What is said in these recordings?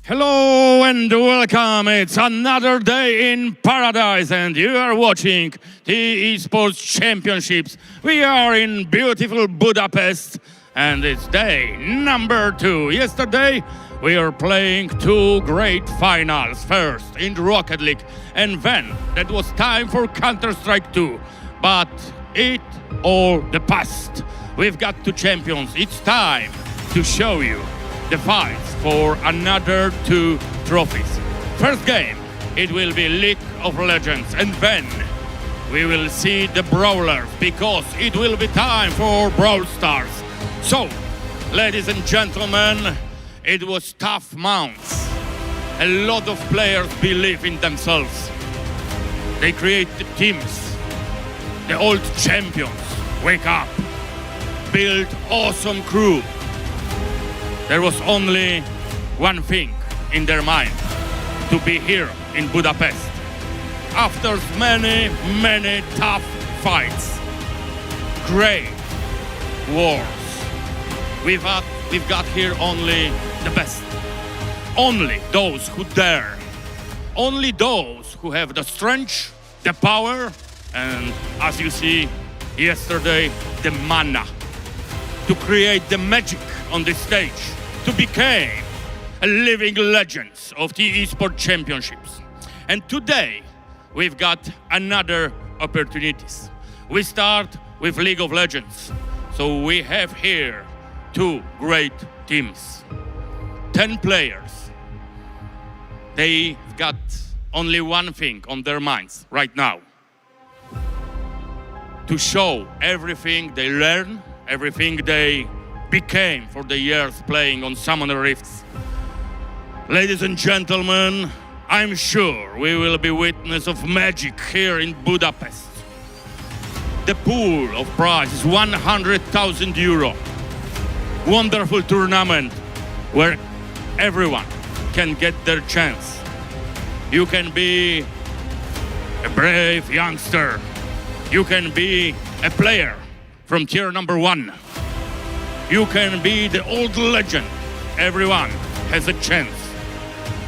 Hello and welcome. It's another day in paradise and you are watching T-esports Championships. We are in beautiful Budapest and it's day number 2. Yesterday we are playing 2 great finals. First in Rocket League and then that was time for Counter-Strike 2. But it all the past. We've got 2 champions. It's time to show you the fights for another 2 trophies. First game, it will be League of Legends, and then we will see the Brawlers, because it will be time for Brawl Stars. So, ladies and gentlemen, it was tough months. A lot of players believe in themselves. They create the teams. The old champions wake up, build awesome crew. There was only one thing in their mind, to be here in Budapest. After many tough fights, great wars, we've got here only the best. Only those who dare. Only those who have the strength, the power, and as you see yesterday, the mana to create the magic on this stage, to become a living legends of T-esports Championships. And today, we've got another opportunities. We start with League of Legends. So we have here 2 great teams. 10 players. They've got only one thing on their minds right now. To show everything they learn, everything they became for the years playing on Summoner Rifts. Ladies and gentlemen, I'm sure we will be witness of magic here in Budapest. The pool of prize is 100,000 euro. Wonderful tournament where everyone can get their chance. You can be a brave youngster. You can be a player from tier number 1. You can be the old legend. Everyone has a chance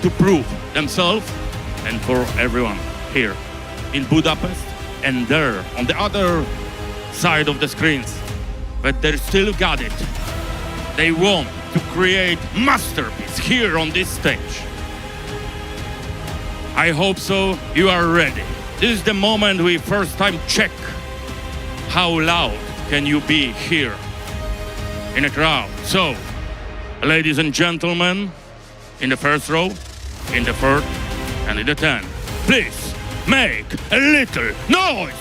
to prove themselves, and for everyone here in Budapest and there on the other side of the screens, but they still got it. They want to create masterpiece here on this stage. I hope so. You are ready. This is the moment we first time check how loud can you be here in a crowd. So, ladies and gentlemen, in the first row, in the third, and in the 10th, please make a little noise.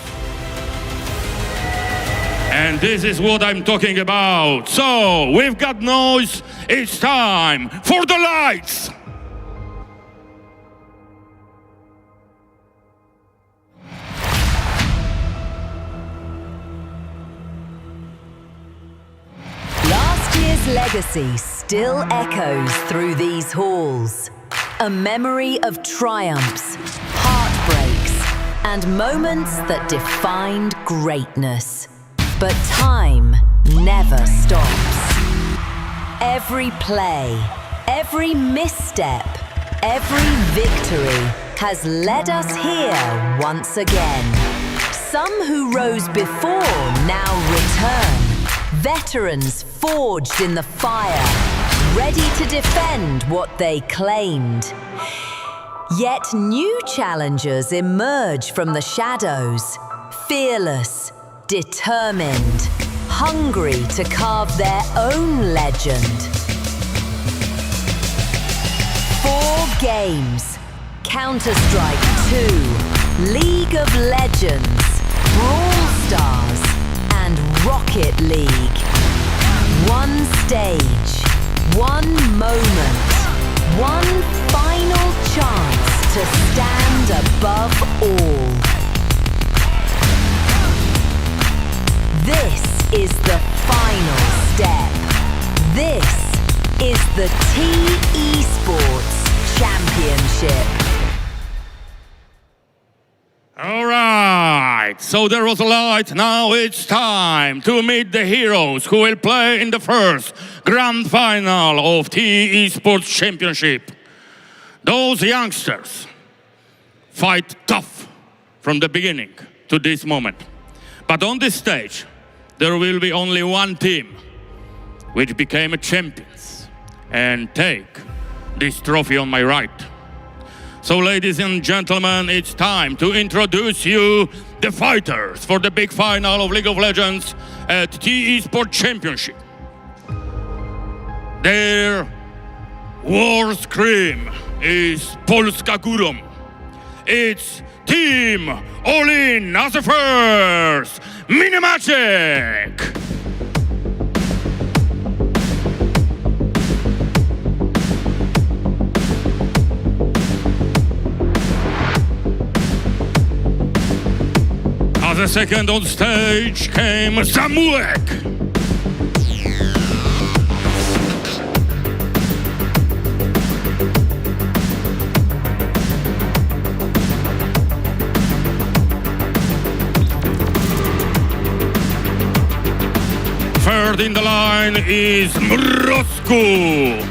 And this is what I'm talking about. So, we've got noise. It's time for the lights. Legacy still echoes through these halls. A memory of triumphs, heartbreaks, and moments that defined greatness. But time never stops. Every play, every misstep, every victory has led us here once again. Some who rose before now return. Veterans forged in the fire, ready to defend what they claimed. Yet new challengers emerge from the shadows, fearless, determined, hungry to carve their own legend. 4 games: Counter-Strike 2, League of Legends, Brawl Stars, and Rocket League. 1 stage, 1 moment, 1 final chance to stand above all. This is the final step. This is the T-esports Championship. All right, so there was a light. Now it's time to meet the heroes who will play in the first grand final of T-esports Championship. Those youngsters fight tough from the beginning to this moment. But on this stage, there will be only one team which became a champions and take this trophy on my right. So ladies and gentlemen, it's time to introduce you the fighters for the big final of League of Legends at T-esports Championship. Their war scream is Polska Górą. It's Team All In as a first, Minimagic! As a second on stage came Samuek. Third in the line is Mrozku.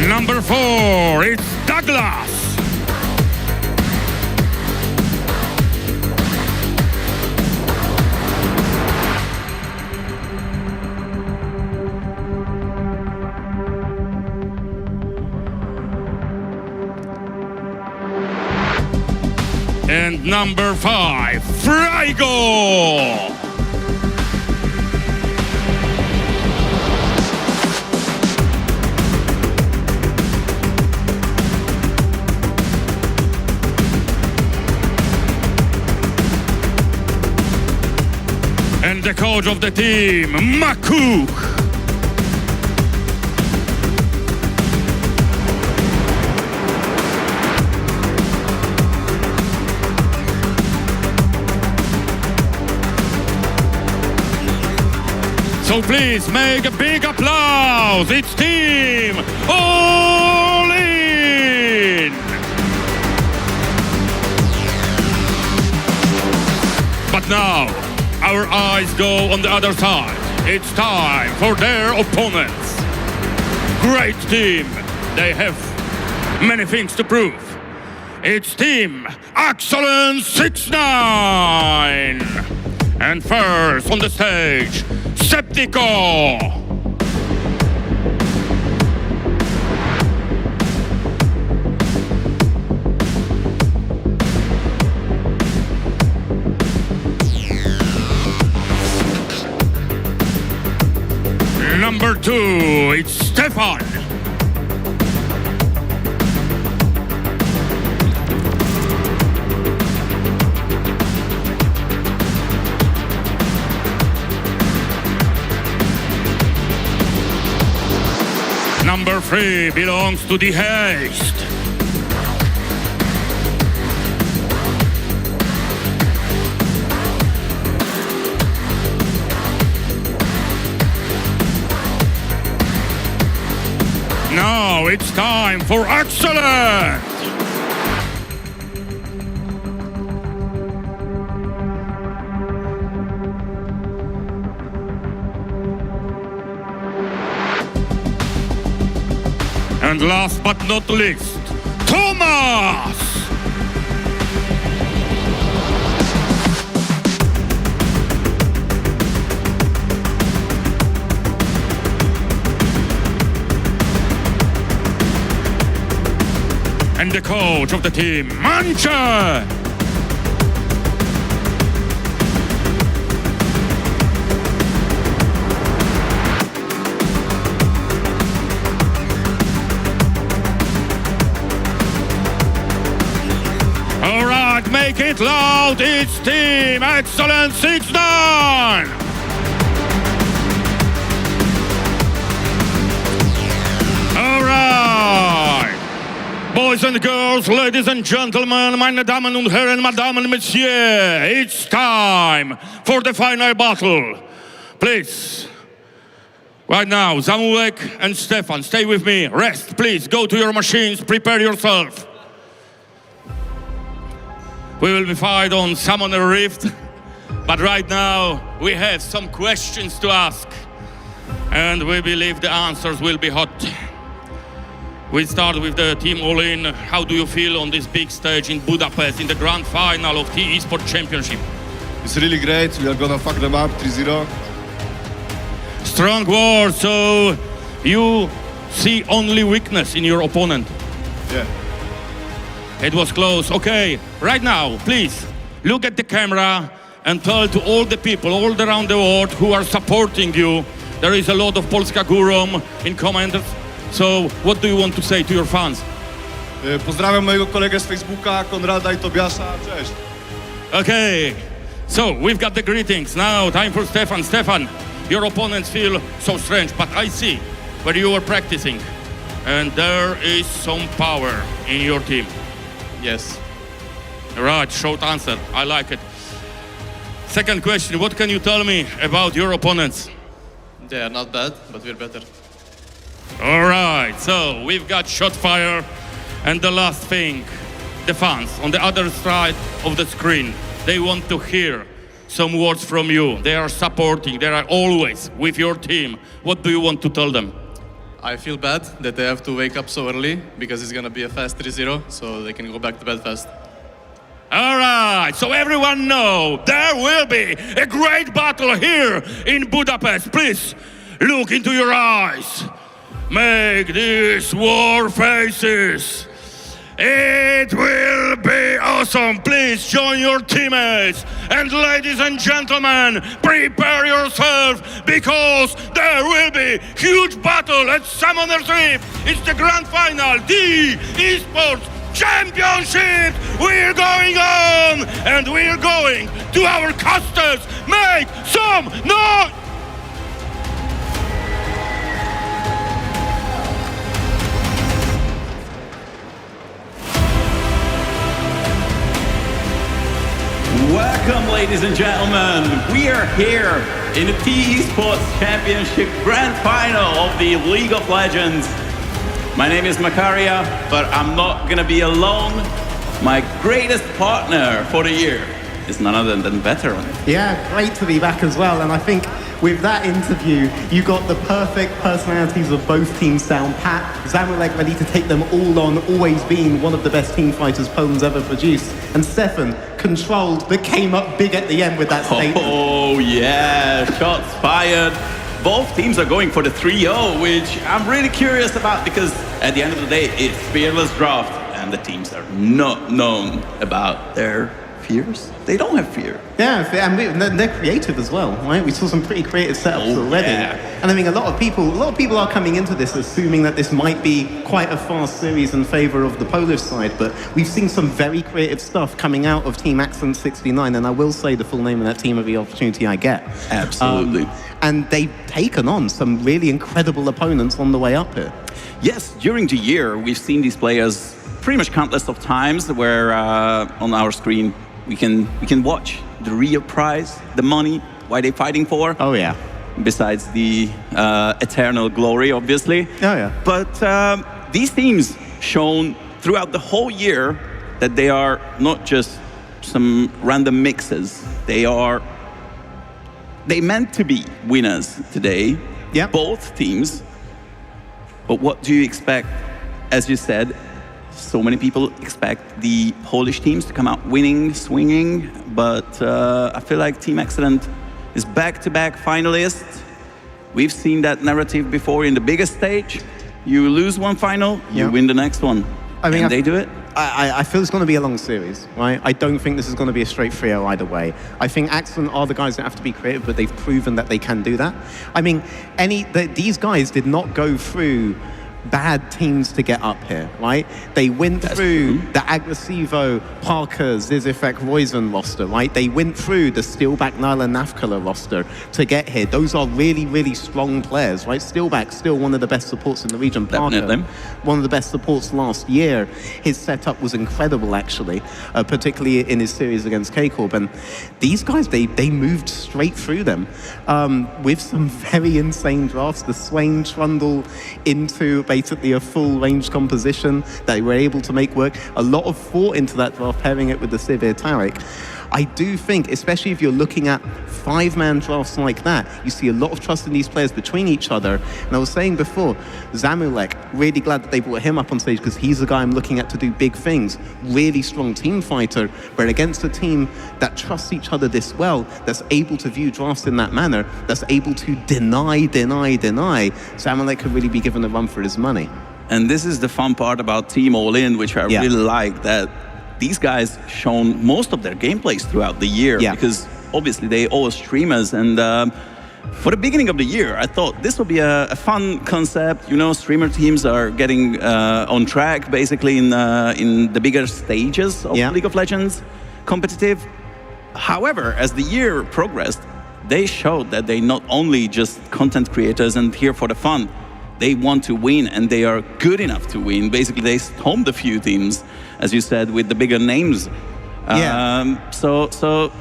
Number 4, it's Douglas. And number 5, Fraigo. And the coach of the team, Maku. So please make a big applause. It's Team All In. But now, our eyes go on the other side. It's time for their opponents. Great team. They have many things to prove. It's Team Excellence 6-9. And first on the stage, Septico. Number 2, it's Stefan. Number 3 belongs to the Haste. Now it's time for Excellent! And last but not least, Thomas! And the coach of the team, Mancha! All right, make it loud, it's Team Excellent 6-9! All right! Boys and girls, ladies and gentlemen, meine Damen und Herren, Madame and Monsieur, it's time for the final battle. Please, right now, Zamuek and Stefan, stay with me. Rest, please. Go to your machines, prepare yourself. We will be fight on Summoner Rift, but right now we have some questions to ask, and we believe the answers will be hot. We start with the team All-In. How do you feel on this big stage in Budapest in the grand final of T-esports Championship? It's really great. We are gonna fuck them up 3-0. Strong word, so you see only weakness in your opponent. Yeah. It was close. Okay, right now, please, look at the camera and tell to all the people all around the world who are supporting you. There is a lot of Polska Górą in comments. So, what do you want to say to your fans? Pozdrawiam mojego kolegę z Facebooka, Konrada i Tobiasza. Cześć. Okay, so we've got the greetings. Now, time for Stefan. Stefan, your opponents feel so strange, but I see where you were practicing, and there is some power in your team. Yes. Right, short answer. I like it. Second question, what can you tell me about your opponents? They are not bad, but we're better. All right, so we've got shot fire, and the last thing, the fans on the other side of the screen, they want to hear some words from you. They are supporting, they are always with your team. What do you want to tell them? I feel bad that they have to wake up so early because it's gonna be a fast 3-0, so they can go back to bed fast. All right, so everyone know there will be a great battle here in Budapest. Please look into your eyes. Make these war faces. It will be awesome. Please join your teammates. And ladies and gentlemen, prepare yourself because there will be huge battle at Summoner's Rift. It's the grand final, T-esports Championship. We're going on and we're going to our casters. Make some noise. Welcome, ladies and gentlemen. We are here in the T-esports Championship Grand Final of the League of Legends. My name is Makaria, but I'm not gonna be alone. My greatest partner for the year is none other than Veteran. Yeah, great to be back as well. And I think with that interview, you got the perfect personalities of both teams down pat. Zamalek ready to take them all on, always being one of the best team fighters Poland's ever produced. And Stefan, controlled, but came up big at the end with that statement. Oh yeah, shots fired. Both teams are going for the 3-0, which I'm really curious about because at the end of the day, it's fearless draft and the teams are not known about their fears. They don't have fear. Yeah, and they're creative as well, right? We saw some pretty creative setups already. Yeah. And I mean, a lot of people are coming into this assuming that this might be quite a fast series in favor of the Polish side, but we've seen some very creative stuff coming out of Team Accent 69, and I will say the full name of that team every opportunity I get. Absolutely. And they've taken on some really incredible opponents on the way up here. Yes, during the year, we've seen these players pretty much countless of times where on our screen we can watch the real prize, the money, why they're fighting for. Oh, yeah. Besides the eternal glory, obviously. Oh, yeah. But these teams shown throughout the whole year that they are not just some random mixes. They meant to be winners today, Yeah. both teams. But what do you expect? As you said, so many people expect the Polish teams to come out winning, swinging, but I feel like Team Excellent is back-to-back finalists. We've seen that narrative before in the biggest stage. You lose one final, Yeah. you win the next one. I mean, and they do it. I feel it's going to be a long series, right? I don't think this is going to be a straight 3-0 either way. I think Accent are the guys that have to be creative, but they've proven that they can do that. I mean, these guys did not go through bad teams to get up here, right? They went through the Agresivo, Parker, Zizifek, Roizen roster, right? They went through the Steelback, Nyla, Nafkala roster to get here. Those are really, really strong players, right? Steelback, still one of the best supports in the region. Parker, Definitely. one of the best supports last year. His setup was incredible, actually, particularly in his series against K-Corp. And these guys, they moved straight through them with some very insane drafts. The Swain Trundle into basically a full range composition that they were able to make work. A lot of thought into that draft, pairing it with the Sivir Taric. I do think, especially if you're looking at 5-man drafts like that, you see a lot of trust in these players between each other. And I was saying before, Zamulek, really glad that they brought him up on stage because he's the guy I'm looking at to do big things. Really strong team fighter, but against a team that trusts each other this well, that's able to view drafts in that manner, that's able to deny, Zamulek could really be given a run for his money. And this is the fun part about Team All In, which I really like, that these guys shown most of their gameplays throughout the year, because obviously they all streamers. And for the beginning of the year, I thought this would be a fun concept. You know, streamer teams are getting on track basically in the bigger stages of League of Legends competitive. However, as the year progressed, they showed that they not only just content creators and here for the fun, they want to win and they are good enough to win. Basically, they stomped a few teams, as you said, with the bigger names. So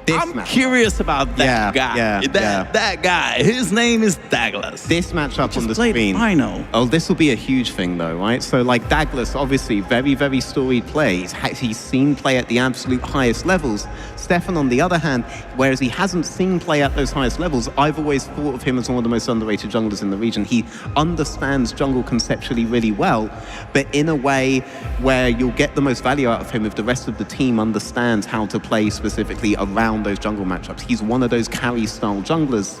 I'm curious about that guy. That guy. His name is Douglas. This matchup on the screen. I know. Oh, this will be a huge thing, though, right? So, like, Douglas, obviously, very, very storied play. He's seen play at the absolute highest levels. Stefan, on the other hand, whereas he hasn't seen play at those highest levels, I've always thought of him as one of the most underrated junglers in the region. He understands jungle conceptually really well, but in a way where you'll get the most value out of him if the rest of the team understands how to play specifically around those jungle matchups. He's one of those carry-style junglers.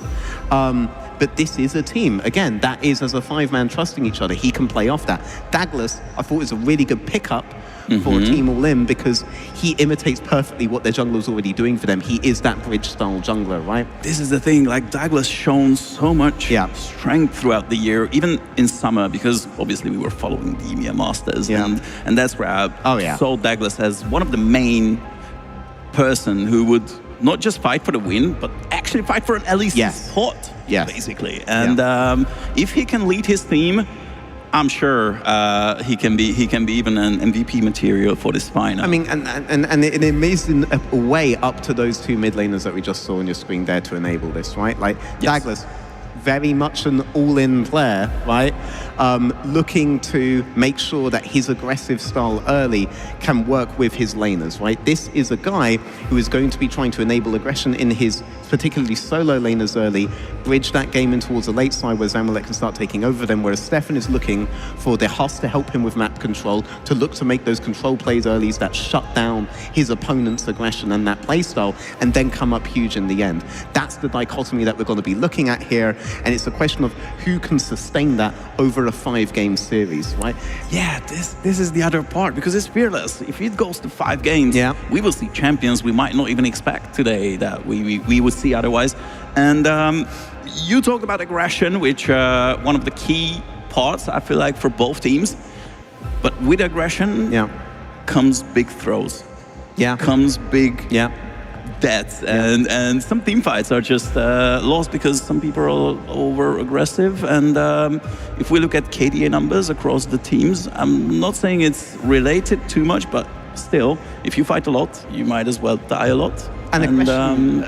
But this is a team, again, that is as a 5-man trusting each other. He can play off that. Douglas, I thought, is a really good pickup for Team All In because he imitates perfectly what their jungler's already doing for them. He is that bridge-style jungler, right? This is the thing, like Douglas shown so much strength throughout the year, even in summer, because obviously we were following the EMEA Masters, and that's where I saw Douglas as one of the main person who would not just fight for the win, but actually fight for an at least spot, basically. And if he can lead his team, I'm sure he can be even an MVP material for this final. I mean, and in an amazing way up to those two mid laners that we just saw on your screen there to enable this, right? Like Douglas, very much an all-in player, right? Looking to make sure that his aggressive style early can work with his laners, right? This is a guy who is going to be trying to enable aggression in his particularly solo laners early, bridge that game in towards the late side where Zamulek can start taking over them, whereas Stefan is looking for the Huss to help him with map control, to look to make those control plays early that shut down his opponent's aggression and that playstyle, and then come up huge in the end. That's the dichotomy that we're going to be looking at here, and it's a question of who can sustain that over a 5-game series, right? Yeah, this is the other part, because it's fearless. If it goes to 5 games, we will see champions we might not even expect today that we would see otherwise. And you talked about aggression, which one of the key parts, I feel like, for both teams. But with aggression comes big throws. Comes big deaths. And some team fights are just lost because some people are over-aggressive. And if we look at KDA numbers across the teams, I'm not saying it's related too much, but still, if you fight a lot, you might as well die a lot. And aggression,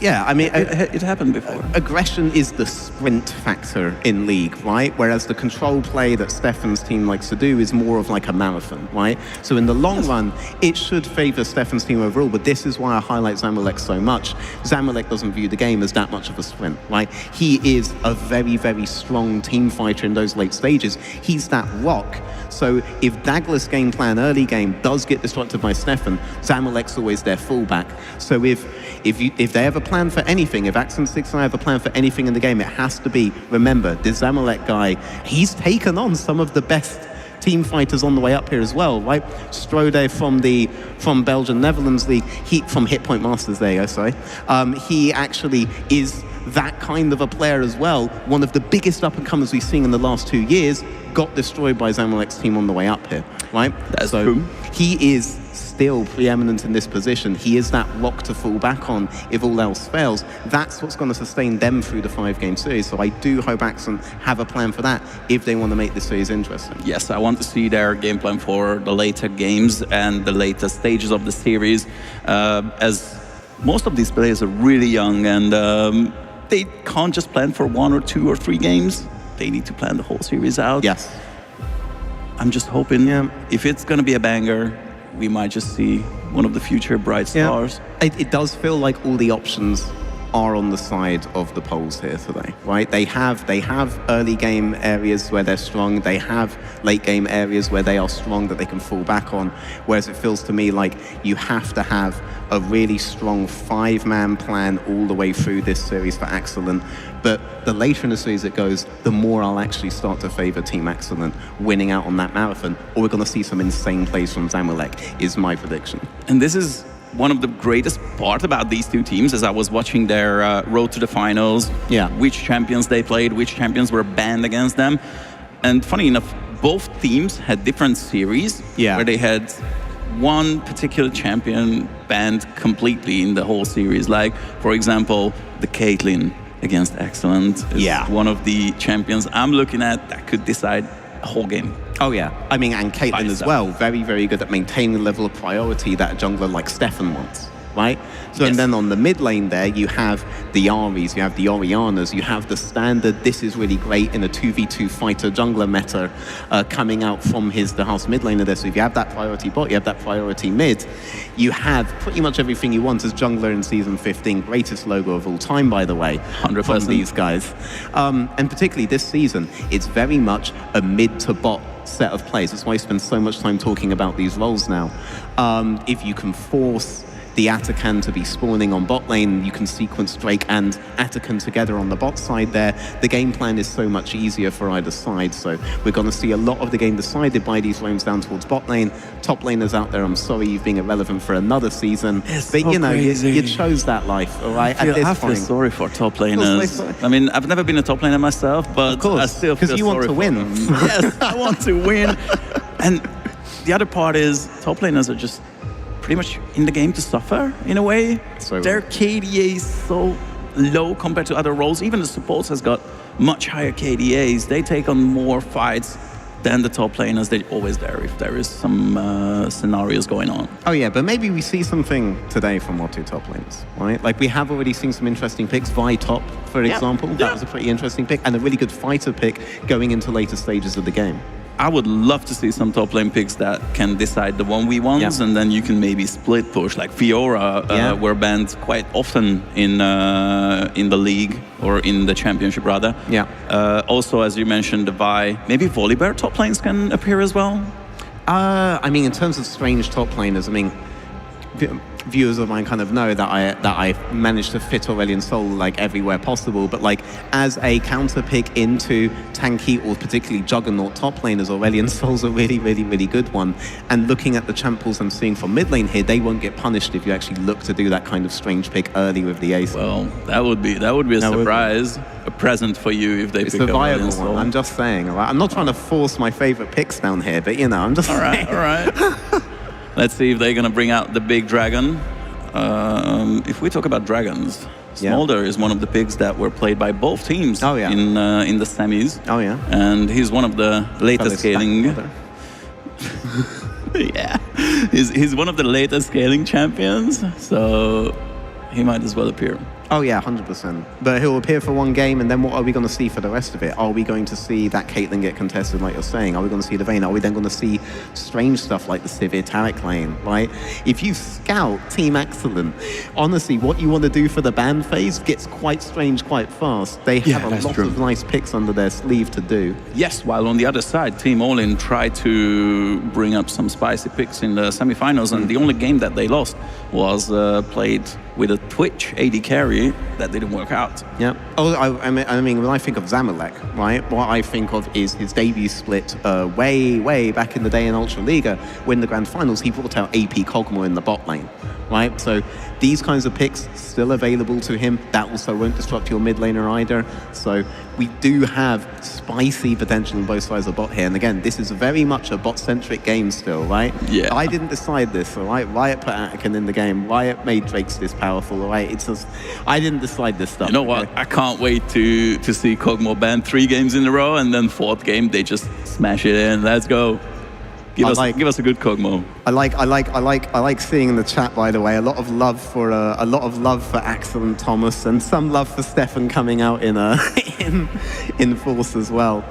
I mean, it happened before. Aggression is the sprint factor in League, right? Whereas the control play that Stefan's team likes to do is more of like a marathon, right? So in the long run, it should favor Stefan's team overall, but this is why I highlight Zamulek so much. Zamulek doesn't view the game as that much of a sprint, right? He is a very, very strong team fighter in those late stages. He's that rock. So if Douglas' game plan early game does get disrupted by Stefan, Zamulek's always their fullback. So if they have a plan for anything, if Axon 6 and I have a plan for anything in the game, it has to be, remember, this Zamulek guy, he's taken on some of the best team fighters on the way up here as well, right? Strode from Belgian Netherlands League, from Hitpoint Masters, there you go, sorry. He actually is that kind of a player as well. One of the biggest up-and-comers we've seen in the last 2 years got destroyed by Zamulek's team on the way up here, right? That's true. He is still preeminent in this position. He is that rock to fall back on if all else fails. That's what's going to sustain them through the 5-game series. So I do hope Axon have a plan for that if they want to make this series interesting. Yes, I want to see their game plan for the later games and the later stages of the series, as most of these players are really young and they can't just plan for 1 or 2 or 3 games. they need to plan the whole series out. Yes. I'm just hoping if it's going to be a banger, we might just see one of the future bright stars. It does feel like all the options are on the side of the Poles here today, right? They have early game areas where they're strong. They have late game areas where they are strong that they can fall back on. Whereas it feels to me like you have to have a really strong 5-man plan all the way through this series for Excellent. But the later in the series it goes, the more I'll actually start to favor Team Excellent winning out on that marathon, or we're going to see some insane plays from Zamalek, is my prediction. And this is one of the greatest part about these two teams, as I was watching their road to the finals, which champions they played, which champions were banned against them. And funny enough, both teams had different series where they had one particular champion banned completely in the whole series. Like, for example, the Caitlyn against Excellent is one of the champions I'm looking at that could decide a whole game. Oh yeah, I mean, and Caitlyn as well, very, very good at maintaining the level of priority that a jungler like Stefan wants, right? So and then on the mid lane there, you have the Aries, you have the Orianas, you have the standard, this is really great in a 2v2 fighter jungler meta coming out from the house mid laner there. So if you have that priority bot, you have that priority mid, you have pretty much everything you want as jungler in Season 15. Greatest logo of all time, by the way, 100% from these guys. And particularly this season, it's very much a mid to bot set of plays. That's why I spend so much time talking about these roles now. If you can force the Atakan to be spawning on bot lane, you can sequence Drake and Atakan together on the bot side there. The game plan is so much easier for either side, so we're going to see a lot of the game decided by these roams down towards bot lane. Top laners out there, I'm sorry you've been irrelevant for another season, but so you know, you crazy. chose that life, all right? I feel sorry for top laners. I mean, I've never been a top laner myself, but of course, I still feel because you want to win. Yes, I want to win. And the other part is top laners are just pretty much in the game to suffer in a way. So their KDA is so low compared to other roles. Even the supports has got much higher KDAs. They take on more fights than the top laners. They're always there if there is some scenarios going on. Oh yeah, but maybe we see something today from our two top laners, right? Like we have already seen some interesting picks. Vi top, for example, that was a pretty interesting pick, and a really good fighter pick going into later stages of the game. I would love to see some top lane picks that can decide the 1v1s, and then you can maybe split push. Like Fiora were banned quite often in the league, or in the championship rather. Also, as you mentioned, the Vi, maybe Volibear top lanes can appear as well. I mean, in terms of strange top laners, I mean, viewers of mine kind of know that I managed to fit Aurelion Sol like everywhere possible, but like as a counter pick into tanky or particularly juggernaut top laners, Aurelion Sol's a really, really, really good one. And looking at the champ pools I'm seeing from mid lane here, they won't get punished if you actually look to do that kind of strange pick early with the ace. Well, that would be a surprise, a present for you if they pick a viable Aurelion Sol. one. I'm just saying. Right? I'm not trying to force my favorite picks down here, but you know, I'm just saying. All right. Let's see if they're going to bring out the big dragon. If we talk about dragons, Smolder is one of the picks that were played by both teams in the semis. Oh, yeah. And he's one of the latest scaling... he's one of the latest scaling champions, so he might as well appear. Oh yeah, 100%. But he'll appear for one game, and then what are we going to see for the rest of it? Are we going to see that Caitlyn get contested like you're saying? Are we going to see the Vayne? Are we then going to see strange stuff like the Sivir Taric lane, right? If you scout Team Excellent, honestly, what you want to do for the ban phase gets quite strange quite fast. They have a lot of nice picks under their sleeve to do. Yes, while on the other side, Team All-In tried to bring up some spicy picks in the semifinals, and the only game that they lost was played with a Twitch AD carry that didn't work out. Yeah. Oh, I mean, when I think of Zamalek, right, what I think of is his debut split way back in the day in Ultra Liga. When the Grand Finals, he brought out AP Kog'Maw in the bot lane, right? So these kinds of picks still available to him. That also won't disrupt your mid laner either. So we do have spicy potential on both sides of bot here. And again, this is very much a bot-centric game still, right? Yeah. I didn't decide this, all right? Riot put Atakan in the game. Riot made Drake's this powerful, all right? It's just, I didn't decide this stuff. You know what? I can't wait to see Kog'Maw banned 3 games in a row, and then 4th game, they just smash it in. Let's go. Give us a good Kog'Maw. I like seeing in the chat, by the way, a lot of love for Axel and Thomas, and some love for Stefan coming out in in force as well.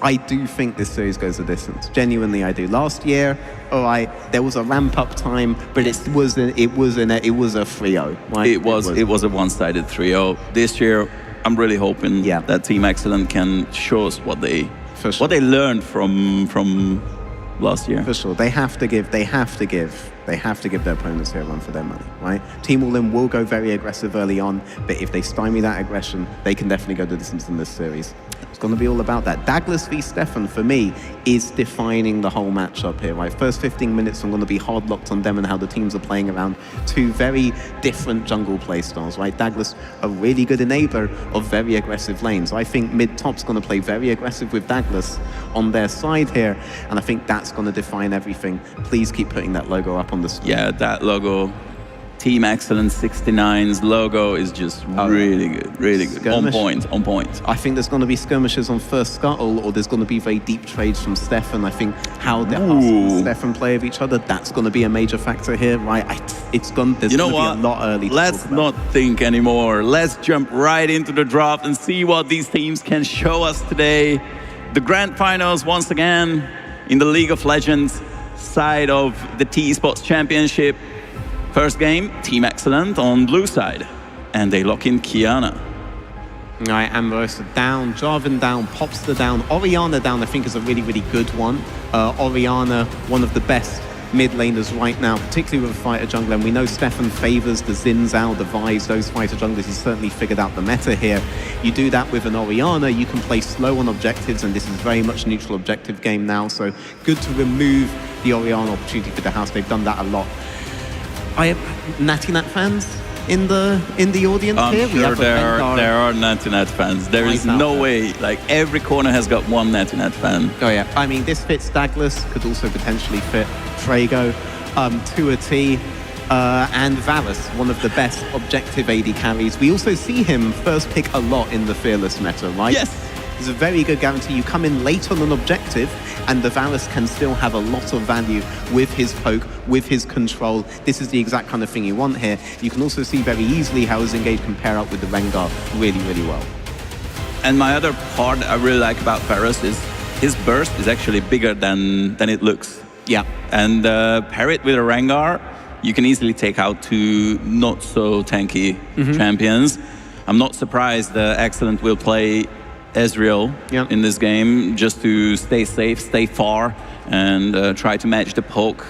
I do think this series goes the distance. Genuinely, I do. Last year, all right, there was a ramp-up time, but it was a 3-0. Right? It was a one-sided 3-0. This year, I'm really hoping that Team Excellent can show us what they learned from last year. For sure, they have to give their opponents here a run for their money, right? Team All-In will go very aggressive early on, but if they stymie that aggression, they can definitely go the distance in this series. It's going to be all about that. Douglas v Stefan, for me, is defining the whole matchup here, right? First 15 minutes, I'm going to be hard locked on them and how the teams are playing around two very different jungle playstyles, right? Douglas, a really good enabler of very aggressive lanes. I think mid-top's going to play very aggressive with Douglas on their side here, and I think that's going to define everything. Please keep putting that logo up on the screen. Yeah, that logo. Team Excellent 69's logo is just really good, really good. Skirmish. On point. I think there's going to be skirmishes on first scuttle, or there's going to be very deep trades from Stefan. I think how Stefan play with each other, that's going to be a major factor here, right? There's going to be a lot early. Let's not think anymore. Let's jump right into the draft and see what these teams can show us today. The grand finals once again in the League of Legends side of the T-esports Championship. First game, Team Excellent on blue side, and they lock in Kiana. Right, Ambrose down, Jarvan down, Popster down, Orianna down, I think is a really, really good one. Orianna, one of the best mid laners right now, particularly with a fighter jungler, and we know Stefan favors the Xin Zhao, the Vise, those fighter junglers. He's certainly figured out the meta here. You do that with an Orianna, you can play slow on objectives, and this is very much a neutral objective game now, so good to remove the Orianna opportunity for the house. They've done that a lot. I have Natty Nat fans in the audience here. Sure there are Natty Nat fans. There is no way. Like, every corner has got one Natty Nat fan. Oh yeah. I mean, this fits Douglas. Could also potentially fit Trago, Tuati, and Varus, one of the best objective AD carries. We also see him first pick a lot in the Fearless meta, right? Yes. It's a very good guarantee. You come in late on an objective, and the Varus can still have a lot of value with his poke, with his control. This is the exact kind of thing you want here. You can also see very easily how his engage can pair up with the Rengar really, really well. And my other part I really like about Varus is his burst is actually bigger than it looks. Yeah. And pair it with a Rengar, you can easily take out two not so tanky champions. I'm not surprised Excellent will play Ezreal in this game, just to stay safe, stay far, and try to match the poke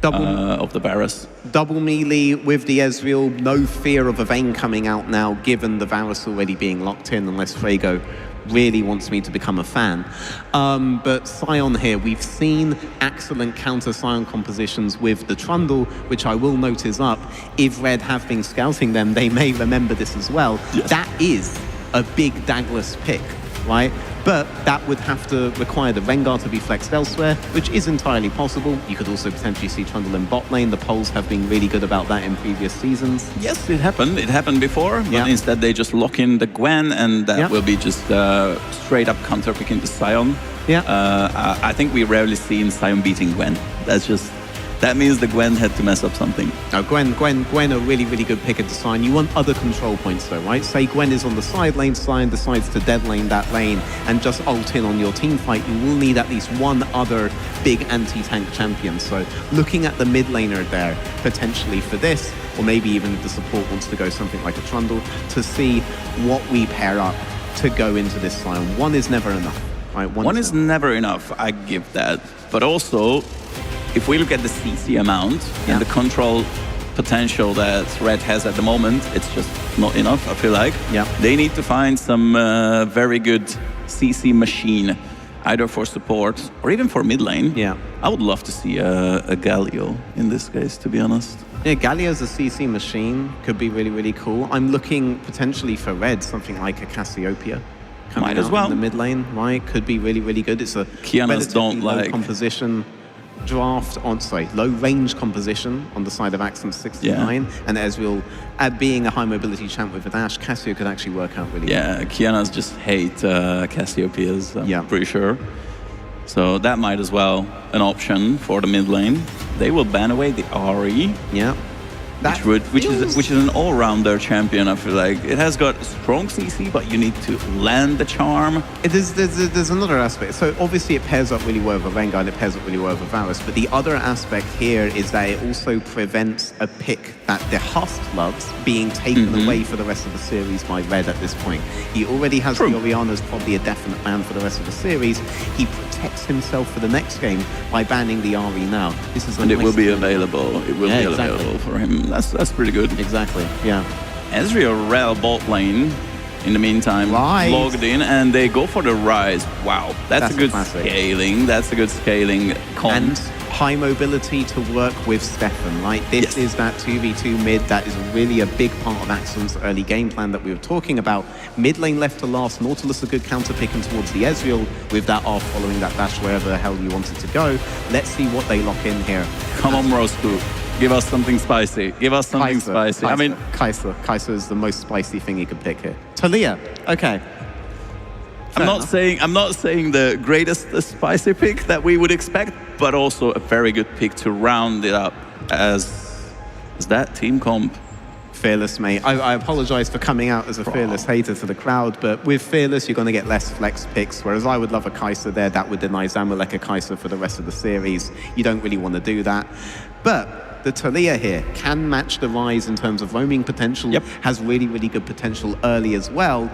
of the Varus. Double melee with the Ezreal, no fear of a Vayne coming out now, given the Varus already being locked in, unless Frago really wants me to become a fan. But Sion here, we've seen excellent counter Sion compositions with the Trundle, which I will note is up. If Red have been scouting them, they may remember this as well. Yes. That is a big Douglas pick, right? But that would have to require the Rengar to be flexed elsewhere, which is entirely possible. You could also potentially see Trundle in bot lane. The polls have been really good about that in previous seasons. Yes, it happened. It happened before, but instead they just lock in the Gwen, and that will be just straight up counter picking the Sion. I think we rarely seen Sion beating Gwen. That means the Gwen had to mess up something. No, Gwen, a really, really good pick at the sign. You want other control points though, right? Say Gwen is on the side lane, Sion decides to dead lane that lane and just ult in on your team fight. You will need at least one other big anti-tank champion. So looking at the mid laner there, potentially for this, or maybe even if the support wants to go something like a Trundle, to see what we pair up to go into this Sion. One is never enough, right? One is never enough, I give that. But also, if we look at the CC amount and the control potential that Red has at the moment, it's just not enough, I feel like. They need to find some very good CC machine, either for support or even for mid lane. I would love to see a Galio in this case, to be honest. Yeah, Galio's a CC machine, could be really, really cool. I'm looking potentially for Red, something like a Cassiopeia. Might as well. In the mid lane, right? Could be really, really good. It's a Kiana's don't like composition draft on, low range composition on the side of Accent 69, and Ezreal, being a high mobility champ with a dash, Cassio could actually work out really well. Kiana's just hate Cassiopeias, I'm pretty sure. So that might as well an option for the mid lane. They will ban away the RE. Yeah. Which is an all-rounder champion. I feel like it has got strong CC, but you need to land the charm. There's another aspect. So obviously it pairs up really well with Rengar and it pairs up really well with Varus. But the other aspect here is that it also prevents a pick that the Hust loves being taken away for the rest of the series by Red at this point. He already has Orianna as probably a definite ban for the rest of the series. He protects himself for the next game by banning the RE now. This is and it will be available. It will be available for him. That's pretty good. Exactly, yeah. Ezreal Rel bot lane, in the meantime, logged in, and they go for the Rise. Wow, that's a good scaling. That's a good scaling comp. And high mobility to work with Stefan, right? This is that 2v2 mid that is really a big part of Axelon's early game plan that we were talking about. Mid lane left to last, Nautilus a good counter picking towards the Ezreal with that R following that dash wherever the hell you wanted to go. Let's see what they lock in here. Come on, Roscoe. Give us something spicy. Give us something spicy. I mean, Kai'Sa is the most spicy thing you could pick here. Taliyah, okay. I'm not saying the greatest spicy pick that we would expect, but also a very good pick to round it up as that team comp. Fearless, mate. I apologize for coming out as a Fearless hater to the crowd, but with Fearless, you're going to get less flex picks, whereas I would love a Kai'Sa there. That would deny Zamalek a Kai'Sa for the rest of the series. You don't really want to do that. But the Taliyah here can match the Rise in terms of roaming potential, has really, really good potential early as well.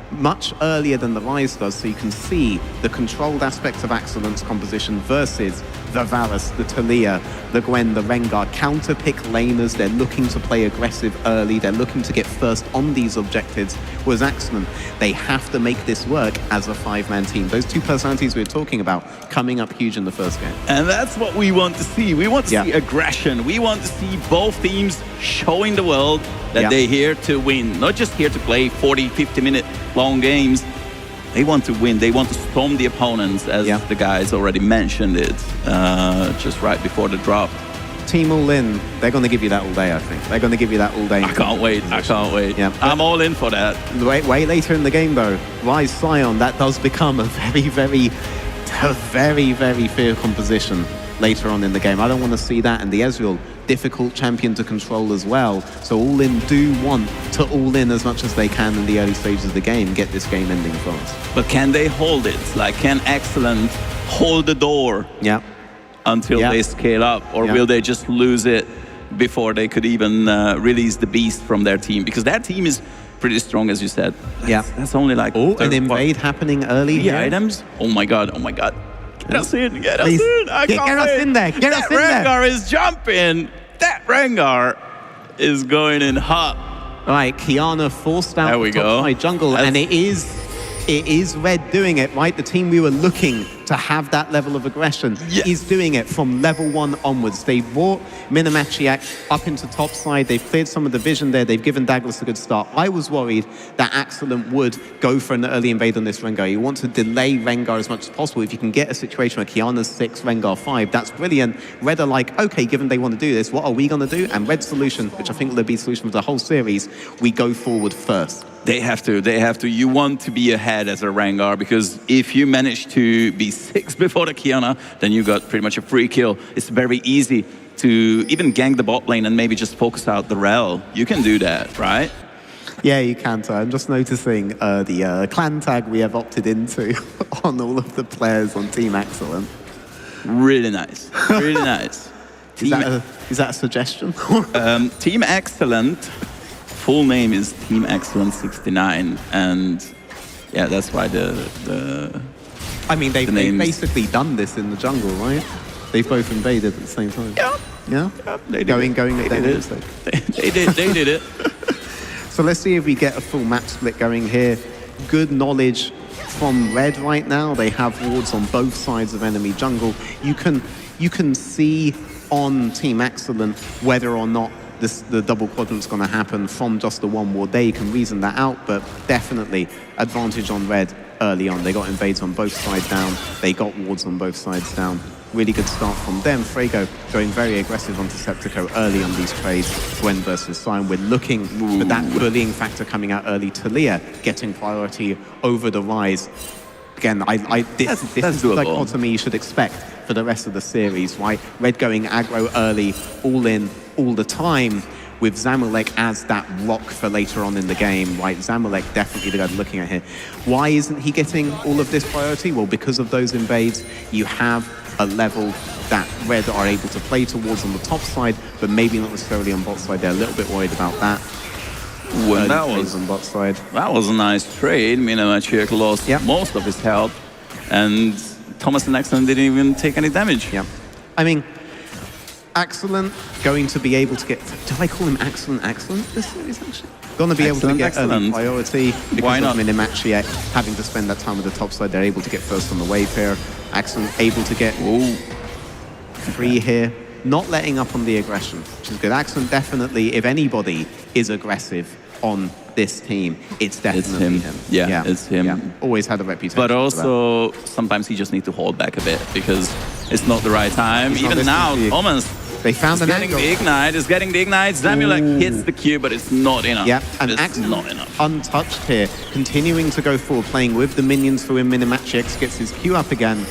Much earlier than the Rise does, so you can see the controlled aspects of Axelon's composition versus the Varus, the Taliyah, the Gwen, the Rengar. Counter-pick laners, they're looking to play aggressive early, they're looking to get first on these objectives, whereas Axelon, they have to make this work as a five-man team. Those two personalities we were talking about coming up huge in the first game. And that's what we want to see. We want to see aggression. We want to see both teams showing the world that they're here to win, not just here to play 40, 50-minute long games. They want to win. They want to storm the opponents, as the guys already mentioned it just right before the drop. Team all in, they're going to give you that all day, I think. They're going to give you that all day. I can't wait. I can't wait. Yeah. I'm all in for that. Way later in the game, though, Rise Sion, that does become a very, very fair composition later on in the game. I don't want to see that. And the Ezreal, difficult champion to control as well. So all in do want to all in as much as they can in the early stages of the game, get this game ending fast. But can they hold it? Like, can Excellent hold the door until they scale up? Or will they just lose it before they could even release the beast from their team? Because their team is pretty strong, as you said. That's only like... Oh, an invade happening early here. Items? Oh my god, oh my god. Get us in, get us in. Get us in there, get us in there. That Rengar is jumping. That Rengar is going in hot. All right, Kiana forced out the top side jungle, and it is Red doing it, right? The team we were looking to have that level of aggression is doing it from level 1 onwards. They brought Minimachiak up into top side. They've cleared some of the vision there. They've given Douglas a good start. I was worried that Axelon would go for an early invade on this Rengar. You want to delay Rengar as much as possible. If you can get a situation where Kiana's 6, Rengar 5, that's brilliant. Red are like, okay, given they want to do this, what are we going to do? And Red's solution, which I think will be the solution for the whole series, we go forward first. They have to. You want to be ahead as a Rengar, because if you manage to be 6 before the Kiana, then you got pretty much a free kill. It's very easy to even gank the bot lane and maybe just focus out the Rel. You can do that, right? Yeah, you can. So I'm just noticing the clan tag we have opted into on all of the players on Team Excellent. Really nice. Really nice. Is that a suggestion? Team Excellent. Full name is Team Excellent 69, and that's why the I mean, they've basically done this in the jungle, right? They've both invaded at the same time. Yeah. They did going. They did it. So let's see if we get a full map split going here. Good knowledge from Red right now. They have wards on both sides of enemy jungle. You can see on Team Excellent whether or not the double quadrant's going to happen from just the one ward there. You can reason that out, but definitely advantage on Red early on. They got invades on both sides down. They got wards on both sides down. Really good start from them. Frego going very aggressive onto Septico early on these trades. Gwen versus Sion. We're looking for that bullying factor coming out early. Taliyah getting priority over the Rise. Again, this That's is the doable. dichotomy you should expect for the rest of the series, right? Red going aggro early, all in, all the time, with Zamulek as that rock for later on in the game, right? Zamulek definitely the guy looking at here. Why isn't he getting all of this priority? Well, because of those invades, you have a level that Red are able to play towards on the top side, but maybe not necessarily on bot side. They're a little bit worried about that. Well, that was on bot side. That was a nice trade. Minamachiek lost Yep. most of his health, and Thomas and Excellent didn't even take any damage. Yeah. I mean, Excellent going to be able to get... Do I call him Excellent this series, actually? Going to be able to Excellent, get early excellent. priority because Why not? of Minimachiek having to spend that time with the top side. They're able to get first on the wave here. Excellent able to get free here. Not letting up on the aggression, which is good. Excellent definitely, if anybody is aggressive on this team, it's definitely him. Yeah, it's him. Yeah. Always had a reputation. But for that. also, sometimes he just needs to hold back a bit because it's not the right time. He's not Even listening now, to you. Thomas They found is an getting angle. the ignite, is getting the ignite. Zamulek hits the Q, but it's not enough. Yeah, and it's Axel not enough. untouched here, continuing to go forward, playing with the minions for when Minimachiek gets his Q up again.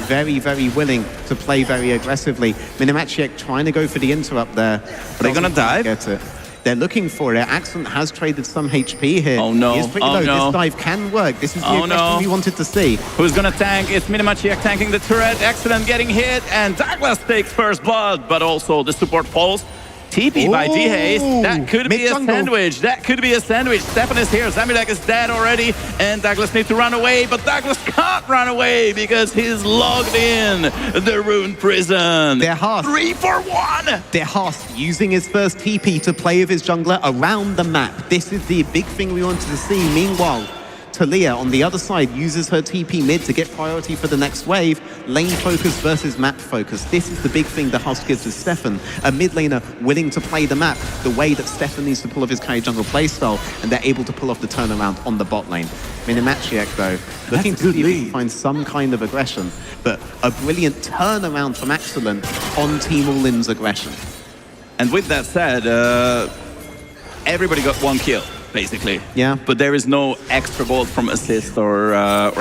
Very, very willing to play very aggressively. Minimachiek trying to go for the interrupt there. Are they gonna dive? Get it. They're looking for it. Axon has traded some HP here. Oh, no. He is pretty Oh, low. no. This dive can work. This is the Oh, aggression no. we wanted to see. Who's gonna tank? It's Minimachiek tanking the turret. Excellent getting hit, and Douglas takes first blood, but also the support falls. TP by Ooh. D-Haze. That could be a Mid-jungle. sandwich. That could be a sandwich. Stefan is here. Zamulek is dead already, and Douglas needs to run away, but Douglas can't run away because he's logged in the ruined prison. They're hard. 3 for 1. Dehas using his first TP to play with his jungler around the map. This is the big thing we wanted to see. Meanwhile, Talia on the other side uses her TP mid to get priority for the next wave. Lane focus versus map focus. This is the big thing the House gives to Stefan. A mid laner willing to play the map the way that Stefan needs to pull off his carry jungle playstyle, and they're able to pull off the turnaround on the bot lane. Minimachiek, though, looking to see if he can find some kind of aggression, but a brilliant turnaround from Excellent on Team All-In's aggression. And with that said, everybody got 1 kill, basically. Yeah. But there is no extra gold from assist or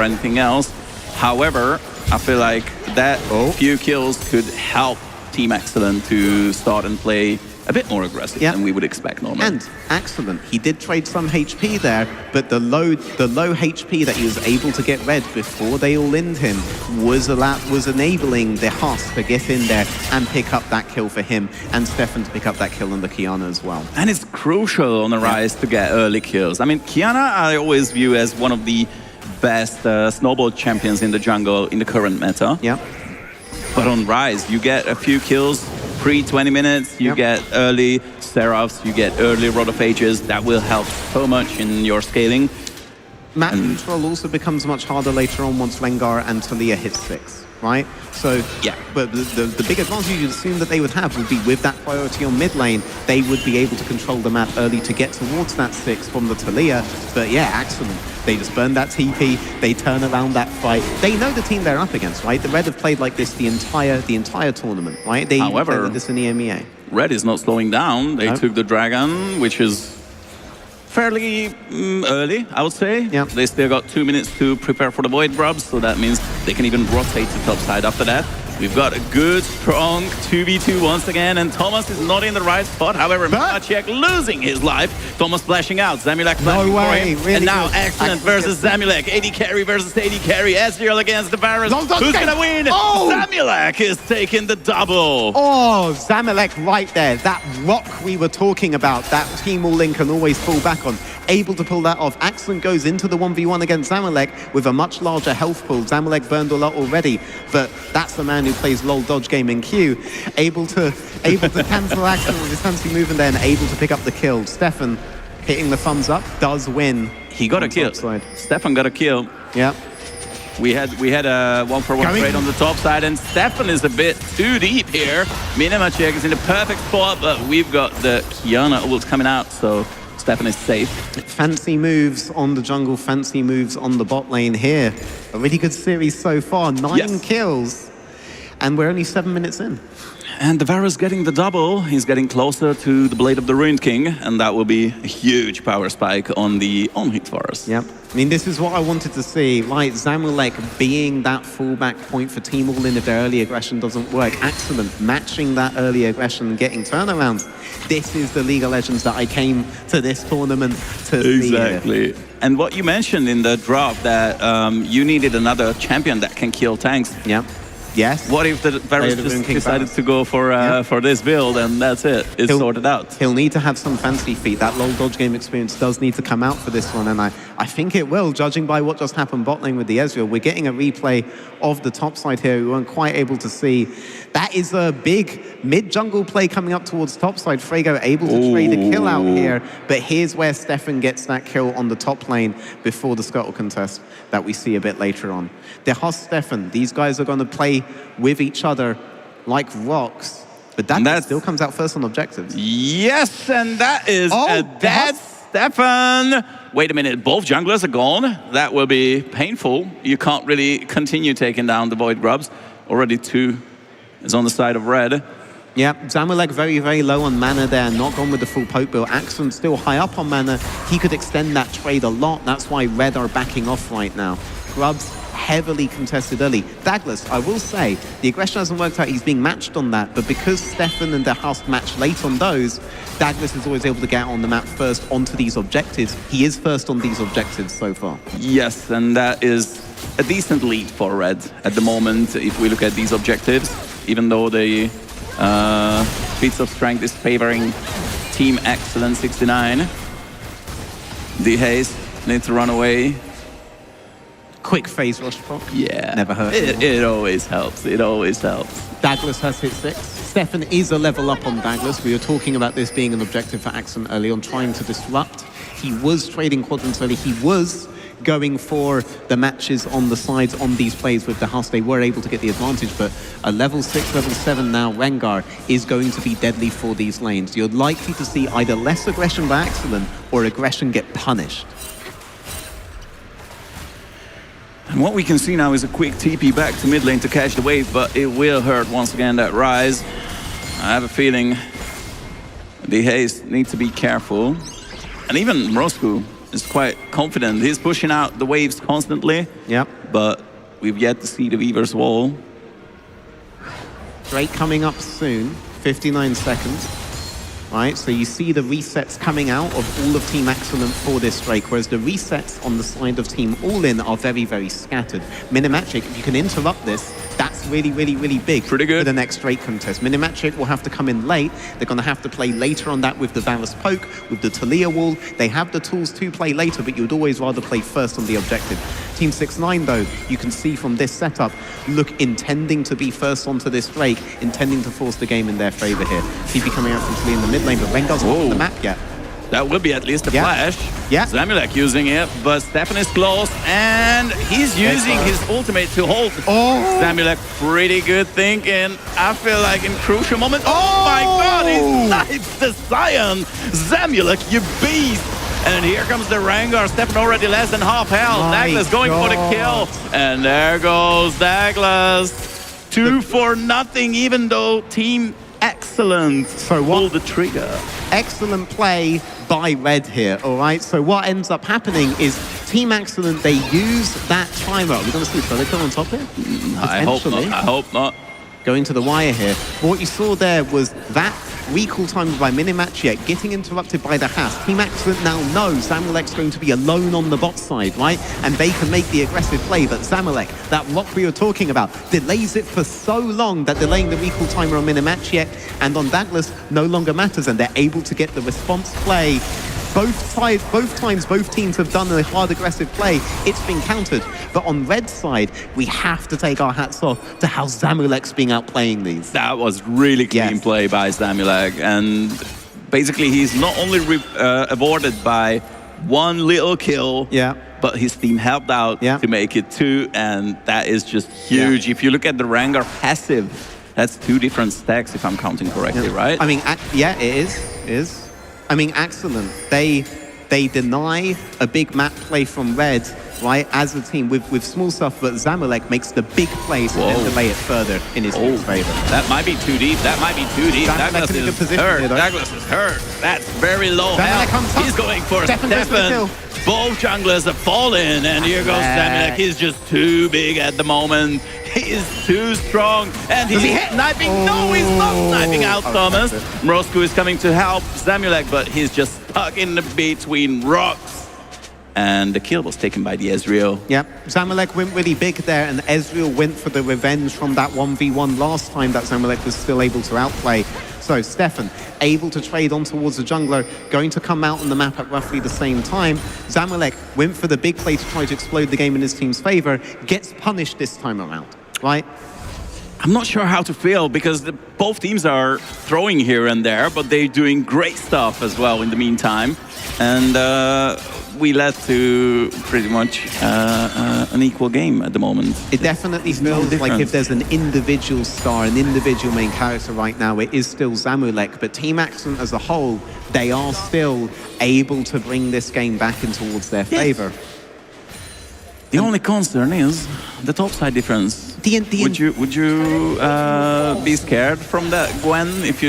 anything else. However, I feel like that few kills could help Team Excellent to start and play a bit more aggressive than we would expect normally. And Excellent, he did trade some HP there, but the low HP that he was able to get red before they all-inned him was enabling the Husk to get in there and pick up that kill for him, and Stefan to pick up that kill on the Kiana as well. And it's crucial on the Rise to get early kills. I mean, Kiana I always view as one of the best snowball champions in the jungle in the current meta. Yeah. But on Rise, you get a few kills pre-20 minutes, you get early Seraphs, you get early Rod of Ages. That will help so much in your scaling. Map control also becomes much harder later on once Rengar and Talia hit 6, right? So, but the big advantage you'd assume that they would have would be with that priority on mid lane, they would be able to control the map early to get towards that 6 from the Talia. But yeah, excellent. They just burn that TP, they turn around that fight. They know the team they're up against, right? The Red have played like this the entire tournament, right? They However, played like this in the EMEA. Red is not slowing down. They took the Dragon, which is fairly early, I would say. Yep. They still got 2 minutes to prepare for the Void Grubs, so that means they can even rotate to top side after that. We've got a good, strong 2v2 once again, and Thomas is not in the right spot. However, Minimachiek losing his life. Thomas flashing out, Zamulek flashing for him. Really and now good. Excellent versus Zamulek. AD carry versus AD carry. Ezreal against the Varus. Who's gonna win? Oh! Zamulek is taking the double. Oh, Zamulek right there. That rock we were talking about, that Team All-In can always fall back on. Able to pull that off. Axlin goes into the 1v1 against Zamulek with a much larger health pool. Zamulek burned a lot already, but that's the man who plays LoL dodge game in Q. Able to cancel Axlin with his fancy move and then able to pick up the kill. Stefan hitting the thumbs up, does win. He got a kill. Stefan got a kill. Yeah. We had a 1-for-1 trade on the top side, and Stefan is a bit too deep here. Minimachiek is in the perfect spot, but we've got the Kiana ult coming out, so Stefan is safe. Fancy moves on the jungle, fancy moves on the bot lane here. A really good series so far, 9 kills, and we're only 7 minutes in. And the Varus getting the double. He's getting closer to the Blade of the Ruined King, and that will be a huge power spike on the on-hit Varus. Yep. I mean, this is what I wanted to see, right? Zamulek being that fallback point for Team All-In if their early aggression doesn't work. Excellent. Matching that early aggression and getting turnarounds. This is the League of Legends that I came to this tournament to see. Exactly. And what you mentioned in the drop, that you needed another champion that can kill tanks. Yep. Yes. What if the Varus just decided to go for this build and that's it? It's sorted out. He'll need to have some fancy feet. That low dodge game experience does need to come out for this one, and I think it will, judging by what just happened bot lane with the Ezreal. We're getting a replay of the top side here. We weren't quite able to see. That is a big mid-jungle play coming up towards top side. Frego able to trade a kill out here, but here's where Stefan gets that kill on the top lane before the scuttle contest that we see a bit later on. DeHoss, Stefan, these guys are going to play with each other like rocks, but that still comes out first on objectives. Yes, and that is a dead Stefan. Wait a minute, both junglers are gone. That will be painful. You can't really continue taking down the Void Grubs. Already 2 is on the side of red. Yeah, Zamulek very, very low on mana there, not gone with the full poke build. Axon still high up on mana. He could extend that trade a lot. That's why red are backing off right now. Grubs heavily contested early. Douglas, I will say, the aggression hasn't worked out. He's being matched on that, but because Stefan and DeHoss match late on those, Douglas is always able to get on the map first onto these objectives. He is first on these objectives so far. Yes, and that is a decent lead for red at the moment if we look at these objectives, even though the feats of strength is favoring Team Excellent 69. The Haze needs to run away. Quick phase rush proc. Yeah. Never hurt. It always helps. It always helps. Douglas has hit 6. Stefan is a level up on Douglas. We were talking about this being an objective for Axon early on, trying to disrupt. He was trading quadrants early. He was going for the matches on the sides on these plays with the house. They were able to get the advantage, but a level 6, level 7 now, Rengar is going to be deadly for these lanes. You're likely to see either less aggression by Excellent or aggression get punished. And what we can see now is a quick TP back to mid lane to catch the wave, but it will hurt once again, that rise. I have a feeling the Haze needs to be careful. And even Mrosku is quite confident. He's pushing out the waves constantly. Yep. But we've yet to see the Weaver's Wall. Drake coming up soon, 59 seconds. Right, so you see the resets coming out of all of Team Excellent for this Drake, whereas the resets on the side of Team All-In are very, very scattered. Minimagic, if you can interrupt this, that's really, really, really big. Pretty good. For the next Drake contest. Minimagic will have to come in late. They're going to have to play later on that with the Varus poke, with the Talia wall. They have the tools to play later, but you'd always rather play first on the objective. Team 6-9, though, you can see from this setup, look intending to be first onto this Drake, intending to force the game in their favor here. TP coming out from Talia in the mid lane, but Rengar's not on the map yet. That will be at least a flash. Yeah. Zamulek using it, but Stefan is close, and he's using his ultimate to hold. Zamulek, pretty good thinking. I feel like in crucial moment. Oh my God, he snipes the Scion. Zamulek, you beast. And here comes the Rengar. Stefan already less than half health. Douglas going for the kill. And there goes Douglas. 2 for nothing, even though Team Excellent pulled the trigger. Excellent play by red here, all right? So what ends up happening is Team Excellent, they use that timer. Are we going to see Telekom on top here? I hope not. I hope not. Going to the wire here. What you saw there was that recall timer by Minimatch yet getting interrupted by the Haas. Team Excellent now knows Zamulek's going to be alone on the bot side, right? And they can make the aggressive play, but Zamulek, that rock we were talking about, delays it for so long that delaying the recall timer on Minimatch yet and on Douglas no longer matters, and they're able to get the response play. Both times both teams have done a hard aggressive play, it's been countered. But on red side, we have to take our hats off to how Zamulek's being outplaying these. That was really clean play by Zamulek, and basically he's not only awarded by one little kill, but his team helped out to make it 2, and that is just huge. If you look at the Rengar passive, that's 2 different stacks if I'm counting correctly, right? I mean, it is. I mean, Excellent. They they deny a big map play from Red, right, as a team with small stuff, but Zamalek makes the big plays and then delay it further in his team's favor. That might be too deep. That might be too deep. Zamalek in a good position hurt. here, though. Douglas is hurt. That's very low Zamalek on health. top. He's going for Stefan goes for the kill. Both junglers have fallen, and here goes Zamalek. He's just too big at the moment. He's too strong, and he's sniping. No, he's not sniping out Thomas. Mrosku is coming to help Zamalek, but he's just stuck in the between rocks. And the kill was taken by the Ezreal. Yeah, Zamalek went really big there, and Ezreal went for the revenge from that 1v1 last time that Zamalek was still able to outplay. So Stefan, able to trade on towards the jungler, going to come out on the map at roughly the same time. Zamalek went for the big play to try to explode the game in his team's favor, gets punished this time around, right? I'm not sure how to feel because both teams are throwing here and there, but they're doing great stuff as well in the meantime. And we led to pretty much an equal game at the moment. It definitely feels like if there's an individual star, an individual main character right now, it is still Zamalek. But Team Accent as a whole, they are still able to bring this game back in towards their favor. The only concern is the topside difference. Would you be scared from that Gwen if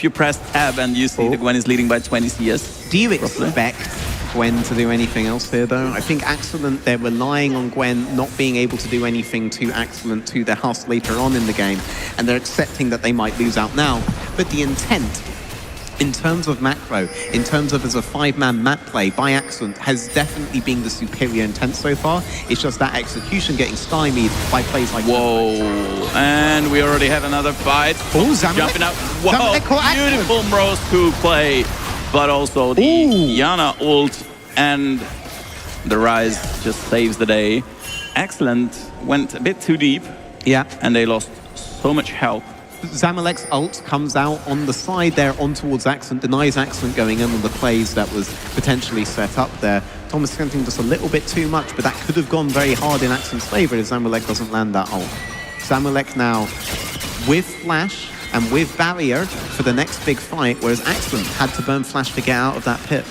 you press tab and you see the Gwen is leading by 20 CS? Do you expect Gwen to do anything else here, though? I think Excellent, they're relying on Gwen not being able to do anything too excellent to their house later on in the game, and they're accepting that they might lose out now. But the intent, in terms of macro, in terms of as a five-man map play by Accent, has definitely been the superior intent so far. It's just that execution getting stymied by plays like and we already have another fight. Oh, Zamalek. Jumping up. Whoa, beautiful Mrosku play. But also the Yana ult and the Rise just saves the day. Excellent. Went a bit too deep. Yeah. And they lost so much health. Zamalek's ult comes out on the side there on towards Accent, denies Accent going in on the plays that was potentially set up there. Thomas scanting just a little bit too much, but that could have gone very hard in Accent's favor if Zamalek doesn't land that ult. Zamalek now with Flash and with Barrier for the next big fight, whereas Accent had to burn Flash to get out of that pit.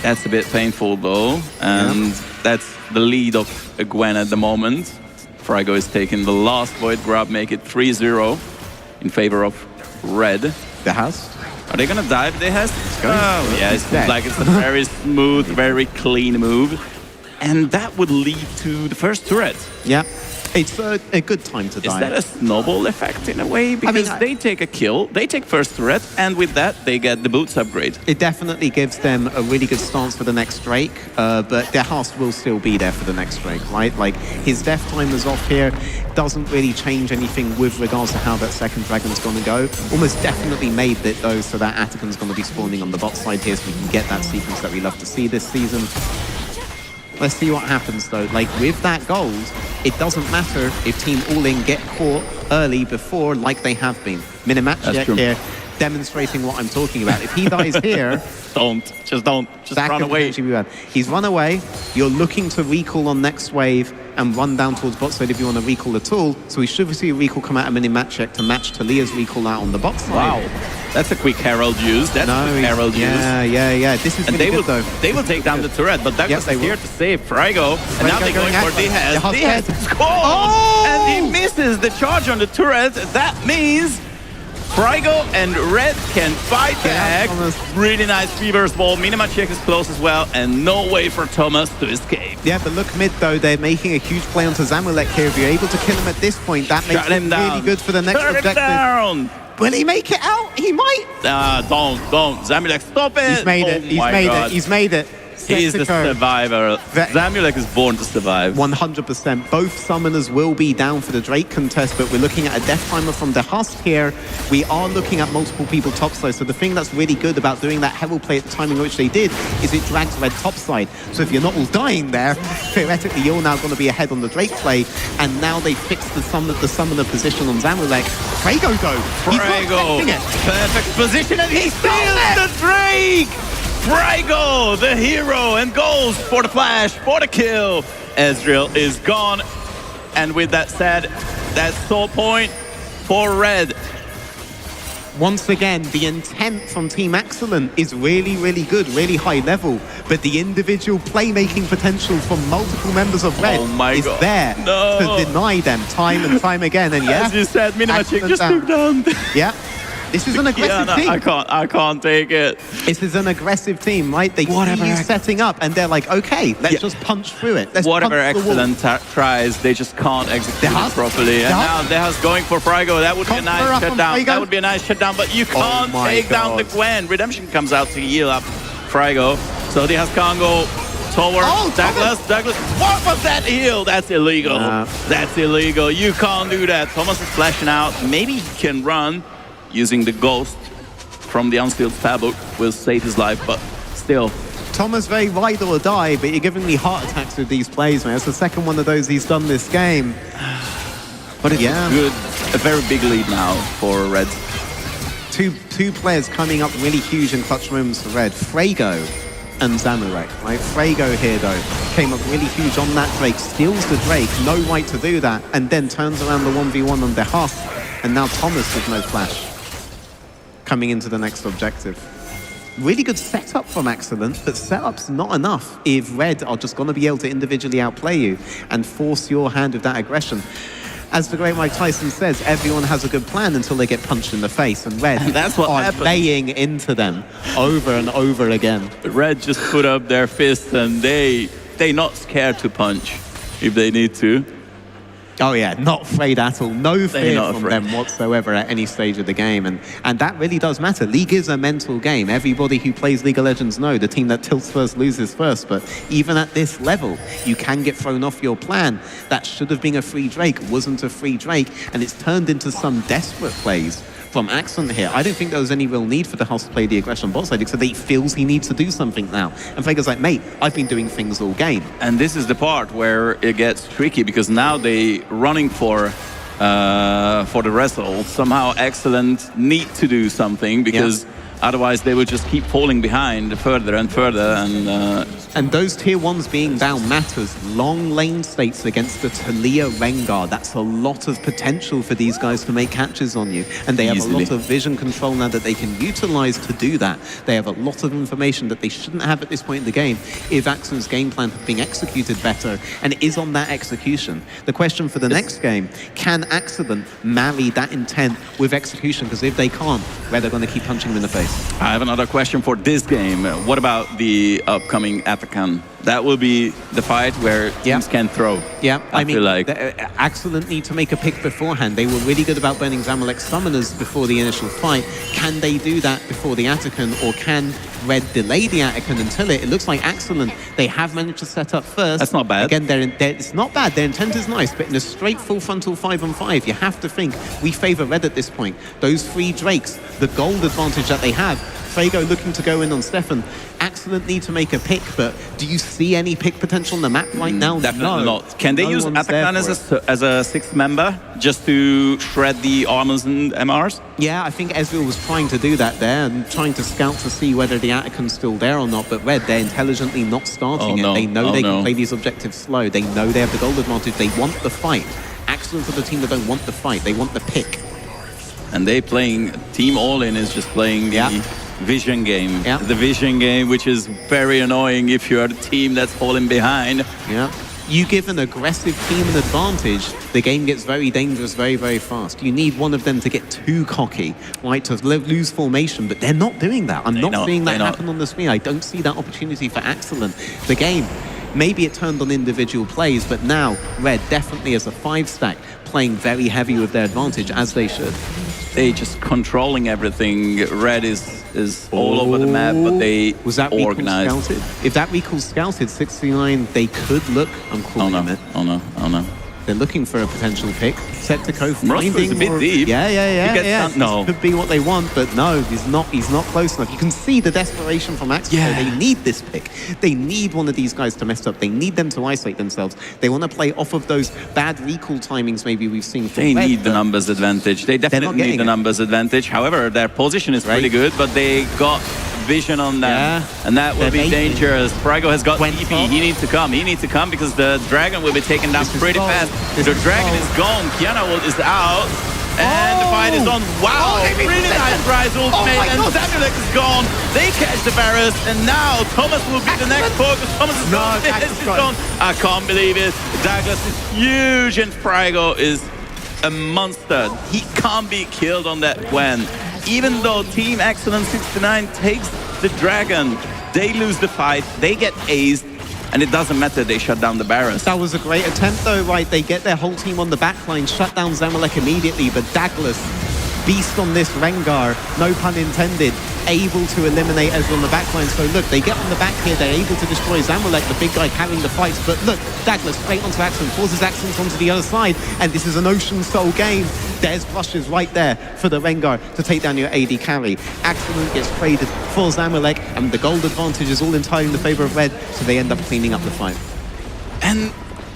That's a bit painful though, and that's the lead of Gwen at the moment. Frigo is taking the last Void Grab, make it 3-0 in favor of Red. The house? Are they gonna dive the house? Oh yeah, it seems like it's a very smooth, very clean move. And that would lead to the first turret. Yeah. It's a good time to die. Is that a snowball effect in a way? Because they take a kill, they take first turret, and with that, they get the boots upgrade. It definitely gives them a really good stance for the next Drake, but their house will still be there for the next Drake, right? Like, his death time is off here, doesn't really change anything with regards to how that second dragon's going to go. Almost definitely made it, though, so that Atakan's going to be spawning on the bot side here, so we can get that sequence that we love to see this season. Let's see what happens, though. Like, with that gold, it doesn't matter if Team All-In get caught early before, like they have been. Minimatch here, demonstrating what I'm talking about. If he dies here... Just run away. He's run away. You're looking to recall on next wave and run down towards bot side if you want to recall at all. So we should see a recall come out of mini-match check to match Talia's recall out on the bot side. Wow. That's a quick Herald use. Yeah. This is really good, though. They will take down the turret, but Douglas is here to save Frigo. And now they're going for Dehaz. Dehaz scores! And he misses the charge on the turret. That means Frigo and Red can fight back. Really nice reverse ball. Minima check is close as well, and no way for Thomas to escape. Yeah, but look mid though, they're making a huge play onto Zamalek here. If you're able to kill him at this point, that makes him really good for the next objective. Down. Will he make it out? He might. Don't. Zamalek, stop it. He's made it. He's made it. He's the survivor. Zamulek is born to survive. 100%. Both summoners will be down for the Drake contest, but we're looking at a death timer from the Husk here. We are looking at multiple people topside. So the thing that's really good about doing that Herald play at the timing in which they did is it drags Red topside. So if you're not all dying there, theoretically you're now going to be ahead on the Drake play. And now they fixed the summoner position on Zamulek. Frago though. Frago. Perfect position, and he steals the Drake. Frigo, the hero, and goes for the flash, for the kill. Ezreal is gone. And with that said, that's soul point for Red. Once again, the intent from Team Excellent is really, really good, really high level, but the individual playmaking potential from multiple members of Red is there to deny them time and time again. And As you said, Minimatic just took down. Yeah. This is an aggressive team. I can't take it. This is an aggressive team, right? They see you setting up, and they're like, okay, let's just punch through it. Let's Whatever punch the wall. Excellent tries, they just can't execute it properly. And now Dehas going for Frigo. That would be a nice shutdown. That would be a nice shutdown, but you can't take down the Gwen. Redemption comes out to heal up Frigo. So Dehas can't go towards Douglas. What was that heal? That's illegal. That's illegal. You can't do that. Thomas is flashing out. Maybe he can run. Using the ghost from the unsealed spellbook will save his life, but still. Thomas very ride or die, but you're giving me heart attacks with these plays, man. It's the second one of those he's done this game. But it's a very big lead now for Red. Two players coming up really huge in clutch moments for Red. Frago and Zamurek, right? Frago here, though, came up really huge on that Drake, steals the Drake, no right to do that, and then turns around the 1v1 on Dehas. And now Thomas with no flash. Coming into the next objective. Really good setup from Excellent, but setup's not enough if Red are just going to be able to individually outplay you and force your hand with that aggression. As the great Mike Tyson says, everyone has a good plan until they get punched in the face, and Red that's what are happens. laying into them over and over again. Red just put up their fists and they not scared to punch if they need to. Oh yeah, not afraid at all. No fear from them whatsoever at any stage of the game. And that really does matter. League is a mental game. Everybody who plays League of Legends know the team that tilts first loses first. But even at this level, you can get thrown off your plan. That should have been a free Drake, wasn't a free Drake. And it's turned into some desperate plays from Axon here. I don't think there was any real need for the house to play the aggression bot side, except he feels he needs to do something now. And Fager's like, mate, I've been doing things all game. And this is the part where it gets tricky, because now they running for the wrestle. Somehow Excellent need to do something, because otherwise they will just keep falling behind further and further. And those tier ones being down matters. Long lane states against the Talia Rengar. That's a lot of potential for these guys to make catches on you. And they have a lot of vision control now that they can utilize to do that. They have a lot of information that they shouldn't have at this point in the game if Axon's game plan had been executed better, and it is on that execution. The question for the next game, can Accident marry that intent with execution? Because if they can't, Red are going to keep punching them in the face. I have another question for this game. What about the upcoming Atakan? That will be the fight where teams can throw. Yeah, I mean, feel like Excellent need to make a pick beforehand. They were really good about burning Zamalek's summoners before the initial fight. Can they do that before the Atakan, or can Red delay the Atakan until it? It looks like Excellent, they have managed to set up first. That's not bad. Again, it's not bad. Their intent is nice, but in a straight full frontal 5-on-5, you have to think we favor Red at this point. Those three Drakes, the gold advantage that they have. Fago looking to go in on Stefan. Excellent need to make a pick, but do you see any pick potential on the map right now? Definitely no. not. Can they use Atakan as a sixth member just to shred the armors and MRs? Yeah, I think Ezreal was trying to do that there and trying to scout to see whether the Atakan's still there or not, but Red, they're intelligently not starting it. They know they can play these objectives slow. They know they have the gold advantage. They want the fight. Excellent for the team that don't want the fight. They want the pick. And they playing Team All-In is just playing the vision game. Yeah. The vision game, which is very annoying if you're the team that's falling behind. Yeah. You give an aggressive team an advantage, the game gets very dangerous very, very fast. You need one of them to get too cocky, right, to lose formation, but they're not doing that. I'm not seeing that happen on the screen. I don't see that opportunity for Excellent. The game, maybe it turned on individual plays, but now Red definitely as a 5-stack, playing very heavy with their advantage, as they should. They just controlling everything. Red is all over the map, but they was that organized. Scouted? If that recall scouted 69, they could look. I'm calling it. Oh no. They're looking for a potential pick. Septico finding is a bit deep. Yeah. No. This could be what they want, but no, he's not close enough. You can see the desperation from Axel. They need this pick. They need one of these guys to mess up. They need them to isolate themselves. They want to play off of those bad recall timings maybe we've seen from They Red, need the numbers advantage. They definitely need the numbers advantage. However, their position is pretty good, but they got vision on them, and that will be dangerous. Frigo has got TP. He needs to come because the dragon will be taken down pretty fast. The dragon is gone. Kiana is out, And the fight is on. Wow, really nice rise ultimate, and Zamulek is gone. They catch the Varus, and now Thomas will be the next focus. Thomas is gone. This is gone. I can't believe it. Douglas is huge, and Frigo is a monster. He can't be killed on that Gwen. Even though Team Excellent 69 takes the Dragon, they lose the fight, they get aced, and it doesn't matter, they shut down the Varus. That was a great attempt though, right? They get their whole team on the backline, shut down Zamulek immediately, but Douglas, beast on this Rengar, no pun intended, able to eliminate Ezreal on the backline. So look, they get on the back here, they're able to destroy Zamulek, the big guy carrying the fights, but look, Douglas straight onto Accent, forces Accent onto the other side, and this is an Ocean Soul game. There's brushes right there for the Rengar to take down your AD carry. Accent gets traded for Zamulek, and the gold advantage is all entirely in the favor of Red, so they end up cleaning up the fight. And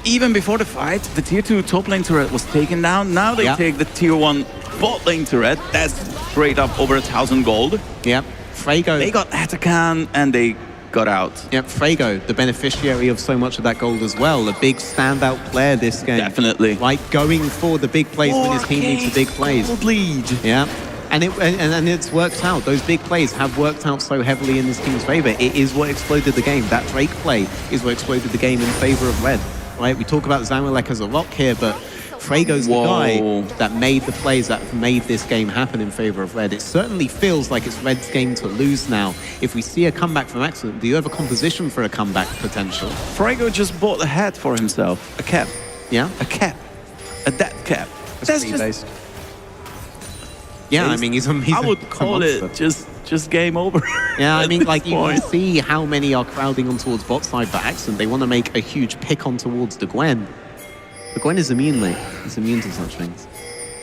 even before the fight, the tier 2 top lane turret was taken down. Now they take the tier 1 bot lane turret. That's straight up over 1,000 gold. Yep, Frago. They got Atakan and they got out. Yep, Frago, the beneficiary of so much of that gold as well. A big standout player this game. Definitely. Right, going for the big plays when his team needs the big plays. Gold lead. Yeah. And it's worked out. Those big plays have worked out so heavily in this team's favor. It is what exploded the game. That Drake play is what exploded the game in favor of Red. Right? We talk about Zamulek as a rock here, but Frago's the guy that made the plays that made this game happen in favor of Red. It certainly feels like it's Red's game to lose now. If we see a comeback from Excellent, do you have a composition for a comeback potential? Frago just bought a hat for himself. A cap. Yeah? A cap. A death cap. That's just... Yeah, I mean, he's I would call it just game over. Yeah, I mean, like, you can see how many are crowding on towards bot side for Accent. They want to make a huge pick on towards the Gwen. The Gwen is immune, mate. It's immune to such things.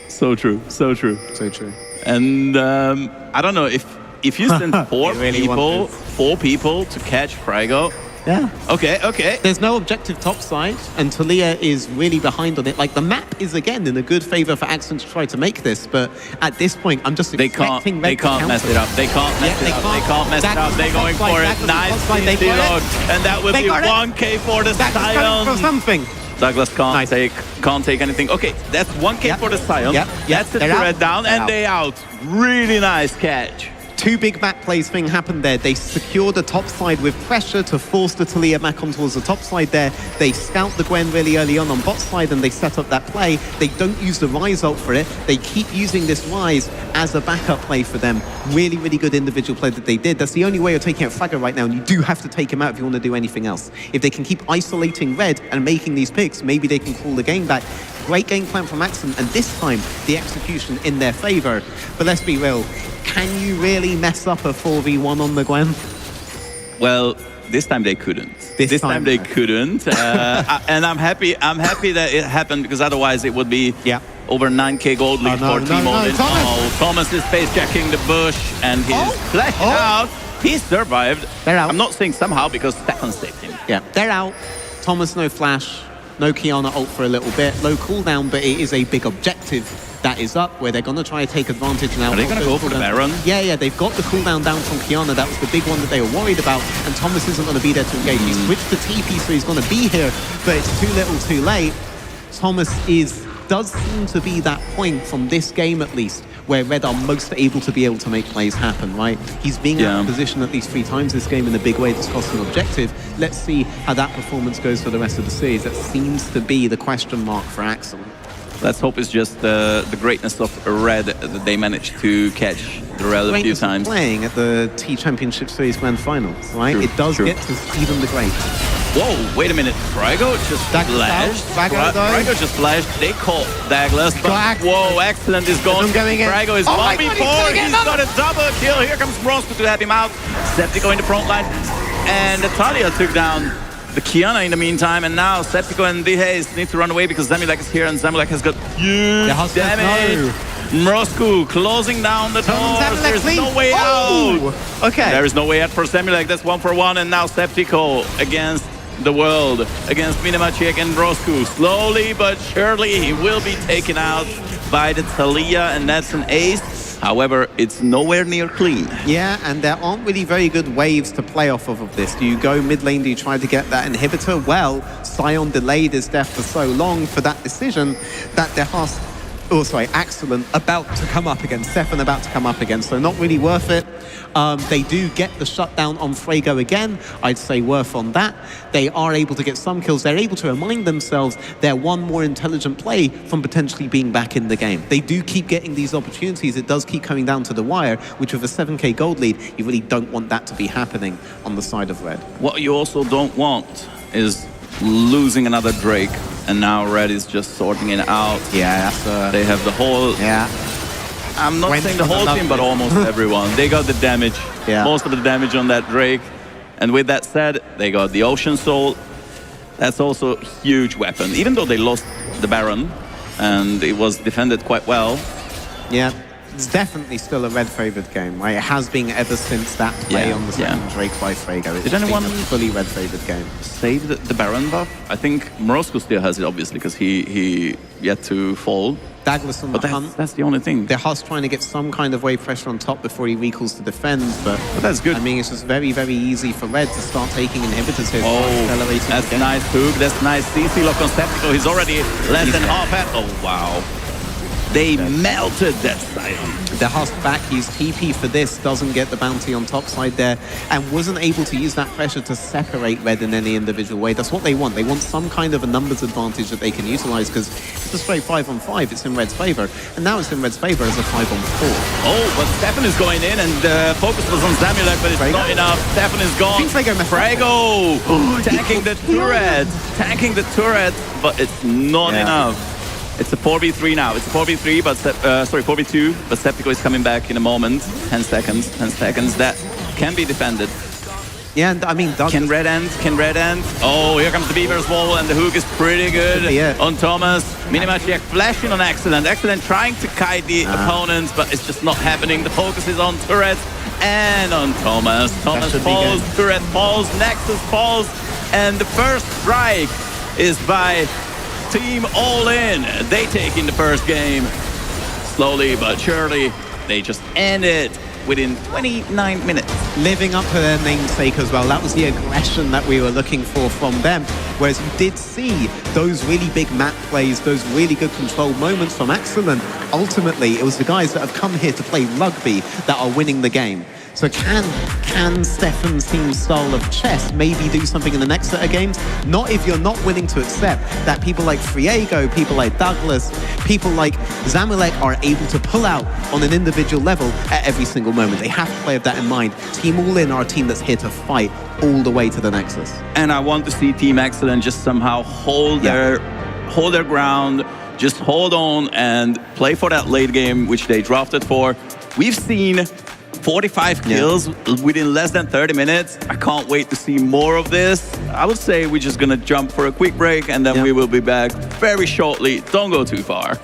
So true, so true. So true. And I don't know, if you send four people to catch Frigo. Yeah. Okay. There's no objective top side, and Talia is really behind on it. Like, the map is, again, in a good favor for Accent to try to make this, but at this point, I'm just expecting Red to can't mess it up. They can't mess it up. They can't mess it up. They're going for it. Nice reload. And that will be 1k for the Sion. For something. Douglas can't take anything. Okay, that's 1k for the Sion. That's the turret down, and they out. Really nice catch. Two big map plays thing happened there. They secured the top side with pressure to force the Talia back on towards the top side there. They scout the Gwen really early on bot side, and they set up that play. They don't use the Rise ult for it. They keep using this Rise as a backup play for them. Really, really good individual play that they did. That's the only way of taking out Fragger right now, and you do have to take him out if you want to do anything else. If they can keep isolating Red and making these picks, maybe they can call the game back. Great game plan from Accent, and this time the execution in their favor. But let's be real, can you really mess up a 4v1 on the Gwen? Well, this time they couldn't. This time they couldn't. And I'm happy that it happened, because otherwise it would be over 9k gold lead for Team Odin. Thomas is face checking the bush, and he's flashing out. He survived. They're out. I'm not saying somehow, because Stefan saved him. Yeah, they're out. Thomas, no flash. No Kiana ult for a little bit. Low cooldown, but it is a big objective that is up, where they're going to try to take advantage now. Are they going to go for the Baron? Yeah, they've got the cooldown down from Kiana. That was the big one that they were worried about, and Thomas isn't going to be there to engage. He switched to TP, so he's going to be here, but it's too little too late. Thomas does seem to be that point from this game, at least, where Red are most able to make plays happen, right? He's being out of position at least 3 times this game in a big way that's cost an objective. Let's see how that performance goes for the rest of the series. That seems to be the question mark for Axel. Let's hope it's just the greatness of Red that they managed to catch the Red a few times. Playing at the T Championship Series Grand Finals, right? It does get to even the great. Whoa, wait a minute. Frigo just flashed. Frigo just flashed. They caught Douglas. Whoa, Excellent is gone. Frigo is 1v4. He's got a double kill. Here comes Bronco to help him out. Septico in the front line. And Talia took down the Kiana in the meantime, and now Septico and Dihaze need to run away because Zamulek is here, and Zamulek has got huge damage. Mrosku closing down the doors. There's no way out. Okay. There is no way out for Zamulek. That's 1-for-1, and now Septico against the world, against Minamachiek and Mrosku. Slowly but surely he will be taken out by the Talia, and that's an ace. However, it's nowhere near clean. Yeah, and there aren't really very good waves to play off of this. Do you go mid lane? Do you try to get that inhibitor? Well, Sion delayed his death for so long for that decision that there has Axelin about to come up against, Stefan about to come up against, so not really worth it. They do get the shutdown on Fuego again. I'd say worth on that. They are able to get some kills. They're able to remind themselves they're one more intelligent play from potentially being back in the game. They do keep getting these opportunities. It does keep coming down to the wire, which with a 7k gold lead, you really don't want that to be happening on the side of Red. What you also don't want is losing another Drake, and now Red is just sorting it out. Yeah, they have the whole... Yeah. I'm not Went saying the for whole the team, but lovely. almost everyone. They got the damage, Yeah. most of the damage on that Drake. And with that said, they got the Ocean Soul. That's also a huge weapon. Even though they lost the Baron, and it was defended quite well. Yeah, it's definitely still a Red favored game, right? It has been ever since that play Yeah, on the second Drake by Fuego. It's Did anyone been a fully Red favored game. Save the Baron buff? I think Morosco still has it, obviously, because he yet to fall. Douglas on the But hunt. that's the only thing. They're Huss trying to get some kind of wave pressure on top before he recalls to defend, but that's good. I mean, it's just very, very easy for Red to start taking inhibitors here. Accelerating That's the game. nice hook. That's nice CC lock on Septico. He's already less than half at. Oh, wow. They melted that Sion. The Huss back used TP for this, doesn't get the bounty on top side there, and wasn't able to use that pressure to separate Red in any individual way. That's what they want. They want some kind of a numbers advantage that they can utilize, because it's a straight 5-on-5. It's in Red's favor, and now it's in Red's favor as a 5-on-4. Oh, but Stefan is going in, and focus was on Zamulek, but it's Fuego? not enough. Stefan is gone. I think Fuego messed up. Fuego! Tanking the turret. Tanking the turret, but it's not enough. It's a 4v3 now. It's a 4v3, but sorry, 4v2. But Septico is coming back in a moment. 10 seconds. 10 seconds. That can be defended. Yeah, and I mean, Doug Can Red end? Can Red end? Oh, here comes the Beaver's wall, and the hook is pretty good on Thomas. Minimachiak flashing on Excellent. Excellent trying to kite the opponents, but it's just not happening. The focus is on Turret and on Thomas. Thomas falls, Turret falls, Nexus falls, and the first strike is by Team All In. They take in the first game. Slowly but surely, they just end it within 29 minutes. living up to their namesake as well. That was the aggression that we were looking for from them. Whereas you did see those really big map plays, those really good control moments from Axelin. Ultimately, it was the guys that have come here to play rugby that are winning the game. So can Stefan's team's style of chess maybe do something in the next set of games? Not if you're not willing to accept that people like Friego, people like Douglas, people like Zamulek are able to pull out on an individual level at every single moment. They have to play with that in mind. Team All In are a team that's here to fight all the way to the Nexus. And I want to see Team Excellent just somehow hold their ground, just hold on and play for that late game, which they drafted for. We've seen 45 kills within less than 30 minutes. I can't wait to see more of this. I would say we're just gonna jump for a quick break and then we will be back very shortly. Don't go too far.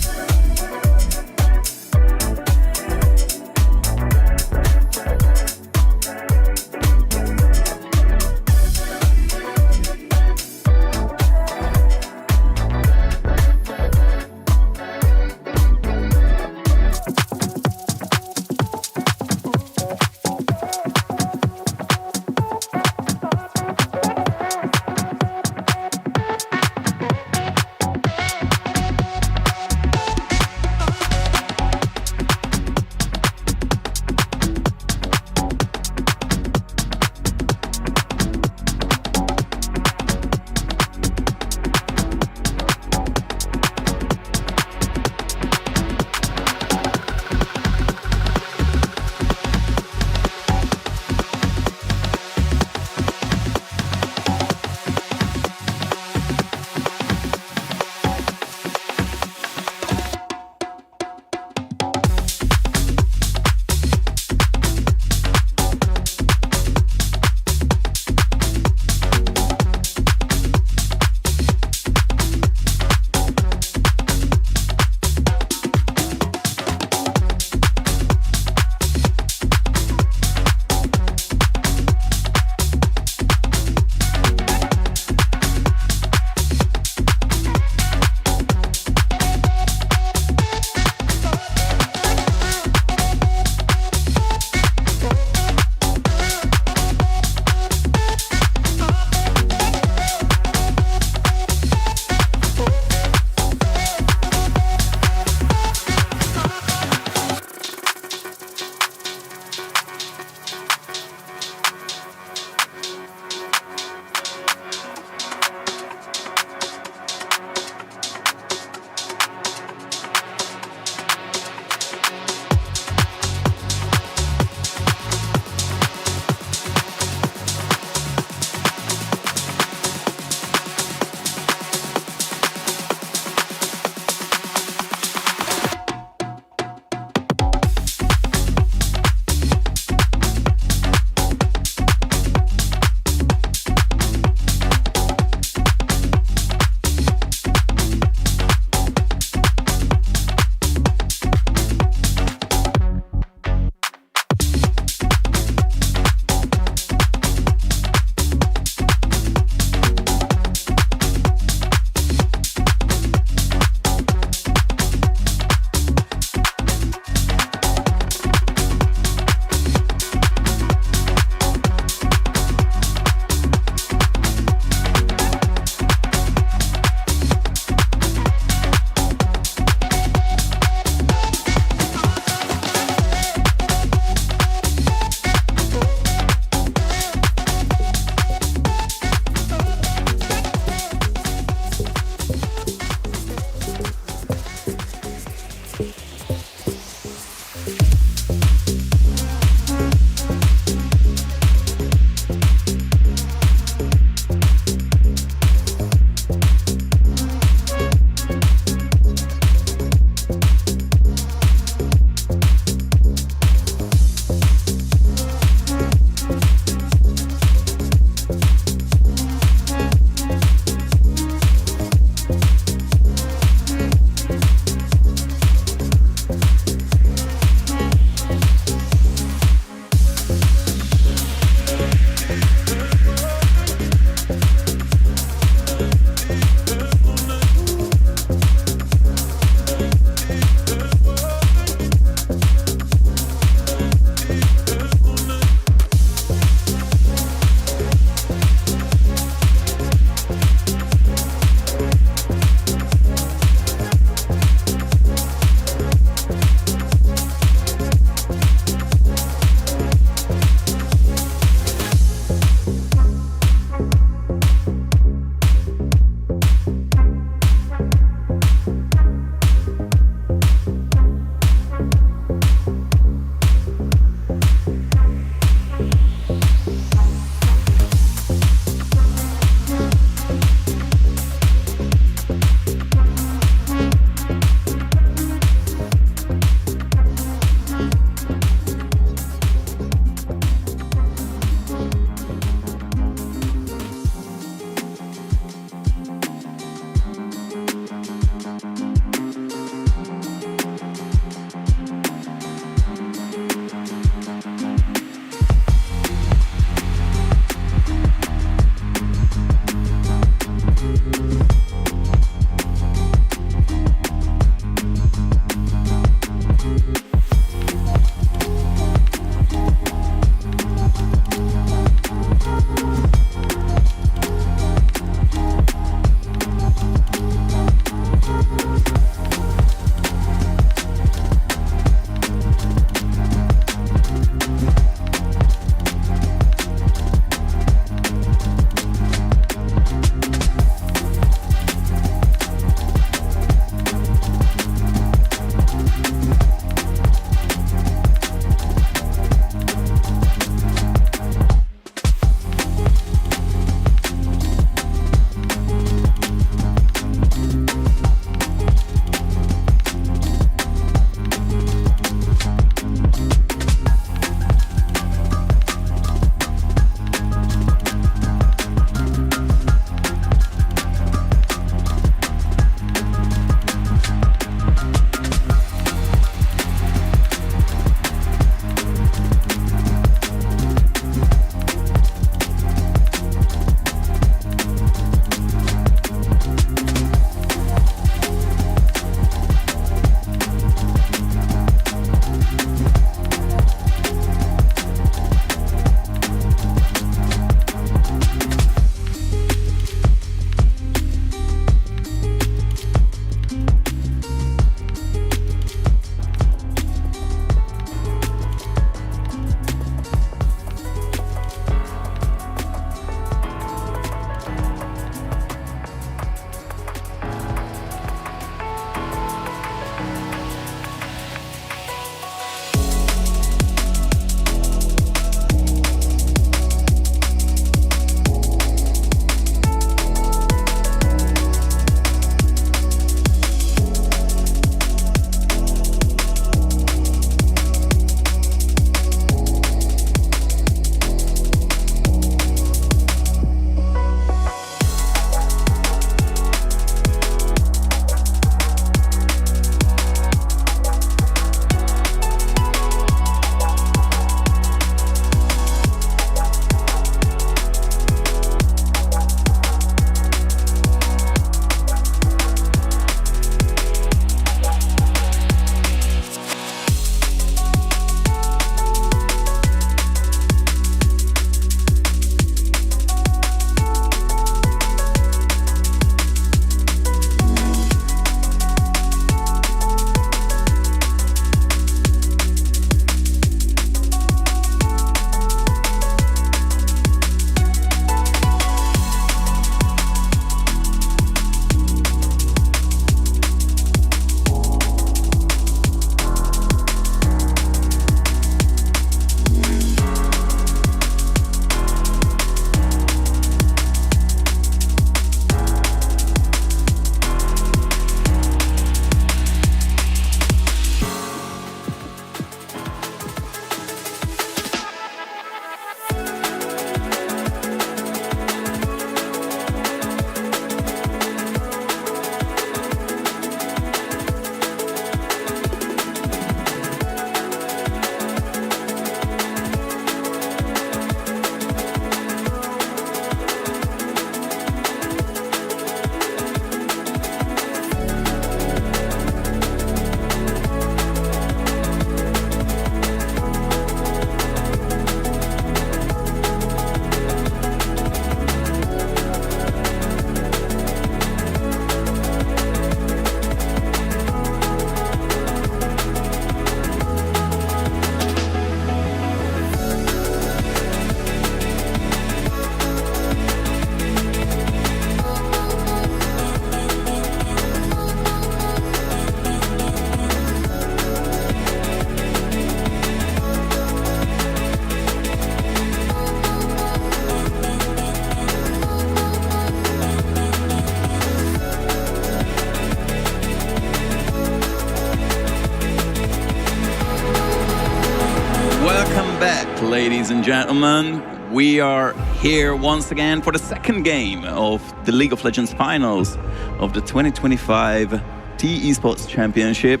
ladies and gentlemen. We are here once again for the second game of the League of Legends finals of the 2025 T-esports Championship.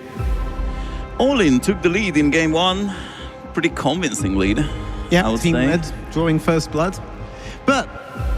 All-in took the lead in game one. Pretty convincing lead, I Yeah, would Team say. Red drawing first blood. But,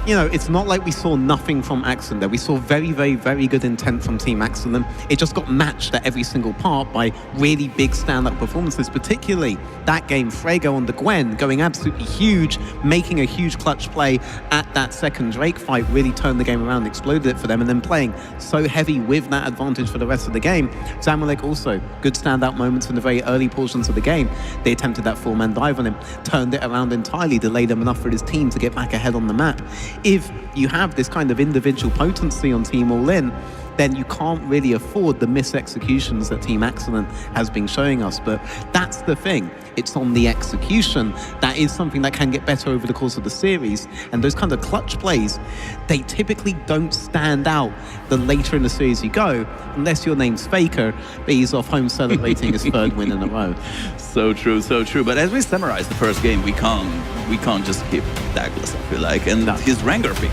you know, it's not like we saw nothing from Axon there. We saw very, very, very good intent from Team Axon. It just got matched at every single part by really big stand-up performances, particularly that game, Frego on the Gwen, going absolutely huge, making a huge clutch play at that second Drake fight, really turned the game around, exploded it for them, and then playing so heavy with that advantage for the rest of the game. Zamalek also, good standout moments in the very early portions of the game. They attempted that four-man dive on him, turned it around entirely, delayed him enough for his team to get back ahead on the map. If you have this kind of individual potency on Team All-In, then you can't really afford the mis-executions that Team Excellent has been showing us. But that's the thing. It's on the execution. That is something that can get better over the course of the series. And those kind of clutch plays, they typically don't stand out the later in the series you go, unless your name's Faker, but he's off home celebrating his third win in a row. So true, so true. But as we summarize the first game, we can't just skip Douglas, I feel like. And his Rengar pick,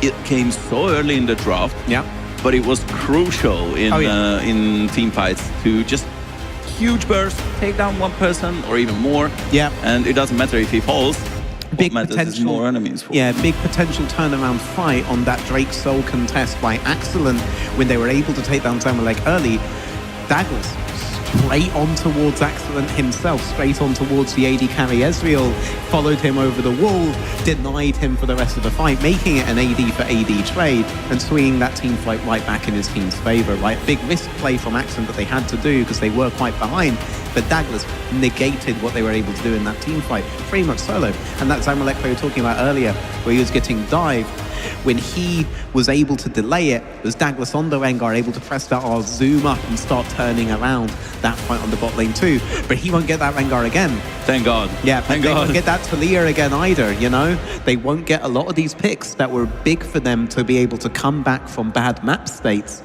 it came so early in the draft. Yeah. But it was crucial in team fights to just huge burst, take down one person or even more. Yeah. And it doesn't matter if he falls. Big what matters is potential, more enemies fall. yeah, big potential turnaround fight on that Drake Soul contest by Excellent when they were able to take down Zamalek early. Douglas straight on towards Excellent himself, straight on towards the AD carry Ezreal, followed him over the wall, denied him for the rest of the fight, making it an AD for AD trade and swinging that team fight right back in his team's favor, right? Big risk play from Excellent that they had to do because they were quite behind, but Douglas negated what they were able to do in that team fight, pretty much solo. And that Zamalek we were talking about earlier, where he was getting dived, when he was able to delay it, was Douglas on the Rengar able to press that R, zoom up and start turning around that fight on the bot lane too. But he won't get that Rengar again. Thank God. Yeah, thank they God. won't get that Talia again either, you know? They won't get a lot of these picks that were big for them to be able to come back from bad map states.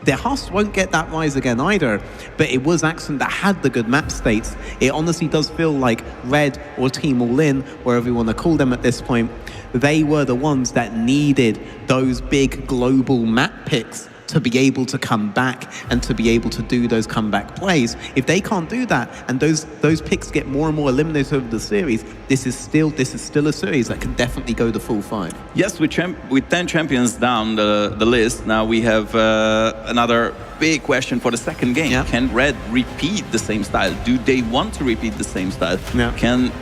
Their host won't get that rise again either, but it was Axon that had the good map states. It honestly does feel like Red or Team All-In, wherever you want to call them at this point, they were the ones that needed those big global map picks to be able to come back and to be able to do those comeback plays. If they can't do that and those picks get more and more eliminated over the series, this is still a series that can definitely go the full 5. Yes, with 10 champions down the list, now we have another big question for the second game. Yeah. Can Red repeat the same style? Do they want to repeat the same style? Yeah. Can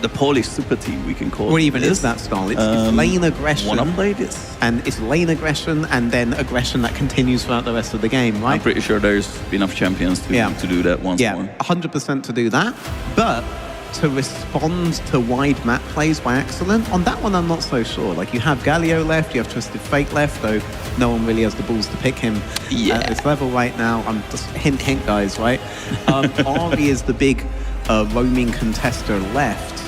the Polish super team, we can call it. Or even is that style? It's lane aggression. Wanna play this? And it's lane aggression and then aggression that continues throughout the rest of the game, right? I'm pretty sure there's enough champions to do that once more. 100% to do that. But to respond to wide map plays by Excellent, on that one I'm not so sure. Like, you have Galio left, you have Twisted Fate left, though no one really has the balls to pick him at this level right now. I'm just hint, guys, right? Ari is the big roaming contester left.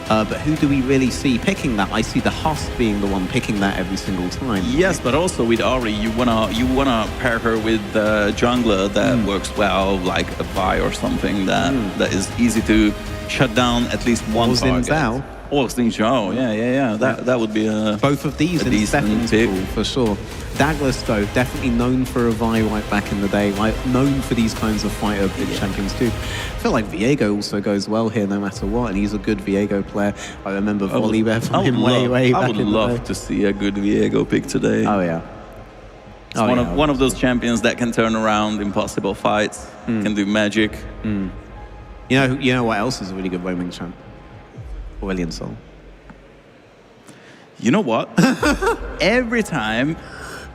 But who do we really see picking that? I see the host being the one picking that every single time. Yes, but also with Ari, you wanna pair her with a jungler that works well, like a Vi or something that is easy to shut down at least one target. Zhao. Or Xin Zhao, yeah. That would be both of these in second pick pool for sure. Douglas, though, definitely known for a Vi right back in the day, right? Known for these kinds of fighter big champions too. I feel like Viego also goes well here no matter what, and he's a good Viego player. I remember Volibear from him way back in the day. I would love to see a good Viego pick today. Oh yeah. It's one of those champions that can turn around impossible fights, can do magic. You know what else is a really good roaming champ? Aurelion Sol. You know what? Every time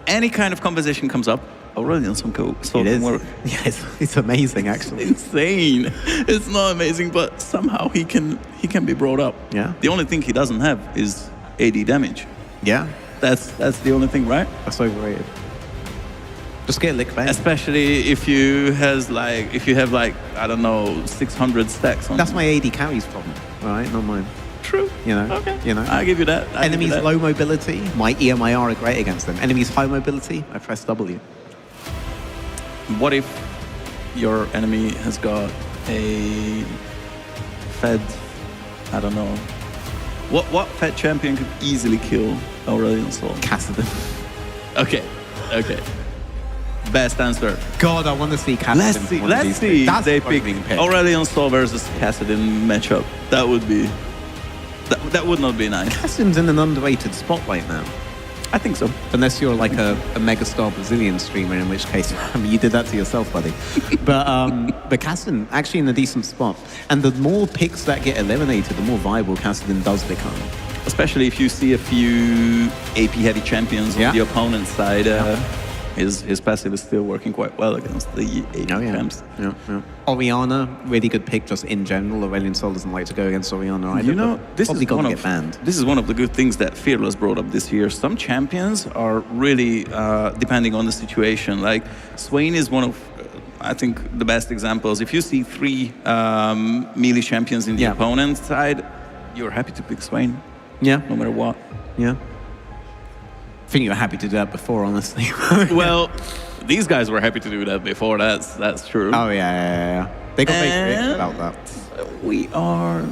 any kind of conversation comes up, Aurelion Sol can work. Yeah, it's amazing actually. It's insane. It's not amazing, but somehow he can be brought up. Yeah. The only thing he doesn't have is AD damage. Yeah. That's the only thing, right? That's overrated. Just get licked back. Especially if you have like I don't know 600 stacks on. That's my AD carries problem, all right? Not mine. True. You know. Okay. You know. I'll give you that. Enemies low mobility, my EMIR are great against them. Enemies high mobility, I press W. What if your enemy has got a fed, I don't know, What Fed champion could easily kill Aurelion Sol? Kassadin. Okay. Best answer. God, I want to see Kassadin. Let's see. That's They a pick booming pick. Aurelion Sol versus Kassadin matchup. That would be. That would not be nice. Kassadin's in an underrated spotlight now. I think so. Unless you're like a megastar Brazilian streamer, in which case, I mean, you did that to yourself, buddy. But Kassadin actually in a decent spot. And the more picks that get eliminated, the more viable Kassadin does become. Especially if you see a few AP heavy champions on the opponent's side. His passive is still working quite well against the AP champs. Orianna, really good pick just in general. Aurelion Sol doesn't like to go against Orianna either. You know, this is, this is one of the good things that Fearless brought up this year. Some champions are really depending on the situation. Like Swain is one of, I think, the best examples. If you see 3 melee champions in the opponent's side, you're happy to pick Swain. Yeah. No matter what. Yeah. I think you were happy to do that before, honestly. Well, these guys were happy to do that before. That's true. Oh yeah. They got very clear about that. We are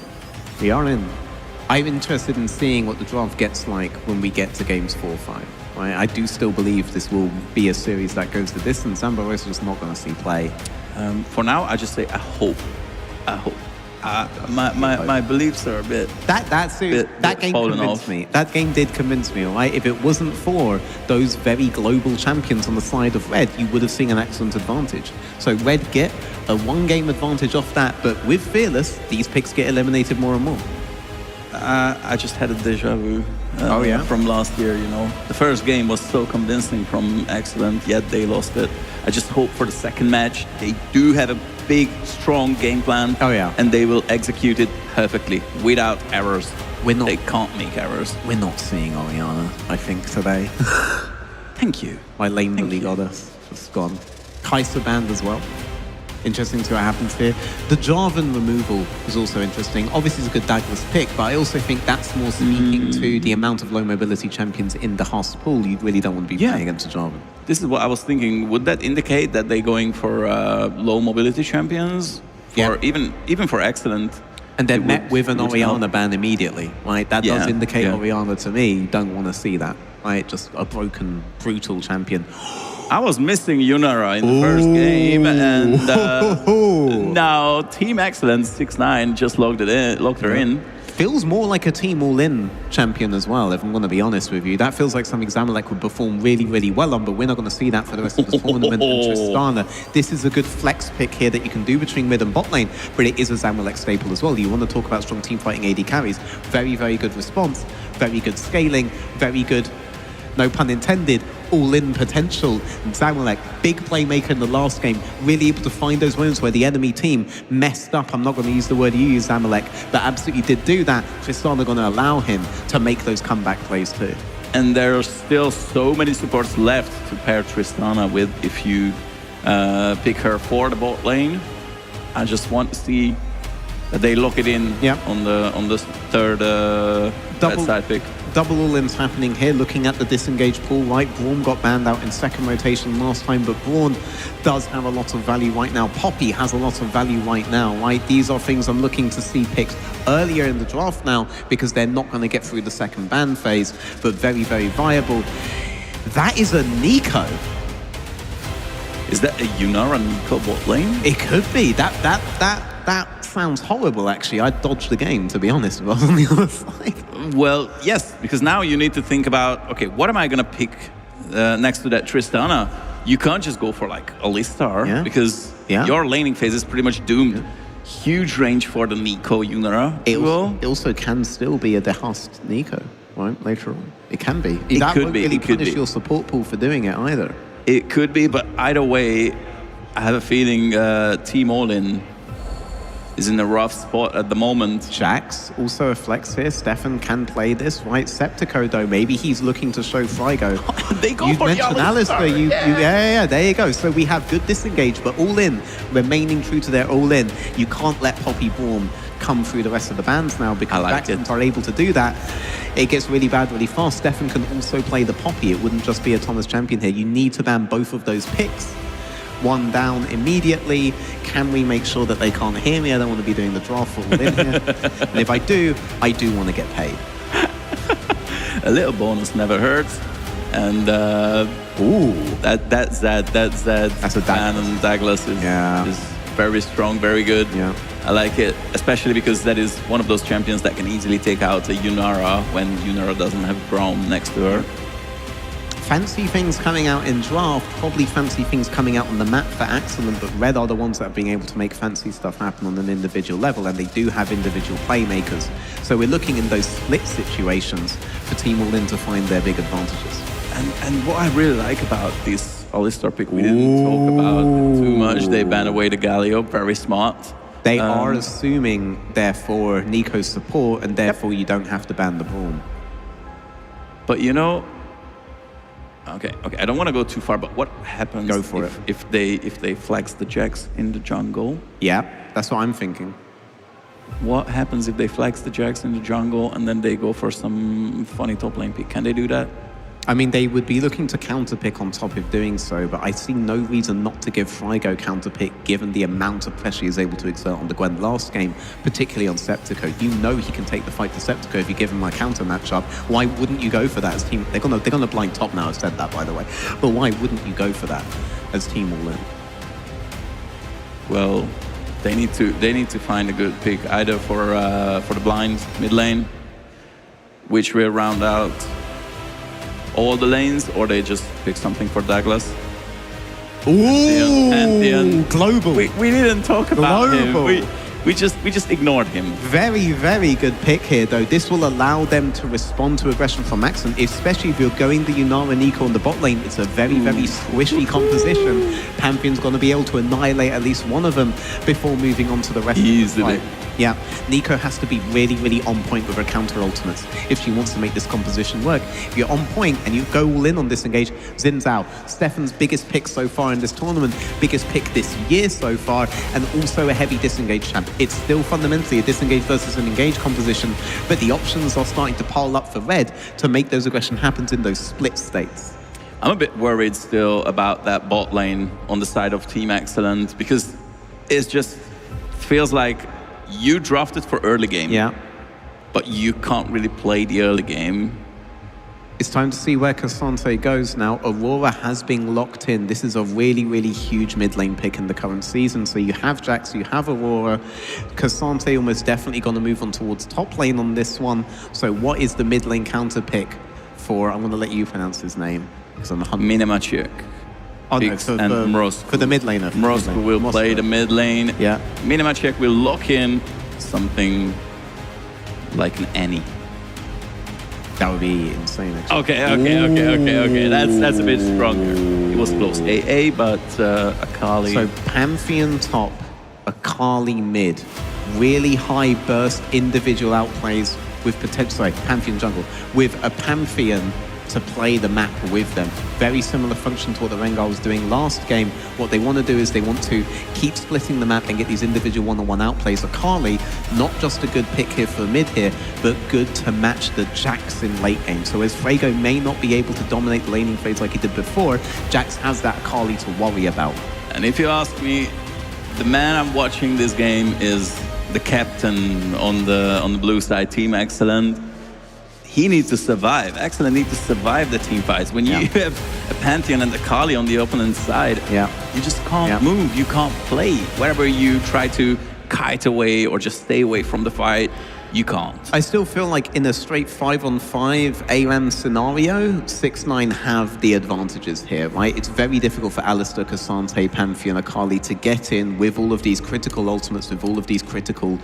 in. I'm interested in seeing what the draft gets like when we get to games 4 or 5. Right? I do still believe this will be a series that goes the distance. Zambo is just not going to see play. For now, I just say I hope. My beliefs are a bit. That game convinced me. That game did convince me, all right? If it wasn't for those very global champions on the side of Red, you would have seen an excellent advantage. So Red get a 1-game advantage off that, but with Fearless, these picks get eliminated more and more. I just had a deja vu from last year, you know. The first game was so convincing from Excellent, yet they lost it. I just hope for the second match, they do have a big, strong game plan. And they will execute it perfectly, without errors. They can't make errors. We're not seeing Orianna, I think, today. Thank you. My lane bully goddess has gone. Kai'Sa banned as well. Interesting to see what happens here. The Jarvan removal is also interesting. Obviously, it's a good Douglas pick, but I also think that's more speaking to the amount of low mobility champions in the Haas pool. You really don't want to be playing against a Jarvan. This is what I was thinking. Would that indicate that they're going for low mobility champions? Even for Excellent. And then met with an Orianna ban immediately, right? That does indicate Orianna to me. You don't want to see that, right? Just a broken, brutal champion. I was missing Yunara in the first game, and now Team Excellence 6-9 just locked her in. Feels more like a team all-in champion as well, if I'm going to be honest with you. That feels like something Zamalek would perform really, really well on, but we're not going to see that for the rest of the tournament. And Tristana, this is a good flex pick here that you can do between mid and bot lane, but it is a Zamalek staple as well. You want to talk about strong team fighting AD carries. Very, very good response, very good scaling, very good, no pun intended, all-in potential. Zamalek, big playmaker in the last game, really able to find those moments where the enemy team messed up. I'm not going to use the word you use, Zamalek, but absolutely did do that. Tristana going to allow him to make those comeback plays too. And there are still so many supports left to pair Tristana with if you pick her for the bot lane. I just want to see that they lock it in on the third side pick. Double all-ins happening here, looking at the disengaged pool, right? Braum got banned out in second rotation last time, but Braun does have a lot of value right now. Poppy has a lot of value right now, right? These are things I'm looking to see picked earlier in the draft now because they're not going to get through the second ban phase, but very, very viable. That is a Nico. Is that a Yunara Nico bot lane? It could be. That sounds horrible, actually. I'd dodge the game, to be honest, if I was on the other side. Well, yes, because now you need to think about, okay, what am I going to pick next to that Tristana? You can't just go for like Alistar, because your laning phase is pretty much doomed. Huge range for the Nico Yunara. It also can still be a Dehust Nico, right, later on. It can be. It that could won't be. really It could punish be. your support pool for doing it either. It could be, but either way, I have a feeling Team All-In is in a rough spot at the moment. Jax, also a flex here. Stefan can play this, right? Septico, though, maybe he's looking to show Frigo. They go You've for mentioned Alistar. There you go. So we have good disengage, but all in, remaining true to their all in. You can't let Poppy Braum come through the rest of the bans now because Jacksons are able to do that. It gets really bad really fast. Stefan can also play the Poppy. It wouldn't just be a Thomas champion here. You need to ban both of those picks. One down immediately. can we make sure that they can't hear me? I don't want to be doing the draft all in here. And if I do want to get paid. A little bonus never hurts. And that's a ban on Douglas is very strong, very good. Yeah. I like it, especially because that is one of those champions that can easily take out a Yunara when Yunara doesn't have Braum next to her. Fancy things coming out in draft, probably fancy things coming out on the map for Excellent, but Red are the ones that are being able to make fancy stuff happen on an individual level, and they do have individual playmakers. So we're looking in those split situations for Team All-In to find their big advantages. And what I really like about this All-Star pick, we didn't talk about too much. They ban away the Galio, very smart. They are assuming, therefore, Nico's support, and therefore you don't have to ban the Braum. But you know, okay, I don't want to go too far, but what happens if they flex the Jax in the jungle? Yeah, that's what I'm thinking. What happens if they flex the Jax in the jungle and then they go for some funny top lane pick? Can they do that? I mean, they would be looking to counterpick on top of doing so, but I see no reason not to give Frigo counterpick given the amount of pressure he's able to exert on the Gwen last game, particularly on Septico. You know he can take the fight to Septico if you give him a counter matchup. Why wouldn't you go for that as Team? They're gonna blind top now. I've said that, by the way. But why wouldn't you go for that as Team All-In? Well, they need to find a good pick either for the blind mid lane, which will round out all the lanes, or they just pick something for Douglas. Ooh, global. We didn't talk about him. We just ignored him. Very, very good pick here, though. This will allow them to respond to aggression from Maxon, especially if you're going the Yunara Nico on the bot lane. It's a very, very squishy composition. Pantheon's going to be able to annihilate at least one of them before moving on to the rest of the fight. Yeah, Nico has to be really, really on point with her counter ultimates if she wants to make this composition work. If you're on point and you go all in on this engage, Xin Zhao, Stefan's biggest pick so far in this tournament, biggest pick this year so far, and also a heavy disengage champ. It's still fundamentally a disengage versus an engage composition, but the options are starting to pile up for Red to make those aggression happen in those split states. I'm a bit worried still about that bot lane on the side of Team Excellent, because it just feels like you drafted for early game, but you can't really play the early game. It's time to see where Cassante goes now. Aurora has been locked in. This is a really, really huge mid lane pick in the current season. So you have Jax, you have Aurora. Cassante almost definitely going to move on towards top lane on this one. So what is the mid lane counter pick for, I'm going to let you pronounce his name, because I'm Minamachuk. Oh, no, for the mid laner. Mrosku will play the mid lane. Yeah. Minamachuk will lock in something like an Annie. That would be insane, actually. Okay. That's a bit stronger. It was close. AA, but Akali. So Pantheon top, Akali mid. Really high burst individual outplays with potential, sorry, Pantheon jungle, with a Pantheon to play the map with them. Very similar function to what the Rengar was doing last game. What they want to do is they want to keep splitting the map and get these individual one-on-one outplays. Akali, not just a good pick here for mid here, but good to match the Jax in late game. So as Frago may not be able to dominate the laning phase like he did before, Jax has that Akali to worry about. And if you ask me, the man I'm watching this game is the captain on the blue side, Team Excellent. He needs to survive. Excellent needs to survive the team fights. When you have a Pantheon and a Kali on the opponent's side, you just can't move. You can't play. Wherever you try to kite away or just stay away from the fight, you can't. I still feel like in a straight 5-on-5 ARAM scenario, 6ix9ine have the advantages here, right? It's very difficult for Alistar, Cassante, Pantheon, Akali to get in with all of these critical ultimates, with all of these critical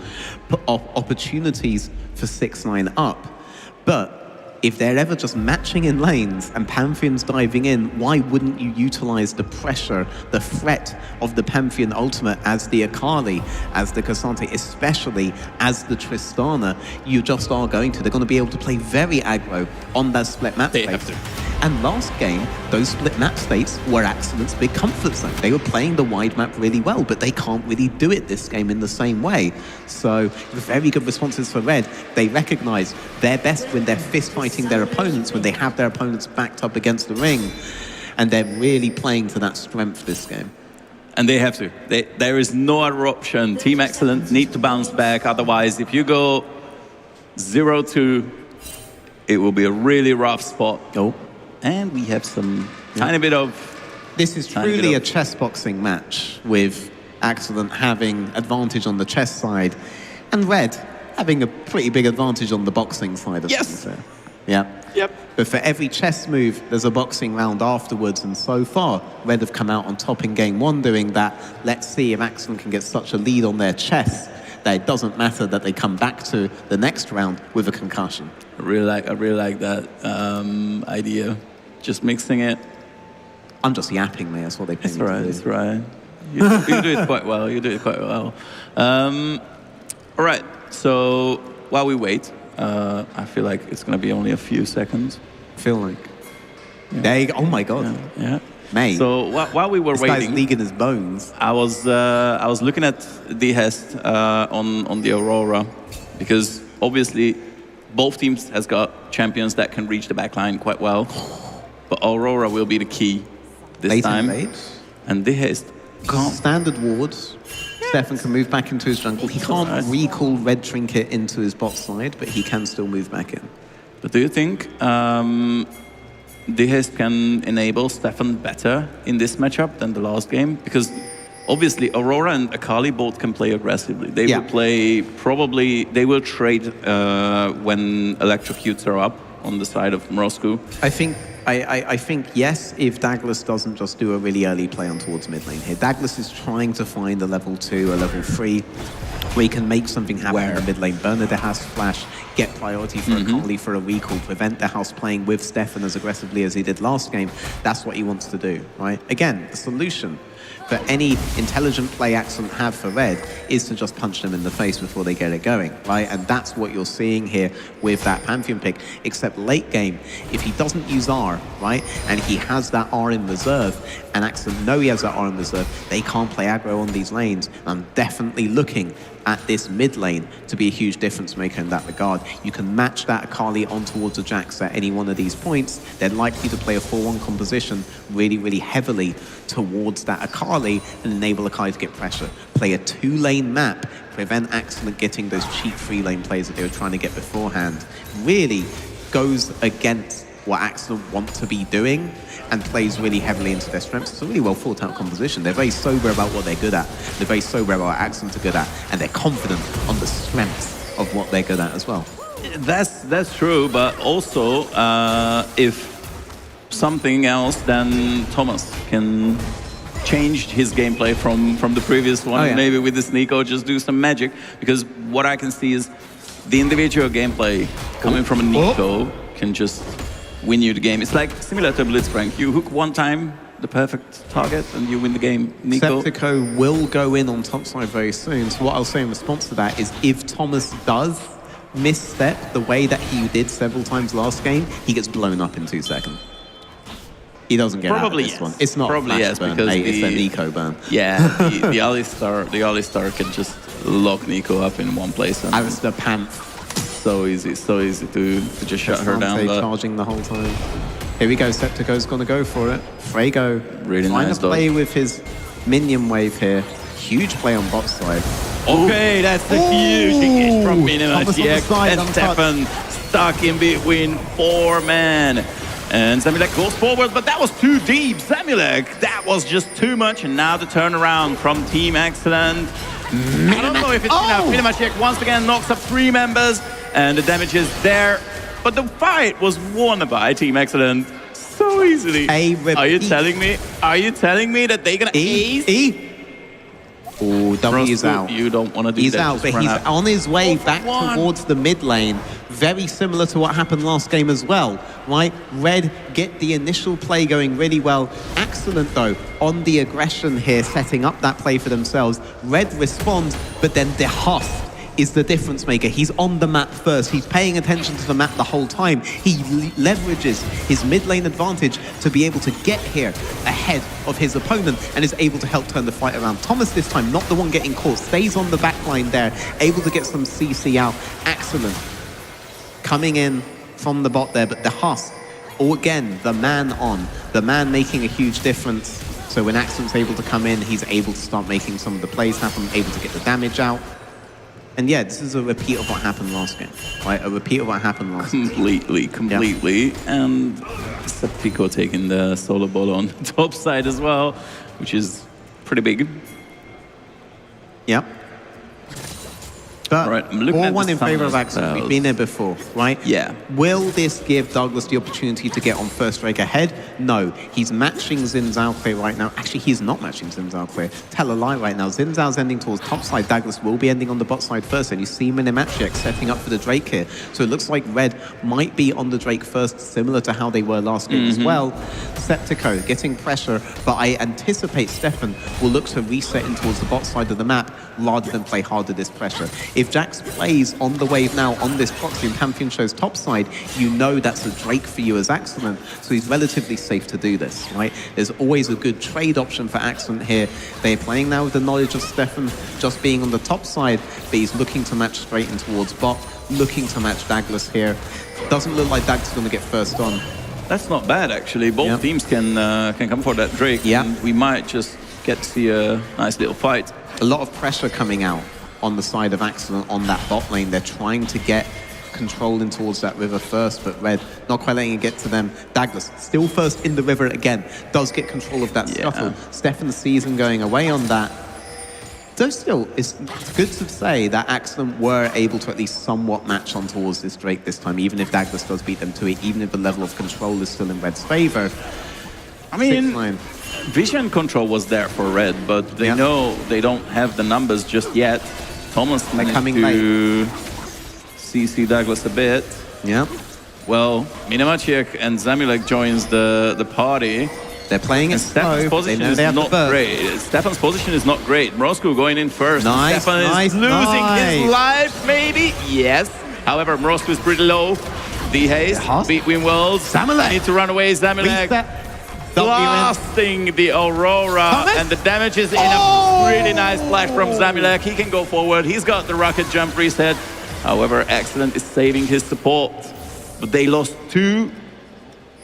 opportunities for 6ix9ine up. But if they're ever just matching in lanes and Pantheon's diving in, why wouldn't you utilize the pressure, the threat of the Pantheon ultimate as the Akali, as the Cassante, especially as the Tristana? You just are going to. They're going to be able to play very aggro on that split map space. Have to. And last game, those split map states were Excellent's big comfort zone. They were playing the wide map really well, but they can't really do it this game in the same way. So very good responses for Red. They recognize they're best when they're fist fighting their opponents, when they have their opponents backed up against the ring. And they're really playing to that strength this game. And they have to. There is no other option. Team Excellent need to bounce back. Otherwise, if you go 0-2, it will be a really rough spot. Oh. And we have some tiny bit of... This is truly a chess boxing match, with Excellent having advantage on the chess side and Red having a pretty big advantage on the boxing side of things there. Yeah. Yep. But for every chess move, there's a boxing round afterwards, and so far, Red have come out on top in game one doing that. Let's see if Excellent can get such a lead on their chess that it doesn't matter that they come back to the next round with a concussion. I really like that idea. Just mixing it. I'm just yapping, mate. That's what they pay me to do. That's right. You do it quite well. You do it quite well. All right. So while we wait, I feel like it's going to be only a few seconds. Feel like. Yeah. There you go. Oh my God. Yeah. Mate. So while we were this waiting, guy's leaking his bones. I was looking at the Hest on the Aurora, because obviously both teams has got champions that can reach the backline quite well, but Aurora will be the key this time. And the Hest can't. Standard wards. Stefan can move back into his jungle. He can't recall Red Trinket into his bot side, but he can still move back in. But do you think Hest can enable Stefan better in this matchup than the last game? Because obviously Aurora and Akali both can play aggressively. They will play, probably, they will trade when Electrocutes are up on the side of Morosku. I think yes, if Douglas doesn't just do a really early play on towards mid lane here. Douglas is trying to find a level 2, a level 3, where he can make something happen in the mid lane. Burn the house flash, get priority for Akali for a recall, prevent the house playing with Stefan as aggressively as he did last game. That's what he wants to do, right? Again, the solution for any intelligent play Excellent have for Red is to just punch them in the face before they get it going, right? And that's what you're seeing here with that Pantheon pick, except late game, if he doesn't use R, right, and he has that R in reserve, and Excellent know he has that R in reserve, they can't play aggro on these lanes. I'm definitely looking at this mid lane to be a huge difference maker in that regard. You can match that Akali on towards a Jax at any one of these points. They're likely to play a 4-1 composition really, really heavily towards that Akali and enable Akali to get pressure. Play a 2-lane map, prevent Excellent getting those cheap 3-lane plays that they were trying to get beforehand. Really goes against what Excellent want to be doing and plays really heavily into their strengths. It's a really well thought out composition. They're very sober about what they're good at. They're very sober about what Excellent are good at, and they're confident on the strengths of what they're good at as well. That's true, but also if something else, then Thomas can change his gameplay from the previous one. Maybe with this Nico, just do some magic, because what I can see is the individual gameplay coming from a Nico can just win you the game. It's like similar to Blitzcrank. You hook one time the perfect target and you win the game. Nico. Septico will go in on top side very soon. So what I'll say in response to that is if Thomas does misstep the way that he did several times last game, he gets blown up in 2 seconds. He doesn't get out of this one. It's not probably a flash burn, because mate. It's a Nico burn. Yeah, the Alistar can just lock Nico up in one place. And Alistair Panth. So easy to just shut her down. Charging the whole time. Here we go, Septico's gonna go for it. Frego really trying nice to play with his minion wave here. Huge play on bot side. Okay, that's a huge hit from Minimax. And Stefan stuck in between 4 men. And Zamilek goes forward, but that was too deep. Zamilek, that was just too much. And now the turnaround from Team Excellent. I don't know if it's enough. Minimax once again knocks up 3 members, and the damage is there. But the fight was won by Team Excellent so easily. Are you telling me that they're gonna ace? Oh, W is out. You don't want to do that. He's out, but he's on his way back towards the mid lane. Very similar to what happened last game as well, right? Red get the initial play going really well. Excellent, though, on the aggression here, setting up that play for themselves. Red responds, but then DeHusk is the difference maker. He's on the map first. He's paying attention to the map the whole time. He leverages his mid lane advantage to be able to get here ahead of his opponent and is able to help turn the fight around. Thomas this time, not the one getting caught, stays on the back line there, able to get some CC out. Excellent. Coming in from the bot there, but DeHusk, again, the man making a huge difference. So when Axon's able to come in, he's able to start making some of the plays happen, able to get the damage out. And yeah, this is a repeat of what happened last game, right? A repeat of what happened last game. Completely. Yeah. And Septico taking the solo ball on the top side as well, which is pretty big. Yep. But right, I'm looking at 4-1 in favor of Axon. Axon. We've been there before, right? Yeah. Will this give Douglas the opportunity to get on first rake ahead? No. He's matching Xin Zhao Kui right now. Actually, he's not matching Xin Zhao Kui. Tell a lie right now. Xin Zhao's ending towards top side. Douglas will be ending on the bot side first. And you see Minimachiek setting up for the Drake here. So it looks like Red might be on the Drake first, similar to how they were last game as well. Septico getting pressure, but I anticipate Stefan will look to reset in towards the bot side of the map rather than play harder this pressure. If Jax plays on the wave now on this proxy and Pantheon shows top side, you know that's a Drake for you as Axon, so he's relatively safe to do this, right? There's always a good trade option for Axon here. They're playing now with the knowledge of Stefan just being on the top side, but he's looking to match straight in towards bot, looking to match Douglas here. Doesn't look like Douglas is going to get first on. That's not bad, actually. Both teams can come for that Drake. Yeah. And we might just get to see a nice little fight. A lot of pressure coming out on the side of Axon on that bot lane. They're trying to get control in towards that river first, but Red not quite letting it get to them. Douglas still first in the river again, does get control of that scuttle. Stefan's season going away on that. Though still, it's good to say that Axon were able to at least somewhat match on towards this Drake this time, even if Douglas does beat them to it, even if the level of control is still in Red's favor. I mean, vision control was there for Red, but they know they don't have the numbers just yet. Thomas coming to CC Douglas a bit. Yeah. Well, Minimachiek and Zamilek joins the party. They're playing it slow. Stefan's position is not great. Stefan's position is not great. Morosco going in first. Nice, Stefan is losing his life, maybe? Yes. However, Morosco is pretty low. The haste between worlds. Zamilek need to run away. Zamilek blasting the Aurora, and the damage is in a really nice flash from Zamilek. He can go forward. He's got the rocket jump reset. However, Excellent is saving his support. But they lost 2,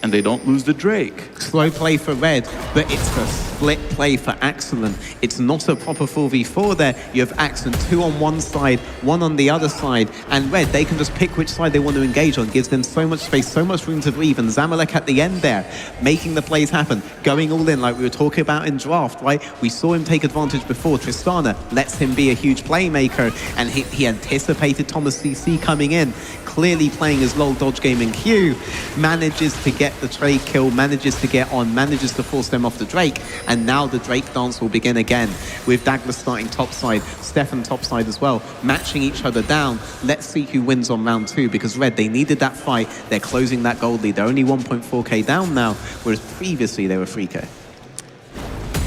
and they don't lose the Drake. Slow play for Red, but it's a split play for Axon. It's not a proper 4v4 there. You have Axon 2 on one side, 1 on the other side, and Red, they can just pick which side they want to engage on. Gives them so much space, so much room to breathe, and Zamilek at the end there, making the plays happen, going all in like we were talking about in draft, right? We saw him take advantage before. Tristana lets him be a huge playmaker, and he anticipated Thomas CC coming in, clearly playing his LoL dodge game in Q, manages to get the trade kill, manages to get on, manages to force them off the Drake, and now the Drake dance will begin again with Douglas starting topside, Stefan topside as well, matching each other down. Let's see who wins on round 2, because Red, they needed that fight. They're closing that gold lead. They're only 1.4k down now, whereas previously they were 3k.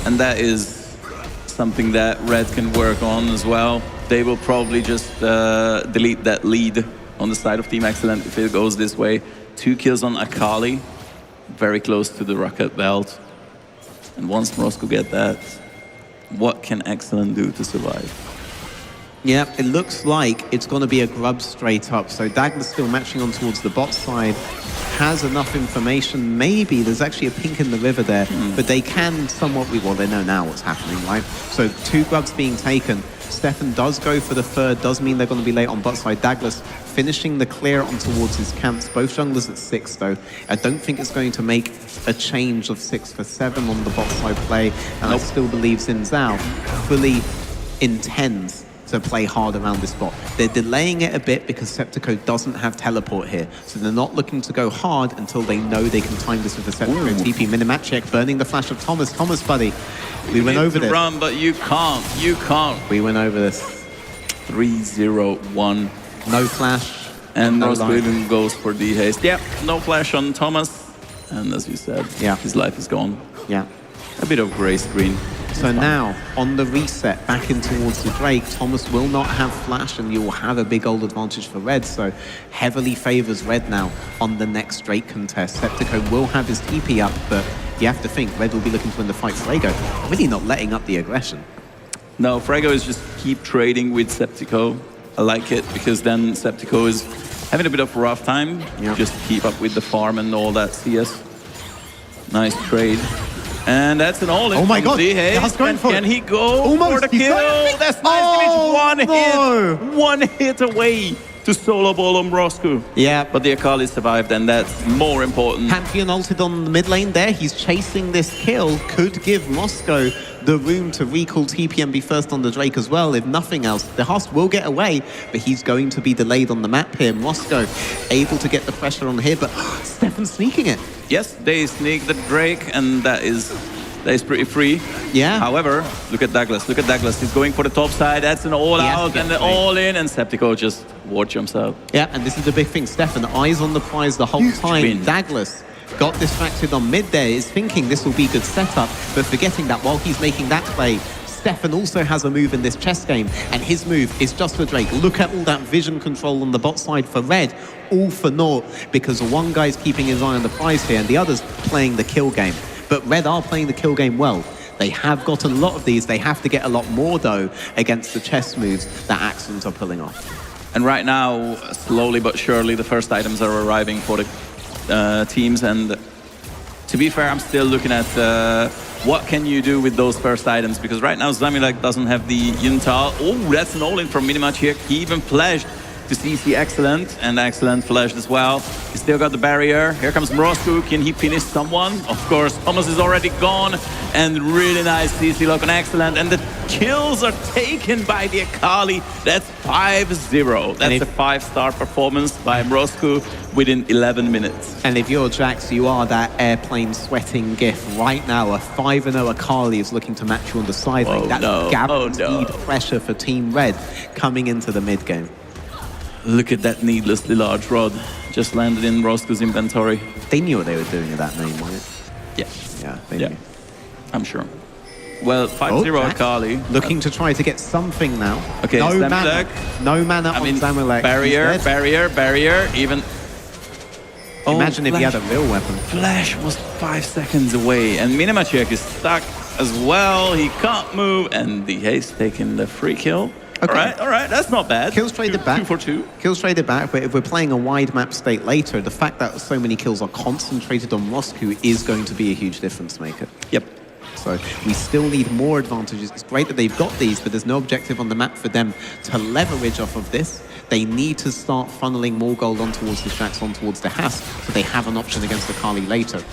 And that is something that Red can work on as well. They will probably just delete that lead on the side of Team Excellent if it goes this way. 2 kills on Akali, very close to the rocket belt. And once Morosco get that, what can Excellent do to survive? Yeah, it looks like it's going to be a grub straight up. So Douglas still matching on towards the bot side, has enough information. Maybe there's actually a pink in the river there, but they can somewhat, well, they know now what's happening, right? So 2 grubs being taken. Stefan does go for the third, does mean they're going to be late on bot side. Douglas finishing the clear on towards his camps. Both junglers at 6 though. I don't think it's going to make a change of 6 for 7 on the bot side play. And I still believe Xin Zhao fully intends to play hard around this bot. They're delaying it a bit because Septico doesn't have teleport here. So they're not looking to go hard until they know they can time this with the Septico TP. Minimachiek burning the flash of Thomas. Thomas, buddy. We went over this. Run, but you can't. You can't. We went over this. 3-0-1. No flash. And Morosco goes for the haste. Yeah, no flash on Thomas. And as you said, his life is gone. Yeah. A bit of gray screen. So now, on the reset, back in towards the Drake, Thomas will not have flash, and you will have a big gold advantage for Red, so heavily favors Red now on the next Drake contest. Septico will have his TP up, but you have to think Red will be looking to win the fight. Frego really not letting up the aggression. No, Frego is just keep trading with Septico. I like it, because then Septico is having a bit of a rough time. Just keep up with the farm and all that CS. Nice trade. And that's an all-in. Oh my from God, Zhe. Just going for Can it. he go Almost, for the he's kill? got it. That's nice. Oh, One no. hit. One hit away to solo ball on Roscoe. Yeah. But the Akali survived, and that's more important. Pantheon ulted on the mid lane there. He's chasing this kill. Could give Moscow the room to recall TP and be first on the Drake as well. If nothing else, the Hust will get away, but he's going to be delayed on the map here. Moscow able to get the pressure on here, but Stefan sneaking it. Yes, they sneak the Drake, and that is pretty free. Yeah. However, look at Douglas. Look at Douglas. He's going for the top side. That's an all-out and an all-in, and Septico just ward jumps out. Yeah, and this is the big thing. Stefan, eyes on the prize the whole time. win. Douglas got distracted on mid there, is thinking this will be good setup, but forgetting that while he's making that play, Stefan also has a move in this chess game, and his move is just for Drake. Look at all that vision control on the bot side for Red, all for naught, because one guy's keeping his eye on the prize here, and the other's playing the kill game. But Red are playing the kill game well. They have gotten a lot of these. They have to get a lot more, though, against the chess moves that Axons are pulling off. And right now, slowly but surely, the first items are arriving for the teams. And to be fair, I'm still looking at what can you do with those first items, because right now Zamilek doesn't have the Yuntal. Oh, that's an all-in from Minimatch here. He even flashed to CC Excellent, and Excellent flashed as well. He still got the barrier. Here comes Mrosku. Can he finish someone? Of course, Thomas is already gone, and really nice CC lock on Excellent, and the kills are taken by the Akali. That's 5-0. That's a 5-star performance by Mrosku within 11 minutes. And if you're Jax, you are that airplane sweating gif right now. A 5-0 Akali is looking to match you on the side lane. That's guaranteed pressure for Team Red coming into the mid game. Look at that needlessly large rod. Just landed in Roscoe's inventory. They knew what they were doing at that name, right? Yeah. Yeah, they knew. I'm sure. Well, 5-0 Akali. Looking to try to get something now. Okay, no mana. No mana on Zamilek. Barrier, even... Imagine if he had a real weapon. Flash was 5 seconds away, and Minimachiek is stuck as well. He can't move, and the haste taking the free kill. Okay. All right, that's not bad. Kills traded back. 2 for 2. Kills traded back, but if we're playing a wide map state later, the fact that so many kills are concentrated on Roscoe is going to be a huge difference maker. Yep. So we still need more advantages. It's great that they've got these, but there's no objective on the map for them to leverage off of this. They need to start funneling more gold on towards the Shax, on towards the Has, so they have an option against the Akali later.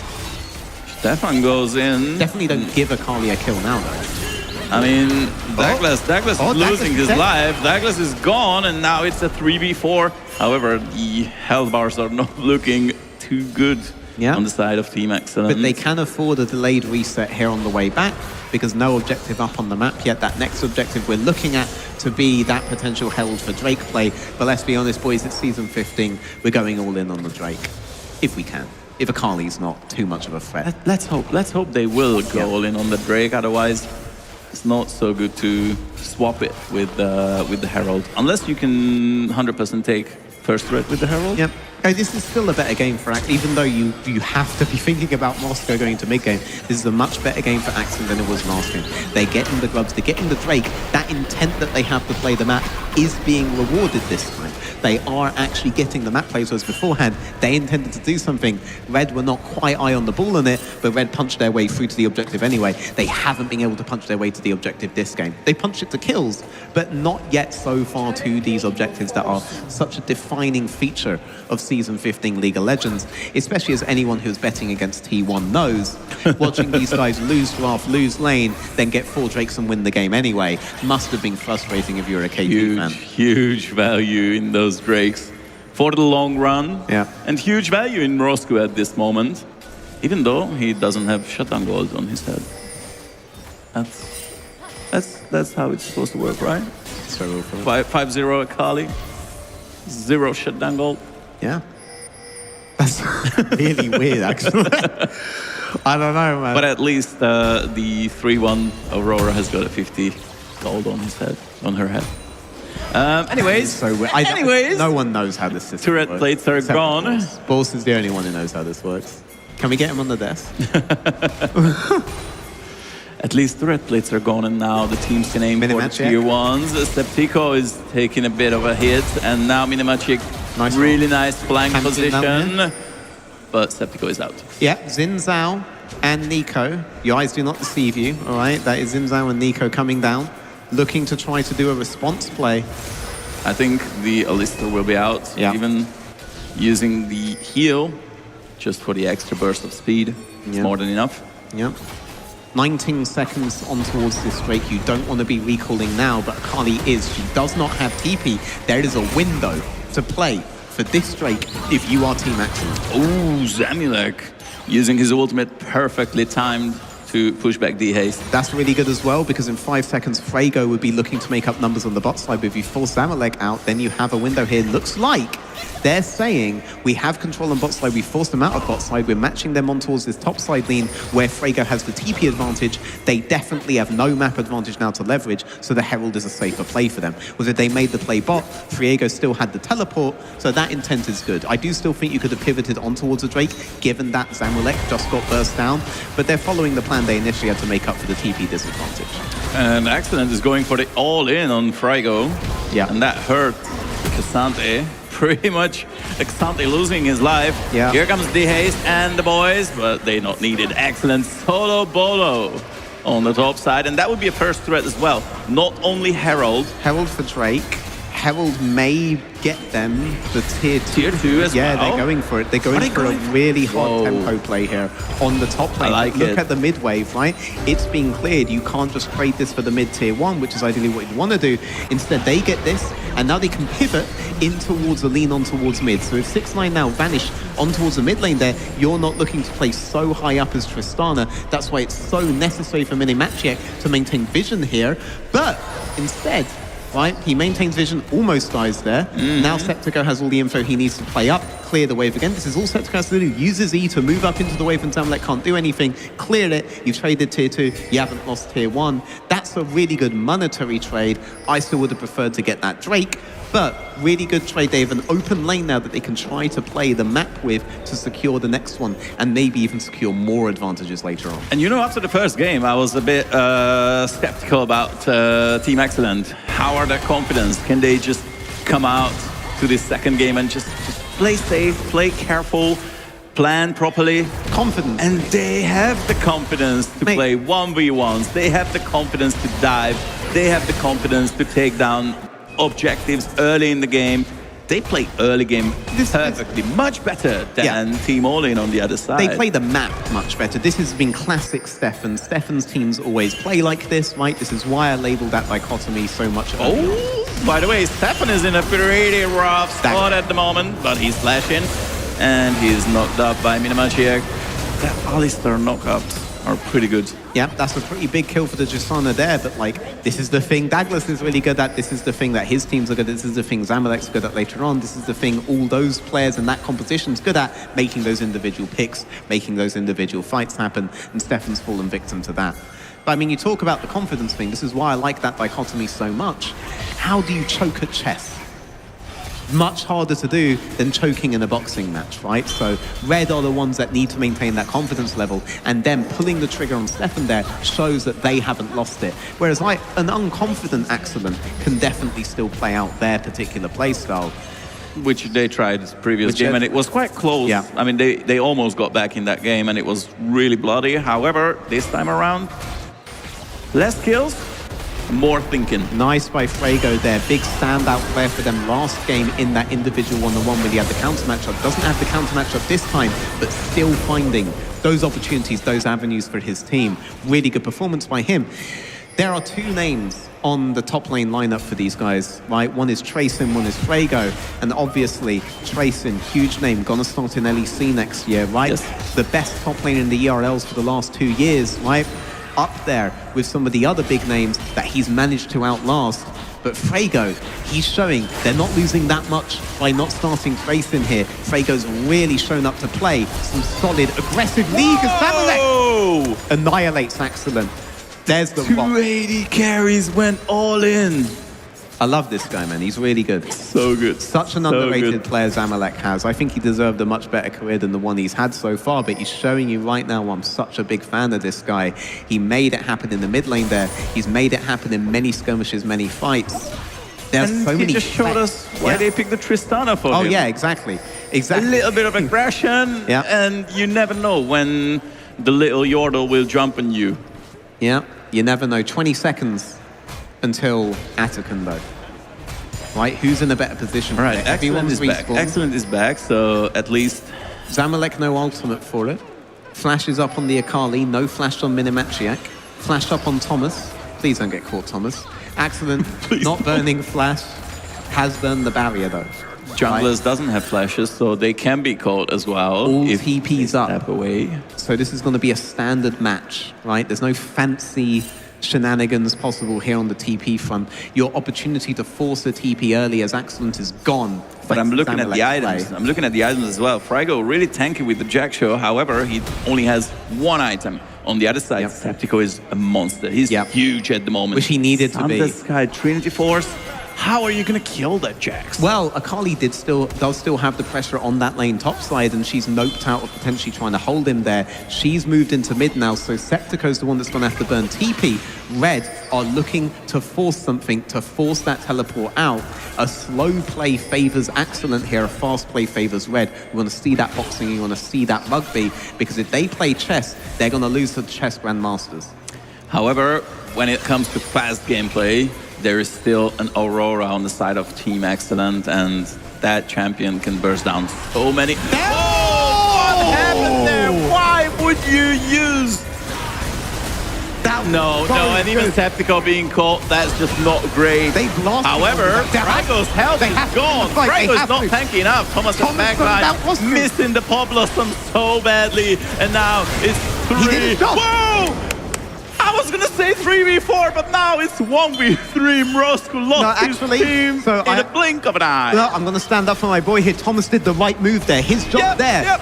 Stefan goes in. Definitely don't give Akali a kill now, though. I mean, Douglas is losing his life. Douglas is gone, and now it's a 3v4. However, the health bars are not looking too good on the side of Team Excellent. But they can afford a delayed reset here on the way back, because no objective up on the map yet. That next objective we're looking at to be that potential held for Drake play. But let's be honest, boys, it's season 15. We're going all in on the Drake, if we can. If Akali's not too much of a threat. Let's hope they will go all in on the Drake. Otherwise, it's not so good to swap it with the Herald, unless you can 100% take first threat with the Herald. Yep. This is still a better game for Axon, even though you have to be thinking about Moscow going to mid-game. This is a much better game for Axon than it was last game. They're getting the grubs, they're getting the Drake. That intent that they have to play the map is being rewarded this time. They are actually getting the map plays, whereas beforehand, they intended to do something. Red were not quite eye on the ball on it, but Red punched their way through to the objective anyway. They haven't been able to punch their way to the objective this game. They punched it to kills, but not yet so far to these objectives that are such a defining feature of Season 15 League of Legends, especially as anyone who's betting against T1 knows. Watching these guys lose draft, lose lane, then get 4 Drakes and win the game anyway, must have been frustrating if you're a KT fan. Huge value in those Drakes for the long run. Yeah. And huge value in Roscoe at this moment, even though he doesn't have shutdown gold on his head. That's how it's supposed to work, right? 5-0 Akali, 0 shutdown gold. Yeah. That's really weird, actually. I don't know, man. But at least the 3-1 Aurora has got a 50 gold on his head, on her head. Anyways, so no one knows how this system turret works. plates are gone. Boss is the only one who knows how this works. Can we get him on the desk? At least turret plates are gone, and now the teams can aim for the tier 1s. Septico is taking a bit of a hit, and now Minimachiek, nice flank position. But Septico is out. Yeah, Xin Zhao and Nico. Your eyes do not deceive you, all right? That is Zimzao and Nico coming down, looking to try to do a response play. I think the Alistair will be out, even using the heal just for the extra burst of speed. It's more than enough. Yep. 19 seconds on towards this Drake. You don't want to be recalling now, but Akali is. She does not have TP. There is a window to play for this Drake if you are Team Action. Oh, Zamulek using his ultimate perfectly timed to push back D-Haste. That's really good as well, because in 5 seconds, Frago would be looking to make up numbers on the bot side. But if you force Zamulek out, then you have a window here. Looks like they're saying, we have control on bot side, we forced them out of bot side, we're matching them on towards this top side lane where Frago has the TP advantage. They definitely have no map advantage now to leverage, so the Herald is a safer play for them. Whether they made the play bot, Friego still had the teleport, so that intent is good. I do still think you could have pivoted on towards a Drake, given that Zamulek just got burst down, but they're following the plan they initially had to make up for the TP disadvantage. And Excellent is going for the all-in on Frigo. Yeah. And that hurt Cassante. Pretty much Cassante losing his life. Yeah. Here comes D-Haste and the boys, but they not needed. Excellent solo bolo on the top side, and that would be a first threat as well. Not only Herald. Herald for Drake. Herald may get them the tier 2. Tier 2 as well? Yeah, they're going for it. They're going for a really hard tempo play here on the top lane. I like Look it. at the mid wave, right? It's being cleared. You can't just trade this for the mid tier 1, which is ideally what you'd want to do. Instead, they get this, and now they can pivot in towards a lean on towards mid. So if 6ix9ine now vanish on towards the mid lane there, you're not looking to play so high up as Tristana. That's why it's so necessary for Minimachiek to maintain vision here. But instead, right, he maintains vision, almost dies there. Now Septico has all the info he needs to play up, clear the wave again. This is all Septico has to do. Uses E to move up into the wave, and Zamulek can't do anything. Clear it. You've traded tier 2. You haven't lost tier 1. That's a really good monetary trade. I still would have preferred to get that Drake, but really good trade. They have an open lane now that they can try to play the map with to secure the next one, and maybe even secure more advantages later on. And you know, after the first game, I was a bit skeptical about Team Excellent. How are their confidence? Can they just come out to this second game and just play safe, play careful, plan properly? Confidence. And they have the confidence to play 1v1s. They have the confidence to dive. They have the confidence to take down objectives early in the game. They play early game perfectly, much better than Team All-In on the other side. They play the map much better. This has been classic Stefan. Stefan's teams always play like this, right? This is why I labeled that dichotomy so much earlier. Oh, by the way, Stefan is in a pretty rough spot at the moment, but he's flashing, and he's knocked up by Minimachiek. That Alistair knockups are pretty good. Yeah, that's a pretty big kill for the Justana there, but like, this is the thing Douglas is really good at, this is the thing that his teams are good at, this is the thing Zamulek's good at later on, this is the thing all those players and that competition's good at, making those individual picks, making those individual fights happen, and Stefan's fallen victim to that. But I mean, you talk about the confidence thing, this is why I like that dichotomy so much. How do you choke at chess? Much harder to do than choking in a boxing match, right? So Red are the ones that need to maintain that confidence level, and them pulling the trigger on Stefan there shows that they haven't lost it. Whereas like an unconfident Excellent can definitely still play out their particular play style. Which they tried previous game, and it was quite close. Yeah. I mean, they almost got back in that game, and it was really bloody. However, this time around, less kills, more thinking. Nice by Frago there. Big standout player for them last game in that individual one-on-one where he had the counter matchup. Doesn't have the counter matchup this time, but still finding those opportunities, those avenues for his team. Really good performance by him. There are 2 names on the top lane lineup for these guys, right? One is Tracin, one is Frago, and obviously Tracin, huge name, gonna start in LEC next year, right? Yes. The best top lane in the ERLs for the last 2 years, right? Up there with some of the other big names that he's managed to outlast. But Frago, he's showing they're not losing that much by not starting Tracin here. Frago's really shown up to play some solid, aggressive league as Zamulek annihilates Excellent. There's the 280 carries went all in. I love this guy, man. He's really good. So good. Such an underrated player Zamulek has. I think he deserved a much better career than the one he's had so far, but he's showing you right now I'm such a big fan of this guy. He made it happen in the mid lane there. He's made it happen in many skirmishes, many fights. There's And so he many just showed us why they picked the Tristana for him. Oh yeah, exactly. A little bit of aggression, Yeah. and you never know when the little Yordle will jump on you. Yeah, you never know. 20 seconds until Atakan, though. Right, who's in a better position? All right, Excellent is back. respawned. Excellent is back, so at least... Zamalek, no ultimate for it. Flashes up on the Akali, no flash on Minimachiak. Flash up on Thomas. Please don't get caught, Thomas. Excellent, not burning flash. Has burned the barrier, though. Junglers doesn't have flashes, so they can be caught as well. All if TP's they up. step away. So this is going to be a standard match, right? There's no fancy shenanigans possible here on the TP front. Your opportunity to force a TP early as Excellent is gone. But I'm looking at the Zamalek's items. play. I'm looking at the items as well. Fraggo really tanky with the Jack Show. However, he only has one item. On the other side, Yep. Septico is a monster. He's Yep. huge at the moment. Which he needed to be. Thunder Sky, Trinity Force. How are you going to kill that Jax? Well, Akali does still have the pressure on that lane topside, and she's noped out of potentially trying to hold him there. She's moved into mid now, so Septico's the one that's going to have to burn TP. Red are looking to force something, to force that teleport out. A slow play favors Excellent here, a fast play favors Red. You want to see that boxing, you want to see that rugby, because if they play chess, they're going to lose to the chess grandmasters. However, when it comes to fast gameplay, there is still an Aurora on the side of Team Excellent, and that champion can burst down so many... Oh! What happened there? Why would you use... No, and even Septico being caught, that's just not great. They've lost. However, Fraggo's health is gone. Fraggo's not tanky enough. Thomas backline, missing the Pop Blossom so badly, and now it's 3. He did his job. Whoa! I was gonna say 3v4, but now it's 1v3. Mrosco lost his team in a blink of an eye. Look, I'm going to stand up for my boy here. Thomas did the right move there. His job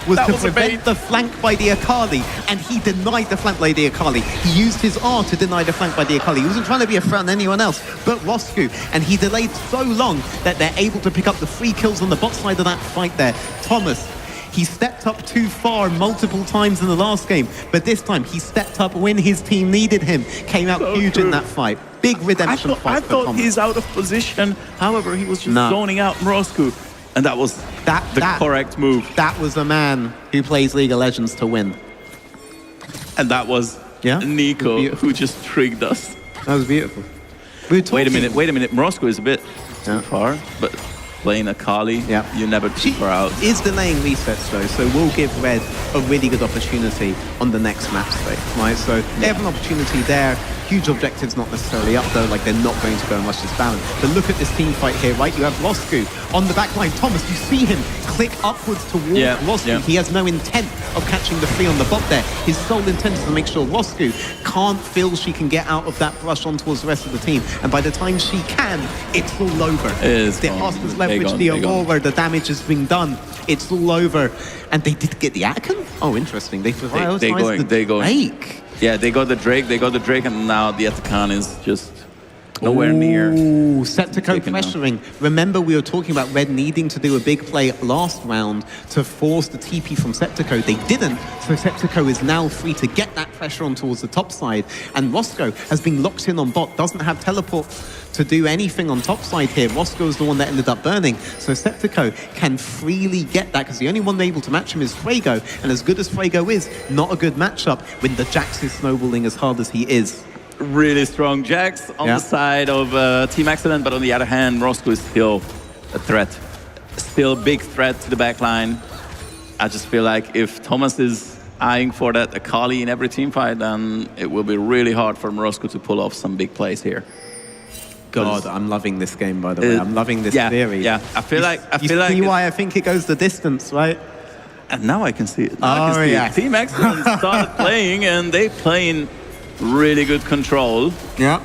was to prevent the flank by the Akali, and he denied the flank by the Akali. He used his R to deny the flank by the Akali. He wasn't trying to be a threat on anyone else but Roscoe, and he delayed so long that they're able to pick up the 3 kills on the bot side of that fight there. Thomas, he stepped up too far multiple times in the last game, but this time he stepped up when his team needed him. Came out huge in that fight. Big redemption fight for Thomas. He's out of position. However, he was just zoning out Mrosco, and that was the correct move. That was a man who plays League of Legends to win. And that was Nico who just tricked us. That was beautiful. Wait a minute. Mrosco is a bit too far, but playing Akali, you're never too far out. Is delaying resets though, so we'll give Red a really good opportunity on the next map state, right? So they have an opportunity there. Huge objectives not necessarily up though, like they're not going to go and rush this balance. But look at this team fight here, right? You have Roscoe on the back line. Thomas, you see him click upwards towards Roscoe. He has no intent of catching the free on the bot there. His sole intent is to make sure Roscoe can't feel she can get out of that brush on towards the rest of the team. And by the time she can, it's all over. The Oscar's leverage, the Aurora, the damage has been done. It's all over. And they did get the Akan? Oh, interesting. They prioritized the Drake. Yeah, they got the Drake, and now the Atakan is just nowhere near. Ooh, Septico pressuring. Remember, we were talking about Red needing to do a big play last round to force the TP from Septico. They didn't, so Septico is now free to get that pressure on towards the top side. And Roscoe has been locked in on bot, doesn't have teleport to do anything on top side here. Roscoe is the one that ended up burning, so Septico can freely get that, because the only one able to match him is Fraggo, and as good as Fraggo is, not a good matchup when the Jax is snowballing as hard as he is. Really strong Jax on the side of Team Excellent, but on the other hand, Roscoe is still a threat. Still a big threat to the backline. I just feel like if Thomas is eyeing for that Akali in every team fight, then it will be really hard for Roscoe to pull off some big plays here. God, I'm loving this game, by the way. I'm loving this theory. Yeah, I feel like you see why I think it goes the distance, right? And now I can see it. Team Excellent started playing, and they playing really good control. Yeah.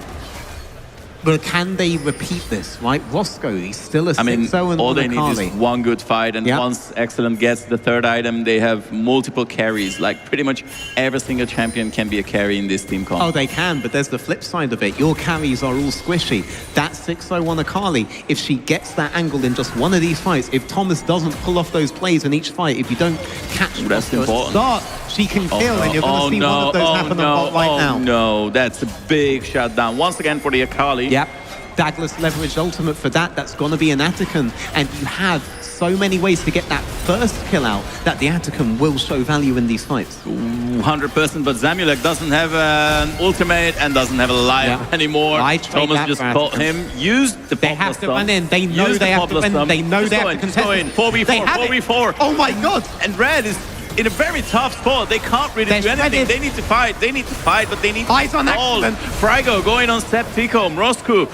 But can they repeat this, right? Roscoe, he's still a 6-0 all they need is one good fight, and once Excellent gets the third item, they have multiple carries. Like, pretty much every single champion can be a carry in this team comp. Oh, they can, but there's the flip side of it. Your carries are all squishy. That 6-0 Akali, if she gets that angle in just one of these fights, if Thomas doesn't pull off those plays in each fight, if you don't catch Roscoe at the start, she can kill, and you're going to see one of those happen on bot right now. Oh no, that's a big shutdown. Once again for the Akali. Yep. Douglas leveraged ultimate for that. That's going to be an Atacon. And you have so many ways to get that first kill out that the Atacon will show value in these fights. 100%, but Zamulek doesn't have an ultimate and doesn't have a life anymore. Thomas just caught him. Use the They have to run in. They know they have to run. They know they have to contest. 4v4, 4v4. Oh my god! And Red is in a very tough spot. They can't really do anything. They need to fight. They need to fight, but they need to Eyes on Excellent. Frago going on Septico. Roscoe,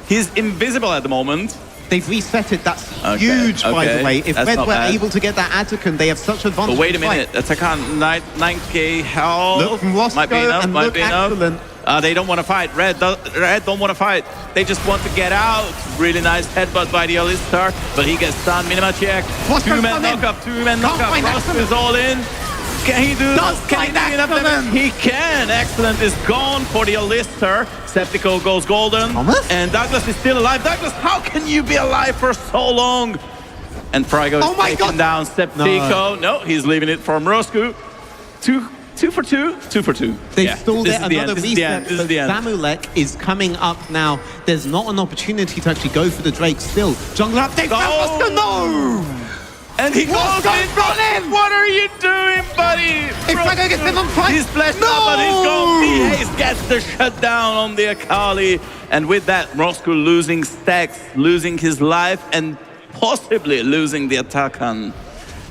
he's invisible at the moment. They've reset it. That's huge, by the way. If Red were able to get that Atacon, they have such advantage. But wait a minute. Atacon, 9k health. Look from Roscoe might be enough. and Might look be enough. Excellent. They don't want to fight. Red don't want to fight. They just want to get out. Really nice headbutt by the Alistar, but he gets stunned. Minimachiek. Two-man knock-up. Roscoe is all in. Can he do this? Can he do enough damage? He can. Excellent is gone for the Alistar. Septico goes golden. Thomas? And Douglas is still alive. Douglas, how can you be alive for so long? And Frago is taking down Septico. No, he's leaving it for Roscoe. Two for two. They stalled it. Another reset. This is the end. Zamulek is coming up now. There's not an opportunity to actually go for the Drake still. Jungle up. They found Roscoe. No! And he goes in. What are you doing, buddy? If Frago gets him on fight. He's splashed up, but he's gone. T-Haze gets the shutdown on the Akali. And with that, Roscoe losing stacks, losing his life, and possibly losing the Atacon.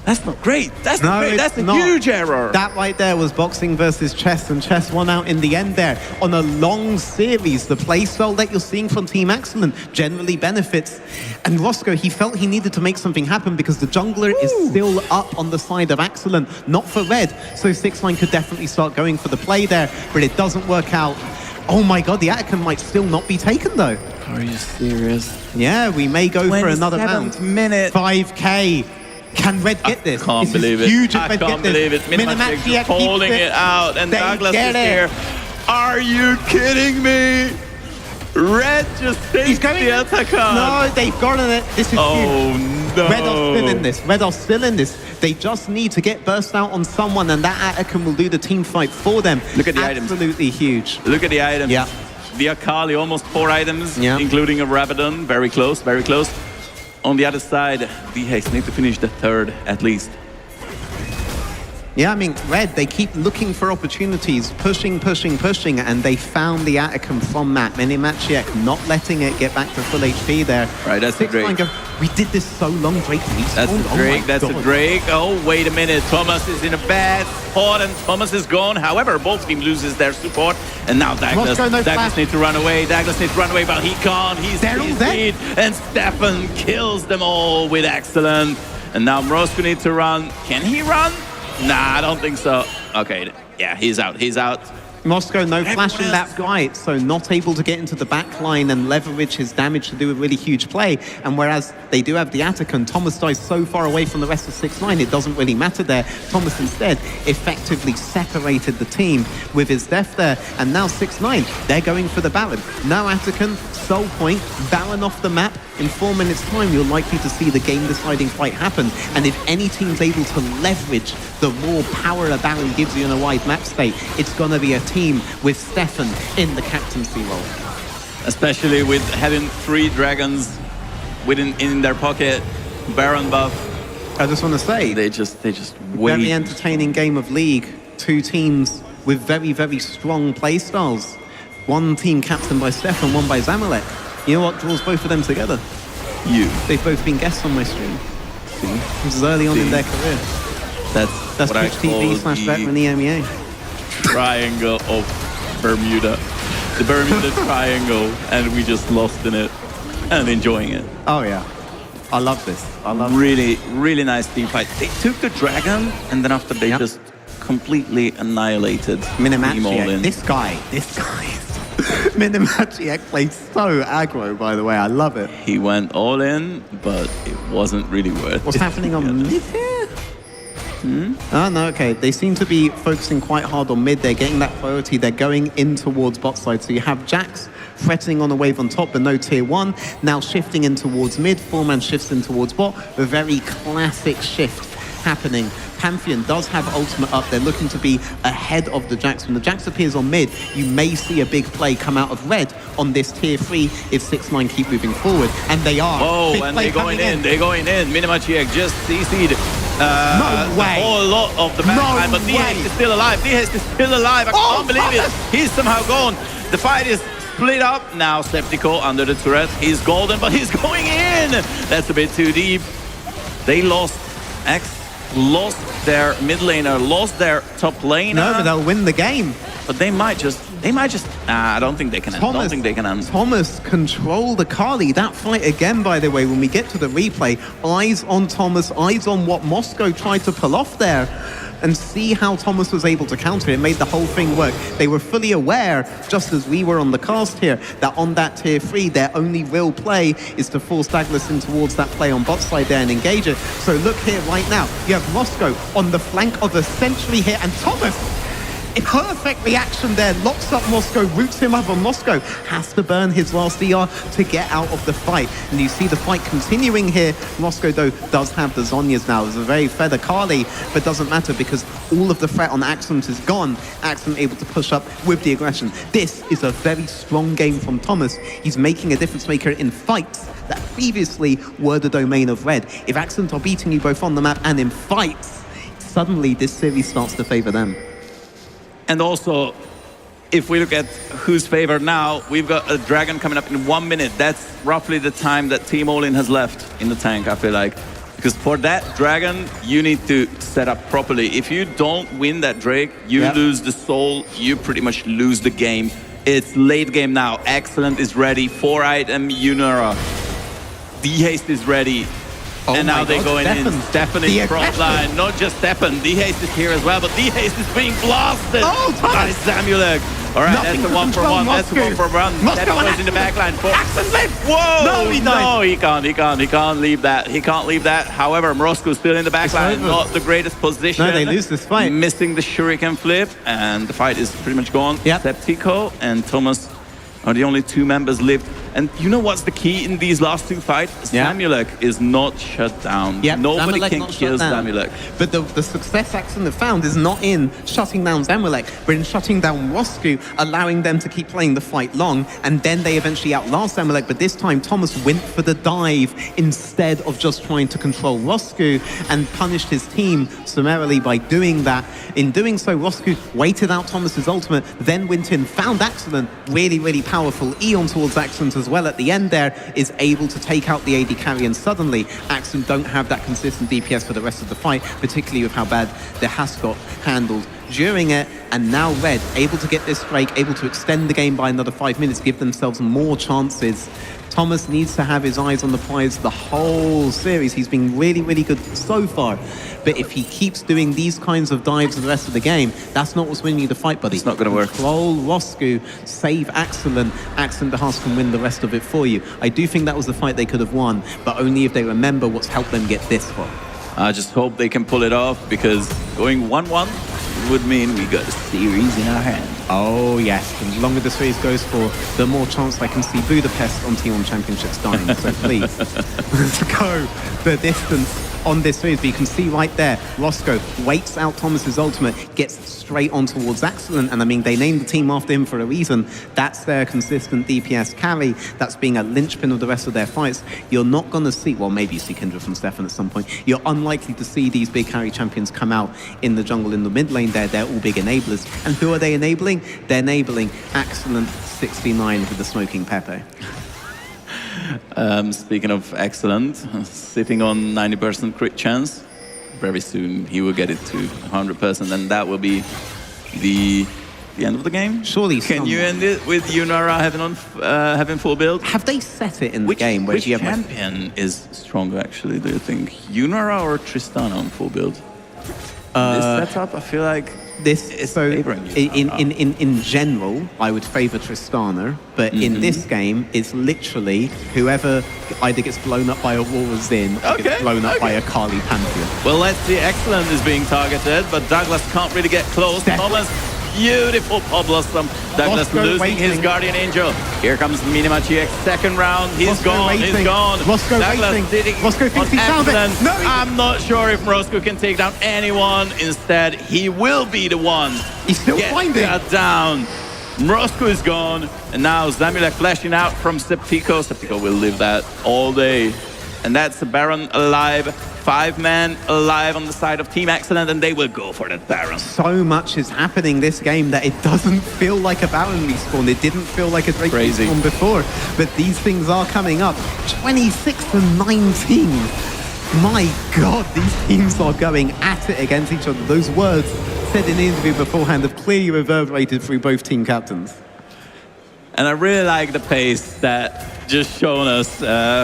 That's not great. That's not great. That's a huge error. That right there was boxing versus chess, and chess won out in the end there. On a long series, the playstyle that you're seeing from Team Excellent generally benefits. And Roscoe, he felt he needed to make something happen because the jungler is still up on the side of Excellent, not for Red. So 6ix9ine could definitely start going for the play there, but it doesn't work out. Oh my god, the Atacon might still not be taken though. Are you serious? Yeah, we may go for another round. 5k. Can Red get this? I can't believe it. Huge if I Red can't get believe it. this. Minimachiek holding it out, and Douglas is here. Are you kidding me? Red just takes the Atacon. No, they've gotten it. This is huge. No. Red are still in this. Red are still in this. They just need to get burst out on someone, and that Atacon will do the team fight for them. Look at the items. Absolutely huge. Look at the items. Yeah. The Akali, almost 4 items, including a Rabadon. Very close, very close. On the other side, T-Haze need to finish the 3rd at least. Yeah, I mean, Red, they keep looking for opportunities, pushing, and they found the Atacon from that. Minimachiek not letting it get back to full HP there. Right, that's a Drake. We did this so long, Drake. That's a Drake, that's a Drake. Oh, wait a minute. Thomas is in a bad spot, and Thomas is gone. However, both teams loses their support. And now Douglas needs to run away. Douglas needs to run away, but he can't. He's dead. And Stefan kills them all with Excellent. And now Roscoe needs to run. Can he run? Nah, I don't think so. Okay, yeah, he's out. Moscow, no flashing that right, so not able to get into the back line and leverage his damage to do a really huge play. And whereas they do have the Atacon, Thomas dies so far away from the rest of 6ix9ine, it doesn't really matter there. Thomas instead effectively separated the team with his death there. And now 6ix9ine, they're going for the Baron. No Atacon, Soul Point, Baron off the map. In 4 minutes' time, you're likely to see the game-deciding fight happen. And if any team's able to leverage the raw power a Baron gives you in a wide map state, it's going to be a team with Stefan in the captaincy role. Especially with having 3 dragons in their pocket, Baron buff. I just want to say, they just wait. Very entertaining game of League. 2 teams with very, very strong playstyles. One team captained by Stefan, one by Zamulek. You know what draws both of them together? They've both been guests on my stream. This is early on in their career. That's Twitch TV/veteran EMEA. Triangle of Bermuda. The Bermuda Triangle, and we just lost in it and enjoying it. Oh yeah. I love this. Really, really nice team fight. They took the dragon, and then after they just completely annihilated Minimachiek. This guy Minimachiek plays so aggro, by the way. I love it. He went all in, but it wasn't really worth it. What's happening on mid here? Oh, no, okay. They seem to be focusing quite hard on mid. They're getting that priority. They're going in towards bot side. So you have Jax threatening on a wave on top, but no tier 1. Now shifting in towards mid. 4-man shifts in towards bot. A very classic shift happening Pantheon does have ultimate up. They're looking to be ahead of the Jax. When the Jax appears on mid, you may see a big play come out of red on this tier 3 if 6ix9ine keep moving forward. And they are. Oh, Big and play they're going coming in. They're going in. Minimachiek just CC'd No way. a whole lot of the backline, but way. D-Haste is still alive. D-Haste is still alive. I Oh, can't believe it. He's somehow gone. The fight is split up. Now Septico under the turret. He's golden, but he's going in. That's a bit too deep. They lost. X lost their mid laner, lost their top laner. No, but they'll win the game. But they might just. Nah, I don't think they can. I don't think they can end. Thomas controlled Akali. That fight again, by the way, when we get to the replay, eyes on Thomas, eyes on what Moscow tried to pull off there. And see how Thomas was able to counter it. It made the whole thing work. They were fully aware, just as we were on the cast here, that on that tier 3, their only real play is to force Douglas in towards that play on bot side there and engage it. So look here right now. You have Moscow on the flank of a Sentry here, and Thomas, a perfect reaction there, locks up Moscow, roots him up, and Moscow has to burn his last ER to get out of the fight. And you see the fight continuing here. Moscow, though, does have the Zhonyas now. It's a very feather Kali, but doesn't matter because all of the threat on Accent is gone. Accent able to push up with the aggression. This is a very strong game from Thomas. He's making a difference maker in fights that previously were the domain of Red. If Accent are beating you both on the map and in fights, suddenly this series starts to favor them. And also, if we look at who's favored now, we've got a Dragon coming up in 1 minute. That's roughly the time that Team Olin has left in the tank, I feel like. Because for that Dragon, you need to set up properly. If you don't win that Drake, you lose the soul, you pretty much lose the game. It's late game now. Excellent is ready. 4-item Yunara. D-Haste is ready. Oh and now they're going in. Stefan in front line. Not just Stefan. D-Haste is here as well, but D-Haste is being blasted. Oh, nice Zamulek. All right, Nothing that's a 1 for 1. That's a 1 for 1. Stefan in the back line. Whoa! No, he died. No, he can't leave that. He can't leave that. However, Morosco's still in the back line. Not the greatest position. No, they lose this fight. Missing the Shuriken flip, and the fight is pretty much gone. Yep. Septico and Thomas are the only 2 members left. And you know what's the key in these last 2 fights? Zamulek is not shut down. Nobody can kill Zamulek. But the success Accent have found is not in shutting down Zamulek, but in shutting down Roscu, allowing them to keep playing the fight long, and then they eventually outlast Zamulek. But this time, Thomas went for the dive instead of just trying to control Roscu and punished his team summarily by doing that. In doing so, Roscu waited out Thomas's ultimate, then went in, found Accent, really, really powerful. Eon towards Accent as well at the end there is able to take out the AD carry, and suddenly Accent don't have that consistent DPS for the rest of the fight, particularly with how bad the Has got handled during it. And now Red able to get this break, able to extend the game by another 5 minutes, give themselves more chances. Thomas needs to have his eyes on the prize the whole series. He's been really, really good so far. But if he keeps doing these kinds of dives for the rest of the game, that's not what's winning you the fight, buddy. It's not going to work. Control Roscu, save Accent. Accent the Haas can win the rest of it for you. I do think that was the fight they could have won, but only if they remember what's helped them get this far. I just hope they can pull it off, because going 1-1 would mean we got a series in our hand. Oh yes, and the longer the series goes for, the more chance I can see Budapest on T1 Championships dying. So please, let's go the distance on this series. But you can see right there, Roscoe waits out Thomas's ultimate, gets straight on towards Excellent, and I mean, they named the team after him for a reason. That's their consistent DPS carry. That's being a linchpin of the rest of their fights. You're not going to see, well, maybe you see Kindred from Stefan at some point. You're unlikely to see these big carry champions come out in the jungle in the mid lane there. They're all big enablers. And who are they enabling? They're enabling Excellent 69 with the Smoking Pepe. Speaking of Excellent, sitting on 90% crit chance, very soon he will get it to 100%, and that will be the end of the game. Surely, can you end it with Yunara having full build? Have they set it in the game? Which champion is stronger, actually? Do you think Yunara or Tristana on full build? This setup, I feel like. This is so in general, I would favor Tristana, but in this game, it's literally whoever either gets blown up by a War of Zin or gets blown up by a Kali Pantheon. Well, let's see. Excellent is being targeted, but Douglas can't really get close. Thomas beautiful Pop Blossom. Douglas Roscoe losing his waiting. Guardian Angel. Here comes Minimachiek, second round. He's Roscoe gone, he's waiting. gone. Roscoe Douglas waiting. sitting Roscoe thinks on he found it. excellent. No, he I'm not sure if Roscoe can take down anyone. Instead, he will be the one. He's still Get finding. that down. Roscoe is gone. And now Zamilek flashing out from Septico. Septico will live that all day. And that's the Baron alive. 5-man alive on the side of Team Excellent, and they will go for that Baron. So much is happening this game that it doesn't feel like a Baron respawn. It didn't feel like a Drake Crazy. respawn before. But these things are coming up. 26-19. My God, these teams are going at it against each other. Those words said in the interview beforehand have clearly reverberated through both team captains. And I really like the pace that just shown us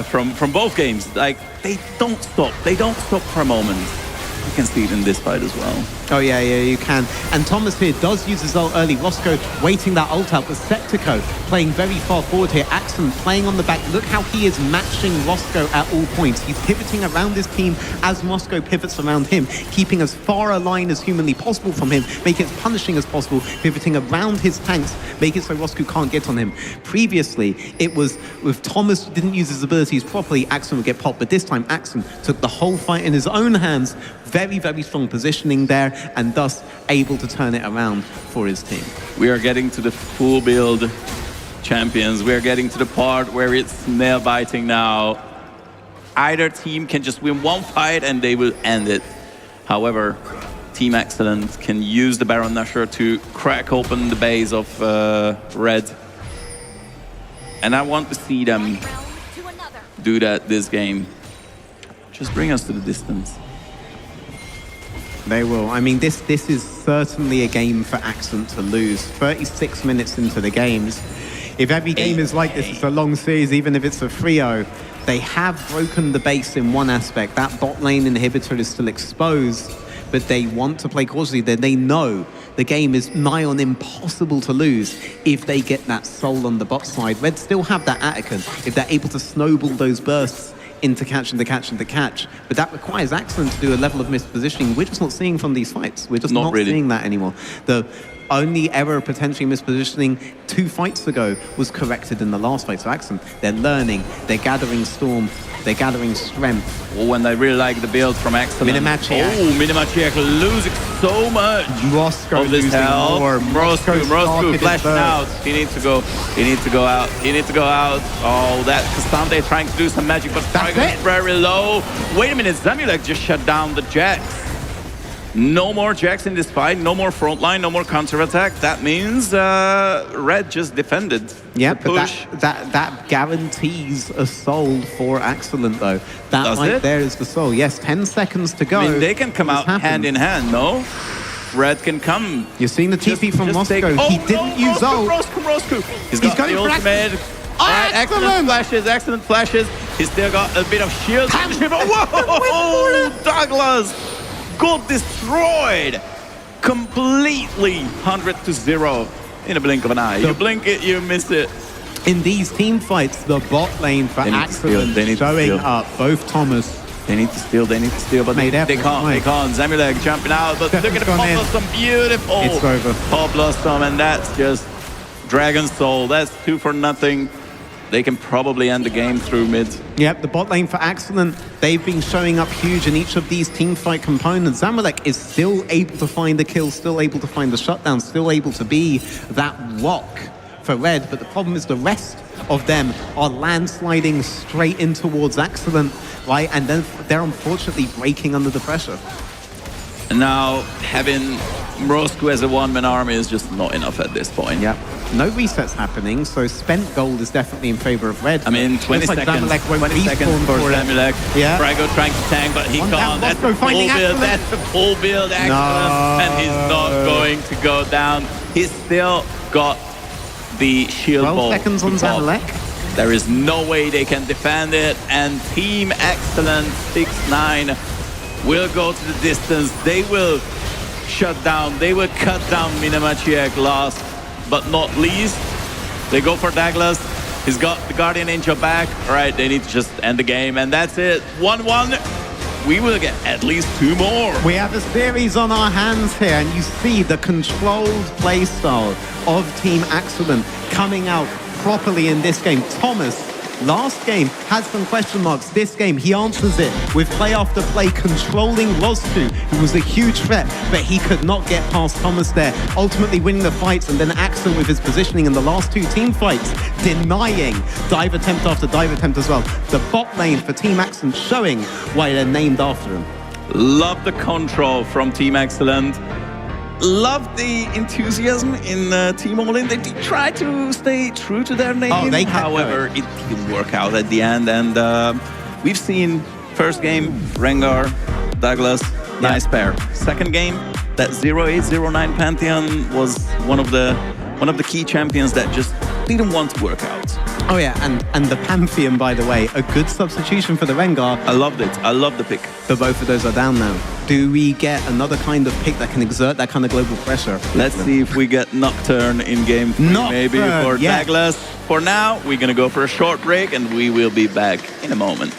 from both games. Like, they don't stop. They don't stop for a moment. You can see it in this fight as well. Oh, yeah, you can. And Thomas here does use his ult early. Roscoe waiting that ult out, but Septico playing very far forward here. Axon playing on the back. Look how he is matching Roscoe at all points. He's pivoting around his team as Roscoe pivots around him, keeping as far a line as humanly possible from him, making it as punishing as possible, pivoting around his tanks, making it so Roscoe can't get on him. Previously, it was if Thomas didn't use his abilities properly, Axon would get popped, but this time Axon took the whole fight in his own hands. Very, very strong positioning there, and thus able to turn it around for his team. We are getting to the full build champions. We are getting to the part where it's nail biting now. Either team can just win one fight and they will end it. However, Team Excellent can use the Baron Nashor to crack open the base of Red. And I want to see them do that this game. Just bring us to the distance. They will. I mean, this is certainly a game for Accent to lose. 36 minutes into the games. If every game is like this, it's a long series, even if it's a 3-0. They have broken the base in one aspect. That bot lane inhibitor is still exposed, but they want to play cautiously. They know the game is nigh on impossible to lose if they get that soul on the bot side. Red still have that Attica. If they're able to snowball those bursts into catch and the catch and the catch. But that requires Excellent to do a level of mispositioning we're just not seeing from these fights. We're just not really seeing that anymore. The only error potentially mispositioning 2 fights ago was corrected in the last fight. So Excellent, they're learning, they're gathering storm, they're gathering strength. Oh, and I really like the build from Excellent. Minimachiek. Oh, Minimachiek losing so much Roscoe of this losing health. more. Roscoe started flashing his out. burst. He needs to go. He needs to go out. He needs to go out. Oh, that Kastante trying to do some magic, but Tiger it. is very low. Wait a minute, Zamilek just shut down the Jax. No more Jax in this fight, no more frontline, no more counterattack. That means Red just defended. Yeah, the but push. that guarantees a soul for Excellent, though. That Does right it? there is the soul. Yes, 10 seconds to go. I mean, they can come This out happens. hand in hand, no? Red can come. You're seeing the TP from Just Roscoe. take- He didn't use ult. Roscoe. He's He's got going the for ultimate. Alright, excellent flashes. He's still got a bit of shield. Whoa! Douglas got destroyed. Completely 100-0 in a blink of an eye. You blink it, you miss it. In these team fights, the bot lane for They need to steal, Excellent they need to showing steal. up. Both Thomas. They need to steal, but Made they effort, can't, right. Zamilek jumping out, but look at the Stefan's gone in. Pop Blossom, beautiful. It's over. Pop Blossom, and that's just Dragon Soul. That's 2 for nothing. They can probably end the game through mid. Yep, the bot lane for Excellent. They've been showing up huge in each of these team fight components. Zamalek is still able to find the kill, still able to find the shutdown, still able to be that rock for Red. But the problem is the rest of them are landsliding straight in towards Excellent, right? And then they're unfortunately breaking under the pressure. And now having Roscoe as a one-man army is just not enough at this point. Yep. No resets happening, so spent gold is definitely in favor of Red. I mean, 20 Looks like seconds. Zamalek won't 20 seconds respawn for for it. Zamilek. Yeah. Brago trying to tank, but he One can't. down, That's Roscoe a full finding build. Excellent. That's a full build, Excellent. And he's not going to go down. He's still got the shield 12 ball seconds to on pop. Zamalek. There is no way they can defend it. And Team Excellent 6-9 will go to the distance. They will shut down. They will cut down Minimachiek last but not least. They go for Douglas. He's got the Guardian Angel back. All right, they need to just end the game. And that's it. 1-1. we will get at least 2 more. We have a series on our hands here, and you see the controlled play style of Team Excellent coming out properly in this game. Thomas, last game, had some question marks. This game, he answers it with play after play, controlling Lozku, who was a huge threat, but he could not get past Thomas there, ultimately winning the fights, and then Axon with his positioning in the last 2 team fights, denying dive attempt after dive attempt as well. The bot lane for Team Axon showing why they're named after him. Love the control from Team Excellent. Love the enthusiasm in Team All-In. They try to stay true to their name. Oh, they kept However, it didn't work out at the end. And we've seen first game, Rengar, Douglas, nice pair. Second game, that 0809 Pantheon was one of the key champions that just didn't want to work out. Oh yeah, and the Pantheon, by the way, a good substitution for the Rengar. I loved it. I love the pick. But both of those are down now. Do we get another kind of pick that can exert that kind of global pressure? Let's see if we get Nocturne in game 3, maybe for yeah. Douglas. For now, we're gonna go for a short break and we will be back in a moment.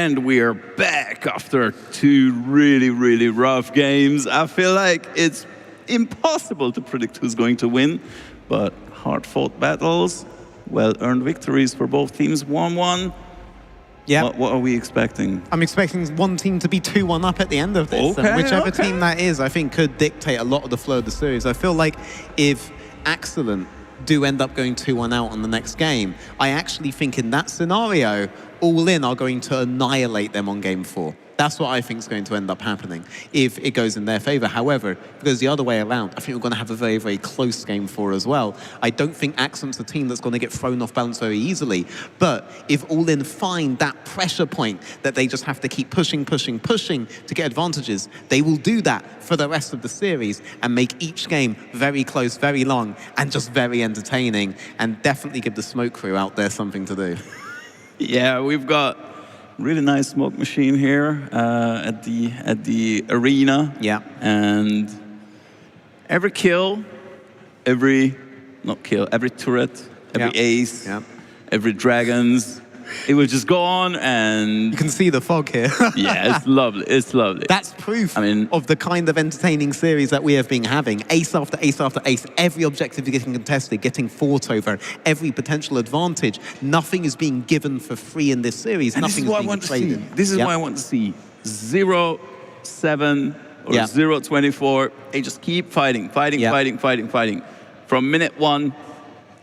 And we are back after 2 really, really rough games. I feel like it's impossible to predict who's going to win, but hard-fought battles, well-earned victories for both teams, 1-1. Yeah. What are we expecting? I'm expecting one team to be 2-1 up at the end of this. Okay, And whichever okay. team that is, I think could dictate a lot of the flow of the series. I feel like if Excellent do end up going 2-1 out on the next game, I actually think in that scenario, All In are going to annihilate them on game 4. That's what I think is going to end up happening if it goes in their favor. However, if it goes the other way around, I think we're going to have a very, very close game 4 as well. I don't think Accent's a team that's going to get thrown off balance very easily. But if All In find that pressure point that they just have to keep pushing to get advantages, they will do that for the rest of the series and make each game very close, very long, and just very entertaining, and definitely give the smoke crew out there something to do. Yeah, we've got really nice smoke machine here at the arena. Yeah. And every kill, every turret, every ace, every dragons, it will just go on, and You can see the fog here. yeah, it's lovely. It's lovely. That's proof mean, of the kind of entertaining series that we have been having. Ace after ace after ace, every objective is getting contested, getting fought over, every potential advantage. Nothing is being given for free in this series. and Nothing this is what is I being want to see. traded. This is Yep. what I want to see. 0-7 or Yeah. 0-24. They just keep fighting. From minute 1,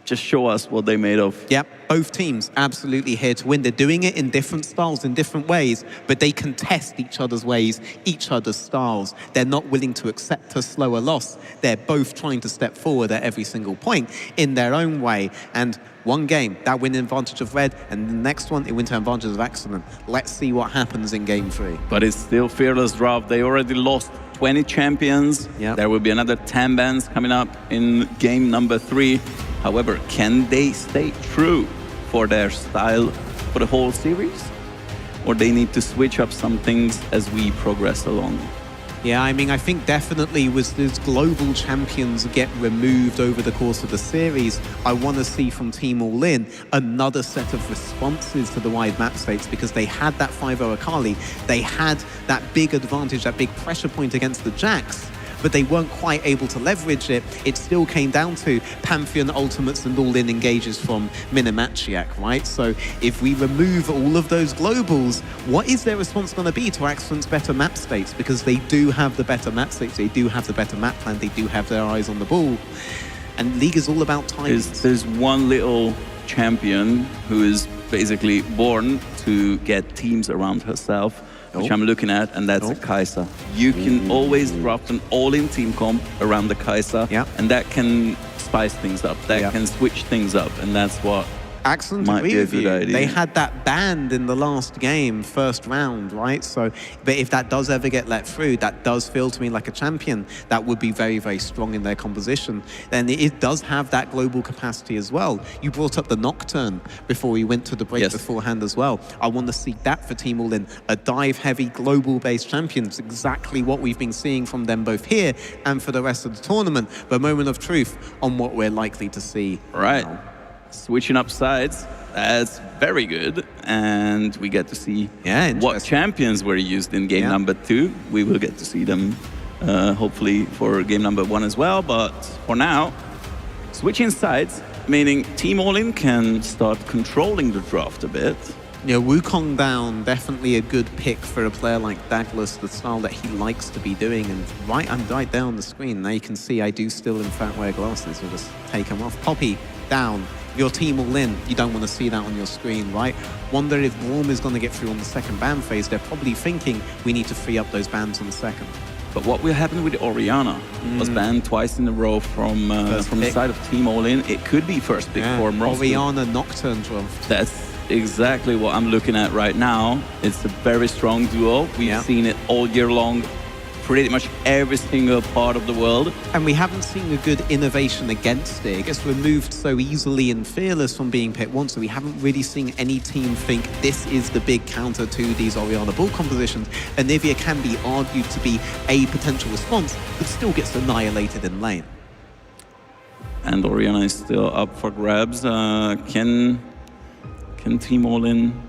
just show us what they're made of. Yep, both teams absolutely here to win. They're doing it in different styles, in different ways, but they contest each other's ways, each other's styles. They're not willing to accept a slower loss. They're both trying to step forward at every single point in their own way. And one game, that win advantage of Red, and the next one, it win to advantage of Excellent. Let's see what happens in game 3. But it's still Fearless Draft. They already lost 20 champions. Yep. There will be another 10 bans coming up in game number 3. However, can they stay true for their style for the whole series? Or they need to switch up some things as we progress along? Yeah, I mean, I think definitely with those global champions get removed over the course of the series, I want to see from Team All In another set of responses to the wide map states, because they had that 5-0 Akali, they had that big advantage, that big pressure point against the Jax, but they weren't quite able to leverage it. It still came down to Pantheon ultimates and All In engages from Minimachiak, right? So if we remove all of those globals, what is their response going to be to Excellent's better map states? Because they do have the better map states, they do have the better map plan, they do have their eyes on the ball. And League is all about timing. There's one little champion who is basically born to get teams around herself, which I'm looking at, and that's a Kai'Sa. You can always draft an all-in team comp around the Kai'Sa, and that can spice things up, that can switch things up, and that's what Excellent might be a review. good idea. They had that banned in the last game, first round, right? So, but if that does ever get let through, that does feel to me like a champion that would be very, very strong in their composition. Then it does have that global capacity as well. You brought up the Nocturne before we went to the break beforehand as well. I want to see that for Team All In, a dive-heavy, global-based champion. It's exactly what we've been seeing from them both here and for the rest of the tournament. But moment of truth on what we're likely to see. Right. now. Switching up sides, that's very good. And we get to see what champions were used in game number 2. We will get to see them hopefully for game number 1 as well. But for now, switching sides, meaning Team All In can start controlling the draft a bit. Yeah, Wukong down, definitely a good pick for a player like Douglas, the style that he likes to be doing. And I'm right there on the screen. Now you can see I do still in fact wear glasses. We'll just take them off. Poppy down. Your Team All In, you don't want to see that on your screen, right? Wonder if Braum is going to get through on the second ban phase. They're probably thinking we need to free up those bans on the second. But what will happen with Orianna? Was banned twice in a row from the side of Team All In. It could be first pick for Mrostu. Orianna Nocturne draft. That's exactly what I'm looking at right now. It's a very strong duo. We've seen it all year long, pretty much every single part of the world. And we haven't seen a good innovation against it. It gets removed so easily and Fearless from being picked once, so we haven't really seen any team think this is the big counter to these Orianna ball compositions. Anivia can be argued to be a potential response, but still gets annihilated in lane. And Orianna is still up for grabs. Can Team All In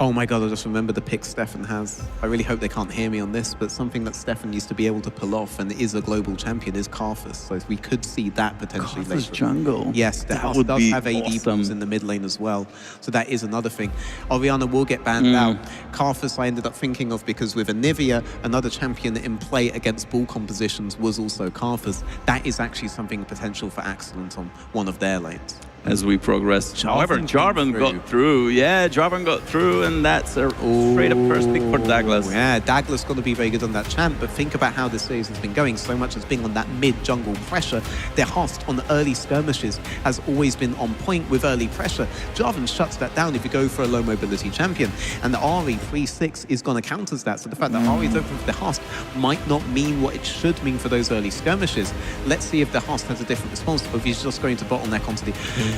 Oh my God, I just remember the pick Stefan has. I really hope they can't hear me on this, but something that Stefan used to be able to pull off and is a global champion is Karthus. So we could see that potentially Karthus later. jungle. Yes, the That house would does be have AD awesome. pools in the mid lane as well. So that is another thing. Orianna will get banned out. Karthus I ended up thinking of because with Anivia, another champion in play against ball compositions was also Karthus. That is actually something potential for Excellent on one of their lanes. As we progress. However, Jarvan got through. Yeah, Jarvan got through, and that's a straight up first pick for Douglas. Yeah, Douglas got to be very good on that champ, but think about how this series has been going. So much has been on that mid-jungle pressure. Their host on early skirmishes has always been on point with early pressure. Jarvan shuts that down if you go for a low mobility champion. And the Ahri 3-6 is going to counter that. So the fact that Ahri is open for the host might not mean what it should mean for those early skirmishes. Let's see if the host has a different response, or if he's just going to bottleneck onto the...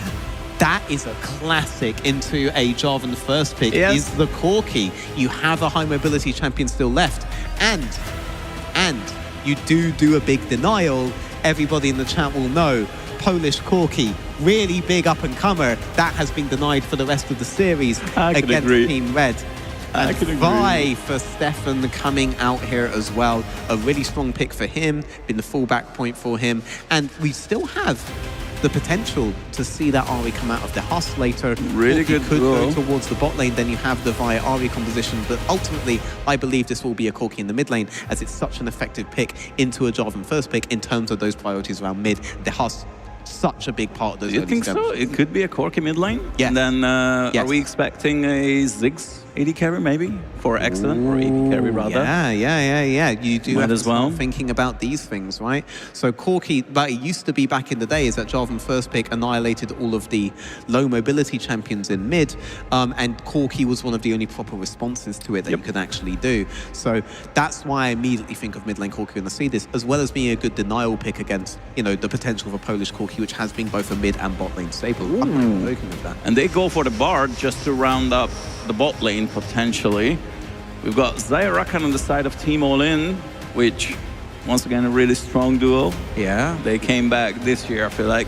That is a classic into a Jarvan first pick, is the Corki. You have a high mobility champion still left. And you do a big denial. Everybody in the chat will know. Polish Corki, really big up-and-comer. That has been denied for the rest of the series against Team Red. And Vi for Stefan coming out here as well. A really strong pick for him, been the fallback point for him. And we still have the potential to see that Ahri come out of the host later. Really good could duo. go towards the bot lane, then you have the Vi Ahri composition. But ultimately, I believe this will be a Corki in the mid lane, as it's such an effective pick into a Jarvan first pick in terms of those priorities around mid. The host, such a big part of those. You think so? It could be a Corki mid lane? Yeah. And then Yes. are we expecting a Ziggs AD carry maybe? For Excellent, or AD carry rather? Yeah. You do Might have to as well. start thinking about these things, right? So Corki, that it used to be back in the day, is that Jarvan first pick annihilated all of the low mobility champions in mid, and Corki was one of the only proper responses to it that you could actually do. So that's why I immediately think of mid lane Corki when I see this, as well as being a good denial pick against, you know, the potential of a Polish Corki, which has been both a mid and bot lane staple. I'm not joking with that. And they go for the Bard just to round up the bot lane potentially. We've got Zayarakan on the side of Team All In, which, once again, a really strong duo. Yeah. They came back this year, I feel like.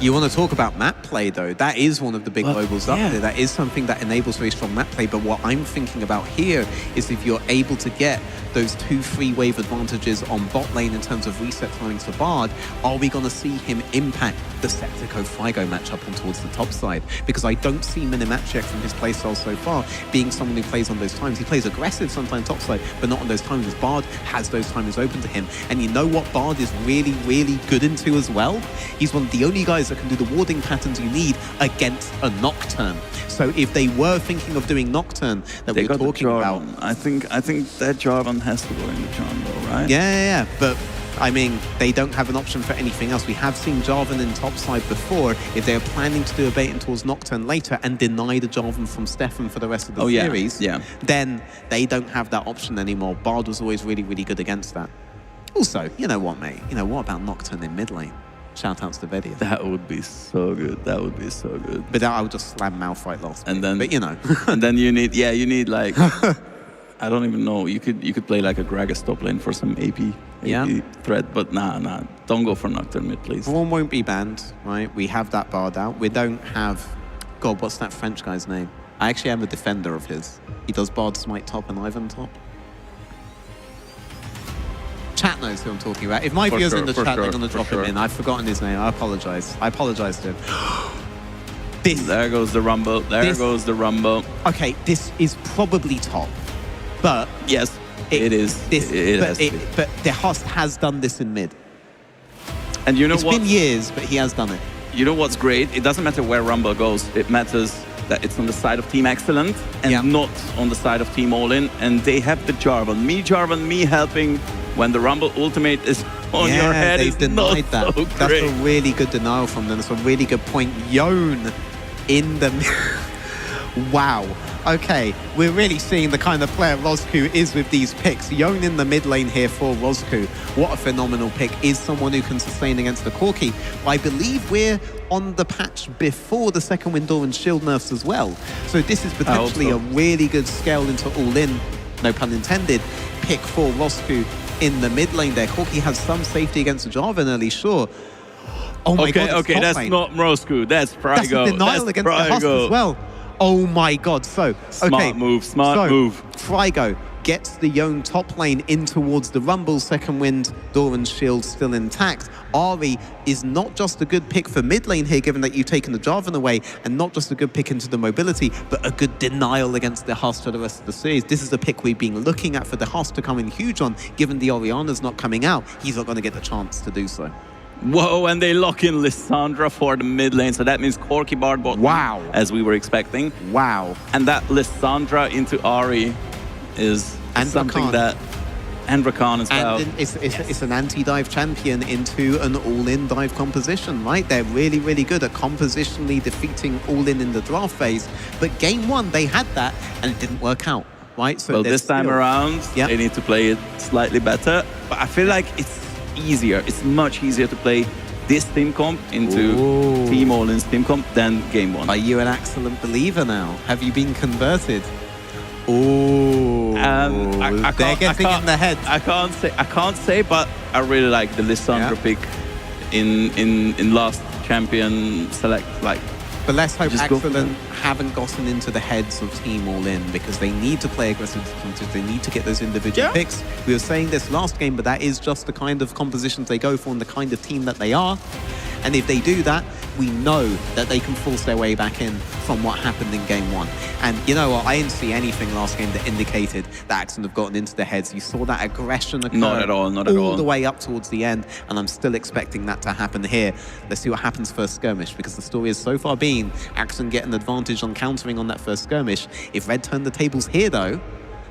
You want to talk about map play, though. That is one of the big globals up there. That is something that enables very strong map play. But what I'm thinking about here is if you're able to get those 2-3 wave advantages on bot lane in terms of reset timings for Bard, are we going to see him impact the Septico-Frigo matchup on towards the top side? Because I don't see Minimachiak from his playstyle so far being someone who plays on those times. He plays aggressive sometimes top side, but not on those times, as Bard has those timings open to him. And you know what Bard is really, really good into as well? He's one of the only guys that can do the warding patterns you need against a Nocturne. So if they were thinking of doing Nocturne that we were talking about... I think that Jarvan has to go in the jungle, right? Yeah. But I mean, they don't have an option for anything else. We have seen Jarvan in topside before. If they're planning to do a bait-in towards Nocturne later and deny the Jarvan from Stefan for the rest of the series, then they don't have that option anymore. Bard was always really, really good against that. Also, you know what, mate? You know, what about Nocturne in mid lane? Shout outs to Vedia. That would be so good. That would be so good. But I would just slam Malphite last and week. then, but you know. And then you need like, I don't even know. You could play like a Gragas top lane for some AP threat, but nah. Don't go for Nocturne mid, please. One won't be banned, right? We have that Bard out. We don't have... God, what's that French guy's name? I actually am a defender of his. He does Bard Smite top and Ivan top. Chat knows who I'm talking about. If my viewers in the chat, they're going to drop him in. I've forgotten his name. I apologize. I apologize to him. There goes the Rumble. There goes the Rumble. Okay, this is probably top. But... Yes, it is. But the host has done this in mid. And you know what? It's been years, but he has done it. You know what's great? It doesn't matter where Rumble goes. It matters that it's on the side of Team Excellent and not on the side of Team All In. And they have the Jarvan. Me helping when the Rumble ultimate is on your head. They've denied that. So that's a really good denial from them. That's a really good point. Yone in the... Wow. Okay, we're really seeing the kind of player Rosku is with these picks. Yone in the mid lane here for Rosku. What a phenomenal pick. Is someone who can sustain against the Corki. I believe we're on the patch before the second Window and shield nerfs as well. So this is potentially a really good scale into all-in, no pun intended, pick for Rosku in the mid lane there. Corki has some safety against Jarvan early, sure. Oh my god, okay, that's not Rosku. That's Frigo. That's a denial against the host as well. Oh my God. So, Smart move. Frigo gets the Yone top lane in towards the Rumble. Second wind, Doran's shield still intact. Ari is not just a good pick for mid lane here, given that you've taken the Jarvan away, and not just a good pick into the mobility, but a good denial against the Husk for the rest of the series. This is the pick we've been looking at for the Husk to come in huge on, given the Orianna's not coming out. He's not going to get the chance to do so. Whoa, and they lock in Lissandra for the mid lane, so that means Corki Bard bot. Wow. As we were expecting. Wow. And that Lissandra into Ari is And something Rakan. that... And Rakan as well. And it's an anti-dive champion into an all-in dive composition, right? They're really, really good at compositionally defeating all-in in the draft phase. But game one, they had that, and it didn't work out, right? So Well, this time around, they need to play it slightly better. But I feel like it's easier. It's much easier to play this team comp into Team All-In's team comp than game one. Are you an excellent believer now? Have you been converted? Oh, they're getting in the head. I can't say, but I really like the Lissandra pick in last champion select. Like, but let's hope just go for Excellent haven't gotten into the heads of Team All In, because they need to play aggressive defenses. They need to get those individual picks. We were saying this last game, but that is just the kind of compositions they go for and the kind of team that they are. And if they do that, we know that they can force their way back in from what happened in game one. And you know what? I didn't see anything last game that indicated that Axon have gotten into the heads. You saw that aggression occur Not at all, not at all. all the way up towards the end, and I'm still expecting that to happen here. Let's see what happens first skirmish, because the story has so far been Axon get an advantage on countering on that first skirmish. If Red turn the tables here, though,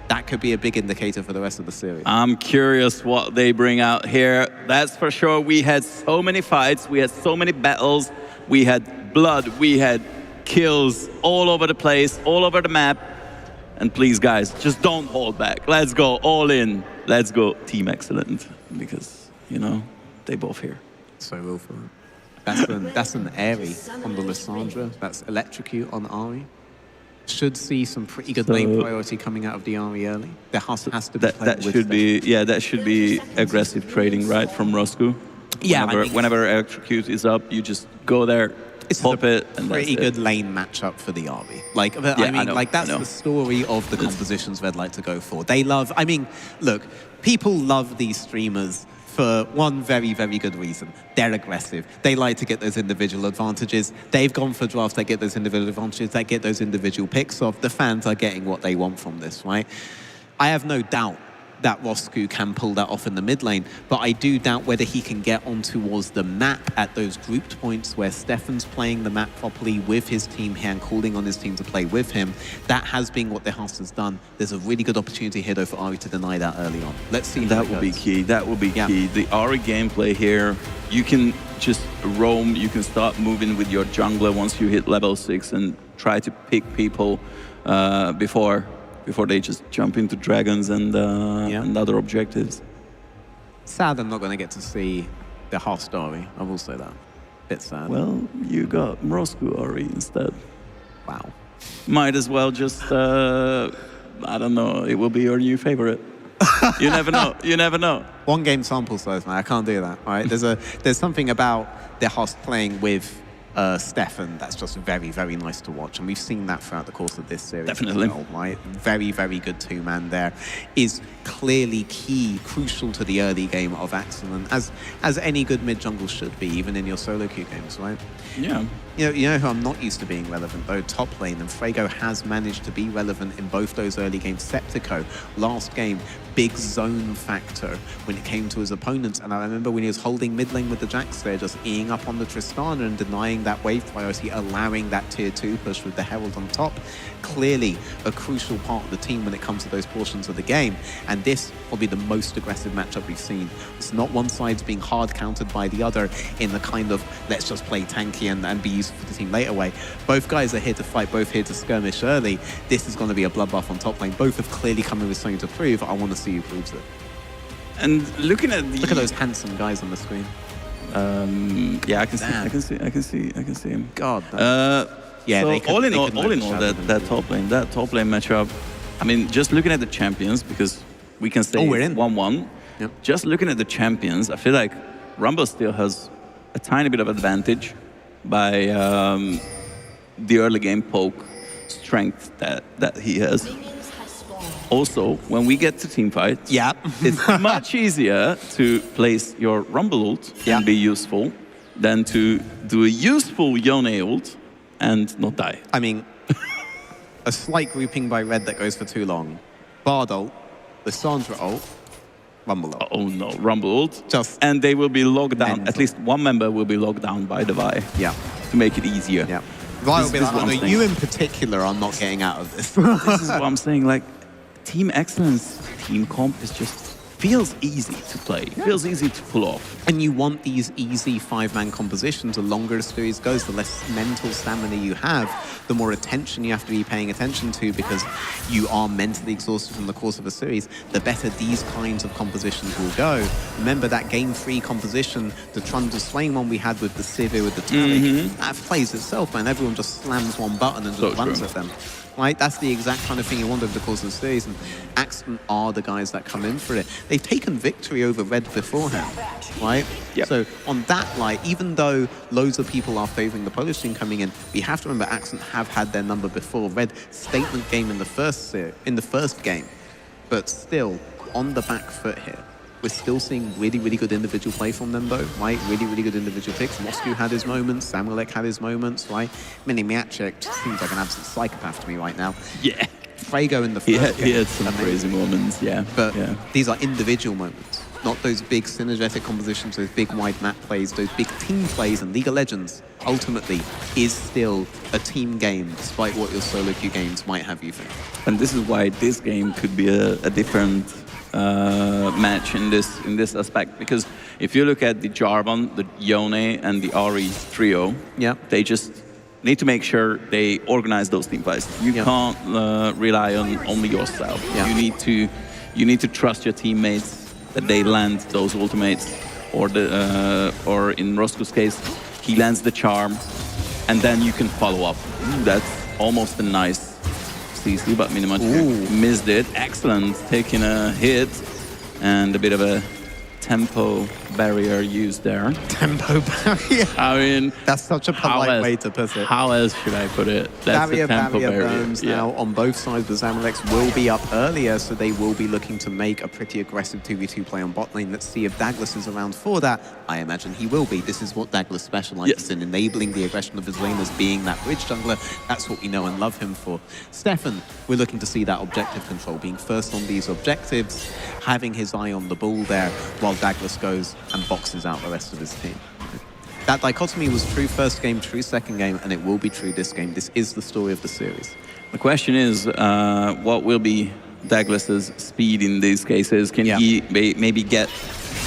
that could be a big indicator for the rest of the series. I'm curious what they bring out here. That's for sure. We had so many fights. We had so many battles. We had blood. We had kills all over the place, all over the map. And please, guys, just don't hold back. Let's go all in. Let's go Team Excellent, because, you know, they both here. So will for it. That's an Airy on the Lissandra. That's Electrocute on Ari. Should see some pretty good lane priority coming out of the Ari early. The Husk has to be that should be that should be aggressive trading, right, from Roscoe. Yeah, whenever Electrocute is up, you just go there, pop it, and pretty that's good lane matchup for the Ari. Like, Yeah, I mean, I know, like that's I know. the story of the compositions they'd like to go for. They love. I mean, look, people love these streamers for one very, very good reason. They're aggressive. They like to get those individual advantages. They've gone for drafts that get those individual advantages, that get those individual picks. So the fans are getting what they want from this, right? I have no doubt that Roscoe can pull that off in the mid lane, but I do doubt whether he can get on towards the map at those grouped points where Stefan's playing the map properly with his team here and calling on his team to play with him. That has been what the Husk has done. There's a really good opportunity here, though, for Ari to deny that early on. Let's see. That will be key. That will be key. The Ari gameplay here, you can just roam, you can start moving with your jungler once you hit level 6 and try to pick people before they just jump into dragons and other objectives. Sad I'm not going to get to see the Husk story. I will say that. Bit sad. Well, you got Roscoe Ari instead. Wow. Might as well just, I don't know, it will be your new favorite. You never know. You never know. One game sample size, man. I can't do that. All right. There's something about the Husk playing with Stefan that's just very, very nice to watch, and we've seen that throughout the course of this series. Definitely. As well, right? Very, very good two-man there. Is clearly key, crucial to the early game of Axel, as any good mid-jungle should be, even in your solo queue games, right? Yeah. You know who I'm not used to being relevant, though? Top lane. And Frago has managed to be relevant in both those early games. Septico, last game, big zone factor when it came to his opponents. And I remember when he was holding mid lane with the Jax there, just eeing up on the Tristana and denying that wave priority, allowing that tier 2 push with the Herald on top. Clearly a crucial part of the team when it comes to those portions of the game. And this will be the most aggressive matchup we've seen. It's not one side's being hard countered by the other in the kind of let's just play tanky and be useful for the team later way. Both guys are here to fight, both here to skirmish early. This is going to be a bloodbath on top lane. Both have clearly come in with something to prove. I want to see who proves it. And look at those handsome guys on the screen. Yeah, I can see him. God. Yeah. So all in all, that top lane matchup. I mean, just looking at the champions, because we can say we're in 1-1. Yep. Just looking at the champions, I feel like Rumble still has a tiny bit of advantage by the early game poke. strength that he has. Also, when we get to team fights, Yeah. it's much easier to place your Rumble ult and be useful than to do a useful Yone ult and not die. I mean, a slight grouping by Red that goes for too long. Bard ult, Lissandra ult, Rumble ult. Oh no, Rumble ult. Just and they will be logged down. mental. At least one member will be logged down by the Vi Yeah. to make it easier. Yeah. Vi will be This like, is what oh, I'm no, saying. you in particular are not getting out of this. This is what I'm saying. Like, team excellence, team comp is just feels easy to play. Feels easy to pull off. And you want these easy five-man compositions. The longer the series goes, the less mental stamina you have, the more attention you have to be paying attention to because you are mentally exhausted from the course of a series, the better these kinds of compositions will go. Remember that game 3 composition, the Trundle Swain one we had with the Sivir, with the Tally, that plays itself, man. Everyone just slams one button and just runs true. at them. Right, that's the exact kind of thing you want over the course of the series, and Axton are the guys that come in for it. They've taken victory over Red beforehand, right? Yep. So on that light, even though loads of people are favouring the Polish team coming in, we have to remember Axton have had their number before. Red statement game in the first game, but still on the back foot here. We're still seeing really, really good individual play from them, though, right? Really, really good individual picks. Moscow had his moments. Samulek had his moments, right? Mini Miacek seems like an absolute psychopath to me right now. Yeah. Frago in the first game. He had some amazing. crazy moments, yeah. But yeah. these are individual moments, not those big synergetic compositions, those big wide map plays, those big team plays. And League of Legends, ultimately, is still a team game, despite what your solo queue games might have you think. And this is why this game could be a different match in this aspect, because if you look at the Jarvan, the Yone, and the Ari trio, they just need to make sure they organize those team fights. You can't rely on only yourself. You need to trust your teammates that they land those ultimates, or in Roscoe's case, he lands the charm, and then you can follow up. That's almost a nice CC, but Minimatch missed it. Excellent, taking a hit and a bit of a tempo barrier used there. Tempo barrier? I mean, that's such a polite way to put it. How else should I put it? That's barrier, a tempo barrier. burns now on both sides. The Zamalex will be up earlier, so they will be looking to make a pretty aggressive 2v2 play on bot lane. Let's see if Douglas is around for that. I imagine he will be. This is what Douglas specializes in, enabling the aggression of his laners, being that bridge jungler. That's what we know and love him for. Stefan, we're looking to see that objective control, being first on these objectives, having his eye on the ball there, while Douglas goes and boxes out the rest of his team. That dichotomy was true first game, true second game, and it will be true this game. This is the story of the series. The question is, what will be Douglas's speed in these cases? Can he maybe get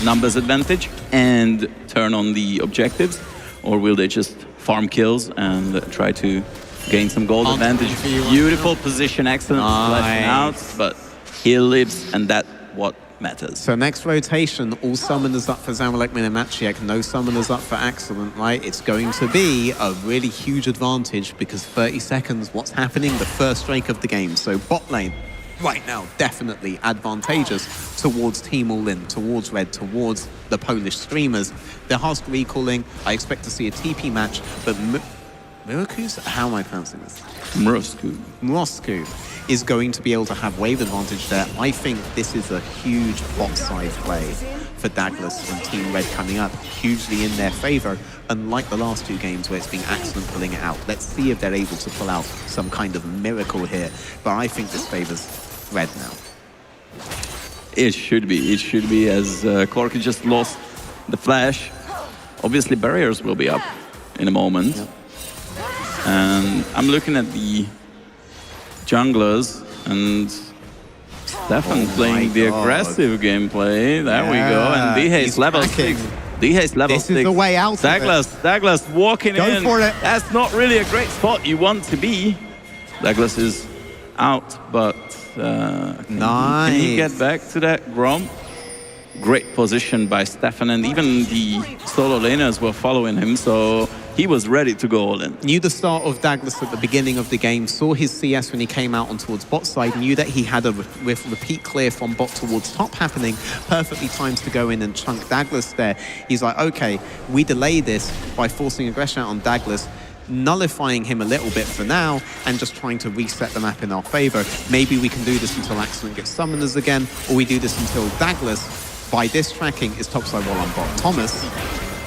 numbers advantage and turn on the objectives? Or will they just farm kills and try to gain some gold advantage? Beautiful position, excellent flashing out, but he lives, and that's what matters. So next rotation, all summoners up for Zamalek Minimatchiek, no summoners up for Excellent, right? It's going to be a really huge advantage because 30 seconds, what's happening? The first strike of the game. So bot lane, right now, definitely advantageous towards Team All In, towards Red, towards the Polish streamers. They're Husk recalling. I expect to see a TP match, but Mirakus? How am I pronouncing this? Mrosku is going to be able to have wave advantage there. I think this is a huge bot side play for Douglas and Team Red coming up, hugely in their favor, unlike the last two games where it's been Excellent pulling it out. Let's see if they're able to pull out some kind of miracle here, but I think this favors Red now. It should be, as Corki just lost the flash. Obviously barriers will be up in a moment. And I'm looking at the junglers, and Stefan playing the aggressive gameplay. There we go. And Dihe's level 6. Dihe's level 6. This is the way out Douglas walking in. Go for it. That's not really a great spot you want to be. Douglas is out, but can he get back to that Grom? Great position by Stefan, and even the solo laners were following him, so he was ready to go all in. Knew the start of Douglas at the beginning of the game, saw his CS when he came out on towards bot side, knew that he had a repeat clear from bot towards top happening, perfectly timed to go in and chunk Douglas there. He's like, okay, we delay this by forcing aggression out on Douglas. nullifying him a little bit for now and just trying to reset the map in our favor. Maybe we can do this until Accident gets summoners again, or we do this until Douglas, by this tracking, is topside wall on bot. Thomas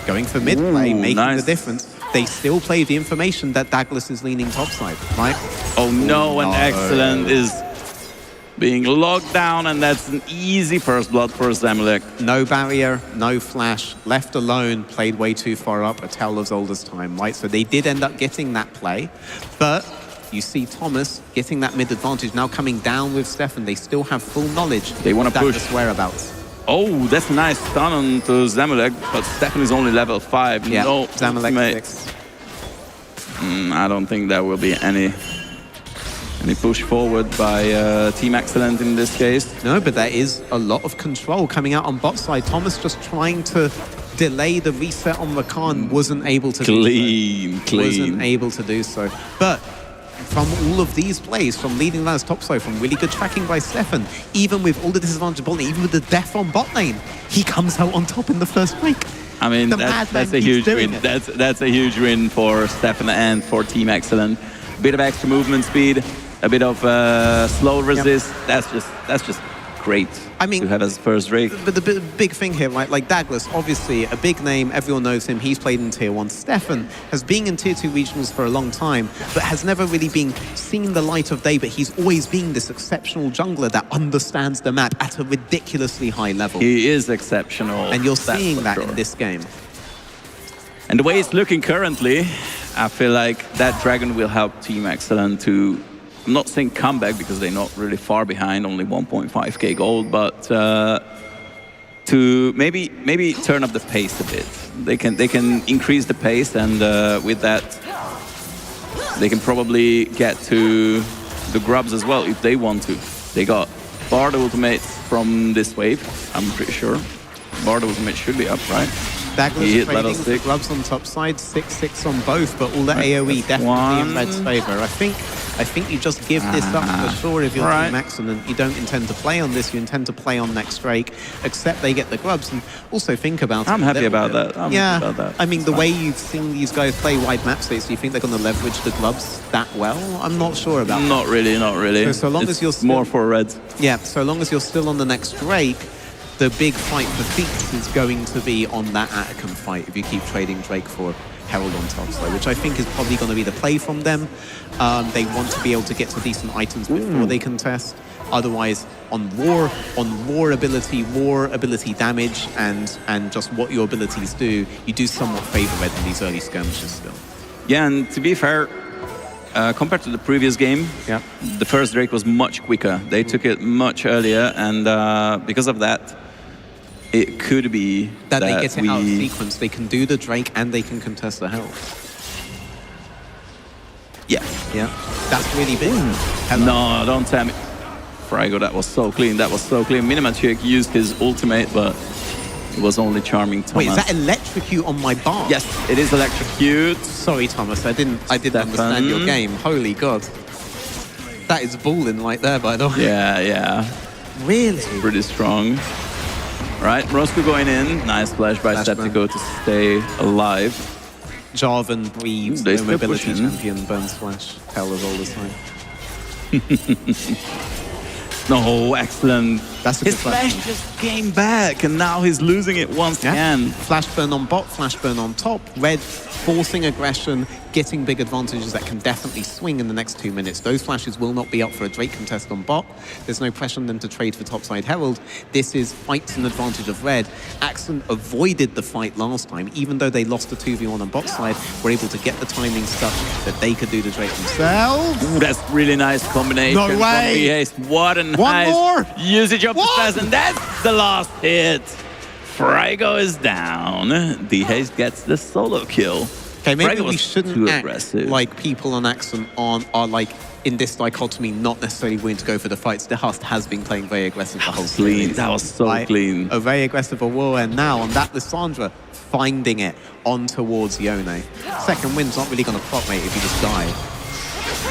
going for mid play, making the difference. They still play the information that Douglas is leaning topside, right? Oh no, and Excellent is being locked down, and that's an easy first blood for Zamalek. No barrier, no flash, left alone, played way too far up, a tale as old as time, right? So they did end up getting that play, but you see Thomas getting that mid advantage, now coming down with Stefan. They still have full knowledge. They want to push. Douglas' whereabouts. Oh, that's a nice stun onto Zamalek, but Stefan is only level 5. Yeah, no Zamalek 6. I don't think there will be any push forward by Team Excellent in this case. No, but there is a lot of control coming out on bot side. Thomas just trying to delay the reset on Rakan, wasn't able to Clean. Wasn't able to do so. But from all of these plays, from leading ladders topside, from really good tracking by Stefan, even with all the disadvantage bot lane, even with the death on bot lane, he comes out on top in the first break. I mean, that's a huge win. That's a huge win for Stefan and for Team Excellent. Bit of extra movement speed, a bit of slow resist. Yep. That's just great. I mean, to have as first Drake. But the big thing here, right? Like Douglas, obviously a big name. Everyone knows him. He's played in Tier 1. Stefan has been in Tier 2 regionals for a long time, but has never really been seen the light of day. But he's always been this exceptional jungler that understands the map at a ridiculously high level. He is exceptional. And you're seeing that in this game. And the way it's looking currently, I feel like that Dragon will help Team Excellent to, I'm not saying comeback because they're not really far behind, only 1.5k gold, but to maybe turn up the pace a bit. They can increase the pace, and with that, they can probably get to the grubs as well if they want to. They got Bard ultimate from this wave, I'm pretty sure. Bard ultimate should be up, right? Douglas trading the grubs on top side, 6-6 on both, but all the AoE definitely in Red's favor. I think you just give this up for sure if you're Team Excellent. You don't intend to play on this, you intend to play on next Drake, except they get the grubs. And also think about it. I'm happy about that. I'm happy about that. I mean, the way you've seen these guys play wide map states, do you think they're going to leverage the grubs that well? I'm not sure about that. Not really. So long as you're still, more for Red. Yeah, so long as you're still on the next Drake, the big fight for feats is going to be on that Atacam fight if you keep trading Drake for Herald on top side, which I think is probably going to be the play from them. They want to be able to get to decent items before they contest. Otherwise, on war ability damage, and just what your abilities do, you do somewhat favor Red in these early skirmishes still. Yeah, and to be fair, compared to the previous game, the first Drake was much quicker. They took it much earlier, and because of that, it could be that they get it out of sequence. They can do the Drake and they can contest the Herald. Yeah, that's really big. No, don't tell me. Frigo, that was so clean. Minimatic used his ultimate, but it was only charming Thomas. Wait, is that electrocute on my bar? Yes, it is electrocute. Sorry, Thomas, I didn't understand your game. Holy God. That is balling right there, by the way. Yeah. Really? It's pretty strong. Right, Roscoe going in. Nice flash by Septico to stay alive. Jarvan breathes, no mobility champion, burns flash. Hell is all this time. No, excellent. That's a his good flash just came back, and now he's losing it once again. Flash burn on bot, flash burn on top. Red forcing aggression, getting big advantages that can definitely swing in the next 2 minutes. Those flashes will not be up for a Drake contest on bot. There's no pressure on them to trade for topside Herald. This is fights an advantage of Red. Accent avoided the fight last time, even though they lost the 2v1 on bot side, were able to get the timing stuff that they could do the Drake themselves. Ooh, that's really nice combination. No way! What a nice usage of the stars, and that's the last hit. Frigo is down. The Haze gets the solo kill. Okay, maybe we shouldn't act aggressive. like people on Accent are like in this dichotomy, not necessarily willing to go for the fights. The Hust has been playing very aggressive the whole series. That was so clean. A very aggressive war, and now on that Lissandra finding it on towards Yone. Second wind's not really going to prop, mate, if you just die.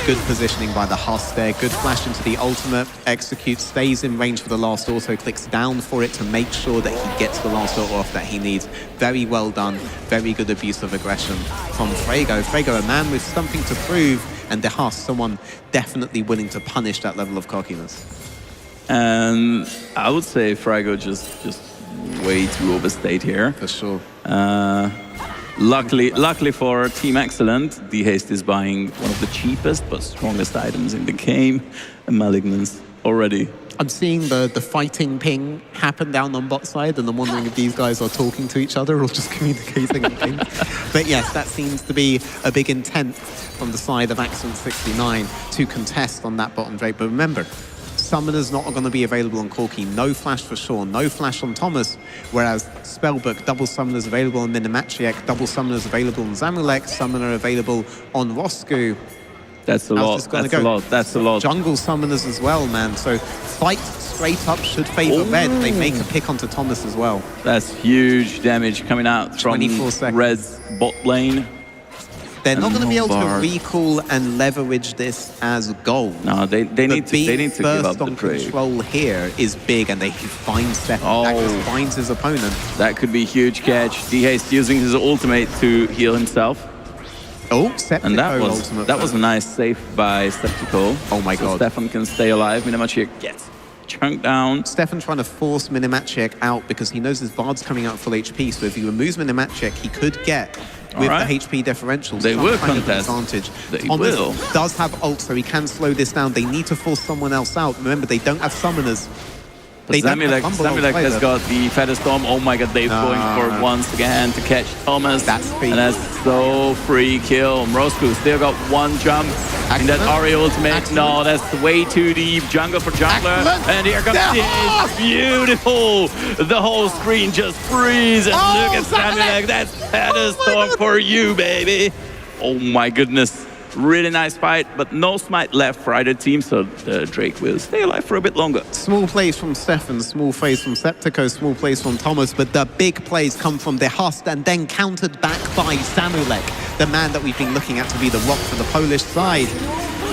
Good positioning by the Husk there. Good flash into the ultimate. Executes, stays in range for the last auto. Clicks down for it to make sure that he gets the last auto off that he needs. Very well done. Very good abuse of aggression from Frago. Frago, a man with something to prove. And the Husk, someone definitely willing to punish that level of cockiness. And I would say Frago just way too overstayed here. For sure. Luckily for Team Excellent, D-Haste is buying one of the cheapest but strongest items in the game, a Malignance already. I'm seeing the fighting ping happen down on bot side, and I'm wondering if these guys are talking to each other or just communicating in ping. But yes, that seems to be a big intent from the side of Accent 69 to contest on that bottom Drake. But remember, Summoner's not going to be available on Corki. No flash for Sean, no flash on Thomas. Whereas Spellbook, double Summoners available on Minimachiek, double Summoners available on Zamulek, Summoner available on Roscu. That's a lot, that's a lot. Jungle Summoners as well, man. So fight straight up should favor Red. They make a pick onto Thomas as well. That's huge damage coming out from Red's bot lane. They're not going to be able to recall and leverage this as gold. No, they need to give up the trade. Control here is big, and they find Stefan. Oh, finds his opponent. That could be a huge catch. D-Haste using his ultimate to heal himself. Oh, Septico and ultimate. That was a nice save by Septico. Oh my god. Stefan can stay alive. Minimachiek gets chunked down. Stefan trying to force Minimachiek out because he knows his Bard's coming out full HP, so if he removes Minimachiek, he could get with the HP differential. They will contest. Advantage. Thomas does have ult, so he can slow this down. They need to force someone else out. Remember, they don't have summoners. Zamulek has got the Feather Storm. Oh my god, they're going for it once again to catch Thomas. That's free. And that's so free kill. Roscu still got one jump in that Ari ultimate. No, that's way too deep. Jungle for jungler. And here comes this. Beautiful. The whole screen just freezes. Look at Zamulek. That's Feather Storm for you, baby. Oh my goodness. Really nice fight, but no smite left for either team, so Drake will stay alive for a bit longer. Small plays from Stefan, small plays from Septico, small plays from Thomas, but the big plays come from the Husk and then countered back by Zamulek, the man that we've been looking at to be the rock for the Polish side.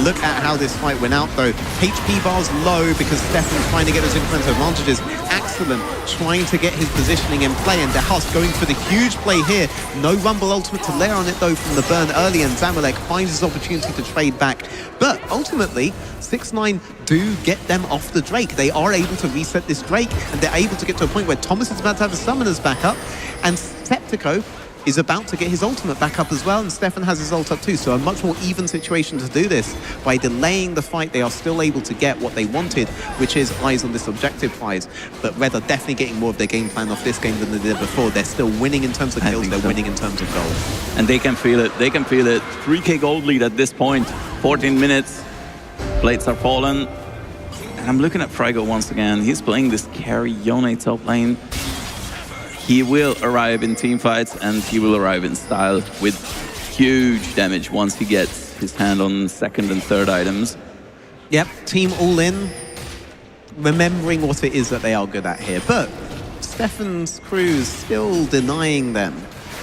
Look at how this fight went out, though. HP bar's low because Stefan's trying to get those incremental advantages. Excellent, trying to get his positioning in play, and the Husk going for the huge play here. No Rumble ultimate to layer on it, though, from the burn early, and Zamulek finds his opportunity to trade back. But ultimately, 6ix9ine do get them off the Drake. They are able to reset this Drake, and they're able to get to a point where Thomas is about to have his summoners back up, and Septico is about to get his ultimate back up as well, and Stefan has his ult up too, so a much more even situation to do this. By delaying the fight, they are still able to get what they wanted, which is eyes on this objective prize. But Red are definitely getting more of their game plan off this game than they did before. They're still winning in terms of kills, they're winning in terms of gold. And they can feel it, 3k gold lead at this point, 14 minutes, plates are fallen. And I'm looking at Frago once again, he's playing this carry Yone top lane. He will arrive in team fights, and he will arrive in style with huge damage once he gets his hand on second and third items. Yep, team all in, remembering what it is that they are good at here. But Stefan's crew's still denying them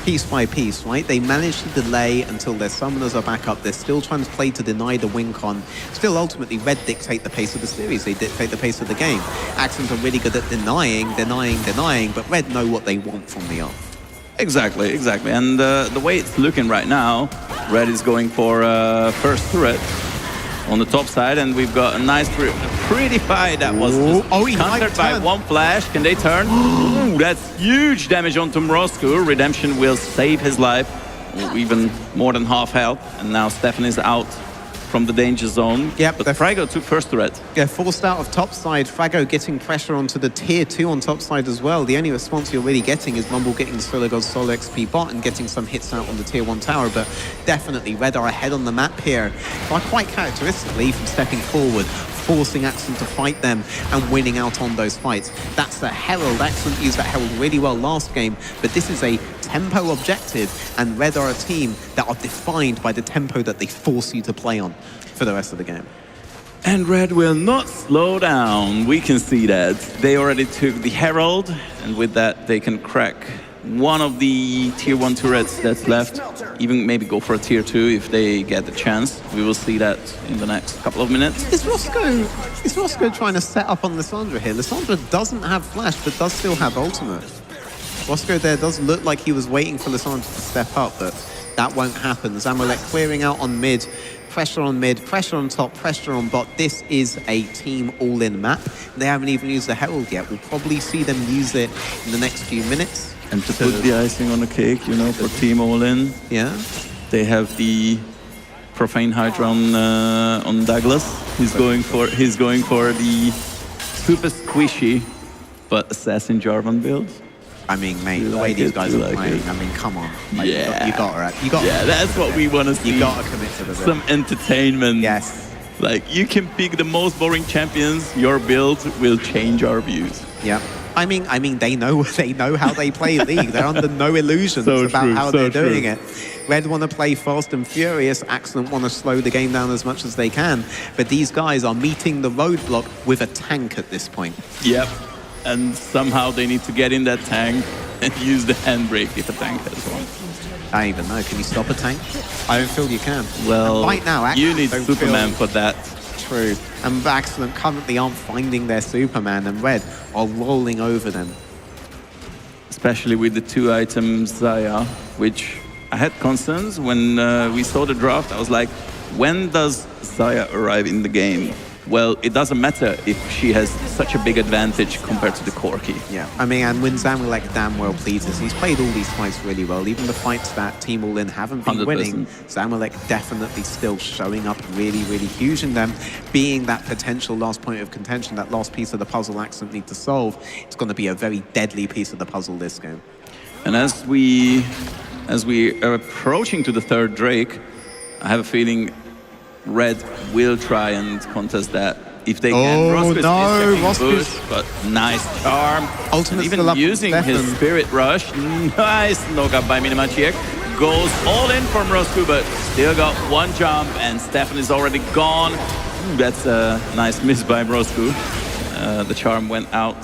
piece by piece, right? They managed to delay until their summoners are back up. They're still trying to play to deny the win con. Still, ultimately, Red dictate the pace of the series. They dictate the pace of the game. Accents are really good at denying, but Red know what they want from the off. Exactly. And the way it's looking right now, Red is going for first turret on the top side, and we've got a nice, pretty fight that was countered by one flash. Can they turn? Ooh, that's huge damage onto Roscu. Redemption will save his life, even more than half health, and now Stefan is out from the danger zone. Yep, but Frago took first turret. Yeah, forced out of top side. Frago getting pressure onto the tier 2 on top side as well. The only response you're really getting is Mumble getting the Solo God's solo XP bot and getting some hits out on the tier 1 tower, but definitely Red are ahead on the map here. But quite characteristically from stepping forward, forcing Accent to fight them and winning out on those fights. That's the Herald. Accent used that Herald really well last game, but this is a tempo objective, and Red are a team that are defined by the tempo that they force you to play on for the rest of the game. And Red will not slow down. We can see that. They already took the Herald, and with that they can crack one of the tier 1 turrets that's left, even maybe go for a tier 2 if they get the chance. We will see that in the next couple of minutes. Is Roscoe trying to set up on Lissandra here? Lissandra doesn't have flash, but does still have ultimate. Roscoe there does look like he was waiting for Lissandra to step up, but that won't happen. Zamalek clearing out on mid, pressure on top, pressure on bot. This is a team all-in map. They haven't even used the Herald yet. We'll probably see them use it in the next few minutes. And to put the icing on the cake, you know, for Team All-In, yeah, they have the Profane Hydra on Douglas. He's going for the super squishy but Assassin Jarvan build. I mean, mate, the way these guys are playing, I mean, come on. Like, yeah. You got yeah, that's what we want to see. You got to commit to the some entertainment. Yes. Like, you can pick the most boring champions, your build will change our views. Yeah. I mean, they know how they play League. They're under no illusions about how they're doing it. Red want to play fast and furious. Excellent want to slow the game down as much as they can. But these guys are meeting the roadblock with a tank at this point. Yep. And somehow they need to get in that tank and use the handbrake if a tank has one. I don't even know. Can you stop a tank? I don't feel you can. Well, and right now, you need Superman for that. True. And Excellent currently aren't finding their Superman, and Red are rolling over them. Especially with the 2 items Zaya, which I had concerns when we saw the draft. I was like, when does Zaya arrive in the game? Well, it doesn't matter if she has such a big advantage compared to the Corki. Yeah, I mean, and when Zamalek damn well pleases, he's played all these fights really well. Even the fights that Team All-In haven't been 100%. winning, Zamalek definitely still showing up really, really huge in them, being that potential last point of contention, that last piece of the puzzle Accent need to solve. It's going to be a very deadly piece of the puzzle this game. And as we are approaching to the 3rd Drake, I have a feeling Red will try and contest that if they can. Roscoe's but nice charm. Ultimate even still up using his Spirit Rush. Nice knock-up by Minimachiek. Goes all in from Roscoe, but still got 1 jump, and Stefan is already gone. That's a nice miss by Roscoe. The charm went out,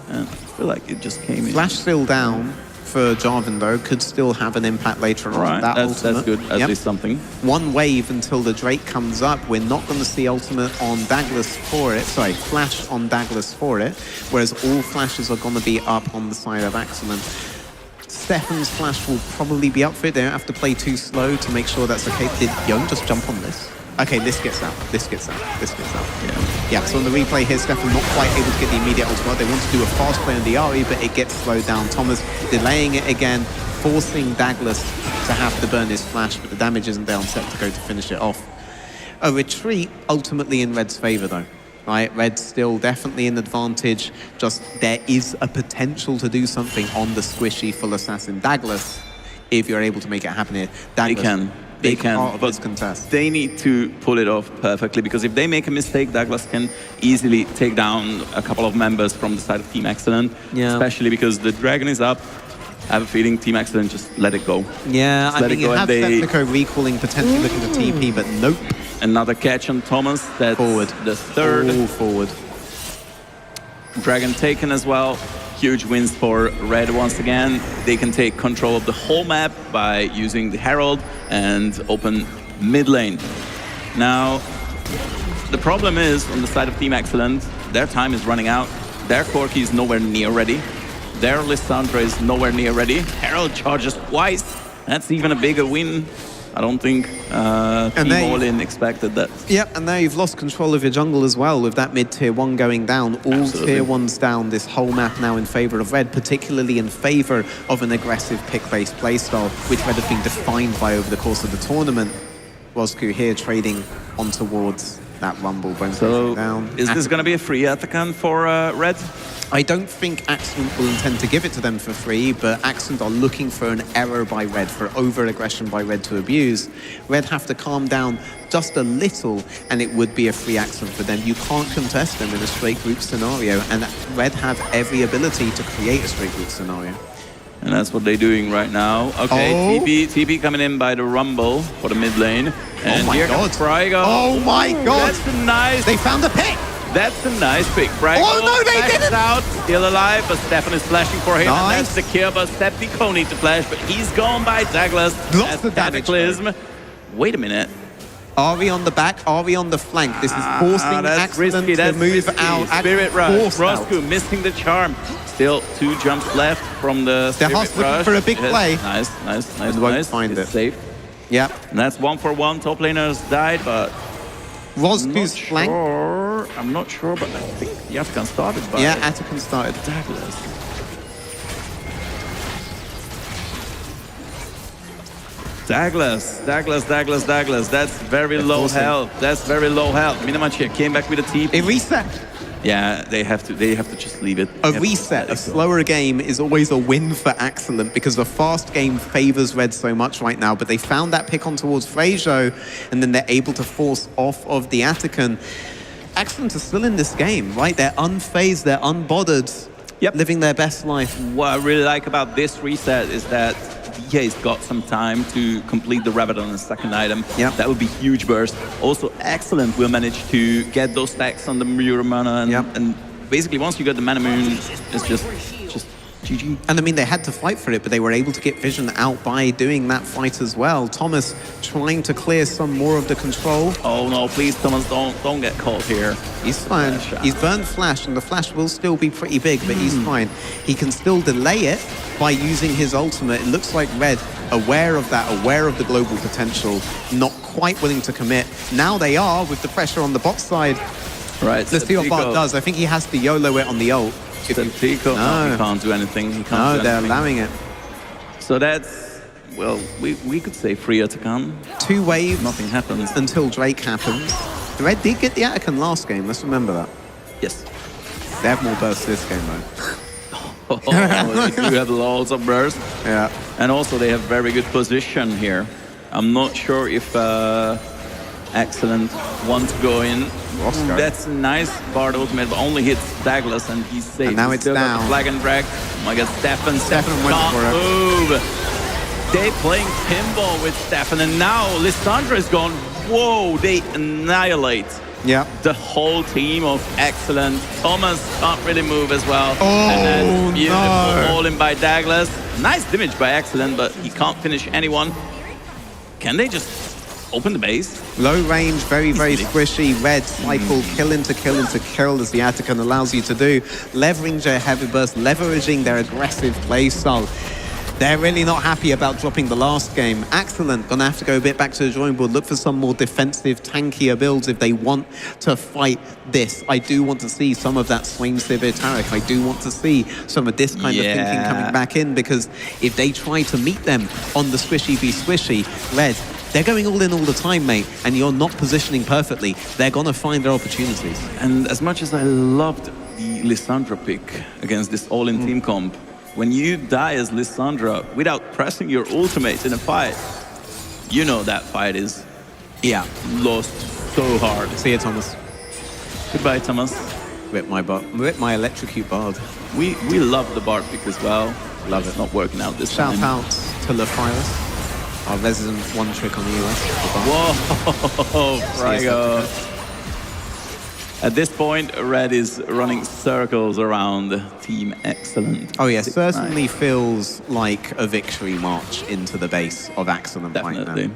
and I feel like it just came in. Flash still down for Jarvan, though, could still have an impact later on. Right, That's good, at least something. 1 wave until the Drake comes up. We're not going to see ultimate on Douglas for it. Sorry, flash on Douglas for it. Whereas all flashes are going to be up on the side of Excellent. Stefan's flash will probably be up for it. They don't have to play too slow to make sure that's okay. Did Young just jump on this? Okay, this gets out. Yeah, so on the replay here, Stefan not quite able to get the immediate ultimate. They want to do a fast play on the Ari, but it gets slowed down. Thomas delaying it again, forcing Douglas to have to burn his flash, but the damage isn't there on set to go to finish it off. A retreat ultimately in Red's favor, though. Right, Red's still definitely in advantage. Just there is a potential to do something on the squishy full assassin Douglas if you're able to make it happen here. Douglas, They can, but contest. They need to pull it off perfectly, because if they make a mistake, Douglas can easily take down a couple of members from the side of Team Excellent, especially because the Dragon is up. I have a feeling Team Excellent just let it go. Yeah, I mean, you have Septico recalling, potentially looking to TP, but nope. Another catch on Thomas. That's forward. The 3rd. All forward. Dragon taken as well. Huge wins for Red once again. They can take control of the whole map by using the Herald and open mid lane. Now, the problem is, on the side of Team Excellent, their time is running out. Their Corki is nowhere near ready. Their Lissandra is nowhere near ready. Herald charges twice. That's even a bigger win. I don't think Team All-In expected that. Yep, and now you've lost control of your jungle as well with that mid-tier 1 going down. All tier 1s down, this whole map now in favor of Red, particularly in favor of an aggressive pick-based playstyle, which Red have been defined by over the course of the tournament. Roscoe here trading on towards that Rumble. So, down. Is this going to be a free Atakan for Red? I don't think Accent will intend to give it to them for free, but Accent are looking for an error by Red, for over-aggression by Red to abuse. Red have to calm down just a little, and it would be a free Accent for them. You can't contest them in a straight group scenario, and Red have every ability to create a straight group scenario. And that's what they're doing right now. Okay, TP coming in by the Rumble for the mid lane. And oh my here God. comes Fraigo. Oh my God. That's nice. They found a pick. That's a nice pick. Frank Oh, no, they flashes didn't! out, still alive, but Stefan is flashing for him. Nice. And that's the kill, but Stepnico needs to flash, but he's gone by Douglas. Lots That's of damage, Cataclysm. Wait a minute. Ari on the back, Ari on the flank. This is forcing That's Accident risky, to that's move risky. out. Spirit Rush. Forced out. Roscoe missing the charm. Still 2 jumps left from the They're Spirit looking Rush. for a big Yes. play. Nice, nice, nice, And won't nice. find It's it. safe. Yeah. And that's 1-for-1. Top laners died, but Roscoe's flank. I'm not sure, but I think the Afghan started by Yeah, Atakan started. Douglas. Douglas. That's very low awesome. health. That's very low health. Minamachi came back with a TP. A reset. Yeah, they have to just leave it. They A have to reset, let a it go. slower game is always a win for Excellent because the fast game favors Red so much right now, but they found that pick on towards Freyjo, and then they're able to force off of the Atakan. Excellent are still in this game, right? They're unfazed, they're unbothered, Yep. living their best life. What I really like about this reset is that VA's got some time to complete the Rabbit on the second item. Yep. That would be huge burst. Also, Excellent will manage to get those stacks on the Mura mana, and, Yep. and basically once you get the mana moon, it's just GG. And I mean, they had to fight for it, but they were able to get Vision out by doing that fight as well. Thomas trying to clear some more of the control. Oh no, please Thomas, don't get caught here. He's fine. Flash out. He's burned Flash, and the Flash will still be pretty big, but he's fine. He can still delay it by using his ultimate. It looks like Red, aware of that, aware of the global potential, not quite willing to commit. Now they are, with the pressure on the bot side. Right, Let's see what Bart does. I think he has to YOLO it on the ult. Pico, no, he No, can't do anything. He can't no, do they're anything. allowing it. So that's, well, we could say free Atakan. 2 waves Nothing happens. until Drake happens. Red did get the Atakan last game, let's remember that. Yes. They have more bursts this game though. They do have loads of burst. Yeah. And also they have very good position here. I'm not sure if Excellent want to go in. Roscoe. That's a nice Bard ultimate, but only hits Douglas and he's safe. And now He's it's still got down. the flag and drag. Oh my god, Stefan went can't for it. move. They playing pinball with Stefan, and now Lissandra is gone. Whoa, they annihilate Yeah. the whole team of Excellent. Thomas can't really move as well. Oh, and that's beautiful. no. All in by Douglas. Nice damage by Excellent, but he can't finish anyone. Can they just open the base? Low range, very, very Easily. squishy. Red cycle, kill into kill into kill as the Atakan allows you to do. Leveraging their heavy burst, leveraging their aggressive play style. They're really not happy about dropping the last game. Excellent, gonna have to go a bit back to the drawing board, look for some more defensive, tankier builds if they want to fight this. I do want to see some of that Swain Sivir Tarek. I do want to see some of this kind of thinking coming back in, because if they try to meet them on the squishy v squishy, Red, they're going all in all the time, mate, and you're not positioning perfectly. They're gonna find their opportunities. And as much as I loved the Lissandra pick against this all-in team comp, when you die as Lissandra without pressing your ultimate in a fight, you know that fight is lost so hard. See you, Thomas. Goodbye, Thomas. Rip my electrocute bard. We love the Bard pick as well. Love It's it. not working out this Shout time. out to LaFirus, our resident one trick on the US. Whoa, Frigo. At this point, Red is running circles around Team Excellent. Oh yeah, 6-9. certainly feels like a victory march into the base of Excellent right Definitely. now.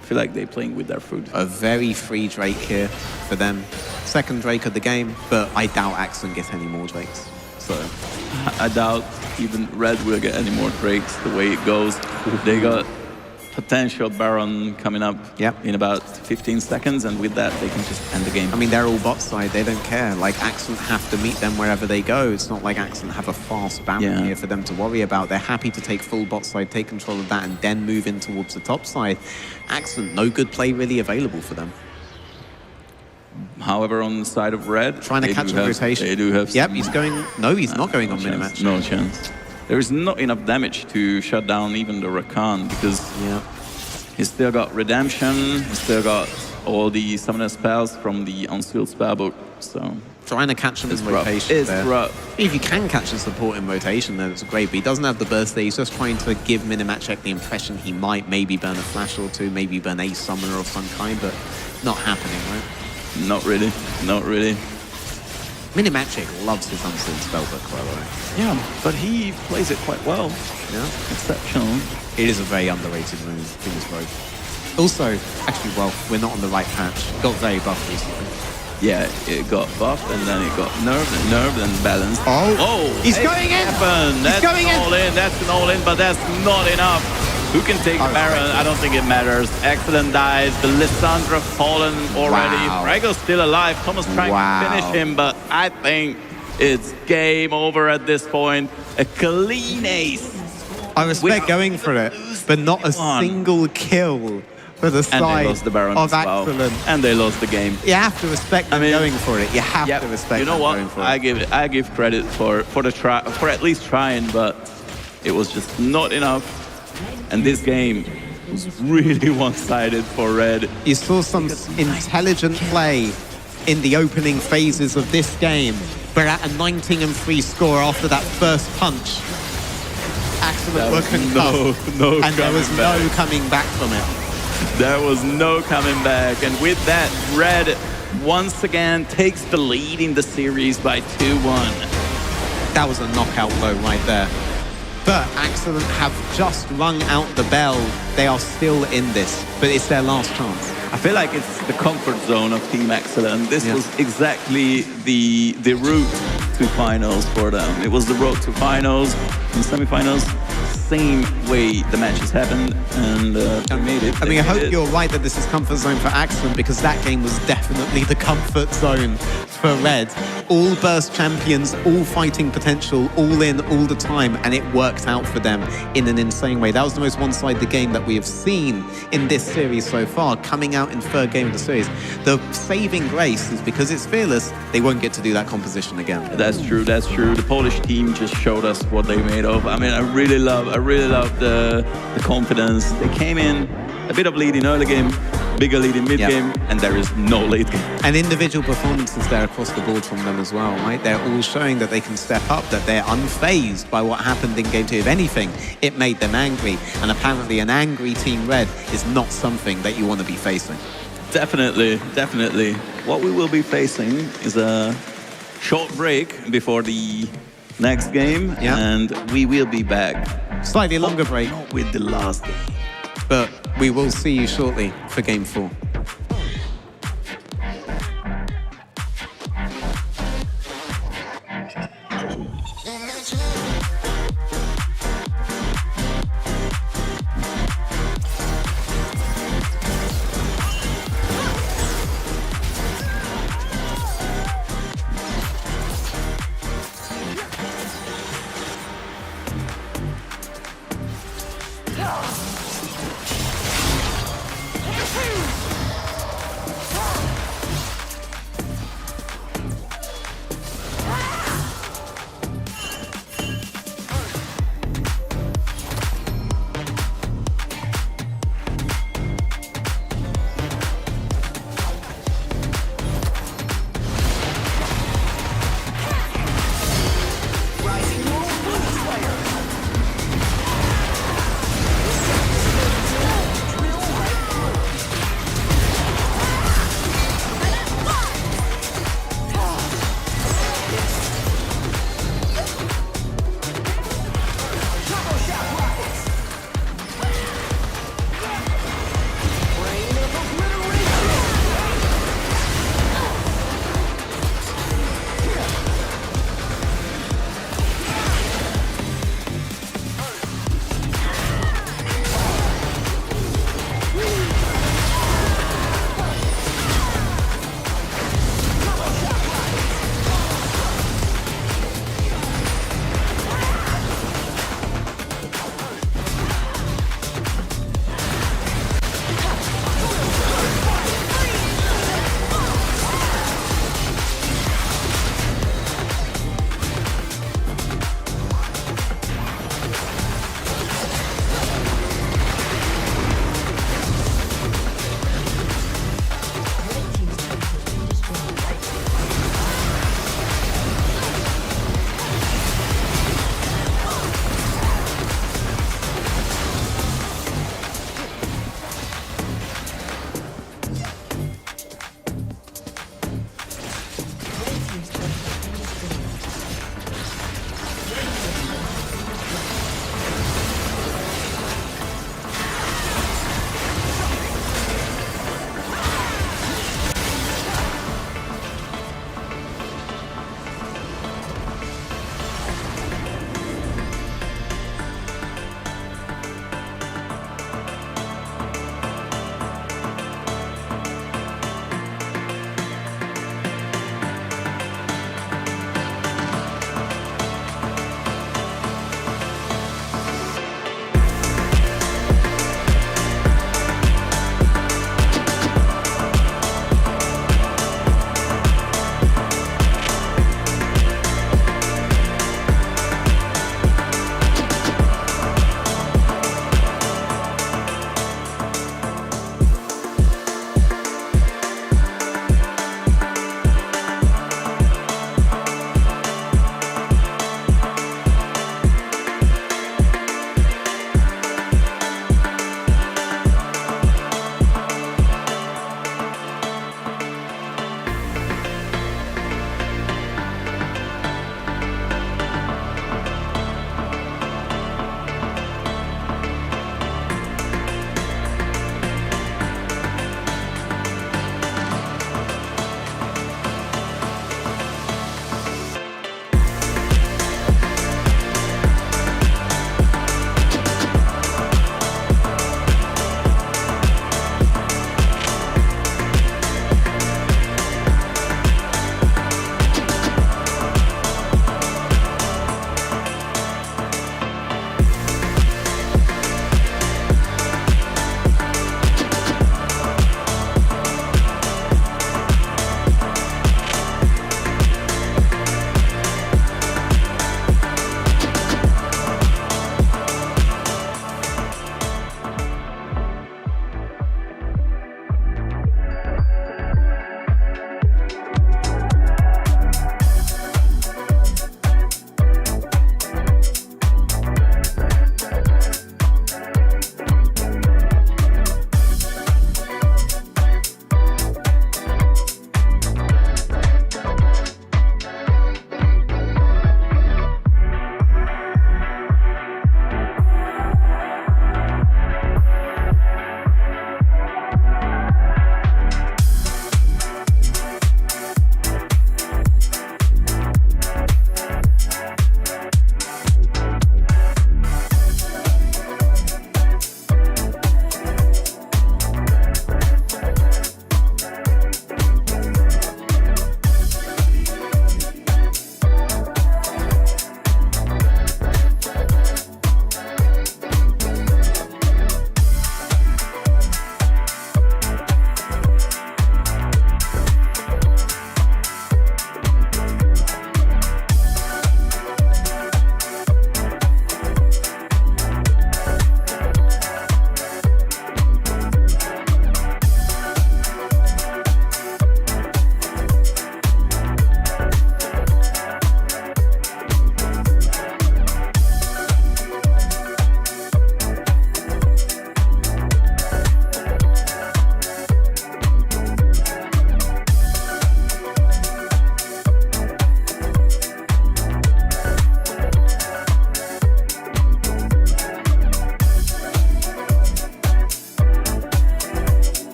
I feel like they're playing with their food. A very free Drake here for them. Second Drake of the game, but I doubt Excellent gets any more Drakes. So I doubt even Red will get any more Drakes the way it goes. They got potential Baron coming up in about 15 seconds, and with that, they can just end the game. I mean, they're all bot side. They don't care. Like, Excellent have to meet them wherever they go. It's not like Excellent have a fast Baron here for them to worry about. They're happy to take full bot side, take control of that, and then move in towards the top side. Excellent, no good play really available for them. However, on the side of Red, Trying to catch a rotation. They do have. Yep, he's going. No, he's not going on chance, Minimatch. No chance. There is not enough damage to shut down even the Rakan, because he's still got Redemption, he's still got all the summoner spells from the Unsealed spellbook, so... Trying to catch him in rough. rotation. It's there. rough. If you can catch a support in rotation, then it's great, but he doesn't have the burst there. He's just trying to give Minimatchek the impression he might maybe burn a flash or two, maybe burn a summoner of some kind, but not happening, right? Not really, not really. Minimagic loves his Unseen Spellbook, by the way. Yeah, but he plays it quite well. Yeah. Exceptional. It is a very underrated move, Phoenix Rogue. Also, actually, well, we're not on the right patch. Got very buffed recently. Yeah, it got buffed and then it got nerfed and balanced. Oh, he's going in! That's going in! all in, that's an all in, but that's not enough. Who can take Baron? I don't think it matters. Excellent dies, the Lissandra fallen already. Wow. Frago's still alive, Thomas trying to finish him, but I think it's game over at this point. A clean ace. I respect going for it, but not a single kill for the And they side lost the Baron of as well. Excellent. And they lost the game. You have to respect them going for it. You have to respect you know them what? going for it. I give credit for the try, for at least trying, but it was just not enough. And this game was really one-sided for Red. You saw some intelligent play in the opening phases of this game. We're at a 19-3 score after that first punch. Excellent work and and there was no coming back from it. There was no coming back. And with that, Red once again takes the lead in the series by 2-1. That was a knockout blow right there. But Excellent have just rung out the bell. They are still in this, but it's their last chance. I feel like it's the comfort zone of Team Excellent. This was exactly the route to finals for them. It was the road to finals and semifinals. Same way the matches happened, and they made it. I mean, I hope you're right that this is comfort zone for Excellent, because that game was definitely the comfort zone for Red. All burst champions, all fighting potential, all in all the time, and it worked out for them in an insane way. That was the most one-sided game that we have seen in this series so far, coming out in third game of the series. The saving grace is because it's Fearless, they won't get to do that composition again. That's true, that's true. The Polish team just showed us what they made of. I mean, I really love the confidence. They came in a bit of lead in early game, bigger lead in mid game, and there is no late game. And individual performances there across the board from them as well, right? They're all showing that they can step up, that they're unfazed by what happened in game 2. If anything, it made them angry. And apparently an angry Team Red is not something that you want to be facing. Definitely, definitely. What we will be facing is a short break before the next game, and we will be back. Slightly longer break. Not with the last game. But we will see you shortly for game 4.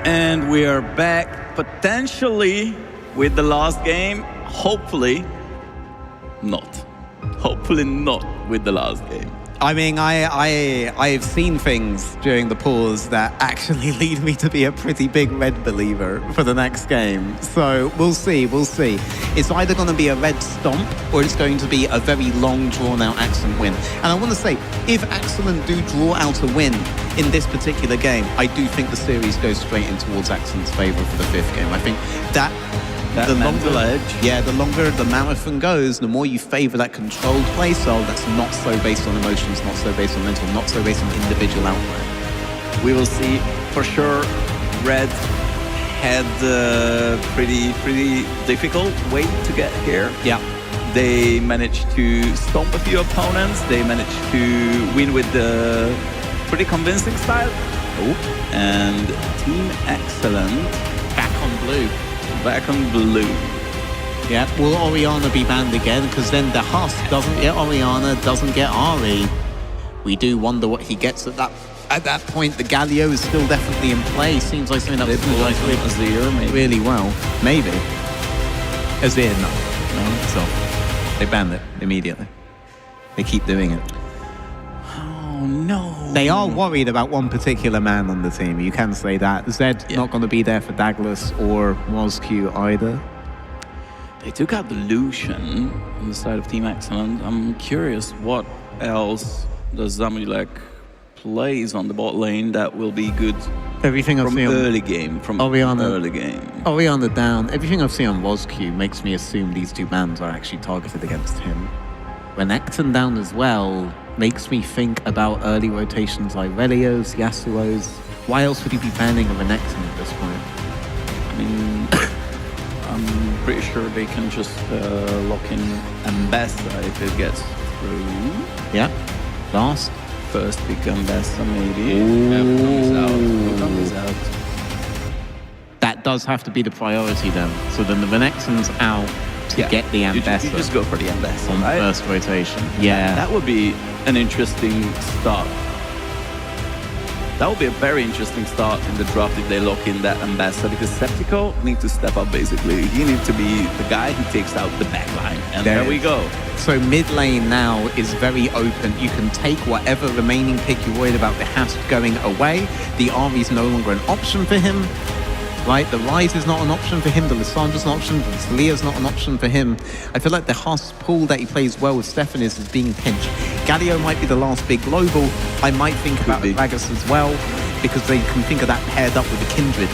And we are back potentially with the last game. Hopefully not. Hopefully not with the last game. I mean, I've seen things during the pause that actually lead me to be a pretty big red believer for the next game. So we'll see. It's either going to be a red stomp or it's going to be a very long, drawn-out Accent win. And I want to say, if Accent do draw out a win in this particular game, I do think the series goes straight in towards Accent's favour for the 5th game. I think that the mental longer, edge. yeah, the longer the marathon goes, the more you favour that controlled play style that's not so based on emotions, not so based on mental, not so based on individual output. We will see for sure. Red had a pretty difficult way to get here. Yeah. They managed to stomp a few opponents. They managed to win with the pretty convincing style. Oh. And Team Excellent Back on blue. back on blue. Yeah, will Oriana be banned again? Because then the Husk doesn't get Oriana, doesn't get Ari. We do wonder what he gets at that point. The Galio is still definitely in play. Seems like something that was Azir, maybe. really well. Maybe. Azir, no. So they banned it immediately. They keep doing it. Oh no. They are worried about one particular man on the team. You can say that. Zed not going to be there for Douglas or Mosque either. They took out the Lucian on the side of Team Excellent. I'm curious what else does Zamulek plays on the bot lane that will be good Everything I've from seen early game. From Oriana. early game. Oriana down. Everything I've seen on Mosque makes me assume these two bans are actually targeted against him. Renekton down as well makes me think about early rotations like Relios, Yasuo's. Why else would he be banning a Renekton at this point? I mean, I'm pretty sure they can just lock in Ambessa if it gets through. Yeah. Last. First pick Ambessa maybe. Wukong is out. That does have to be the priority then. So then the Renekton's out to get the Ambessa You just go for the Ambessa, on right? the first rotation. Yeah. That would be an interesting start. That would be a very interesting start in the draft if they lock in that Ambassa, because Septico needs to step up basically. He needs to be the guy who takes out the backline. And there we go. So mid lane now is very open. You can take whatever remaining pick you're worried about. The Hast going away. The Ari's no longer an option for him. Right, the Ryze is not an option for him, the Lissandra's not an option, the Talia's not an option for him. I feel like the Husk pool that he plays well with Stefan is being pinched. Galio might be the last big global. I might think about the Gragas as well, because they can think of that paired up with the Kindred,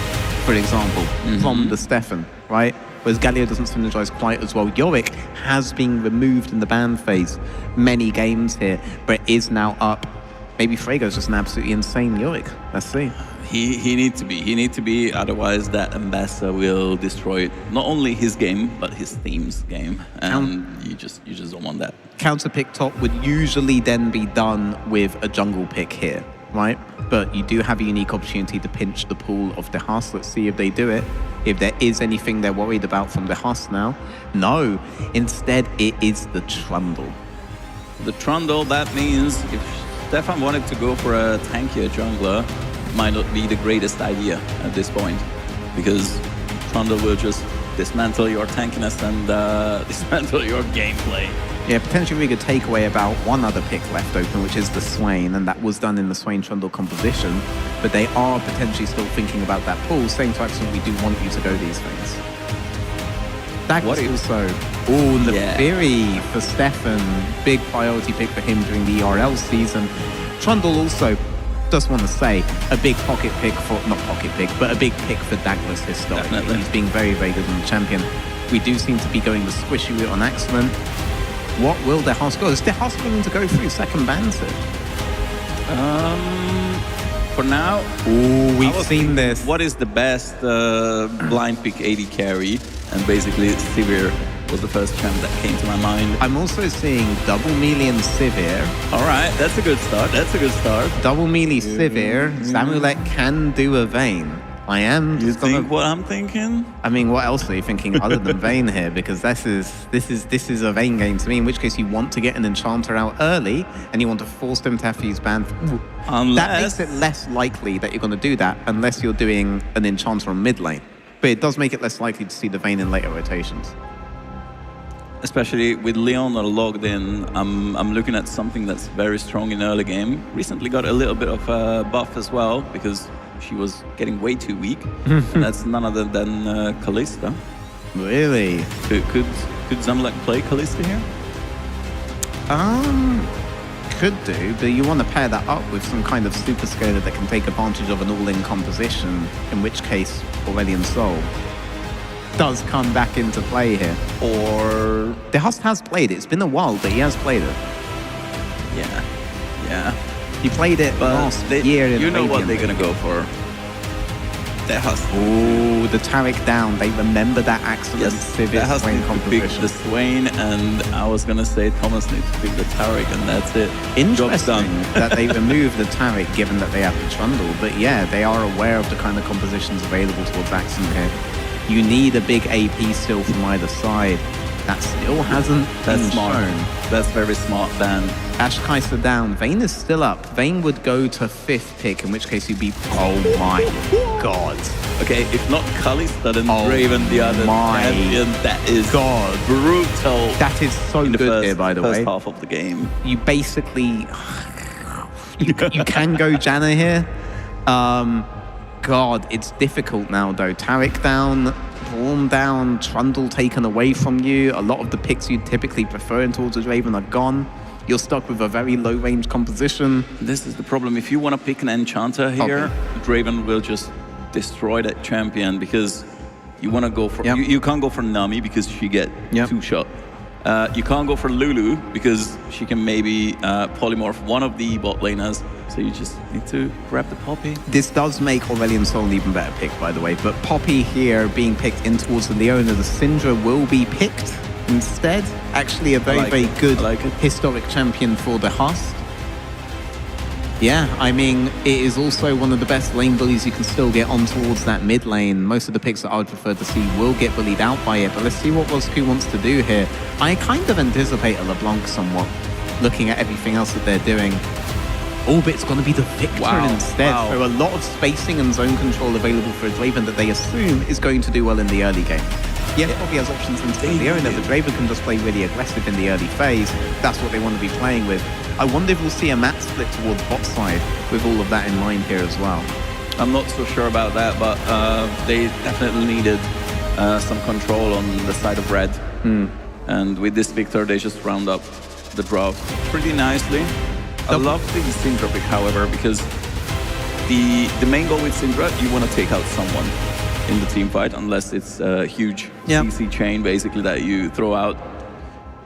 for example, from the Stefan, right? Whereas Galio doesn't synergize quite as well. Yorick has been removed in the ban phase many games here, but is now up. Maybe Frego's just an absolutely insane Yorick. Let's see. He needs to be, otherwise that Ambassa will destroy not only his game, but his team's game. And you just don't want that. Counter pick top would usually then be done with a jungle pick here, right? But you do have a unique opportunity to pinch the pool of the Husk. Let's see if they do it. If there is anything they're worried about from the Husk now. No, instead it is the Trundle. The Trundle, that means if Stefan wanted to go for a tankier jungler, might not be the greatest idea at this point, because Trundle will just dismantle your tankiness and dismantle your gameplay. Yeah, potentially really good takeaway about one other pick left open, which is the Swain, and that was done in the Swain Trundle composition, but they are potentially still thinking about that pool, saying to Axel, we do want you to go these things. That was also, Lefiri for Stefan, big priority pick for him during the ERL season. Trundle also, just want to say, a big pocket pick for, not pocket pick, but a big pick for Douglas historically. Definitely. He's being very, very good on the champion. We do seem to be going the squishy route on Axeman. What will the Husk go? Is the Husk going to go through second ban set? For now, we've seen this. What is the best blind pick AD carry? And basically, Sivir was the first champ that came to my mind. I'm also seeing double melee and Sivir. All right, that's a good start. Double melee Sivir. Zamulek can do a Vayne. I am. You just gonna- think what I'm thinking? I mean, what else are you thinking other than Vayne here? Because this is a Vayne game to me. In which case, you want to get an Enchanter out early, and you want to force them to have to use ban. That makes it less likely that you're going to do that, unless you're doing an Enchanter on mid lane. But it does make it less likely to see the Vayne in later rotations. Especially with Leona logged in, I'm looking at something that's very strong in early game. Recently got a little bit of a buff as well, because she was getting way too weak. And that's none other than Kalista. Really? Could Zamlek play Kalista here? Could do, but you want to pair that up with some kind of super scaler that can take advantage of an all-in composition, in which case Aurelion Sol does come back into play here. Or De Hust has played it. It's been a while, but he has played it. Yeah. He played it last year in You know what Arabian they're going to go for. De Hust. Oh, the Taric down. They remember that excellent Civic Swain Pick composition. the Swain, and I was going to say Thomas needs to pick the Taric, and that's it. Job's done. Interesting that they remove the Taric, given that they have the Trundle. But yeah, they are aware of the kind of compositions available towards Accent here. You need a big AP still from either side. That still hasn't been shown. That's very smart, Dan. Ash Kaiser down. Vayne is still up. Vayne would go to 5th pick, in which case he'd be... Oh my god. Okay, if not Kalista, then Draven, the other champion. That is brutal. That is so in the good here, by the way. First half of the game. You basically... you can go Janna here. God, it's difficult now, though. Taric down, Braum down, Trundle taken away from you. A lot of the picks you'd typically prefer towards a Draven are gone. You're stuck with a very low-range composition. This is the problem. If you want to pick an Enchanter here, Draven will just destroy that champion, because you want to go for... You can't go for Nami because she get two-shot. You can't go for Lulu because she can maybe polymorph one of the bot laners. So you just need to grab the Poppy. This does make Aurelion Sol an even better pick, by the way. But Poppy here being picked in towards the Leona, the Syndra will be picked instead. Actually a very good historic champion for the Hust. Yeah, I mean, it is also one of the best lane bullies you can still get on towards that mid lane. Most of the picks that I would prefer to see will get bullied out by it, but let's see what Roscoe wants to do here. I kind of anticipate a LeBlanc somewhat, looking at everything else that they're doing. Orbit's going to be the victor instead. So a lot of spacing and zone control available for a Draven that they assume is going to do well in the early game. Yes, Poppy has options into the Leona, but Draven can just play really aggressive in the early phase. That's what they want to be playing with. I wonder if we'll see a map split towards bot side with all of that in mind here as well. I'm not so sure about that, but they definitely needed some control on the side of red. And with this victor, they just round up the draw pretty nicely. I love the Syndra pick, however, because the main goal with Syndra, you want to take out someone in the team fight, unless it's a huge CC chain, basically, that you throw out.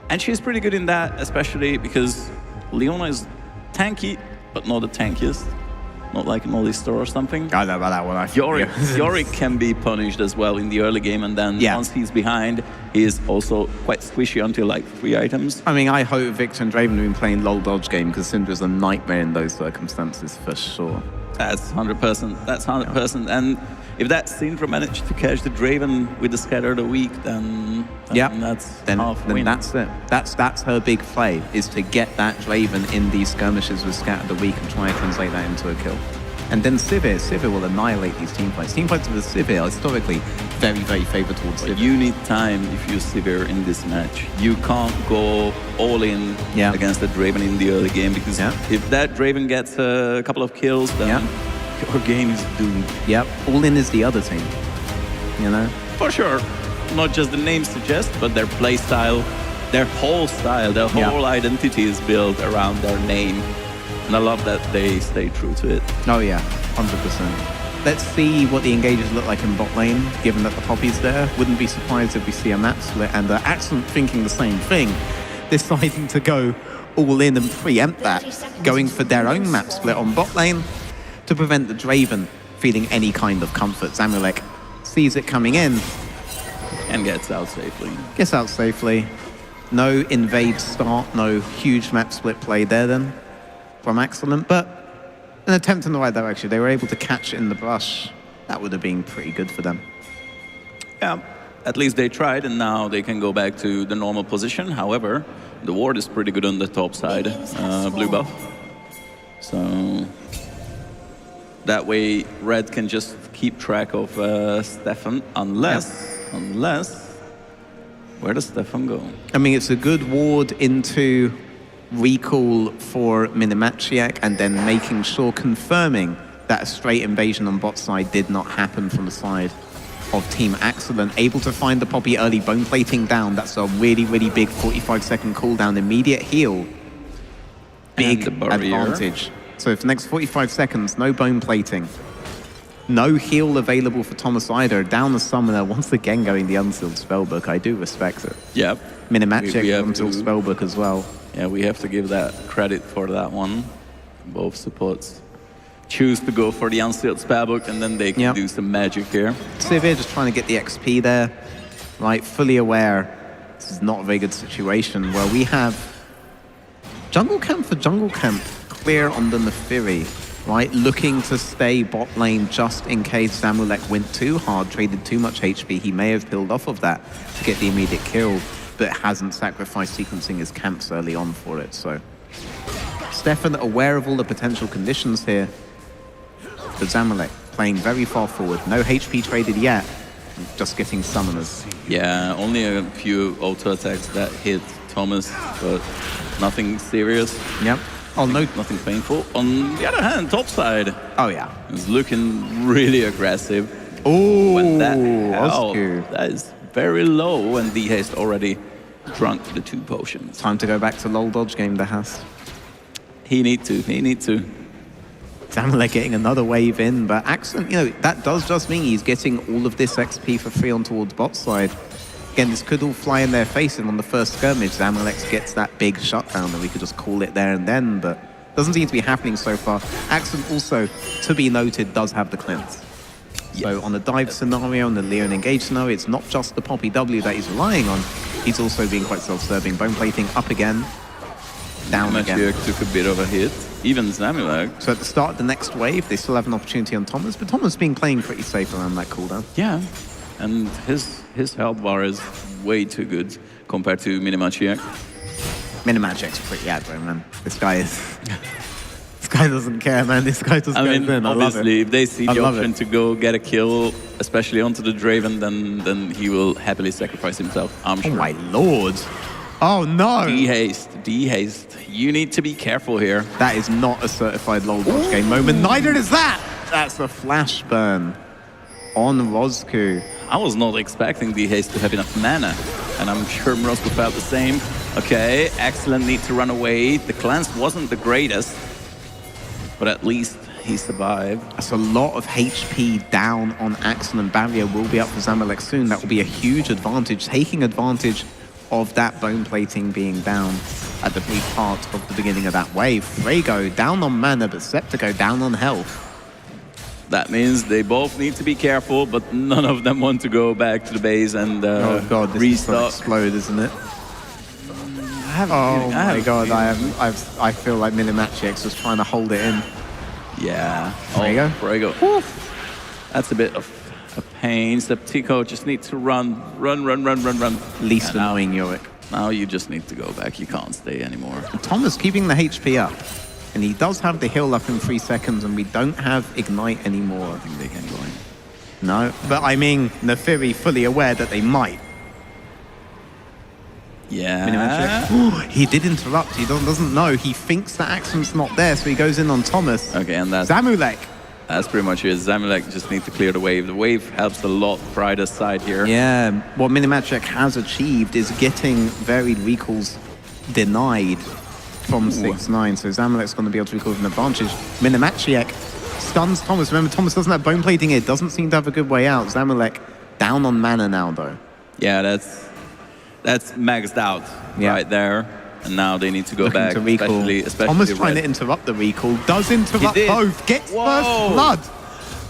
And she's pretty good in that, especially because Leona is tanky, but not the tankiest. Not like an Ollie Store or something. I know about that one. Yorick can be punished as well in the early game, and then once he's behind, he is also quite squishy until like 3 items. I mean, I hope Victor and Draven have been playing LoL dodge game, because Syndra's a nightmare in those circumstances for sure. That's 100%. That's 100%. And if that Syndra managed to catch the Draven with the Scatter of the Week, then that's half win. That's it. That's her big play, is to get that Draven in these skirmishes with Scatter of the Week and try and translate that into a kill. And then Sivir will annihilate these team fights. Team fights with Sivir are historically very, very favored towards Sivir. You need time if you Sivir in this match. You can't go all in against the Draven in the early game, because if that Draven gets a couple of kills, then your game is doomed. Yep, all in is the other team, you know? For sure. Not just the name suggests, but their play style, their whole identity is built around their name. And I love that they stay true to it. Oh yeah, 100%. Let's see what the engages look like in bot lane, given that the Poppy's there. Wouldn't be surprised if we see a map split, and the Accent thinking the same thing, deciding to go all in and preempt that, going for their own map split on bot lane to prevent the Draven feeling any kind of comfort. Zamulek sees it coming in. And gets out safely. Gets out safely. No invade start, no huge map split play there then from Excellent, but an attempt in the right direction. They were able to catch it in the brush that would have been pretty good for them. Yeah, at least they tried, and now they can go back to the normal position. However, the ward is pretty good on the top side, blue buff. So that way, red can just keep track of Stefan, unless, where does Stefan go? I mean, it's a good ward into recall for Minimachiak, and then making sure, confirming that a straight invasion on bot side did not happen from the side of Team Excellent. Able to find the Poppy early, bone plating down. That's a really, really big 45-second cooldown. Immediate heal. Big advantage. So for the next 45 seconds, no bone plating. No heal available for Thomas either. Down the summoner, once again going the unsealed spellbook. I do respect it. Yep. Minimachiak unsealed spellbook as well. Yeah, we have to give that credit for that one. Both supports choose to go for the unsealed spellbook, and then they can do some magic here. Sivir just trying to get the XP there, right? Fully aware this is not a very good situation where we have jungle camp for jungle camp clear on the Nefiri, right? Looking to stay bot lane just in case Zamulek went too hard, traded too much HP. He may have peeled off of that to get the immediate kill, but hasn't sacrificed sequencing his camps early on for it. So Stefan aware of all the potential conditions here. But Zamulek playing very far forward. No HP traded yet. Just getting summoners. Yeah, only a few auto attacks that hit Thomas, but nothing serious. Yep. Oh, no. Nothing painful. On the other hand, top side. Oh, yeah. Is looking really aggressive. Oh, that is very low, and D-Haste already drunk the 2 potions. Time to go back to LoL dodge game, the Hast. He need to. Zamulek getting another wave in, but Accent, you know, that does just mean he's getting all of this XP for free on towards bot side. Again, this could all fly in their face, and on the first skirmish, Zamulek gets that big shutdown that we could just call it there and then, but doesn't seem to be happening so far. Accent also, to be noted, does have the cleanse. Yes. So on the dive scenario, on the Leon engage scenario, it's not just the Poppy W that he's relying on, he's also being quite self-serving. Bone plating up again, down again. Took a bit of a hit. Even Zamulek. So at the start of the next wave, they still have an opportunity on Thomas, but Thomas been playing pretty safe around that cooldown. Yeah, and his health bar is way too good compared to Minimachiak. Minimachiak's pretty aggro, man. This guy is... this guy doesn't care, man. This guy doesn't care. Obviously, if they see the option to go get a kill, especially onto the Draven, then he will happily sacrifice himself, I'm sure. Oh my lord. Oh no! D-Haste. You need to be careful here. That is not a certified LoL dodge game moment. Neither is that! That's a flash burn on Rozku. I was not expecting D-Haste to have enough mana, and I'm sure Rozku felt the same. Okay, Excellent need to run away. The cleanse wasn't the greatest, but at least he survived. That's a lot of HP down on Excellent. Barrier will be up for Zamulek soon. That will be a huge advantage, taking advantage of that bone plating being down at the brief part of the beginning of that wave. Frago down on mana, but Septico down on health. That means they both need to be careful, but none of them want to go back to the base and oh god, this restart. Is explode, isn't it? Oh my god, I feel like Minimachiak's just trying to hold it in. Yeah. Frago. That's a bit of a pain. Septico just needs to run. Least annoying Yorick. Now you just need to go back. You can't stay anymore. Thomas keeping the HP up. And he does have the heal up in 3 seconds, and we don't have Ignite anymore. I think they can go in. No, but I mean, Nefiri fully aware that they might. Yeah. He did interrupt. He doesn't know. He thinks that Accent's not there, so he goes in on Thomas. Okay, and that's... Zamulek. That's pretty much it. Zamulek just needs to clear the wave. The wave helps a lot for either side here. Yeah, what Minimachiak has achieved is getting varied recalls denied from 6-9, so Zamulek's going to be able to recall with an advantage. Minimachiak stuns Thomas. Remember, Thomas doesn't have bone plating here, doesn't seem to have a good way out. Zamulek down on mana now, though. Yeah, that's maxed out right there. And now they need to go back, to recall. especially Thomas trying to interrupt the recall, does interrupt both, gets first blood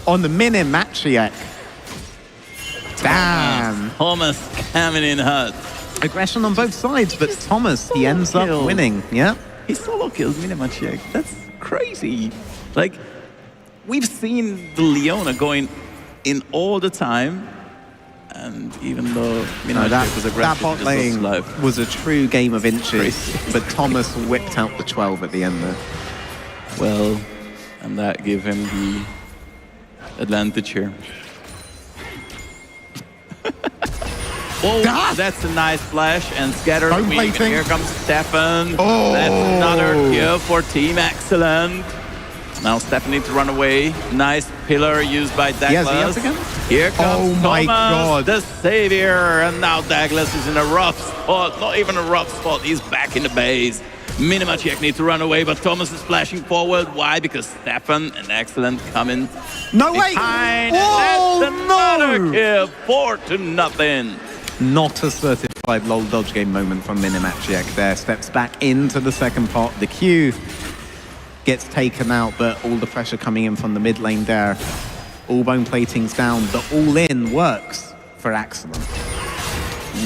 on the Minimachiak. Damn. Thomas coming in hot. Aggression on both sides, but Thomas, he ends up winning. Yeah. He solo kills Minimachiak. That's crazy. Like, we've seen the Leona going in all the time. And even though No, that was that aggressive, bot he just lane lost life. was a true game of inches, Crazy. but Thomas whipped out the 12 at the end there. Well, and that gave him the advantage here. Oh, that's a nice flash and scatter. Home plating. Here comes Stefan. Oh. That's another kill for Team Excellent. Now Stefan needs to run away. Nice pillar used by Douglas. Yes, he has again? Here comes Oh my Thomas, God. the savior. And now Douglas is in a rough spot. Not even a rough spot. He's back in the base. Minimachiek needs to run away, but Thomas is flashing forward. Why? Because Stefan and Excellent come in No way! behind. Oh, And that's another no! kill. 4-0. Not a certified lol dodge game moment from Minimachiek there. Steps back into the second part of the queue. Gets taken out, but all the pressure coming in from the mid lane there. All bone plating's down. The all-in works for Excellent.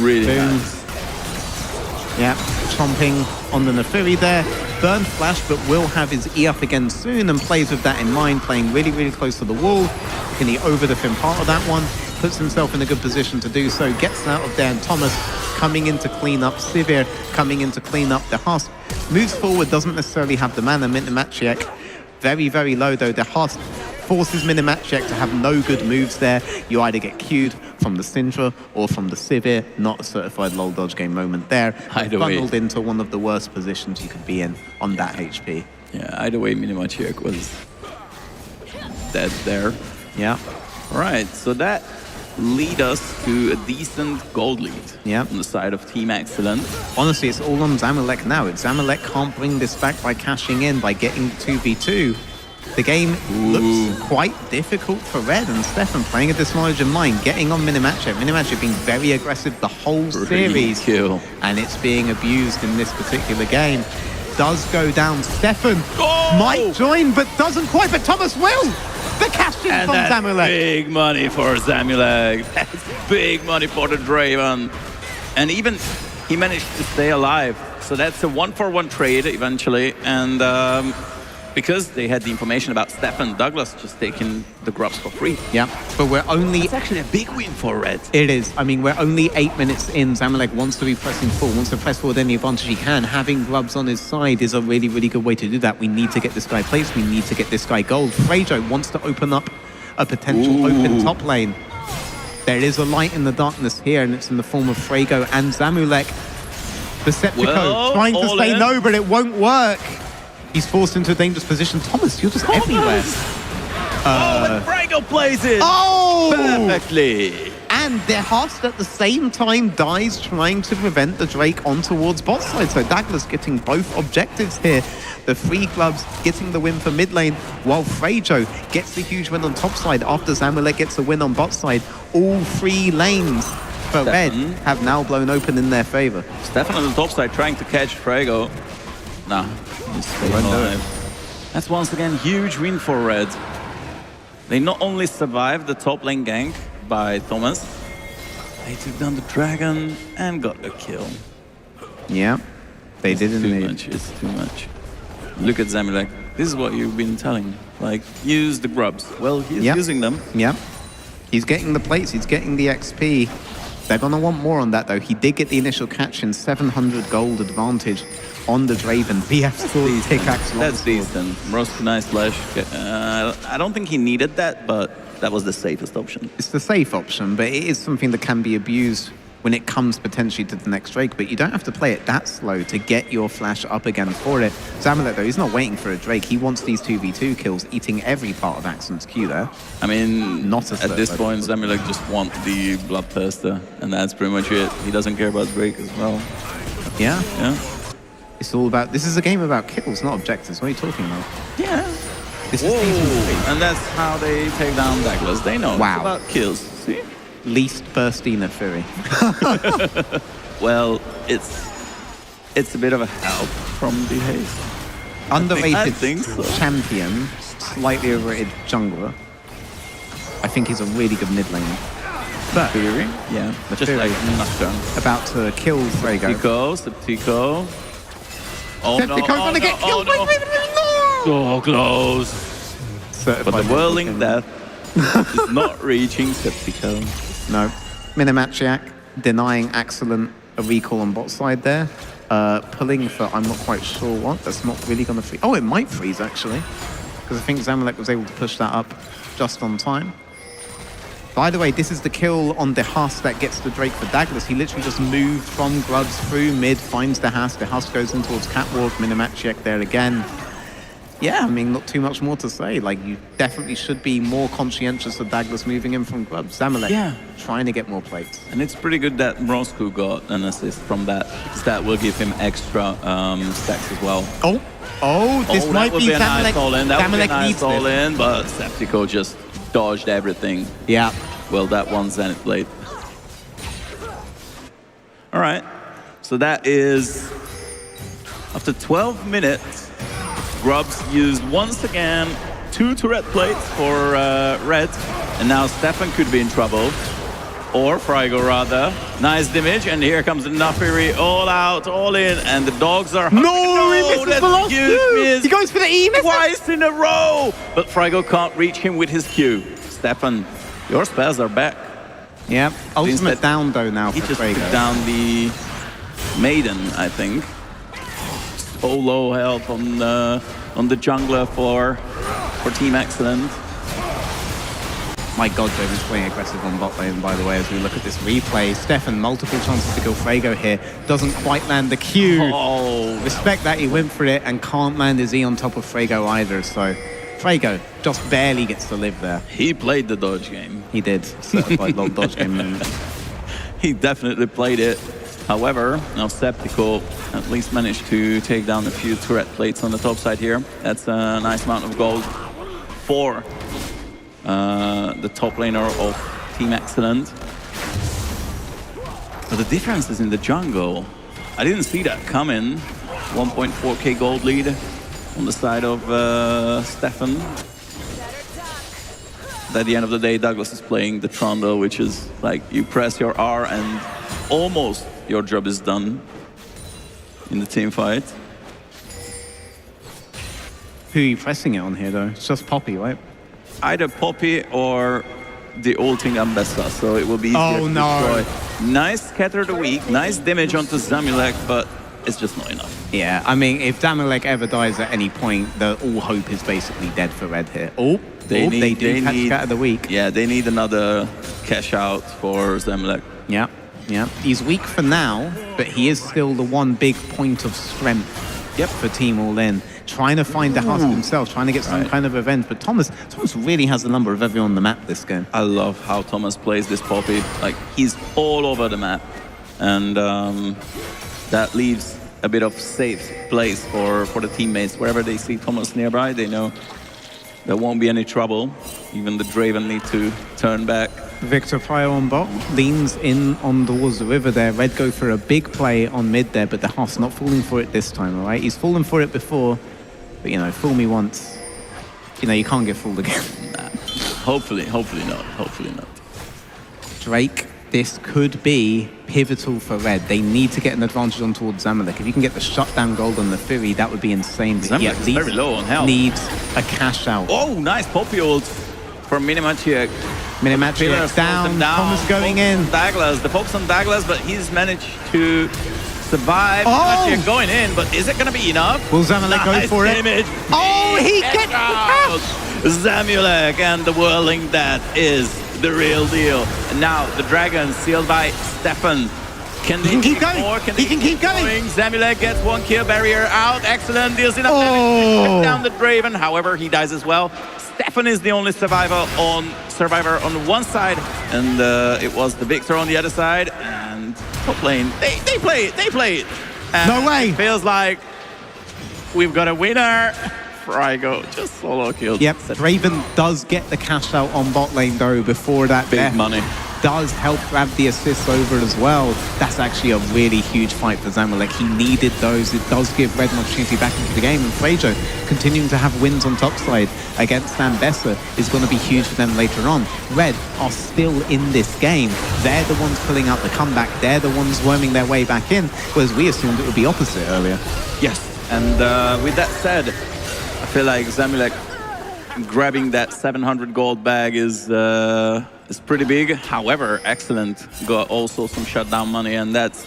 Really Boom. nice. Yeah, chomping on the Nefiri there. Burn flash, but will have his E up again soon and plays with that in mind, playing really, really close to the wall. Can he over-defend part of that one? Puts himself in a good position to do so. Gets out of there, and Thomas coming in to clean up. Sivir coming in to clean up. The Husk moves forward, doesn't necessarily have the mana. Minimachiek very, very low, though. The Husk forces Minimachiek to have no good moves there. You either get queued from the Syndra or from the Sivir. Not a certified lol dodge game moment there. Either way. Funneled into one of the worst positions you could be in on that HP. Yeah, either way, Minimachiek was dead there. Yeah. Right, so that lead us to a decent gold lead Yeah. on the side of Team Excellent. Honestly, it's all on Zamalek now. If Zamalek can't bring this back by cashing in, by getting 2v2, the game looks quite difficult for Red, and Stefan playing a disadvantage in mind, getting on Minimachiek. Minimachiek being very aggressive the whole series, Kill. and it's being abused in this particular game. Does go down. Stefan might join, but doesn't quite, but Thomas will! The cash in And from that's Zamalek. big money for Zamulek. That's big money for the Draven. And even he managed to stay alive. So that's a 1-for-1 trade eventually. And because they had the information about Stefan, Douglas just taking the grubs for free. Yeah, but we're only... It's actually a big win for Red. It is. I mean, we're only 8 minutes in. Zamalek wants to be pressing forward, wants to press forward any advantage he can. Having gloves on his side is a really, really good way to do that. We need to get this guy placed. We need to get this guy gold. Frejo wants to open up a potential open top lane. There is a light in the darkness here, and it's in the form of Frego and Zamulek. Deceptico Well, trying to all say in. no, but it won't work. He's forced into a dangerous position. Thomas, you're just everywhere. And Frago plays it Oh! perfectly. And their Hearts at the same time dies trying to prevent the Drake on towards bot side. So Douglas getting both objectives here. The free gloves getting the win for mid lane, while Frejo gets the huge win on top side after Zamalek gets a win on bot side. All three lanes for Red have now blown open in their favor. Stefan on the top side trying to catch Frago. Nah, he's staying alive. That's once again huge win for Red. They not only survived the top lane gank by Thomas, they took down the dragon and got a kill. Yeah, they did Too indeed. much, it's too much. Look at Zamulek. This is what you've been telling. Like, use the grubs. Well, he's using them. Yeah, he's getting the plates, he's getting the XP. They're going to want more on that, though. He did get the initial catch in 700 gold advantage on the Draven. BF sword, pickaxe, That's decent. Roast, nice flash. I don't think he needed that, but that was the safest option. It's the safe option, but it is something that can be abused when it comes potentially to the next Drake. But you don't have to play it that slow to get your flash up again for it. Zamalek, though, he's not waiting for a Drake. He wants these 2v2 kills, eating every part of Axon's queue there. I mean, Not a at this third, point, Zamulek just wants the Bloodthirster, and that's pretty much it. He doesn't care about Drake as well. Yeah, Yeah. it's all about... This is a game about kills, not objectives. What are you talking about? Yeah. This is season 3. And that's how they take down Douglas. They know Wow. it's about kills. See? Least bursty Nefiri. Well, it's a bit of a help from the haste. Underrated I think so. champion, slightly overrated jungler. I think he's a really good mid laner. But Theory? Yeah. Just Theory. like Nocturne. about to kill Frego. Septico. Oh no, Septico's gonna get killed by no. So close. But the whirling death is not reaching Septico. No. Minimachiak denying Excellent a recall on bot side there. Pulling for I'm not quite sure what. That's not really going to freeze. Oh, it might freeze actually. Because I think Zamalek was able to push that up just on time. By the way, this is the kill on the Husk that gets the Drake for Douglas. He literally just moved from Grubs through mid, finds the Husk. The Husk goes in towards Catwalk. Minimachiak there again. Yeah, I mean, not too much more to say. Like, you definitely should be more conscientious of Douglas moving in from Grubs. Zamalek trying to get more plates. And it's pretty good that Mrosku got an assist from that, because that will give him extra stacks as well. This might be a nice all-in. That would be a nice all all-in, but Septico just dodged everything. Yeah. Well, that one Zenith blade. All right, so that is, after 12 minutes, Grubs used once again 2 turret plates for Red, and now Stefan could be in trouble, or Frigo rather. Nice damage, and here comes the Nafiri, all out, all in, and the dogs are... No, he misses the last two! He goes for the E, twice in a row! But Frigo can't reach him with his Q. Stefan, your spells are back. Yeah, ultimate down though now he for just Frigo. took down the Maiden, I think. So low health on the jungler for Team Excellent. My God, Joven's playing aggressive on bot lane, by the way, as we look at this replay. Stefan, multiple chances to kill Frigo here. Doesn't quite land the Q. Oh. Respect that he went for it and can't land his E on top of Frigo either, so Frigo just barely gets to live there. He played the dodge game. He did. Certified long dodge game move. He definitely played it. However, now Septico at least managed to take down a few turret plates on the top side here. That's a nice amount of gold for the top laner of Team Excellent. But the difference is in the jungle. I didn't see that coming. 1.4k gold lead on the side of Stefan. At the end of the day, Douglas is playing the Trundle, which is like you press your R and almost your job is done in the team fight. Who are you pressing it on here, though? It's just Poppy, right? Either Poppy or the ulting Ambessa, so it will be easier to destroy. Nice scatter the weak, nice damage onto Zamalek, but it's just not enough. Yeah, I mean, if Zamalek ever dies at any point, all hope is basically dead for Red here. They do catch scatter the weak. Yeah, they need another cash out for Zamalek. Yeah. He's weak for now, but he is still the one big point of strength for Team All In. Trying to find the Husk himself, trying to get some kind of revenge. But Thomas really has the number of everyone on the map this game. I love how Thomas plays this Poppy. Like, he's all over the map. And that leaves a bit of safe place for the teammates. Wherever they see Thomas nearby, they know there won't be any trouble. Even the Draven need to turn back. Victor Pryor on bot, leans in on towards the river there. Red go for a big play on mid there, but the Husk not falling for it this time, all right? He's fallen for it before, but, you know, fool me once. You know, you can't get fooled again. Nah. Hopefully not. Drake, this could be pivotal for Red. They need to get an advantage on towards Zamalek. If you can get the shutdown gold on the Fury, that would be insane. Zamalek's very low on health. Needs a cash out. Oh, nice Poppy ult from Minimachiak. Minimachiak down, Thomas going in. Douglas, the focus on Douglas, but he's managed to survive. Minimachiak going in, but is it going to be enough? Will Zamalek go for it? Oh, he gets out! Zamalek and the whirling, that is the real deal. And now the dragon sealed by Stefan. Can they keep going? He can keep going. Zamalek gets one kill, barrier out. Excellent, deals enough damage to cut down the Draven. However, he dies as well. Stefan is the only survivor on one side, and it was the Victor on the other side. And top lane, they play it. And no way. It feels like we've got a winner. Frigo just solo killed. Yep, Draven does get the cash out on bot lane though before that big money. Does help grab the assists over as well. That's actually a really huge fight for Zamalek. He needed those. It does give Red an opportunity back into the game. And Frejo continuing to have wins on top side against Ambessa is going to be huge for them later on. Red are still in this game. They're the ones pulling out the comeback. They're the ones worming their way back in, whereas we assumed it would be opposite earlier. Yes, and with that said, I feel like Zamalek grabbing that 700 gold bag is pretty big. However, Excellent got also some shutdown money, and that's,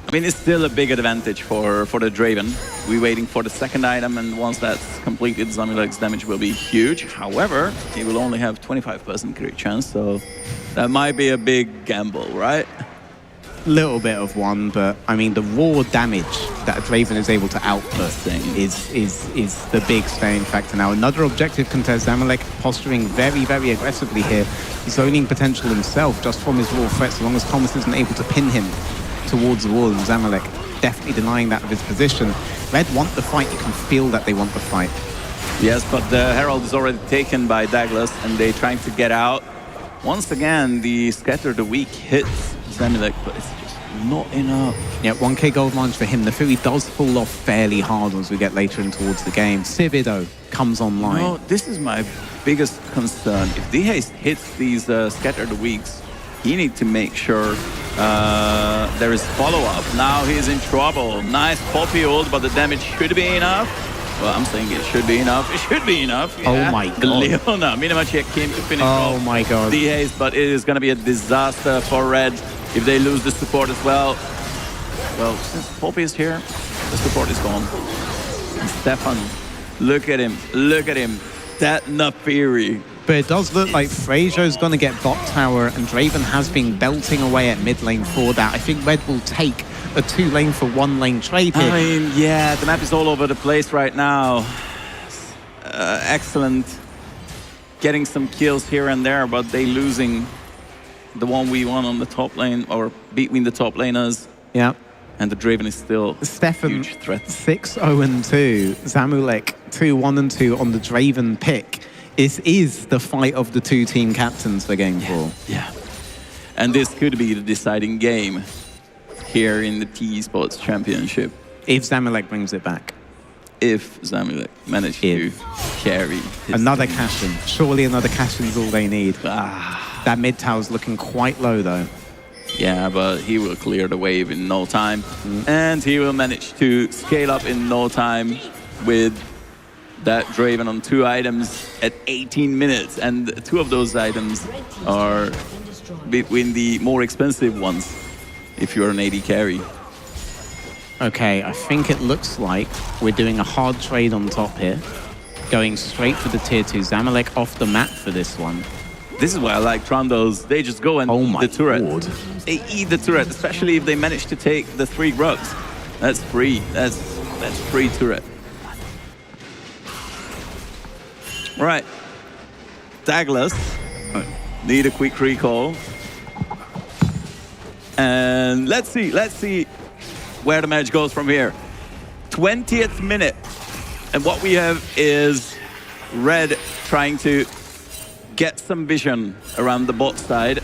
I mean, it's still a big advantage for the Draven. We're waiting for the second item, and once that's completed, Zamilek's damage will be huge. However, he will only have 25% crit chance, so that might be a big gamble, right? Little bit of one, but I mean the raw damage that Draven is able to output is the big staying factor now. Another objective contest, Zamalek posturing very aggressively here, zoning potential himself just from his raw threat, so long as Thomas isn't able to pin him towards the wall, and Zamalek definitely denying that of his position. Red want the fight, you can feel that they want the fight. Yes, but the Herald is already taken by Douglas, and they're trying to get out. Once again, the Scatter the Weak hits Zamilek, but it's just not enough. Yeah, 1k gold launch for him. The Fury does fall off fairly hard as we get later in towards the game. Civido comes online. No, this is my biggest concern. If D-Haste hits these Scatter the Weaks, he needs to make sure there is follow-up. Now he's in trouble. Nice Poppy ult, but the damage should be enough. Well, I'm saying it should be enough. It should be enough. Yeah. Oh my god. Leona, Minamachi came to finish off my god. D-Haste, but it is going to be a disaster for Red if they lose the support as well. Well, since Poppy is here, the support is gone. And Stefan, look at him. Look at him. That Nafiri. But it does look like Fraser's going to get bot tower, and Draven has been belting away at mid lane for that. I think Red will take a 2-lane for 1-lane trade here. I mean, yeah, the map is all over the place right now. Excellent. Getting some kills here and there, but they losing the 1v1 on the top lane, or between the top laners. Yeah. And the Draven is still Stefan, a huge threat. 6-0-2. Zamulek 2-1-2 on the Draven pick. This is the fight of the two team captains for Game 4. Yeah. And this could be the deciding game here in the T-esports Championship. If Zamulek brings it back. If Zamulek manages to carry his another team. cash-in. Surely another cash-in is all they need. That mid tower's looking quite low though. Yeah, but he will clear the wave in no time. And he will manage to scale up in no time with that Draven on 2 items at 18 minutes. And 2 of those items are between the more expensive ones if you're an AD carry. Okay, I think it looks like we're doing a hard trade on top here. Going straight for the tier 2. Zamalek off the map for this one. This is why I like Trundos. They just go and eat the turret. Lord. They eat the turret, especially if they manage to take the 3 Grugs. That's free. That's free turret. Right. Douglas need a quick recall. And let's see where the match goes from here. 20th minute. And what we have is Red trying to get some vision around the bot side.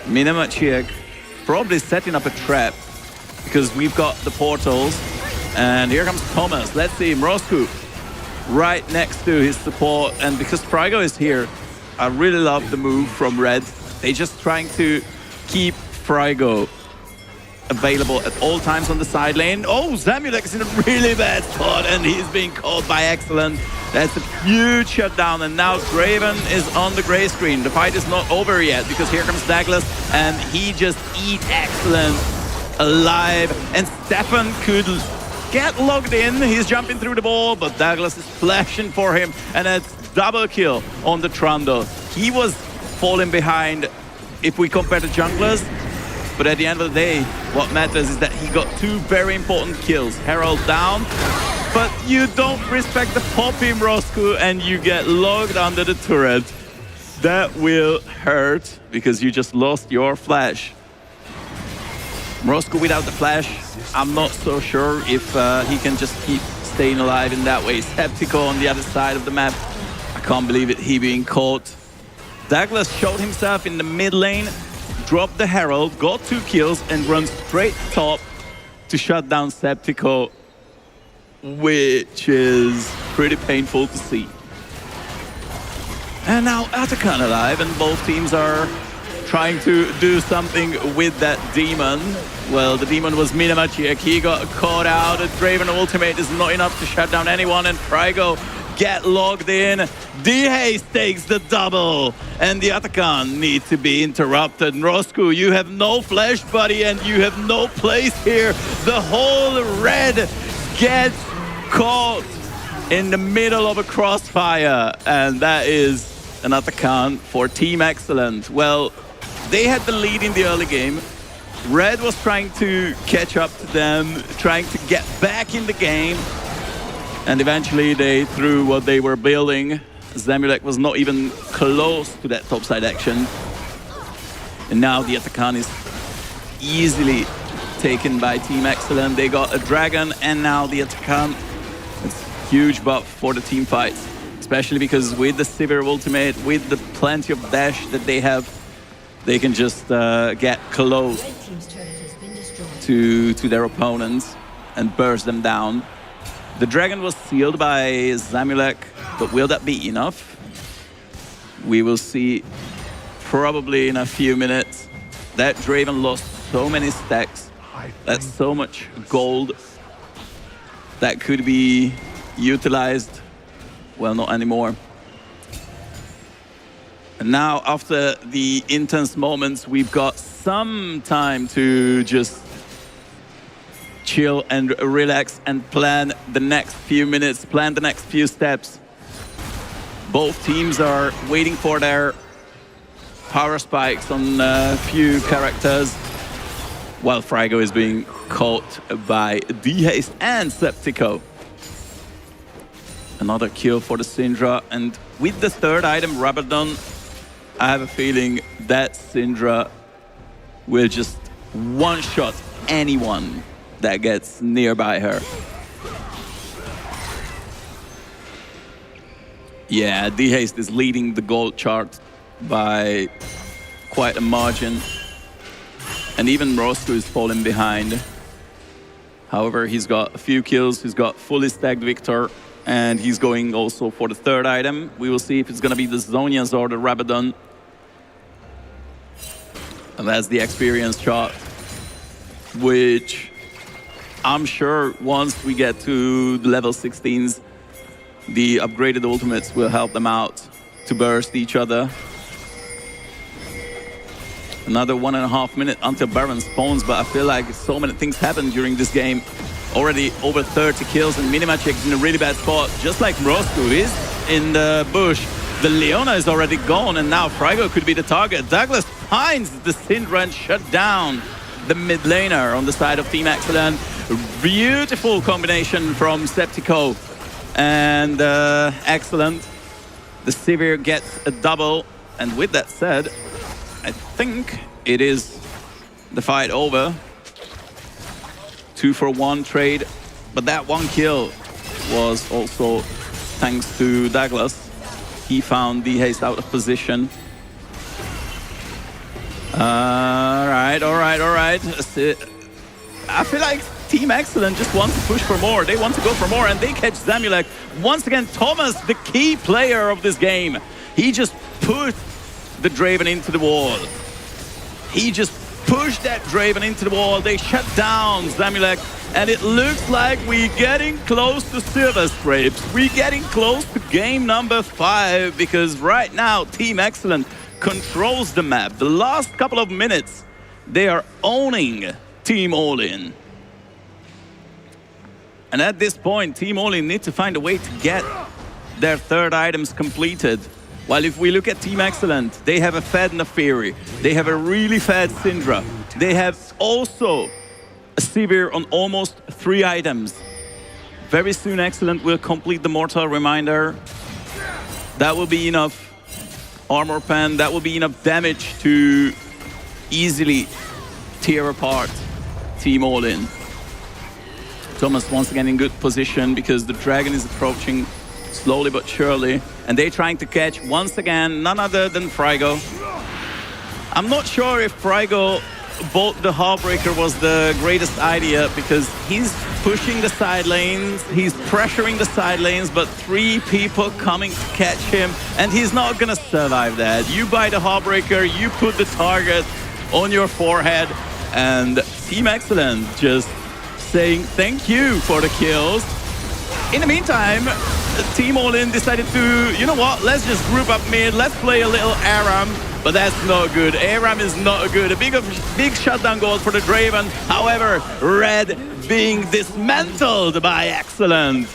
Minamachiek probably setting up a trap because we've got the portals. And here comes Thomas. Let's see, Mrosku right next to his support. And because Frygo is here, I really love the move from Red. They're just trying to keep Frygo available at all times on the side lane. Oh, Zamulek is in a really bad spot and he's being caught by Excellent. That's a huge shutdown, and now Draven is on the gray screen. The fight is not over yet because here comes Douglas and he just eat Excellent alive. And Stefan could get logged in. He's jumping through the ball, but Douglas is flashing for him, and that's double kill on the Trundle. He was falling behind if we compare the junglers, but at the end of the day, what matters is that he got 2 very important kills. Herald down, but you don't respect the Poppy, Mrosku, and you get logged under the turret. That will hurt because you just lost your flash. Mrosku without the flash, I'm not so sure if he can just keep staying alive in that way. Septico on the other side of the map. I can't believe it, he being caught. Douglas showed himself in the mid lane, dropped the Herald, got 2 kills, and runs straight top to shut down Septico, which is pretty painful to see. And now Atakan alive, and both teams are trying to do something with that demon. Well, the demon was Minamachiek. He got caught out. A Draven ultimate is not enough to shut down anyone, and Frygo get logged in. D-Haste takes the double, and the Atakan need to be interrupted. Roscoe, you have no flash, buddy, and you have no place here. The whole red gets caught in the middle of a crossfire, and that is an Atakan for Team Excellent. Well, they had the lead in the early game. Red was trying to catch up to them, trying to get back in the game. And eventually they threw what they were building. Zamulek was not even close to that topside action. And now the Atakan is easily taken by Team Excellent. They got a Dragon and now the Atakan. It's a huge buff for the team fights. Especially because with the Sivir ultimate, with the plenty of dash that they have, they can just get close to their opponents and burst them down. The Dragon was sealed by Zamulek, but will that be enough? We will see probably in a few minutes. That Draven lost so many stacks. That's so much gold that could be utilized. Well, not anymore. And now, after the intense moments, we've got some time to just chill and relax and plan the next few minutes, plan the next few steps. Both teams are waiting for their power spikes on a few characters, while Frigo is being caught by D-Haste and Septico. Another kill for the Syndra, and with the third item, Rabadon, I have a feeling that Syndra will just one-shot anyone that gets nearby her. Yeah, D-Haste is leading the gold chart by quite a margin. And even Roscoe is falling behind. However, he's got a few kills, he's got fully stacked Victor, and he's going also for the third item. We will see if it's gonna be the Zhonya's or the Rabadon. And that's the experience shot, which I'm sure once we get to the level 16s, the upgraded ultimates will help them out to burst each other. Another 1.5 minutes until Baron spawns, but I feel like so many things happened during this game. Already over 30 kills, and Minimagic in a really bad spot, just like Roscoe is in the bush. The Leona is already gone, and now Frigo could be the target. Douglas finds the Syndra and shut down the mid laner on the side of Team Excellent. Beautiful combination from Septico and Excellent. The Sivir gets a double, and with that said, I think it is the fight over. 2-for-1 trade, but that one kill was also thanks to Douglas. He found D-Haste out of position. All right. I feel like Team Excellent just wants to push for more. They want to go for more, and they catch Zamulek. Once again, Thomas, the key player of this game. He just pushed the Draven into the wall. He just pushed that Draven into the wall. They shut down Zamulek, and it looks like we're getting close to Silver Scrapes. We're getting close to game number 5, because right now Team Excellent controls the map. The last couple of minutes, they are owning Team All-In. And at this point, Team All-In need to find a way to get their third items completed. While if we look at Team Excellent, they have a fed Neferi, they have a really fed Syndra, they have also a Sivir on almost 3 items. Very soon Excellent will complete the Mortal Reminder. That will be enough armor pen, that will be enough damage to easily tear apart Team All-In. Thomas once again in good position because the Dragon is approaching slowly but surely, and they're trying to catch once again none other than Frigo. I'm not sure if Frigo bought the Heartbreaker was the greatest idea, because he's pushing the side lanes, he's pressuring the side lanes, but 3 people coming to catch him, and he's not gonna survive that. You buy the Heartbreaker, you put the target on your forehead, and Team Excellent just saying thank you for the kills. In the meantime, Team All-In decided to, you know what, let's just group up mid, let's play a little Aram, but that's not good. Aram is not good. A big shutdown goal for the Draven. However, Red being dismantled by Excellent.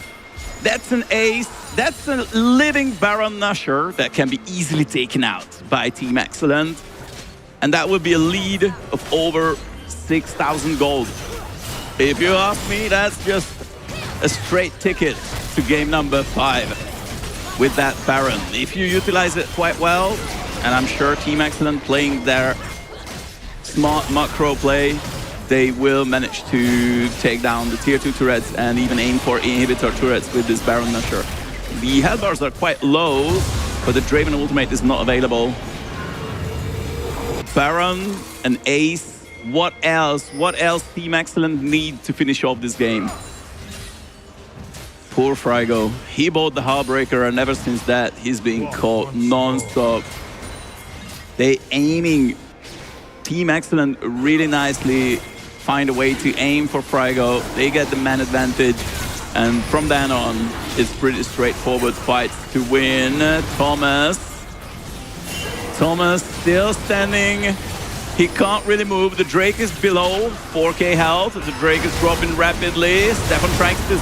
That's an ace. That's a living Baron Nashor that can be easily taken out by Team Excellent. And that would be a lead of over 6,000 gold. If you ask me, that's just a straight ticket to game number 5 with that Baron. If you utilize it quite well, and I'm sure Team Excellent playing their smart macro play, they will manage to take down the tier 2 turrets and even aim for inhibitor turrets with this Baron Nashor. The health bars are quite low, but the Draven ultimate is not available. Baron, an ace. What else? What else Team Excellent need to finish off this game? Poor Frigo. He bought the Heartbreaker, and ever since that, he's being caught non-stop. They aiming. Team Excellent really nicely find a way to aim for Frigo. They get the man advantage. And from then on, it's pretty straightforward fights to win. Thomas still standing. He can't really move. The Drake is below 4k health. The Drake is dropping rapidly. Stefan tries to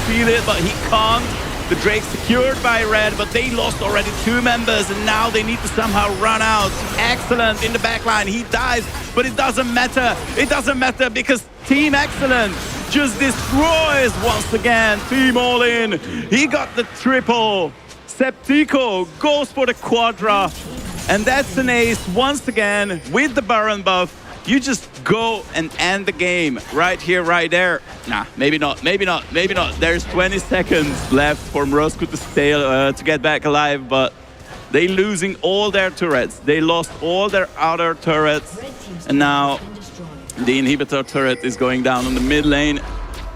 steal it, but he can't. The Drake secured by Red, but they lost already 2 members, and now they need to somehow run out. Excellent in the backline. He dies, but it doesn't matter. It doesn't matter because Team Excellent just destroys once again Team All-In. He got the triple. Septico goes for the quadra. And that's an ace once again with the Baron buff. You just go and end the game right here, right there. Nah, maybe not, maybe not, maybe not. There's 20 seconds left for Mrozku to stay, to get back alive, but they losing all their turrets. They lost all their outer turrets. And now the inhibitor turret is going down on the mid lane.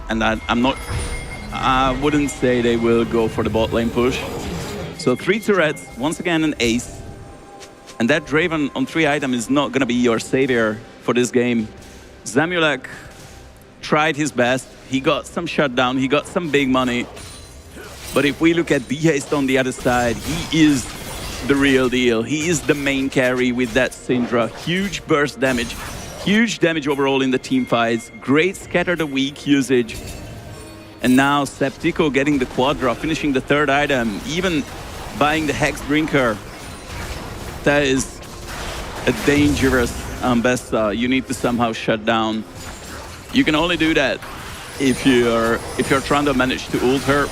And I wouldn't say they will go for the bot lane push. So 3 turrets, once again an ace. And that Draven on 3 item is not going to be your savior for this game. Zamulek tried his best. He got some shutdown. He got some big money. But if we look at D-Haste on the other side, he is the real deal. He is the main carry with that Syndra. Huge burst damage. Huge damage overall in the team fights. Great scatter the weak usage. And now Septico getting the quadra, finishing the 3rd item, even buying the Hex Drinker. That is a dangerous Ambessa. You need to somehow shut down. You can only do that if you're trying to manage to ult her.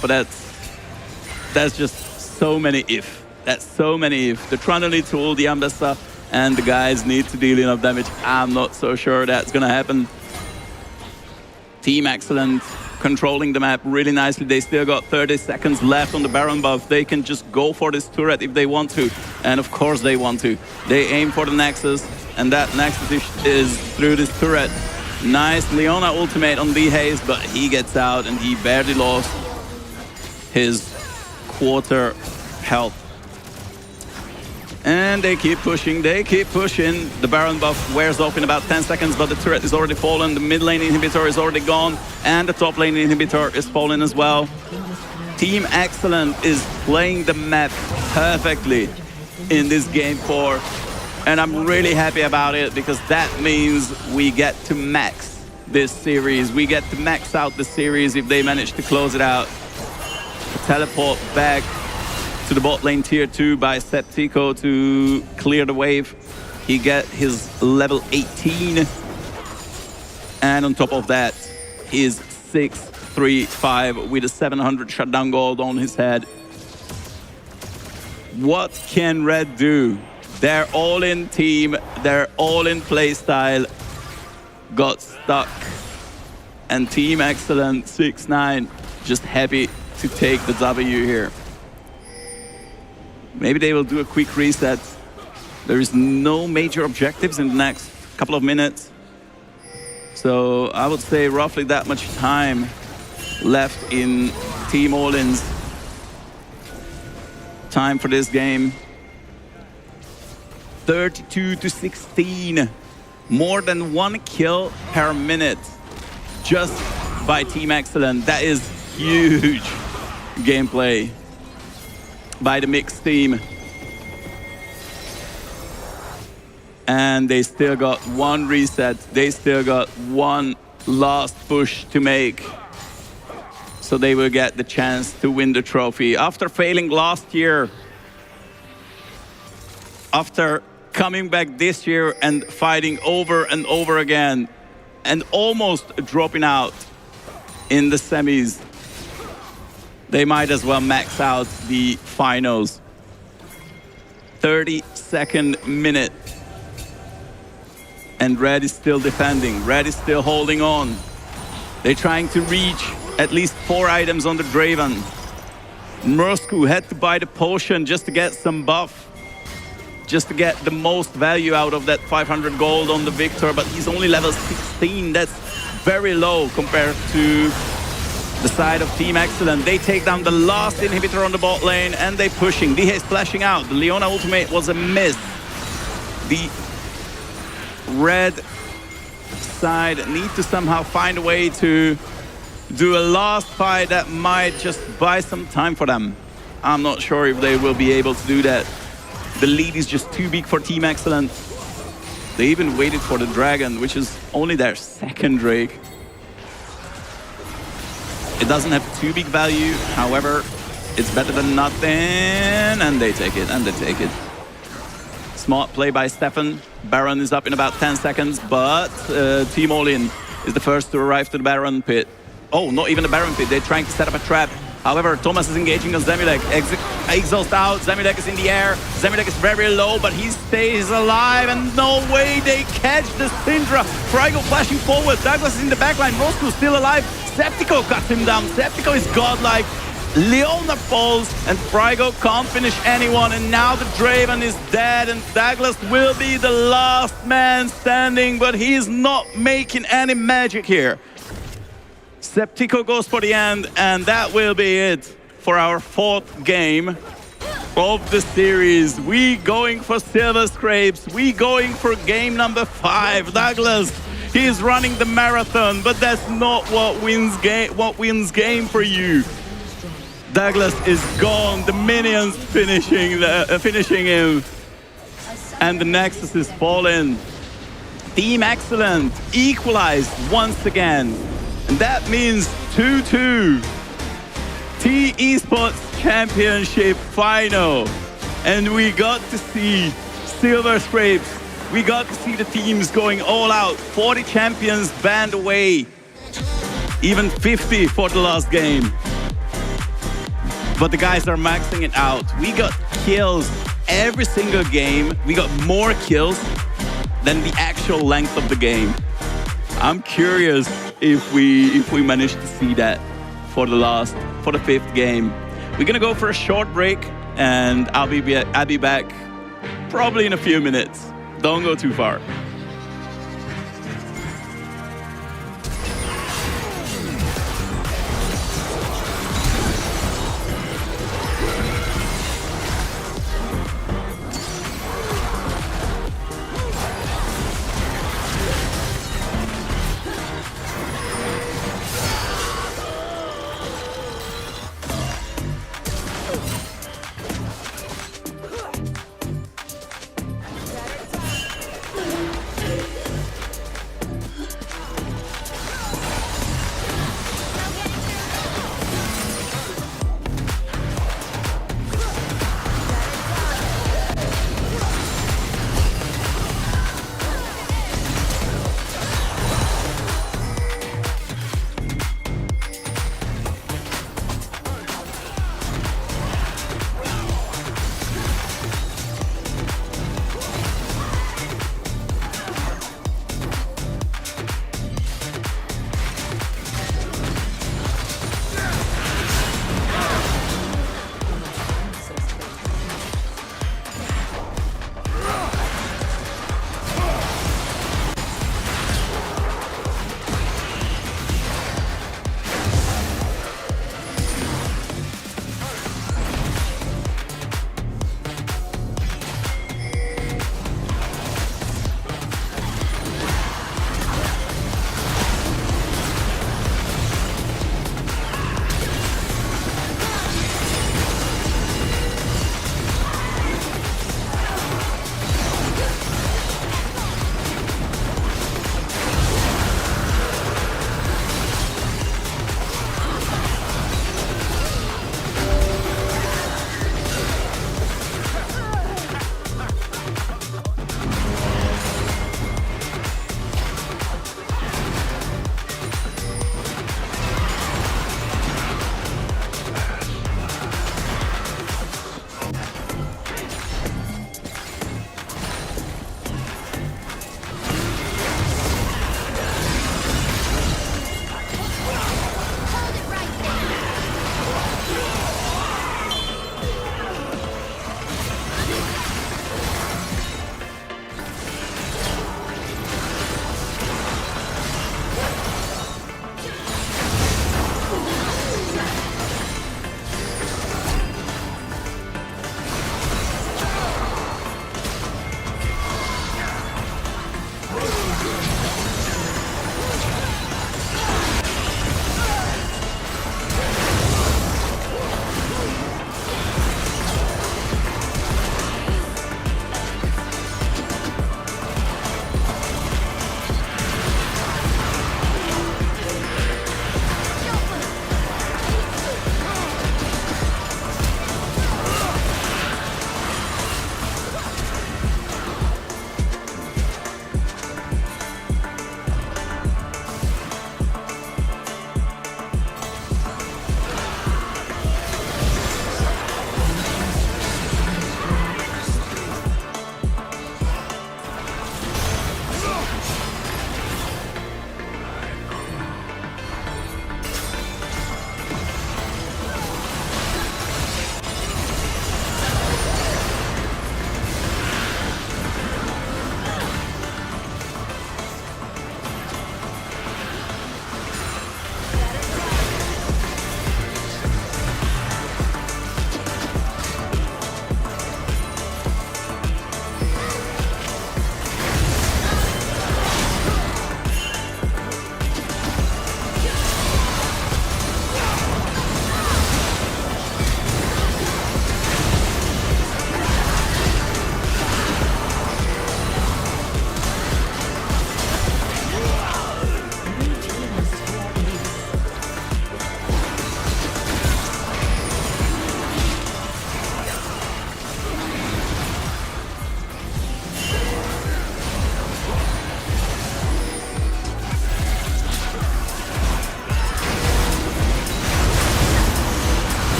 But that's just so many if. That's so many if. The Trundle needs to ult the Ambessa and the guys need to deal enough damage. I'm not so sure that's gonna happen. Team Excellent controlling the map really nicely. They still got 30 seconds left on the Baron buff. They can just go for this turret if they want to. And of course they want to. They aim for the Nexus, and that Nexus is through this turret. Nice Leona ultimate on D-Haste, but he gets out and he barely lost his quarter health. And they keep pushing, they keep pushing. The Baron buff wears off in about 10 seconds, but the turret is already fallen. The mid lane inhibitor is already gone, and the top lane inhibitor is fallen as well. Team Excellent is playing the map perfectly in this game 4. And I'm really happy about it, because that means we get to max this series. We get to max out the series if they manage to close it out. Teleport back to the bot lane tier 2 by Septico to clear the wave. He get his level 18. And on top of that, he's 6-3-5 with a 700 shutdown gold on his head. What can Red do? Their all-in team, their all-in playstyle got stuck. And Team Excellent 6-9 just happy to take the W here. Maybe they will do a quick reset. There is no major objectives in the next couple of minutes. So I would say roughly that much time left in Team All-In's time for this game. 32-16. More than 1 kill per minute just by Team Excellent. That is huge. gameplay by the mixed team. And they still got one reset. They still got one last push to make. So they will get the chance to win the trophy. After failing last year, after coming back this year and fighting over and over again, and almost dropping out in the semis, they might as well max out the finals. 32nd minute. And Red is still defending. Red is still holding on. They're trying to reach at least 4 items on the Draven. Mursku had to buy the potion just to get some buff, just to get the most value out of that 500 gold on the Victor, but he's only level 16. That's very low compared to the side of Team Excellent. They take down the last inhibitor on the bot lane and they're pushing. DH splashing out. The Leona ultimate was a miss. The Red side need to somehow find a way to do a last fight that might just buy some time for them. I'm not sure if they will be able to do that. The lead is just too big for Team Excellent. They even waited for the Dragon, which is only their second Drake. It doesn't have too big value, however, it's better than nothing, and they take it, and they take it. Smart play by Stefan. Baron is up in about 10 seconds, but Team Olin is the first to arrive to the Baron pit. Oh, not even the Baron pit, they're trying to set up a trap. However, Thomas is engaging on Zemilek. Exhaust out, Zemilek is in the air. Zemilek is very low, but he stays alive, and no way they catch the Syndra. Frygo flashing forward, Douglas is in the backline, Roscoe still alive. Septico cuts him down, Septico is godlike. Leona falls, and Frygo can't finish anyone, and now the Draven is dead, and Douglas will be the last man standing, but he's not making any magic here. Septico goes for the end, and that will be it for our 4th game of the series. We going for Silver Scrapes. We going for game number 5. Douglas, he's running the marathon, but that's not what wins game for you. Douglas is gone. The minions finishing him, and the Nexus is fallen. Team Excellent equalized once again. And that means 2-2. T-esports Championship final. And we got to see Silver Scrapes. We got to see the teams going all out. 40 champions banned away. Even 50 for the last game. But the guys are maxing it out. We got kills every single game. We got more kills than the actual length of the game. I'm curious if we manage to see that for the 5th game. We're gonna go for a short break, and I'll be back probably in a few minutes. Don't go too far.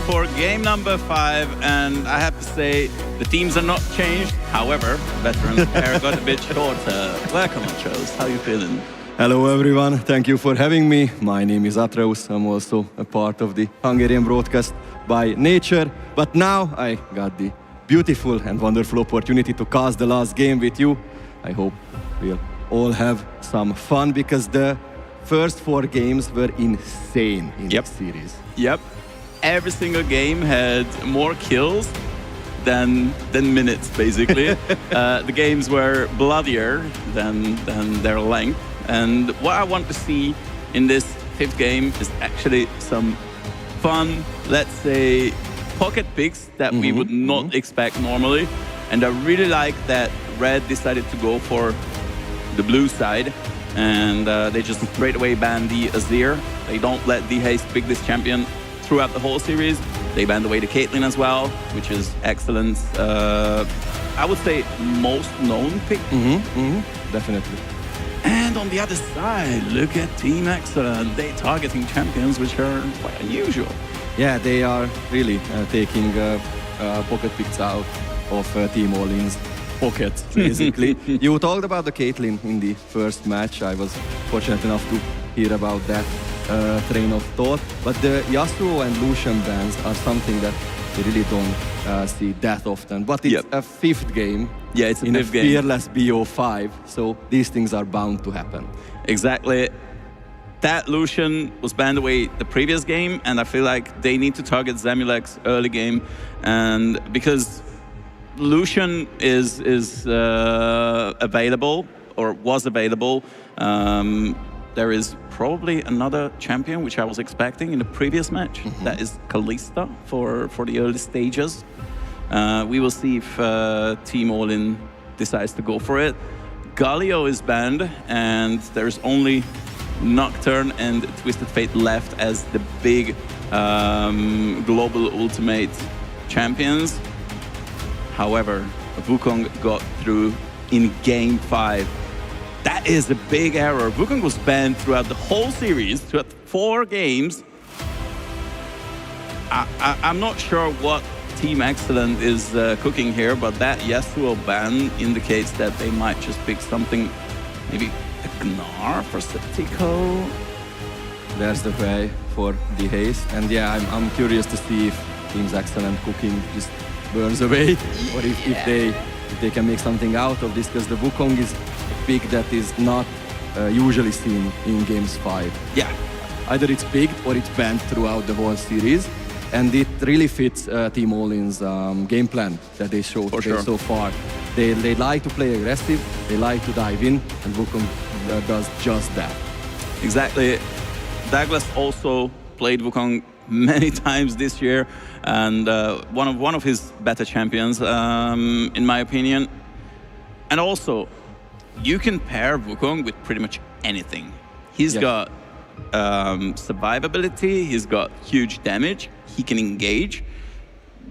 for game number 5, and I have to say the teams are not changed. However, veterans pair got a bit shorter. Welcome, Atreus. How you feeling? Hello everyone, thank you for having me. My name is Atreus. I'm also a part of the Hungarian broadcast by nature. But now I got the beautiful and wonderful opportunity to cast the last game with you. I hope we'll all have some fun because the first 4 games were insane in this series. Yep. Every single game had more kills than minutes, basically. The games were bloodier than their length. And what I want to see in this 5th game is actually some fun, let's say, pocket picks that we would not expect normally. And I really like that Red decided to go for the blue side. And they just straight away ban the Azir. They don't let the Haste pick this champion throughout the whole series. They banned away the Caitlyn as well, which is excellent. I would say most known pick. Definitely. And on the other side, look at Team Excellent. They're targeting champions, which are quite unusual. Yeah, they are really taking pocket picks out of Team All-In's pocket, basically. You talked about the Caitlyn in the first match. I was fortunate enough to hear about that train of thought. But the Yasuo and Lucian bans are something that we really don't see that often. But it's a 5th game. Yeah, it's a in 5th a game. fearless BO5, so these things are bound to happen. Exactly. That Lucian was banned away the previous game, and I feel like they need to target Zamulek's early game, and because Lucian is available, or was available, there is probably another champion which I was expecting in the previous match. That is Kalista for the early stages. We will see if Team All-In decides to go for it. Galio is banned, and there's only Nocturne and Twisted Fate left as the big global ultimate champions. However, Wukong got through in game 5. That is a big error. Wukong was banned throughout the whole series, throughout 4 games. I'm not sure what Team Excellent is cooking here, but that Yasuo ban indicates that they might just pick something, maybe a Gnar for Septico. There's the way for the Haste. And yeah, I'm curious to see if Team's Excellent cooking just burns away, or if they can make something out of this, because the Wukong is a pick that is not usually seen in games 5. Yeah. Either it's picked or it's banned throughout the whole series, and it really fits Team All-In's game plan that they showed so far. They like to play aggressive, they like to dive in, and Wukong does just that. Exactly. Douglas also played Wukong many times this year, and one of his better champions, in my opinion. And also, you can pair Wukong with pretty much anything. He's got survivability, he's got huge damage, he can engage.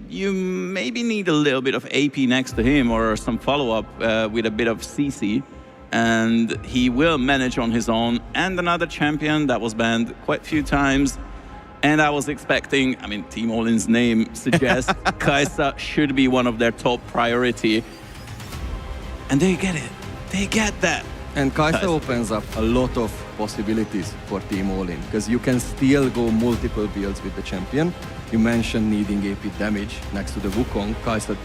You maybe need a little bit of AP next to him or some follow-up with a bit of CC, and he will manage on his own. And another champion that was banned quite a few times, and I was expecting, I mean, Team All-In's name suggests Kai'Sa should be one of their top priority. And they get it. They get that. And Kai'Sa opens up a lot of possibilities for Team All-In, because you can still go multiple builds with the champion. You mentioned needing AP damage next to the Wukong. Kai'Sa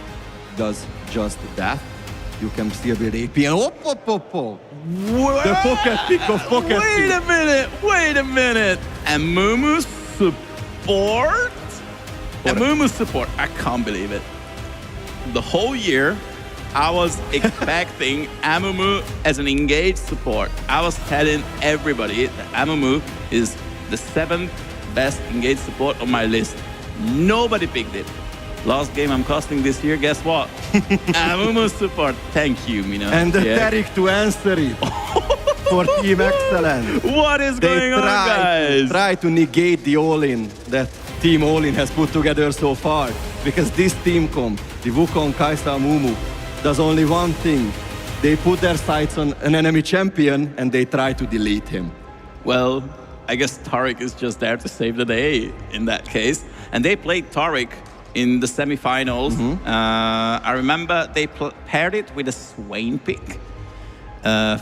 does just that. You can still build AP and the pocket pick of pocket pick. Wait a minute. Amumu support? Amumu support, I can't believe it. The whole year, I was expecting Amumu as an engaged support. I was telling everybody that Amumu is the 7th best engaged support on my list. Nobody picked it. Last game I'm casting this year, guess what? Amumu support. Thank you, Mina. And the Derek to answer it for Team Excellent. What is going on, guys? Try to negate the All-In that Team All-In has put together so far. Because this team comp, the Wukong, Kai'Sa, Amumu, does only one thing. They put their sights on an enemy champion and they try to delete him. Well, I guess Tariq is just there to save the day in that case. and they played Tariq in the semifinals. I remember they paired it with a Swain pick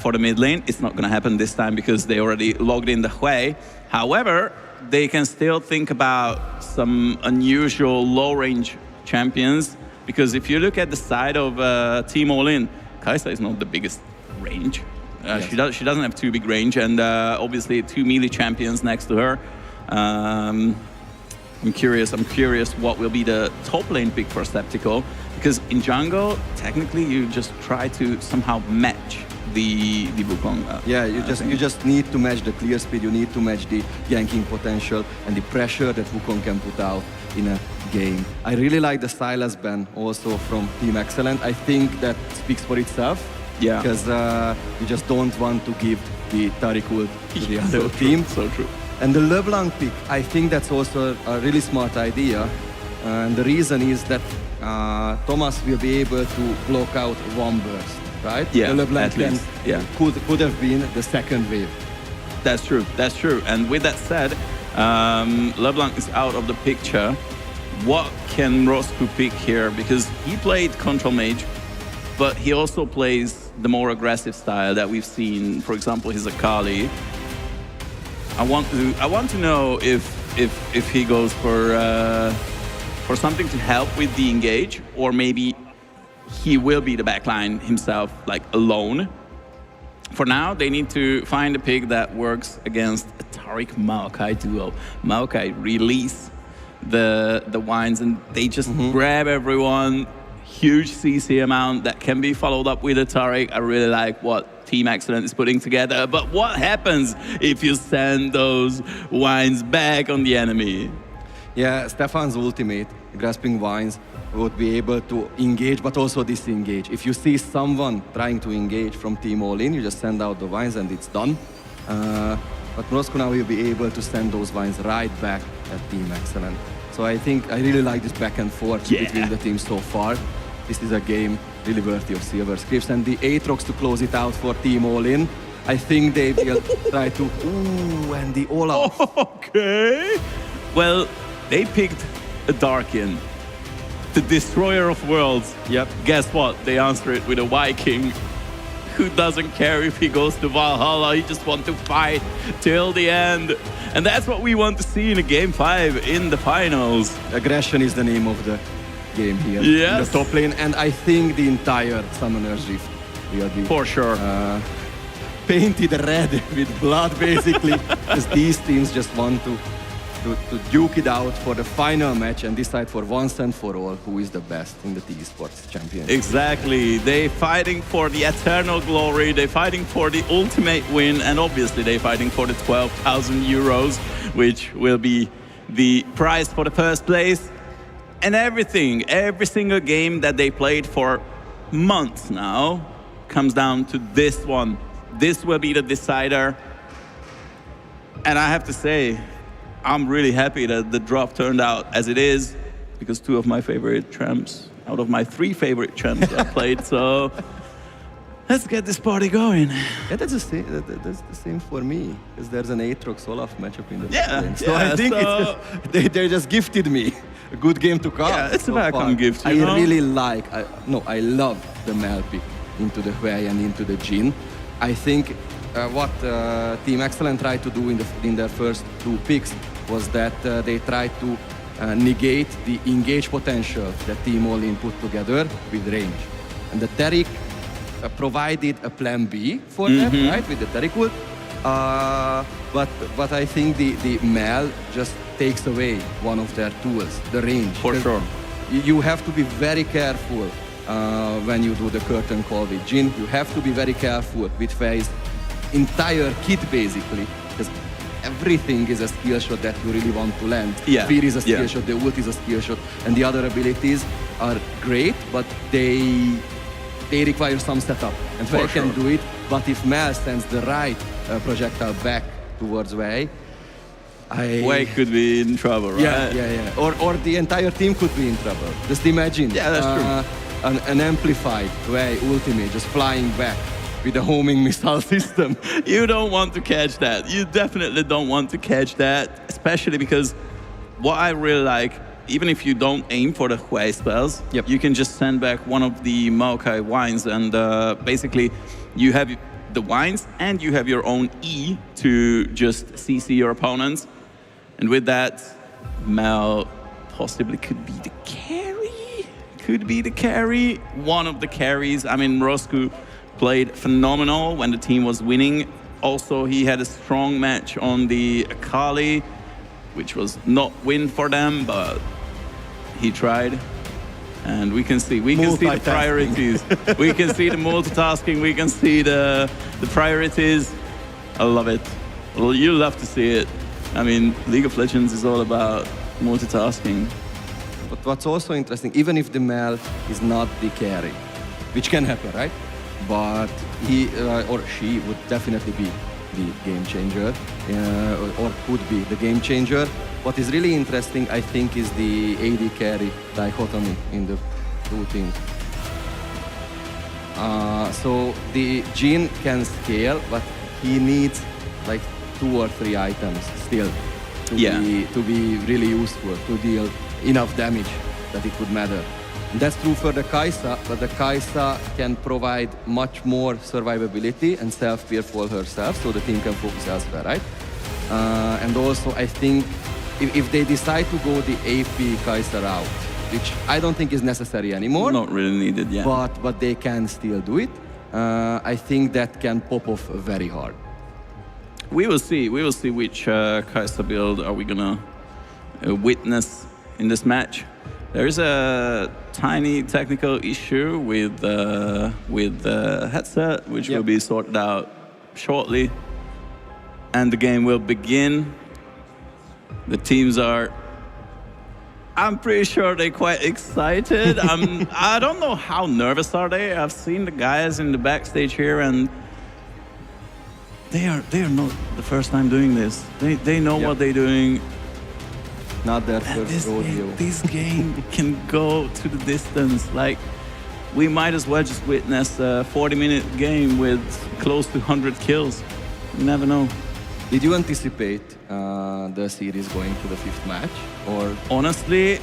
for the mid lane. It's not going to happen this time because they already logged in the Hui. However, they can still think about some unusual low-range champions, because if you look at the side of Team All-In, Kai'Sa is not the biggest range. Yes. She doesn't have too big range, and obviously 2 melee champions next to her. I'm curious what will be the top lane pick for Skeptical, because in jungle, technically you just try to somehow match the Wukong. Yeah, you just need to match the clear speed, you need to match the ganking potential and the pressure that Wukong can put out in a game. I really like the Silas ban also from Team Excellent. I think that speaks for itself. Yeah. Because you just don't want to give the Tariq ult to the other team. So true. And the LeBlanc pick, I think that's also a really smart idea. And the reason is that Thomas will be able to block out one burst, right? Yeah, the LeBlanc at least, yeah. could have been the second wave. That's true. That's true. And with that said, LeBlanc is out of the picture. What can Roscoe pick here? Because he played Control Mage, but he also plays the more aggressive style that we've seen. For example, his Akali. I want to know if he goes for something to help with the engage, or maybe he will be the backline himself, like alone. For now, they need to find a pick that works against a Tariq Maokai duo. Maokai release the wines and they just grab everyone. Huge CC amount that can be followed up with a Tariq. I really like what Team Excellent is putting together. But what happens if you send those wines back on the enemy? Yeah, Stefan's ultimate, Grasping Vines, would be able to engage but also disengage. If you see someone trying to engage from Team All-In, you just send out the vines and it's done. But Moscow now will be able to send those vines right back at Team Excellent. So I think I really like this back and forth between the teams so far. This is a game really worthy of Silver Scripts, and the Aatrox to close it out for Team All-In. I think they will try to... Ooh, and the Olaf. Okay. Well, they picked a Darkin, the destroyer of worlds. Yep. Guess what? They answer it with a Viking who doesn't care if he goes to Valhalla. He just wants to fight till the end. And that's what we want to see in a Game 5 in the finals. Aggression is the name of the game here. Yes. In the top lane, and I think the entire Summoner's Rift will be... For sure. Painted red with blood, basically, because these teams just want to duke it out for the final match and decide for once and for all who is the best in the T-esports Championship. Exactly. They're fighting for the eternal glory. They're fighting for the ultimate win. And obviously, they're fighting for the 12,000 euros, which will be the prize for the first place. And everything, every single game that they played for months now comes down to this one. This will be the decider. And I have to say, I'm really happy that the drop turned out as it is, because 2 of my favorite champs, out of my 3 favorite champs I played, so let's get this party going. Yeah, that's the same for me, because there's an Aatrox Olaf matchup in the lane. So yeah, I think they just gifted me a good game to come. Yeah, it's so a welcome gift, I you know? really like, I love the Mel pick into the Hui and into the Jhin. I think what Team Excellent tried to do in their first 2 picks was that they tried to negate the engage potential that Team All-In put together with range. And the Tariq provided a plan B for that, right, with the Tariq ult. But I think the Mel just takes away one of their tools, the range. For sure. You have to be very careful when you do the curtain call with Jhin. You have to be very careful with Fei's entire kit, basically, because everything is a skill shot that you really want to land. Yeah. Fear is a skill shot, the ult is a skill shot, and the other abilities are great, but they require some setup. And Fei can do it, but if Mel sends the right projectile back towards Wei, Wei could be in trouble, right? Yeah. Or the entire team could be in trouble. Just imagine. Yeah, that's true. An amplified Wei ultimate just flying back with a homing missile system. You don't want to catch that. You definitely don't want to catch that, especially because what I really like, even if you don't aim for the Huey spells, Yep. you can just send back one of the Maokai wines, and basically you have the wines and you have your own E to just CC your opponents. And with that, Mel possibly could be the carry. Could be the carry. One of the carries. I mean, Roscu played phenomenal when the team was winning. Also, he had a strong match on the Akali, which was not win for them, but he tried. And we can see the priorities. We can see the multitasking. We can see the priorities. I love it. Well, you love to see it. I mean, League of Legends is all about multitasking. But what's also interesting, even if the Mel is not the carry, which can happen, right? But he or she would definitely be the game changer, or could be the game changer. What is really interesting, I think, is the AD carry dichotomy in the two teams. So the Jhin can scale, but he needs like 2 or 3 items still to be really useful, to deal enough damage that it would matter. And that's true for the Kai'Sa, but the Kai'Sa can provide much more survivability and self-clear for herself, so the team can focus elsewhere, right? And also, I think if they decide to go the AP Kai'Sa route, which I don't think is necessary anymore. Not really needed, yeah. But they can still do it. I think that can pop off very hard. We will see. We will see which Kai'Sa build are we gonna witness in this match. There is a tiny technical issue with the headset, which will be sorted out shortly, and the game will begin. The teams are, I'm pretty sure they're quite excited. I don't know how nervous are they. I've seen the guys in the backstage here, and they are not the first time doing this. They know what they're doing. Not their first rodeo. This game can go to the distance. Like, we might as well just witness a 40-minute game with close to 100 kills. You never know. Did you anticipate the series going to the 5th match? Or honestly,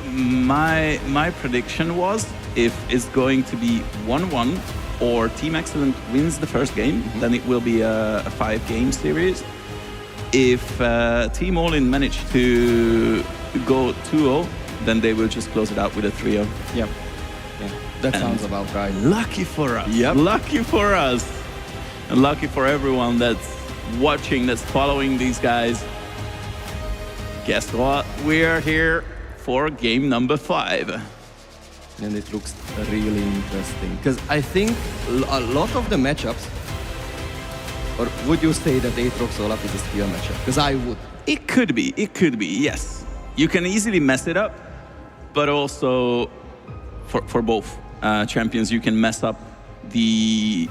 my prediction was if it's going to be 1-1 or Team Excellent wins the first game, then it will be a 5-game series. If Team All-In manage to go 2-0, then they will just close it out with a 3-0. Yeah, that sounds about right. Lucky for us. Yep. Lucky for us. And lucky for everyone that's watching, that's following these guys. Guess what? We're here for game number 5. And it looks really interesting. Because I think a lot of the matchups, or would you say that Aatrox Olaf is a skill matchup? Because I would. It could be, yes. You can easily mess it up, but also for both champions, you can mess up the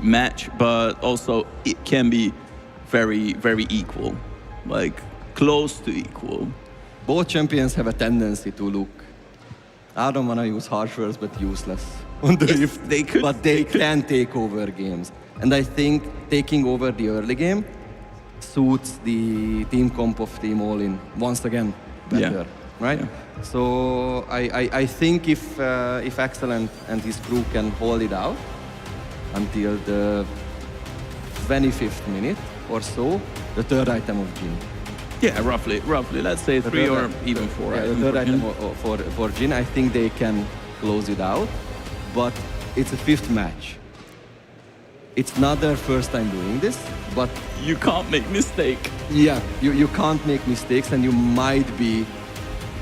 match, but also it can be very, very equal, like close to equal. Both champions have a tendency to look, I don't want to use harsh words, but useless on the Rift. They could, but they can take over games. And I think taking over the early game suits the team comp of Team All-In once again better, right? Yeah. So I think if Excellent and his crew can hold it out until the 25th minute or so, the 3rd item of Jhin. Yeah, roughly. Let's say 3 or even 4. Yeah, the 3rd item for Jhin, I think they can close it out. But it's a 5th match. It's not their first time doing this, but you can't make mistake. Yeah, you can't make mistakes, and you might be.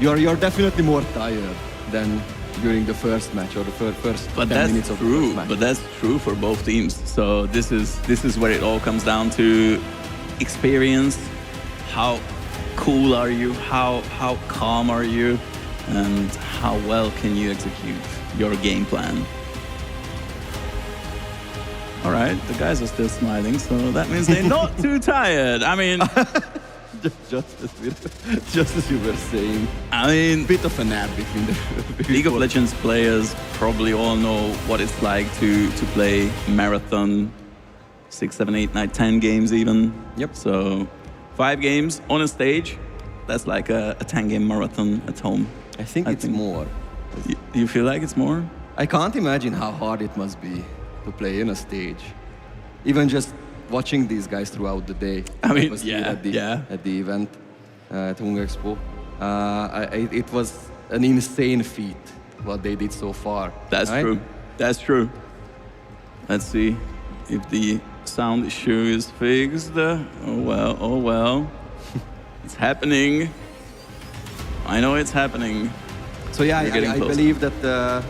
You're definitely more tired than during the first match or the first 10 minutes of the first match. But that's true for both teams. So this is where it all comes down to experience. How cool are you? How calm are you? And how well can you execute your game plan? All right, the guys are still smiling, so that means they're not too tired. I mean, just as you were saying, I mean, bit of a nap between the League of Legends players probably all know what it's like to play marathon 6, 7, 8, 9, 10 games even. Yep. So 5 games on a stage, that's like a 10-game marathon at home. I think it's more. You feel like it's more? I can't imagine how hard it must be to play in a stage. Even just watching these guys throughout the day. I mean, was yeah, at the event at Hung Expo. It was an insane feat what they did so far. That's right? true. That's true. Let's see if the sound issue is fixed. Oh well. It's happening. I know it's happening. So yeah, We're getting I closer. believe that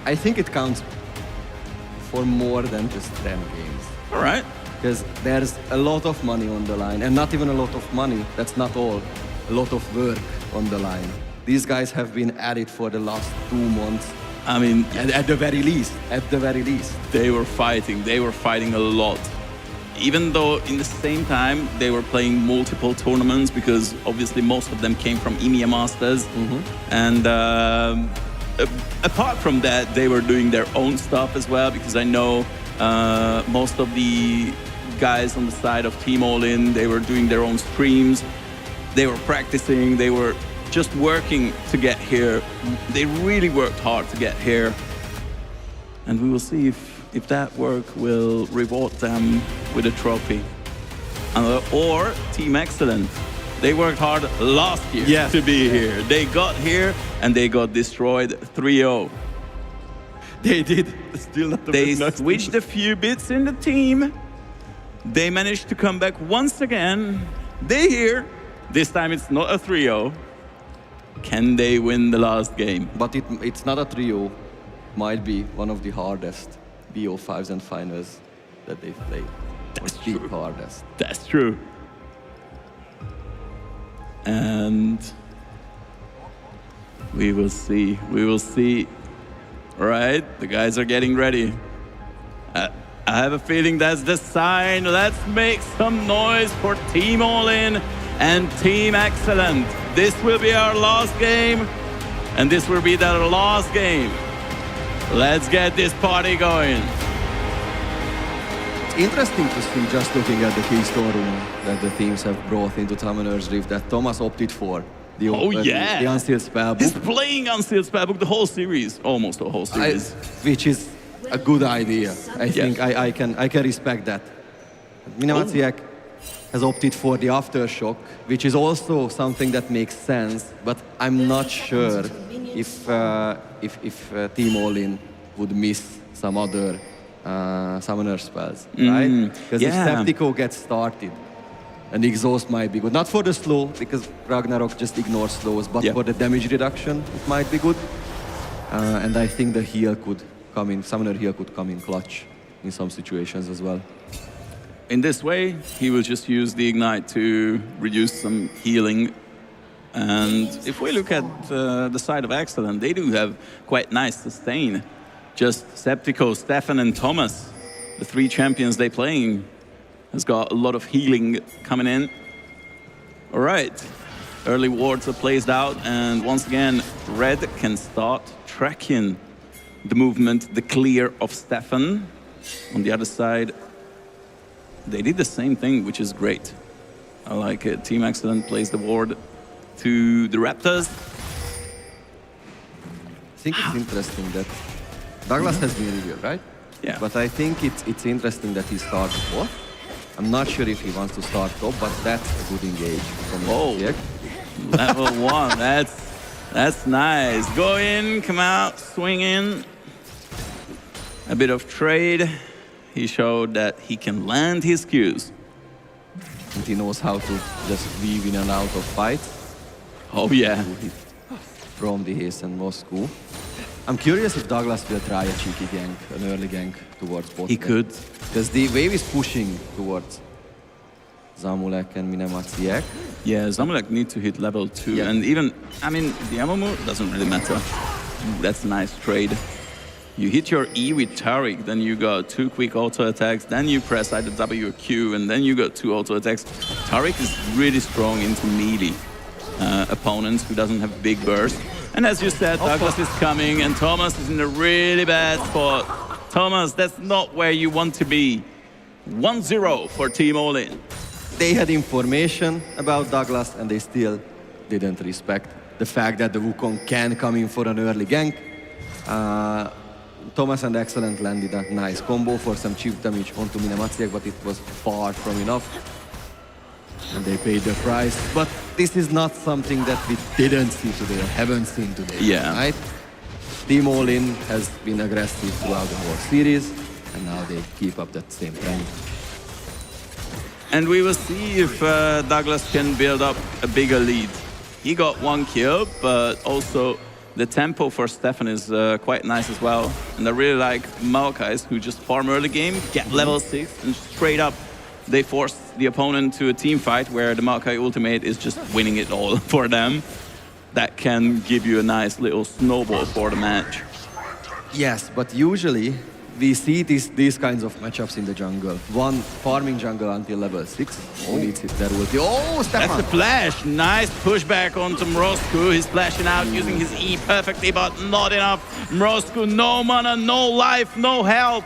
I think it counts for more than just 10 games. All right. Because there's a lot of money on the line, and not even a lot of money, that's not all, a lot of work on the line. These guys have been at it for the last 2 months. I mean, At the very least, they were fighting a lot. Even though in the same time they were playing multiple tournaments, because obviously most of them came from EMEA Masters. And apart from that, they were doing their own stuff as well, because I know most of the guys on the side of Team All In, they were doing their own streams. They were practicing, they were just working to get here. They really worked hard to get here. And we will see if that work will reward them with a trophy. Or Team Excellent. They worked hard last year to be here. They got here and they got destroyed 3-0. They did. Still not the They best. switched a few bits in the team. They managed to come back once again. They're here. This time it's not a 3-0. Can they win the last game? But it's not a trio. Might be one of the hardest BO5s and finals that they've played. That's the true. hardest. That's true. And we will see. We will see. All right, the guys are getting ready. I have a feeling that's the sign. Let's make some noise for Team All In and Team Excellent. This will be our last game, and this will be their last game. Let's get this party going. It's interesting to see, just looking at the key storeroom that the teams have brought into Summoner's Rift, that Thomas opted for the the Unsealed Spellbook. He's playing Unsealed Spellbook the whole series, almost the whole series. Which is a good idea. I think I can respect that. Minamaciak has opted for the Aftershock, which is also something that makes sense, but I'm not sure if Team All In would miss some other summoner spells, right? Because if Septico gets started, and Exhaust might be good. Not for the slow, because Ragnarok just ignores slows, but for the damage reduction, it might be good. And I think the heal could come in, summoner heal could come in clutch in some situations as well. In this way, he will just use the Ignite to reduce some healing. And if we look at the side of Excellent, they do have quite nice sustain. Just Septico, Stefan and Thomas, the 3 champions they're playing, has got a lot of healing coming in. All right, early wards are placed out, and once again, Red can start tracking the movement, the clear of Stefan. On the other side, they did the same thing, which is great. I like it. Team Excellent plays the ward to the Raptors. I think it's interesting that Douglas has been revealed, right? Yeah. But I think it's interesting that he started bot. I'm not sure if he wants to start top, but that's a good engage from Whoa. Level 1, that's nice. Go in, come out, swing in. A bit of trade. He showed that he can land his Qs. And he knows how to just weave in and out of fights. Oh yeah. From the Haze and Moscow. I'm curious if Douglas will try a cheeky gank, an early gank towards bot. He could. Because the wave is pushing towards Zamulek and Minamaciak. Yeah, Zamulek needs to hit level 2. Yeah. And even, I mean, the ammo doesn't really matter. That's a nice trade. You hit your E with Tariq, then you got 2 quick auto attacks, then you press either W or Q, and then you got 2 auto attacks. Tariq is really strong into melee opponents who doesn't have big burst. And as you said, Douglas is coming, and Thomas is in a really bad spot. Thomas, that's not where you want to be. 1-0 for Team All In. they had information about Douglas and they still didn't respect the fact that the Wukong can come in for an early gank. Thomas and Excellent landed a nice combo for some chip damage onto Minamatsiak, but it was far from enough. And they paid the price. But this is not something that we didn't see today or haven't seen today. Yeah. Right? Team All-In has been aggressive throughout the whole series, and now they keep up that same trend. And we will see if Douglas can build up a bigger lead. He got 1 kill, but also the tempo for Stefan is quite nice as well. And I really like Maokai's, who just farm early game, get level 6, and straight up they force the opponent to a team fight where the Maokai ultimate is just winning it all for them. That can give you a nice little snowball for the match. Yes, but usually we see these kinds of matchups in the jungle. One farming jungle until level 6. Who needs it? There will be. Oh, Stefan! That's the flash. Nice pushback onto Mrozku. He's flashing out using his E perfectly, but not enough. Mrozku, no mana, no life, no health.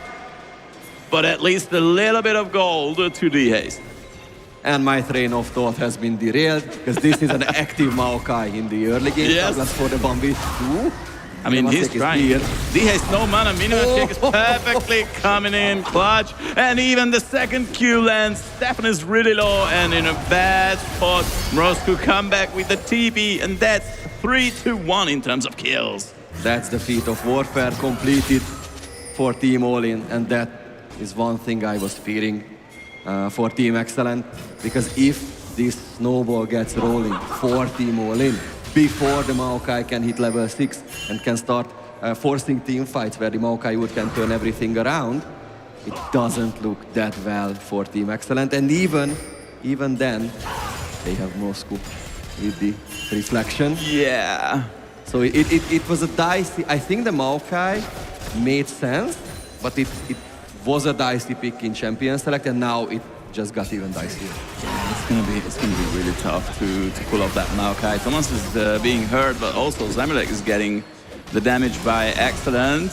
But at least a little bit of gold to D-Haste. And my train of thought has been derailed, because this is an active Maokai in the early game. Yes. Douglas for the Bambi. I mean, he's trying. D-Haste, no mana. Minamatsiak is perfectly coming in clutch. And even the second Q lands. Stefan is really low and in a bad spot. Mrozku come back with the TP, and that's 3-1 in terms of kills. That's the feat of warfare completed for Team All-In, and that is one thing I was fearing for Team Excellent, because if this snowball gets rolling for Team All-In before the Maokai can hit level 6 and can start forcing team fights where the Maokai can turn everything around, it doesn't look that well for Team Excellent. And even then, they have Moscow with the reflection. Yeah. So it was a dicey. I think the Maokai made sense, but it was a dicey pick in Champion Select, and now it just got even dicier. It's gonna be really tough to pull off that Maokai. Thomas is being hurt, but also Zamilek is getting the damage by Excellent.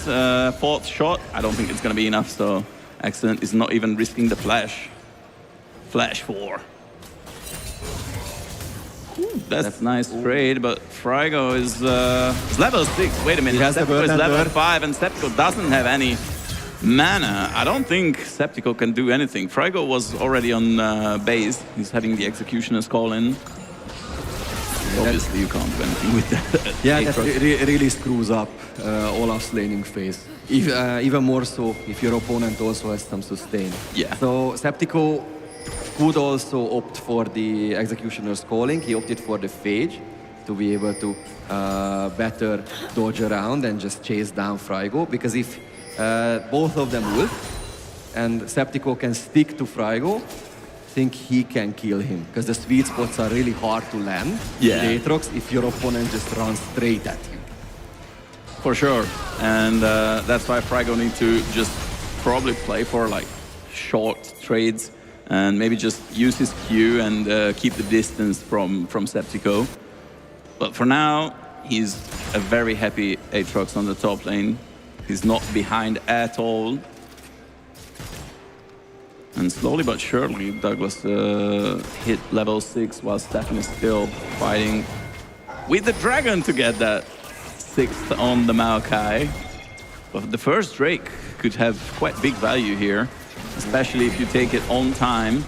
Fourth shot, I don't think it's gonna be enough, so Excellent is not even risking the flash. Flash 4. That's nice trade, but Frigo is level 6. Wait a minute, Septico is level 5, and Septico doesn't have any mana. I don't think Septico can do anything. Frigo was already on base. He's having the Executioner's call in. Obviously, you can't do anything with that. Yeah, that really screws up Olaf's laning phase. Even more so if your opponent also has some sustain. Yeah. So Septico could also opt for the Executioner's calling. He opted for the Phage to be able to better dodge around and just chase down Frigo, because if both of them will, and Septico can stick to Frigo, I think he can kill him, because the sweet spots are really hard to land. Yeah. The Aatrox, if your opponent just runs straight at you. For sure. And that's why Frigo needs to just probably play for like short trades and maybe just use his Q and keep the distance from Septico. But for now, he's a very happy Aatrox on the top lane. He's not behind at all. And slowly but surely, Douglas hit level 6 while Stefan is still fighting with the Dragon to get that 6th on the Maokai. But the first Drake could have quite big value here, especially if you take it on time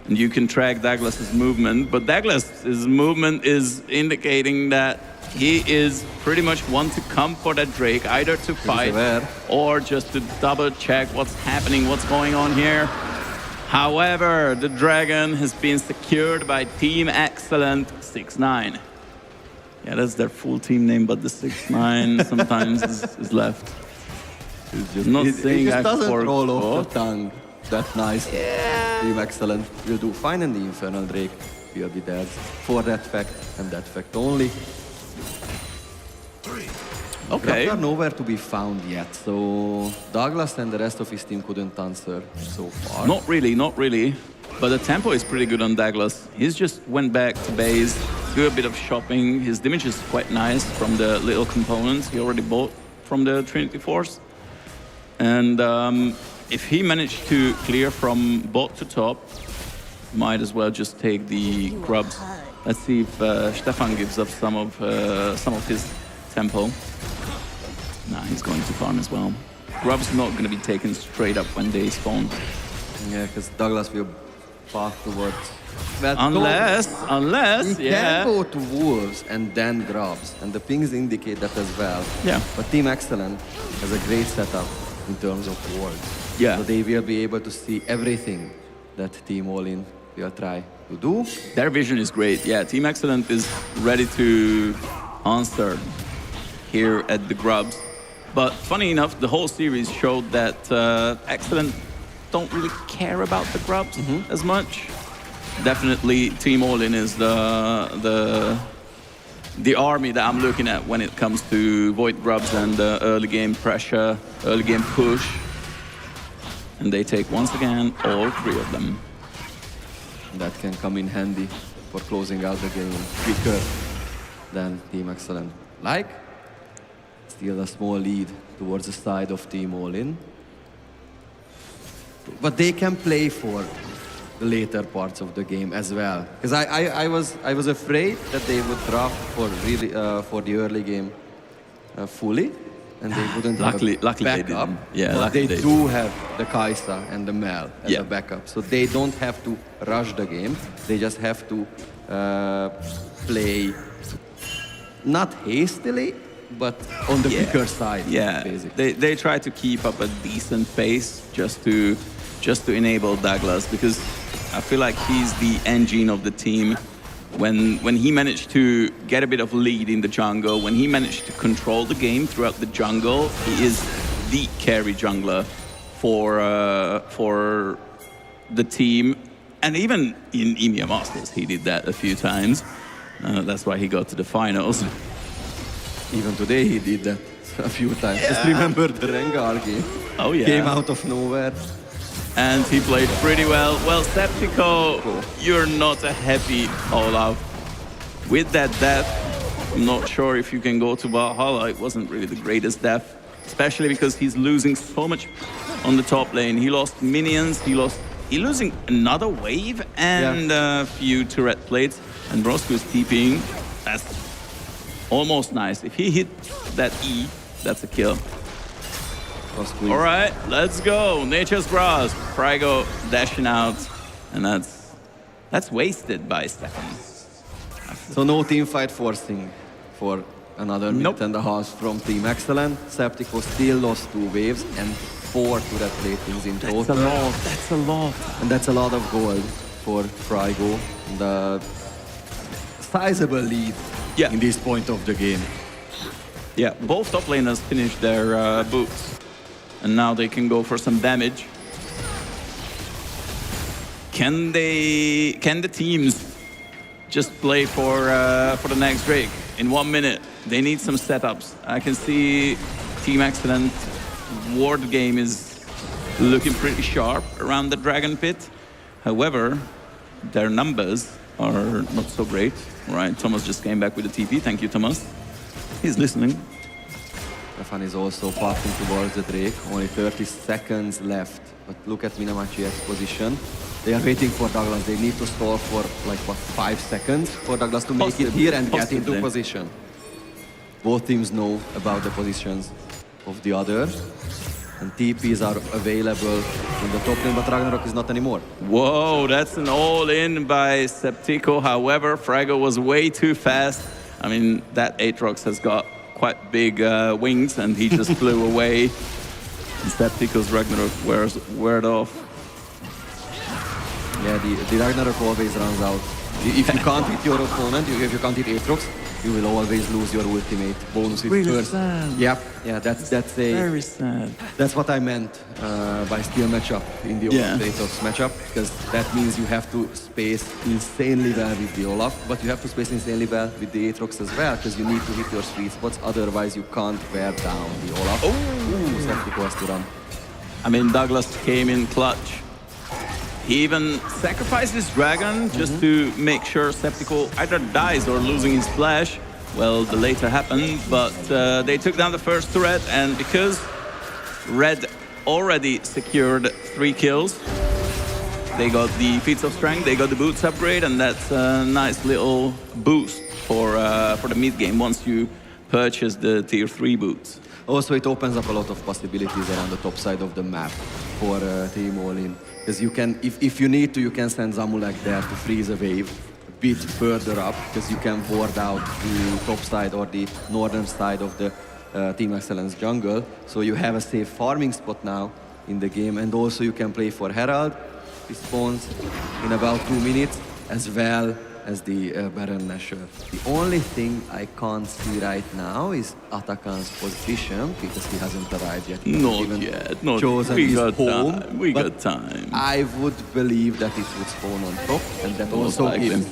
and you can track Douglas's movement. But Douglas's movement is indicating that he is pretty much one to come for that Drake, either to fight or just to double check what's happening, what's going on here. However, the Dragon has been secured by Team Excellent 6-9. Yeah, that's their full team name, but the 6-9 sometimes is left. It's just not saying it just I doesn't forgot. roll off the tongue. That's nice. Yeah. Team Excellent will do fine, and the Infernal Drake will be there for that fact and that fact only. Okay. They are nowhere to be found yet, so Douglas and the rest of his team couldn't answer so far. Not really, not really. But the tempo is pretty good on Douglas. He's just went back to base, do a bit of shopping. His damage is quite nice from the little components he already bought from the Trinity Force. And if he managed to clear from bot to top, might as well just take the grubs. Let's see if Stefan gives up some of his tempo. Nah, he's going to farm as well. Grub's not going to be taken straight up when they spawn. Yeah, because Douglas will path towards... Well, Unless, he yeah. can go to wolves and then grubs, and the pings indicate that as well. Yeah. But Team Excellent has a great setup in terms of wards. Yeah. So they will be able to see everything that Team All-In will try to do. Their vision is great. Yeah, Team Excellent is ready to answer here at the grubs. But funny enough, the whole series showed that Excellent don't really care about the grubs as much. Definitely, Team All-In is the army that I'm looking at when it comes to Void grubs and early game pressure, early game push. And they take, once again, all three of them. That can come in handy for closing out the game quicker than Team Excellent. Like, still a small lead towards the side of Team All-In. But they can play for the later parts of the game as well. Because I was afraid that they would draft for really for the early game fully, and they wouldn't Luckily have a they backup. didn't. Yeah, but luckily they they do have the Kai'Sa and the Mel as Yeah. a backup, so they don't have to rush the game. They just have to play not hastily, but on the quicker side. Yeah, basically. they try to keep up a decent pace just to enable Douglas, because I feel like he's the engine of the team. When he managed to get a bit of lead in the jungle, when he managed to control the game throughout the jungle, he is the carry jungler for the team. And even in EMEA Masters, he did that a few times. That's why he got to the finals. Even today he did that a few times. Just remember the Rengar game. Oh yeah. Came out of nowhere. And he played pretty well. Well, Septico, you're not a happy Olaf. With that death, I'm not sure if you can go to Valhalla. It wasn't really the greatest death, especially because he's losing so much on the top lane. He lost minions, he's losing another wave and a few turret plates. And Roscoe is TPing. That's almost nice. If he hit that E, that's a kill. All right, let's go. Nature's Grass. Frigo dashing out. And that's wasted by Stefan. So no team fight forcing for another minute and a half from Team Excellent. Septico still lost 2 waves and 4 turret platings in total. That's a lot. That's a lot. And that's a lot of gold for Frigo. The sizable lead in this point of the game. Yeah, both top laners finished their boots. And now they can go for some damage. Can the teams just play for the next Drake in 1 minute? They need some setups. I can see Team Excellent ward game is looking pretty sharp around the Dragon Pit. However, their numbers are not so great. All right, Thomas just came back with a TP. Thank you, Thomas. He's listening. Stefan is also passing towards the Drake. Only 30 seconds left. But look at Minamachi's position. They are waiting for Douglas. They need to stall for like, what, 5 seconds for Douglas to make it here and get into position. Both teams know about the positions of the other. And TPs are available in the top lane, but Ragnarok is not anymore. Whoa, that's an all-in by Septico. However, Frago was way too fast. I mean, that Aatrox has got quite big wings, and he just flew away. And Septico's Ragnarok weared off. Yeah, the Ragnarok always runs out. If you can't hit your opponent, if you can't hit Aatrox, you will always lose your ultimate bonus with Really first. sad. Yep, yeah, that's Very sad. That's what I meant by steal matchup in the Aatrox matchup, because that means you have to space insanely well with the Olaf, but you have to space insanely well with the Aatrox as well, because you need to hit your sweet spots, otherwise you can't wear down the Olaf. Ooh, Septico has to run. I mean, Douglas came in clutch. He even sacrificed his dragon just to make sure Septico either dies or losing his flash. Well, the later happened, but they took down the first turret, and because Red already secured 3 kills, They got the feats of strength, they got the boots upgrade, and that's a nice little boost for the mid game once you purchase the tier 3 boots. Also, it opens up a lot of possibilities around the top side of the map for Team All-In. Because you can, if you need to, you can send Zamulek there to freeze a wave a bit further up, because you can ward out the top side or the northern side of the Team Excellence jungle. So you have a safe farming spot now in the game, and also you can play for Herald. He spawns in about 2 minutes, as well as the Baron Nashor. The only thing I can't see right now is Atakan's position, because he hasn't arrived yet. Not yet, not chosen we his got home. time. We But got time. I would believe that it would spawn on top, and that also likely. gives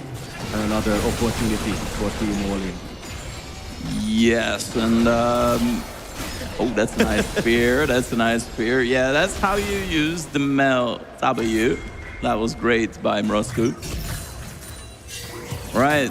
another opportunity for Team All-In. Yes, and oh, that's a nice spear. That's a nice spear. Yeah, that's how you use the Mel W. That was great by Mrosku. Right,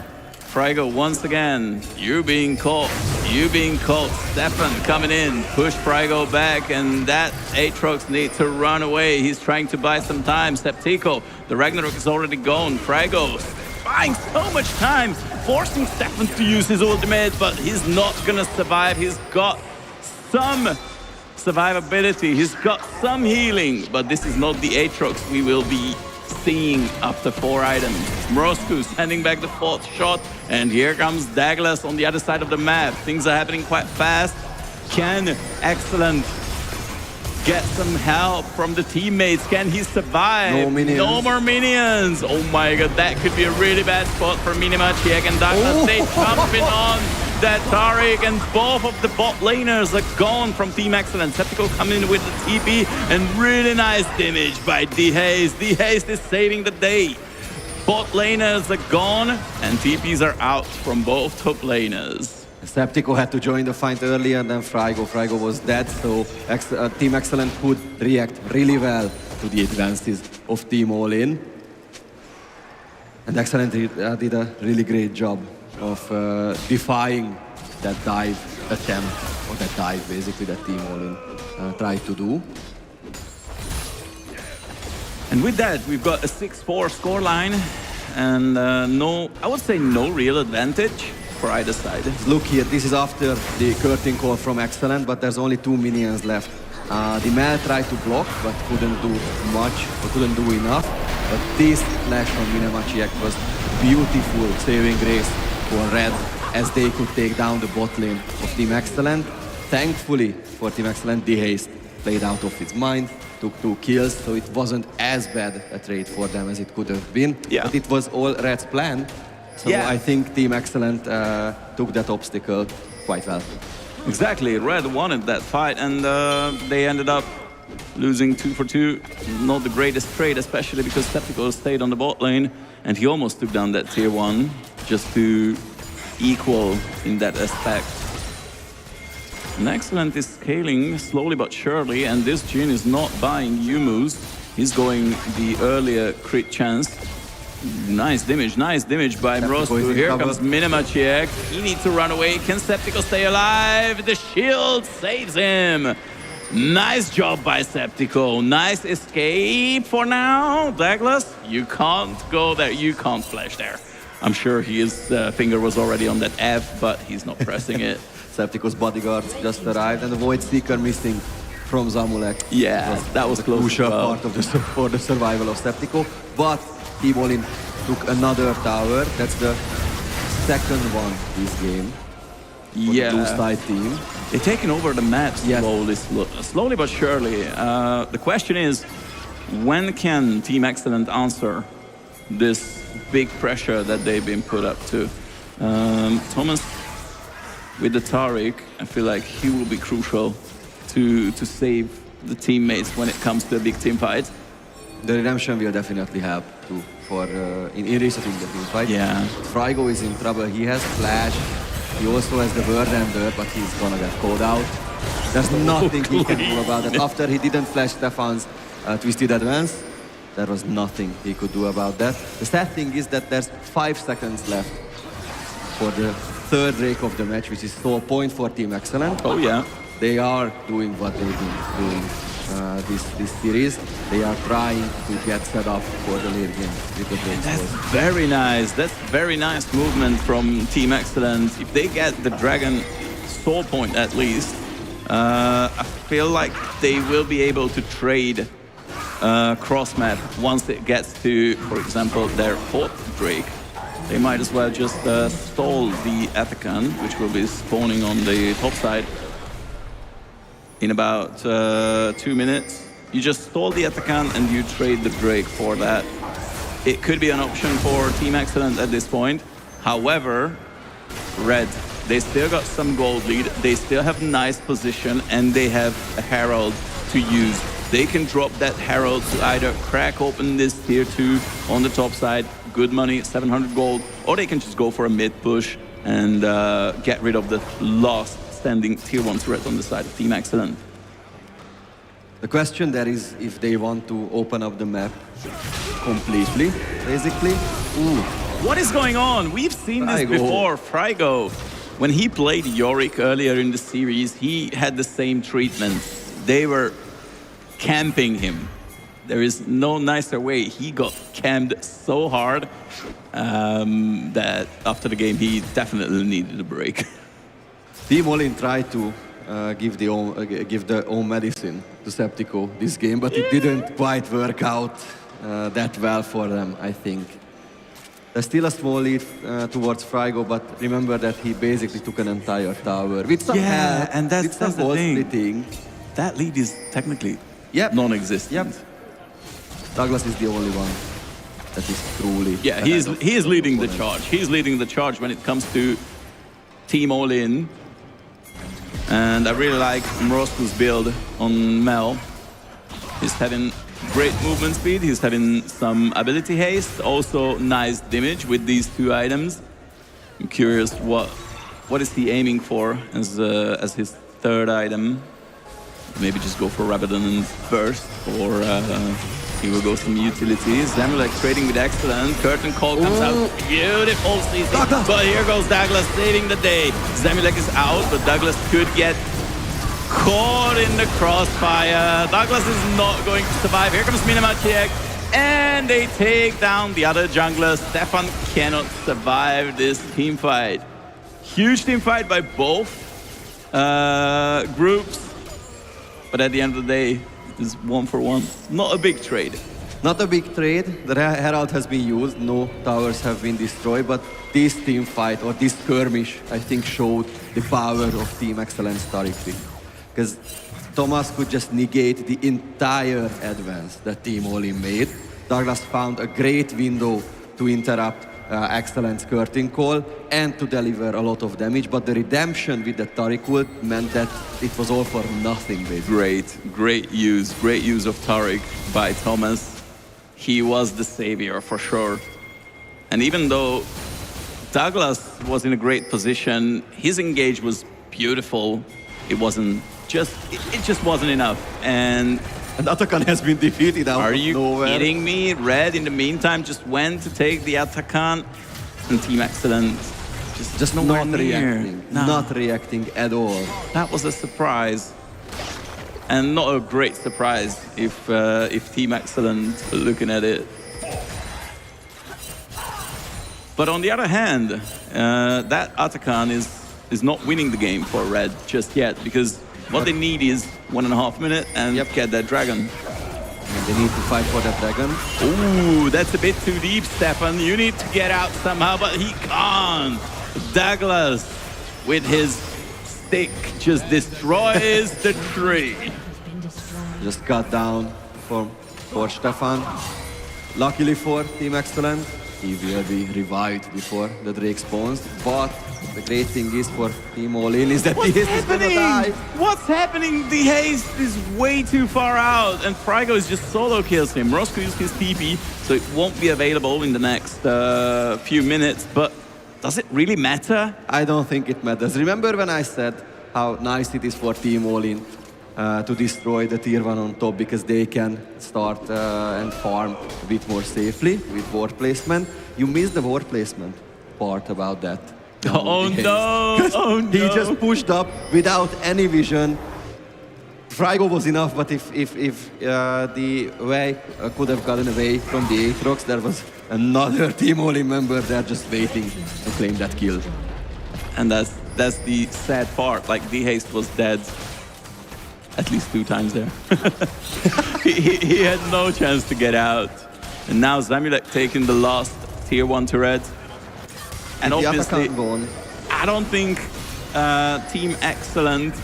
Frigo once again. You being caught. You being caught. Stefan coming in. Push Frigo back, and that Aatrox needs to run away. He's trying to buy some time. Septico, the Ragnarok is already gone. Frigo buying so much time, forcing Stefan to use his ultimate, but he's not gonna survive. He's got some survivability, he's got some healing, but this is not the Aatrox we will be seeing after 4 items. Mrosku sending back the 4th shot, and here comes Douglas on the other side of the map. Things are happening quite fast. Can Excellent get some help from the teammates? Can he survive? No minions. No more minions. Oh my god, that could be a really bad spot for Minimachiek and Douglas. They jumping on that Taric, and both of the bot laners are gone from Team Excellent. Septico coming in with the TP, and really nice damage by D-Haste. D-Haste is saving the day. Bot laners are gone, and TPs are out from both top laners. Septico had to join the fight earlier than Frigo. Frigo was dead, so Team Excellent could react really well to the advances of Team All-In. And Excellent did a really great job of defying that dive attempt, or that dive basically that Team All-In tried to do. And with that, we've got a 6-4 scoreline, and I would say no real advantage for either side. Look here, this is after the curtain call from Excellent, but there's only 2 minions left. The Mel tried to block, but couldn't do much, or couldn't do enough. But this flash from Minimachiek was beautiful saving grace for Red, as they could take down the bot lane of Team Excellent. Thankfully for Team Excellent, D-Haste played out of its mind, took 2 kills, so it wasn't as bad a trade for them as it could have been. Yeah. But it was all Red's plan. So Yeah. I think Team Excellent took that obstacle quite well. Exactly, Red wanted that fight, and they ended up losing 2 for 2. Not the greatest trade, especially because Septico stayed on the bot lane, and he almost took down that tier 1 just to equal in that aspect. And Excellent is scaling slowly but surely, and this Jhin is not buying Yumu's. He's going the earlier crit chance. Nice damage by Mrosku. Here comes Minimachiek. He needs to run away. Can Septico stay alive? The shield saves him. Nice job by Septico. Nice escape for now. Douglas, you can't go there. You can't flash there. I'm sure his finger was already on that F, but he's not pressing it. Septico's bodyguards just arrived, and the Void Seeker missing from Zamulek. Yeah, that was close Crucial as well. part of for the survival of Septico. But Team All-In took another tower. That's the second one this game for the blue side team. They're taking over the map Yes. slowly but surely. The question is, when can Team Excellent answer this big pressure that they've been put up to? Thomas, with the Taric, I feel like he will be crucial to save the teammates when it comes to a big team fight. The redemption will definitely help too in resetting the team fight. Yeah. Frigo is in trouble. He has Flash. He also has the Word Ender, but he's gonna get called out. There's nothing he can do about it. After he didn't flash Stefan's Twisted Advance, there was nothing he could do about that. The sad thing is that there's 5 seconds left for the third rake of the match, which is so a point for Team Excellent. Oh yeah. They are doing what they've been doing this series. They are trying to get set up for the late game with the break That's scores. very nice. That's very nice movement from Team Excellence. If they get the Dragon Soul Point at least, I feel like they will be able to trade cross map once it gets to, for example, their fourth Drake. They might as well just stall the Atachan, which will be spawning on the top side in about 2 minutes. You just stall the Atachan and you trade the Drake for that. It could be an option for Team Excellent at this point. However, Red, they still got some gold lead, they still have nice position, and they have a Herald to use. They can drop that Herald to either crack open this tier 2 on the top side, good money, 700 gold, or they can just go for a mid push and get rid of the last standing tier 1 threat on the side of Team Excellent. The question there is if they want to open up the map completely, basically. Ooh. What is going on? We've seen this Frygo. before. Frygo, when he played Yorick earlier in the series, he had the same treatment. They were camping him. There is no nicer way. He got camped so hard that after the game, he definitely needed a break. Team Olin tried to give their own medicine to Septico this game, but it didn't quite work out that well for them, I think. There's still a small lead towards Frygo, but remember that he basically took an entire tower with some help, and that's with some the ball thing. splitting. That lead is technically Yep. non-existent. Yep. Douglas is the only one that is truly. Yeah, he is leading the charge. He's leading the charge when it comes to Team All-In. And I really like Mrosku's build on Mel. He's having great movement speed, he's having some ability haste, also nice damage with these 2 items. I'm curious what is he aiming for as his 3rd item. Maybe just go for Rabadon and Burst, or he will go some utilities. Zamulek trading with Excellent. Curtain Call comes out. Beautiful CC. But here goes Douglas saving the day. Zamulek is out, but Douglas could get caught in the crossfire. Douglas is not going to survive. Here comes Minamachiek. And they take down the other jungler. Stefan cannot survive this team fight. Huge team fight by both groups. But at the end of the day, it's 1 for 1. Not a big trade. Not a big trade. The Herald has been used. No towers have been destroyed. But this team fight, or this skirmish, I think showed the power of Team Excellence directly. Because Thomas could just negate the entire advance that Team Olin made. Douglas found a great window to interrupt Excellence Curtain Call and to deliver a lot of damage, but the redemption with the Tariq ult meant that it was all for nothing, basically. Great use of Tariq by Thomas. He was the savior for sure. And even though Douglas was in a great position, his engage was beautiful. It just wasn't enough. And Atachan has been defeated out are of you nowhere. kidding me? Red, in the meantime, just went to take the Atachan, and Team Excellent just nowhere not near. reacting. No. Not reacting at all. That was a surprise. And not a great surprise if Team Excellent were looking at it. But on the other hand, that Atachan is not winning the game for Red just yet, because what they need is 1.5 minutes and get that dragon. And they need to fight for that dragon. Ooh, that's a bit too deep, Stefan. You need to get out somehow, but he can't. Douglas, with his stick, just destroys the tree. Just cut down for Stefan. Luckily for Team Excellent, he will be revived before the Drake spawns. But the great thing is for Team All-In is that the haste is gonna die. What's happening? The haste is way too far out, and Frygo is just solo kills him. Roscoe used his TP, so it won't be available in the next few minutes, but does it really matter? I don't think it matters. Remember when I said how nice it is for Team All-In to destroy the tier 1 on top, because they can start and farm a bit more safely with ward placement? You missed the ward placement part about that. Oh no! Oh no! He just pushed up without any vision, Frigo was enough, but if the way could have gotten away from the Aatrox, there was another Team All-In member there just waiting to claim that kill. And that's the sad part. Like, D-Haste was dead at least 2 times there. he had no chance to get out. And now Zamulek taking the last tier 1 turret. And obviously, I don't think Team Excellent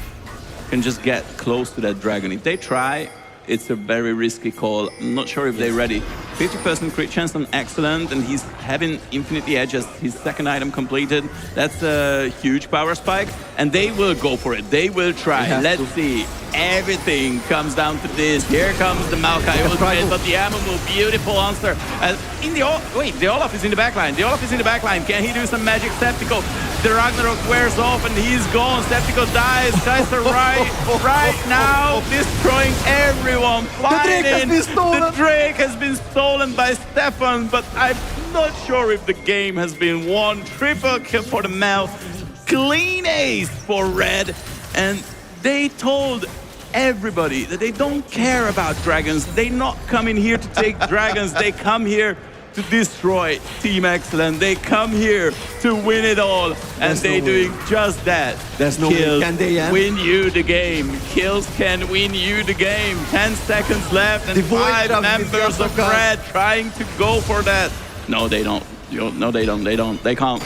can just get close to that dragon. If they try, it's a very risky call. I'm not sure if they're ready. 50% crit chance on Excellent, and he's having Infinity Edge as his second item completed. That's a huge power spike, and they will go for it. They will try. Let's see. Everything comes down to this. Here comes the Maokai ultimate, but the Amumu, beautiful answer. The Olaf is in the backline. The Olaf is in the backline. Can he do some magic Septico? The Ragnarok wears off and he's gone. Septico dies. Kaiser right now, destroying everyone. Flying in. The Drake has been stolen by Stefan, but I'm not sure if the game has been won. Triple kill for the Mel. Clean ace for Red. And they told everybody that they don't care about dragons. They're not coming here to take dragons. They come here to destroy Team Excellent. They come here to win it all. And they're doing just that. There's no Kills way. Can they win you the game. Kills can win you the game. 10 seconds left and 5 members of Red trying to go for that. No, they don't. No, they don't. They can't.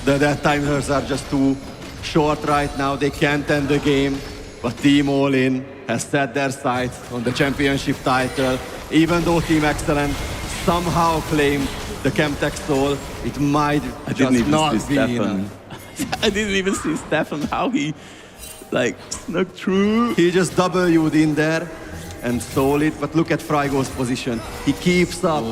The death timers are just too short right now. They can't end the game. But Team All-In has set their sights on the championship title. Even though Team Excellent somehow claimed the Chemtech soul, it might just not be enough. I didn't even see Stefan, how he like snuck through. He just W'd in there and stole it. But look at Frigo's position. He keeps up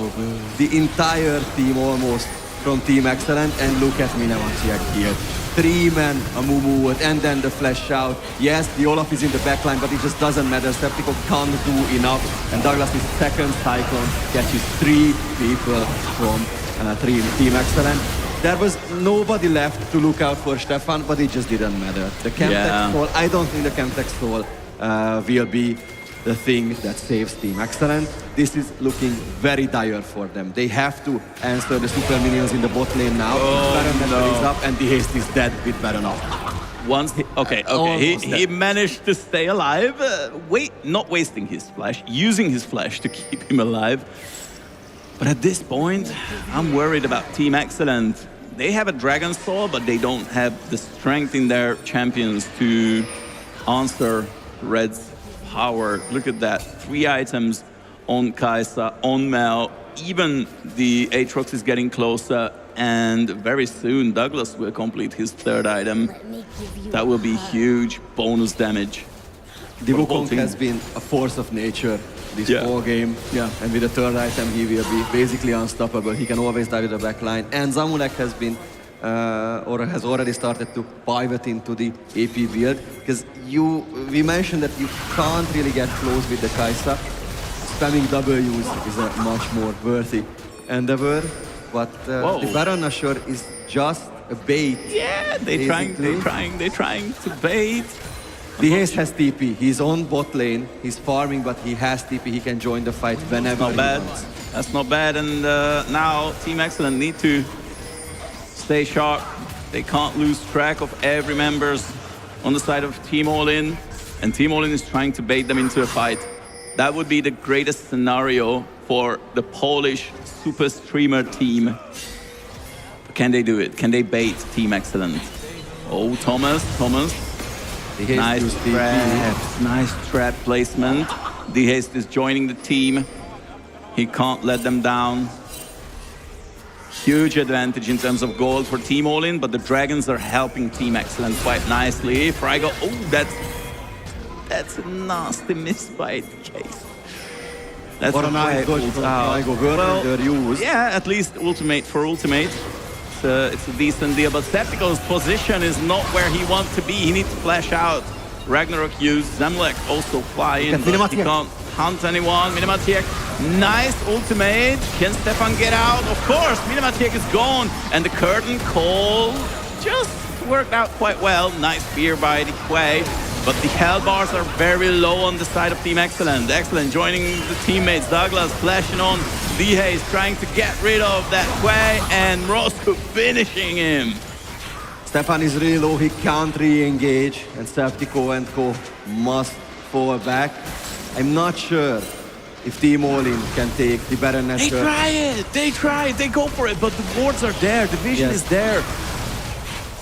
the entire team almost from Team Excellent. And look at Minamatiak here. 3-man Amumu and then the flash out. Yes, the Olaf is in the backline, but it just doesn't matter. Septico can't do enough. And Douglas' second Cyclone catches 3 people from Team Excellent. There was nobody left to look out for Stefan, but it just didn't matter. The Chemtech soul, I don't think the Chemtech soul will be the thing that saves Team Excellent. This is looking very dire for them. They have to answer the super minions in the bot lane now. Baron is up and the haste is dead with Baron off. He managed to stay alive. Not wasting his flash, using his flash to keep him alive. But at this point, I'm worried about Team Excellent. They have a Dragon Soul, but they don't have the strength in their champions to answer Red's power. Look at that. 3 items on Kai'Sa, on Mel. Even the Aatrox is getting closer. And very soon, Douglas will complete his 3rd item. That will be huge bonus damage. The Wukong has been a force of nature this whole game. And with the 3rd item, he will be basically unstoppable. He can always dive with the backline. And Zamulek has been, or has already started to pivot into the AP build. Because we mentioned that you can't really get close with the Kai'Sa. Spamming W's is a much more worthy endeavor. But the Baron Nashor is just a bait. Yeah, they're trying to bait. The Haste has TP. He's on bot lane. He's farming, but he has TP. He can join the fight whenever he wants. That's not bad. And now Team Excellent need to stay sharp. They can't lose track of every members on the side of Team All-In. And Team All-In is trying to bait them into a fight. That would be the greatest scenario for the Polish super streamer team. But can they do it? Can they bait Team Excellent? Oh, Thomas. Nice trap placement. The Haste is joining the team. He can't let them down. Huge advantage in terms of gold for Team All-In, but the Dragons are helping Team Excellent quite nicely. Frigo, that's a nasty miss by the Case. That's what a nice dodge from Frigo. Yeah, at least ultimate for ultimate. It's a decent deal, but Septico's position is not where he wants to be. He needs to flash out. Ragnarok used. Zemlek also fly in, but he can't hunt anyone. Minamatiak, nice ultimate. Can Stefan get out? Of course, Minamatiak is gone. And the curtain call just worked out quite well. Nice spear by the Quay. but the health bars are very low on the side of Team Excellent. Excellent joining the teammates. Douglas flashing on. Dihe is trying to get rid of that Quay, and Roscoe finishing him. Stefan is really low, he can't re-engage, and Septico and Co must fall back. I'm not sure if Team All-In can take the Baron They Nashor. try it, they go for it, but the wards are there, the vision Yes. is there.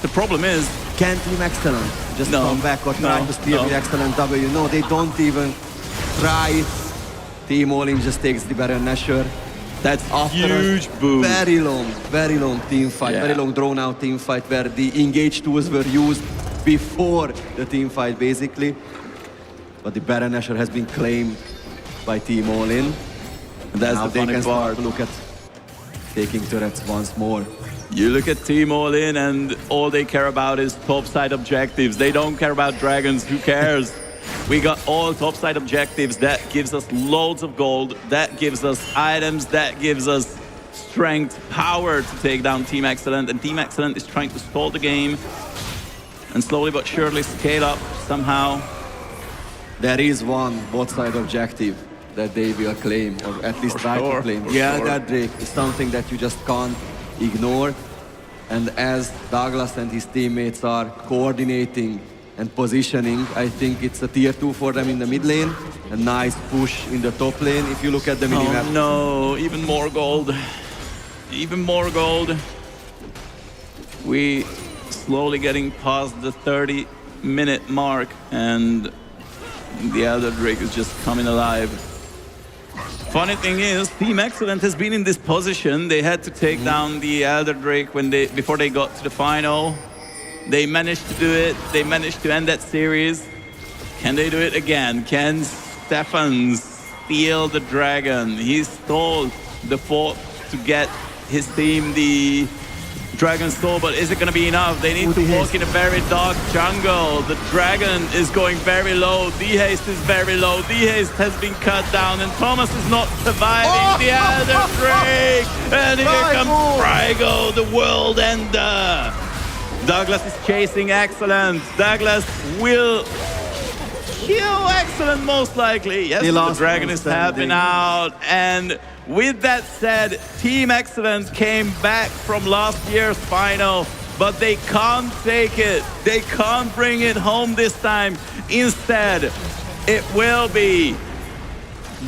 The problem is, Can Team Excellent just No, come back or try no, to steal no. the Excellent W? No, they don't even try. Team All-In just takes the Baron Nashor. that's After huge a boom. very long team fight, Yeah. very long drawn-out team fight where the engage tools were used before the team fight, basically. But the Baron Nashor has been claimed by Team All-In. That's Now the they funny can start part. to look at taking turrets once more. You look at Team All-In and all they care about is topside objectives. They don't care about dragons, who cares? We got all topside objectives. That gives us loads of gold. That gives us items. That gives us strength, power to take down Team Excellent. And Team Excellent is trying to stall the game and slowly but surely scale up somehow. There is one bot-side objective that they will claim, or at least try sure, to claim. for Yeah, sure. that Drake is something that you just can't ignore. And as Douglas and his teammates are coordinating and positioning, I think it's a tier 2 for them in the mid lane. A nice push in the top lane, if you look at the minimap. Oh no, even more gold. Even more gold. We slowly getting past the 30-minute mark, and the Elder Drake is just coming alive. Funny thing is, Team Excellent has been in this position. They had to take down the Elder Drake before they got to the final. They managed to do it. They managed to end that series. Can they do it again? Can Stefan steal the dragon? He stole the fort to get his team the Dragon Soul, but is it going to be enough? They need to walk in a very dark jungle. The dragon is going very low. D-Haste is very low. D-Haste has been cut down, and Thomas is not surviving the Elder Drake. And here comes Frygo, the world ender. Douglas is chasing Excellent. Douglas will kill Excellent most likely. Yes, the dragon is tapping out. And with that said, Team Excellent came back from last year's final, but they can't take it. They can't bring it home this time. Instead, it will be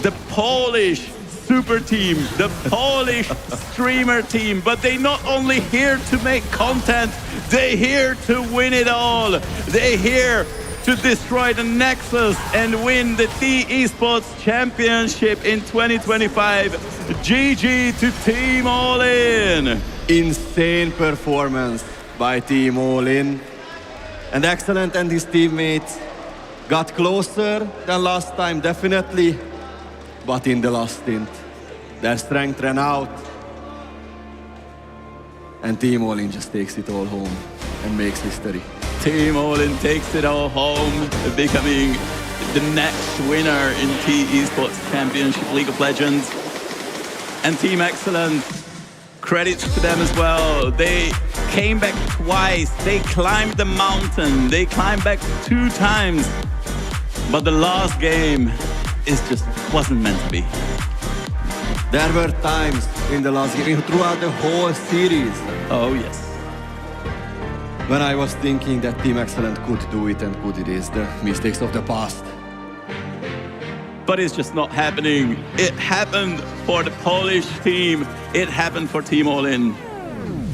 the Polish super team, the Polish streamer team. But they not only here to make content, they're here to win it all. They're here to destroy the Nexus and win the T-esports Championship in 2025. GG to Team All-In. Insane performance by Team All-In. And Excellent and his teammates got closer than last time, definitely. But in the last stint, their strength ran out. And Team All-In just takes it all home and makes history. Team All-In takes it all home, becoming the next winner in T-esports Championship League of Legends. And Team Excellent, credits to them as well. They came back twice. They climbed the mountain. They climbed back 2 times. But the last game wasn't meant to be. There were times in the last game, throughout the whole series, Oh yes. when I was thinking that Team Excellent could do it and could erase the mistakes of the past. But it's just not happening. It happened for the Polish team. It happened for Team All-In.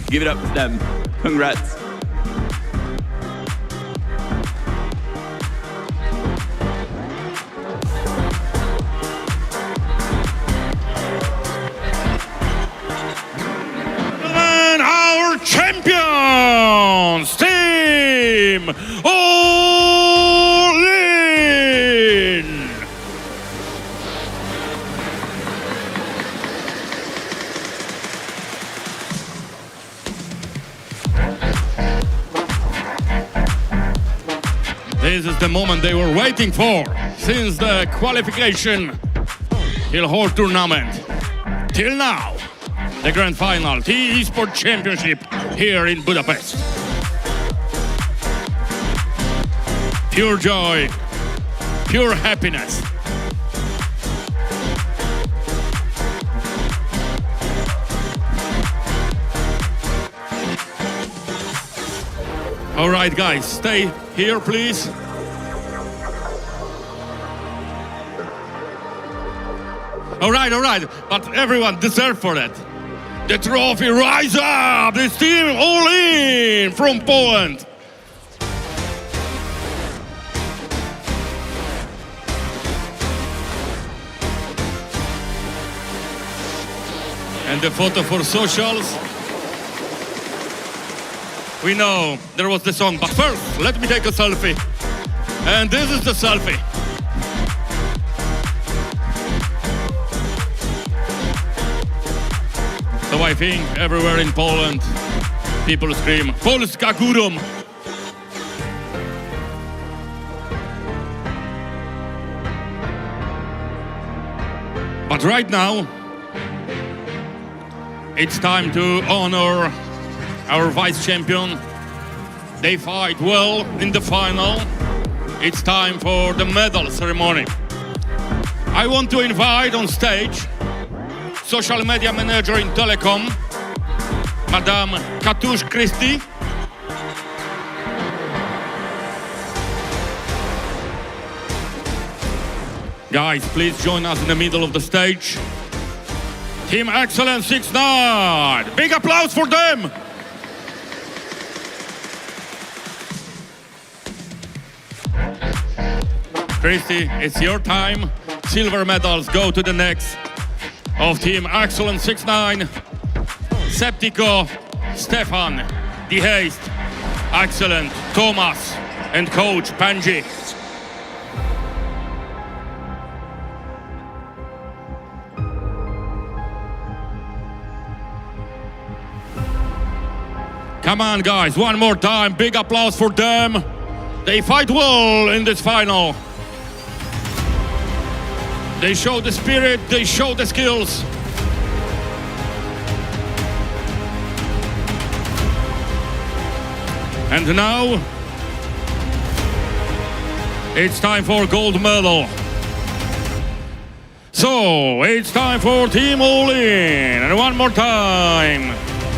Give it up to them. Congrats. And our champions, Team All-In. This is the moment they were waiting for since the qualification till whole tournament. Till now, the grand final, T-esports Championship here in Budapest. pure joy, pure happiness. All right, guys, stay here, please. All right, but everyone deserves for that. The trophy, rise up! This team all in from Poland. And the photo for socials. We know there was the song, but first, let me take a selfie. And this is the selfie. So I think everywhere in Poland, people scream, Polska górą! But right now, it's time to honor our vice champion. They fight well in the final. It's time for the medal ceremony. I want to invite on stage social media manager in Telekom, Madame Katusz Christie. Guys, please join us in the middle of the stage. Team Excellence 6-9. Big applause for them. Christy, it's your time. Silver medals go to the necks of Team Excellence 6-9. Septico, Stefan, De Haest, Excellent, Thomas, and Coach Panji. Come on, guys, one more time. Big applause for them. They fight well in this final. They show the spirit, they show the skills. And now, it's time for gold medal. So, it's time for Team All In. And one more time,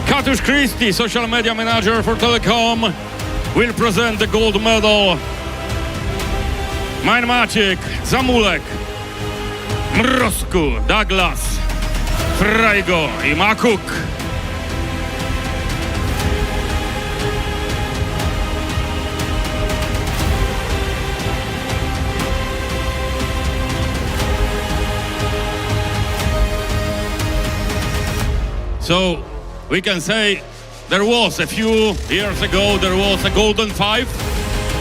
Katusz Christie, social media manager for Telekom, will present the gold medal. Mein Maciek, Zamulek, Mrozku, Douglas, Frajgo i Makuk. So we can say there was a few years ago, there was a Golden Five.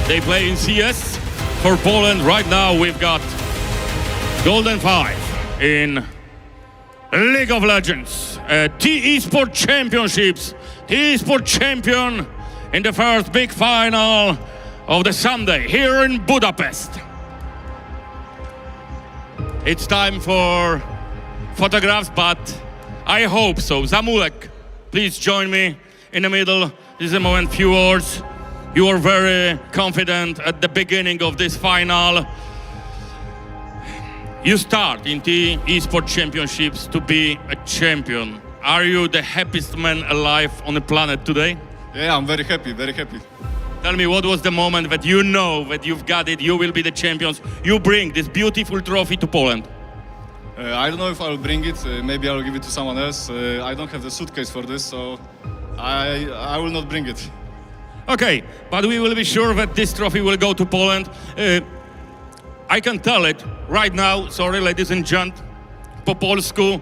They play in CS for Poland. Right now we've got Golden Five in League of Legends, T-esports Championships, T-esports champion in the first big final of the Sunday here in Budapest. It's time for photographs, but I hope so. Zamulek, please join me in the middle. This is a moment, few words. You are very confident at the beginning of this final. You start in the T-esports Championships to be a champion. Are you the happiest man alive on the planet today? Yeah, I'm very happy, very happy. Tell me, what was the moment that you know that you've got it, you will be the champions, you bring this beautiful trophy to Poland? I don't know if I'll bring it. Maybe I'll give it to someone else. I don't have the suitcase for this, so I will not bring it. Okay, but we will be sure that this trophy will go to Poland. I can tell it right now, sorry ladies and gentlemen, po polsku.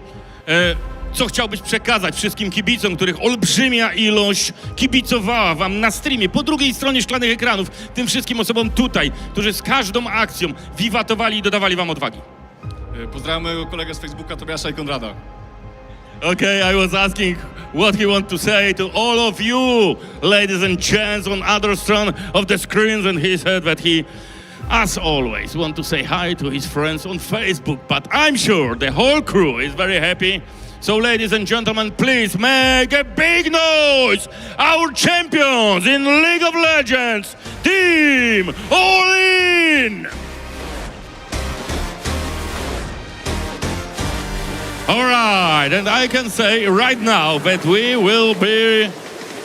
Co chciałbyś przekazać wszystkim kibicom, których olbrzymia ilość kibicowała wam na streamie, po drugiej stronie szklanych ekranów, tym wszystkim osobom tutaj, którzy z każdą akcją wiwatowali i dodawali wam odwagi? Pozdrawiam mojego kolegę z Facebooka, Tobiasza i Konrada. Okay, I was asking what he wants to say to all of you, ladies and gents, on other side of the screens, and he said that he, as always, want to say hi to his friends on Facebook, but I'm sure the whole crew is very happy So ladies and gentlemen, please make a big noise! Our champions in League of Legends, Team All In! Alright, and I can say right now that we will be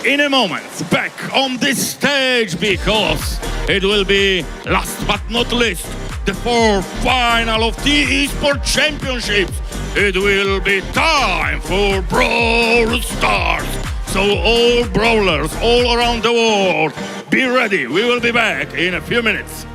in a moment back on this stage because it will be, last but not least, the fourth final of T-esports Championships. It will be time for Brawl Stars. So all brawlers all around the world, be ready. We will be back in a few minutes.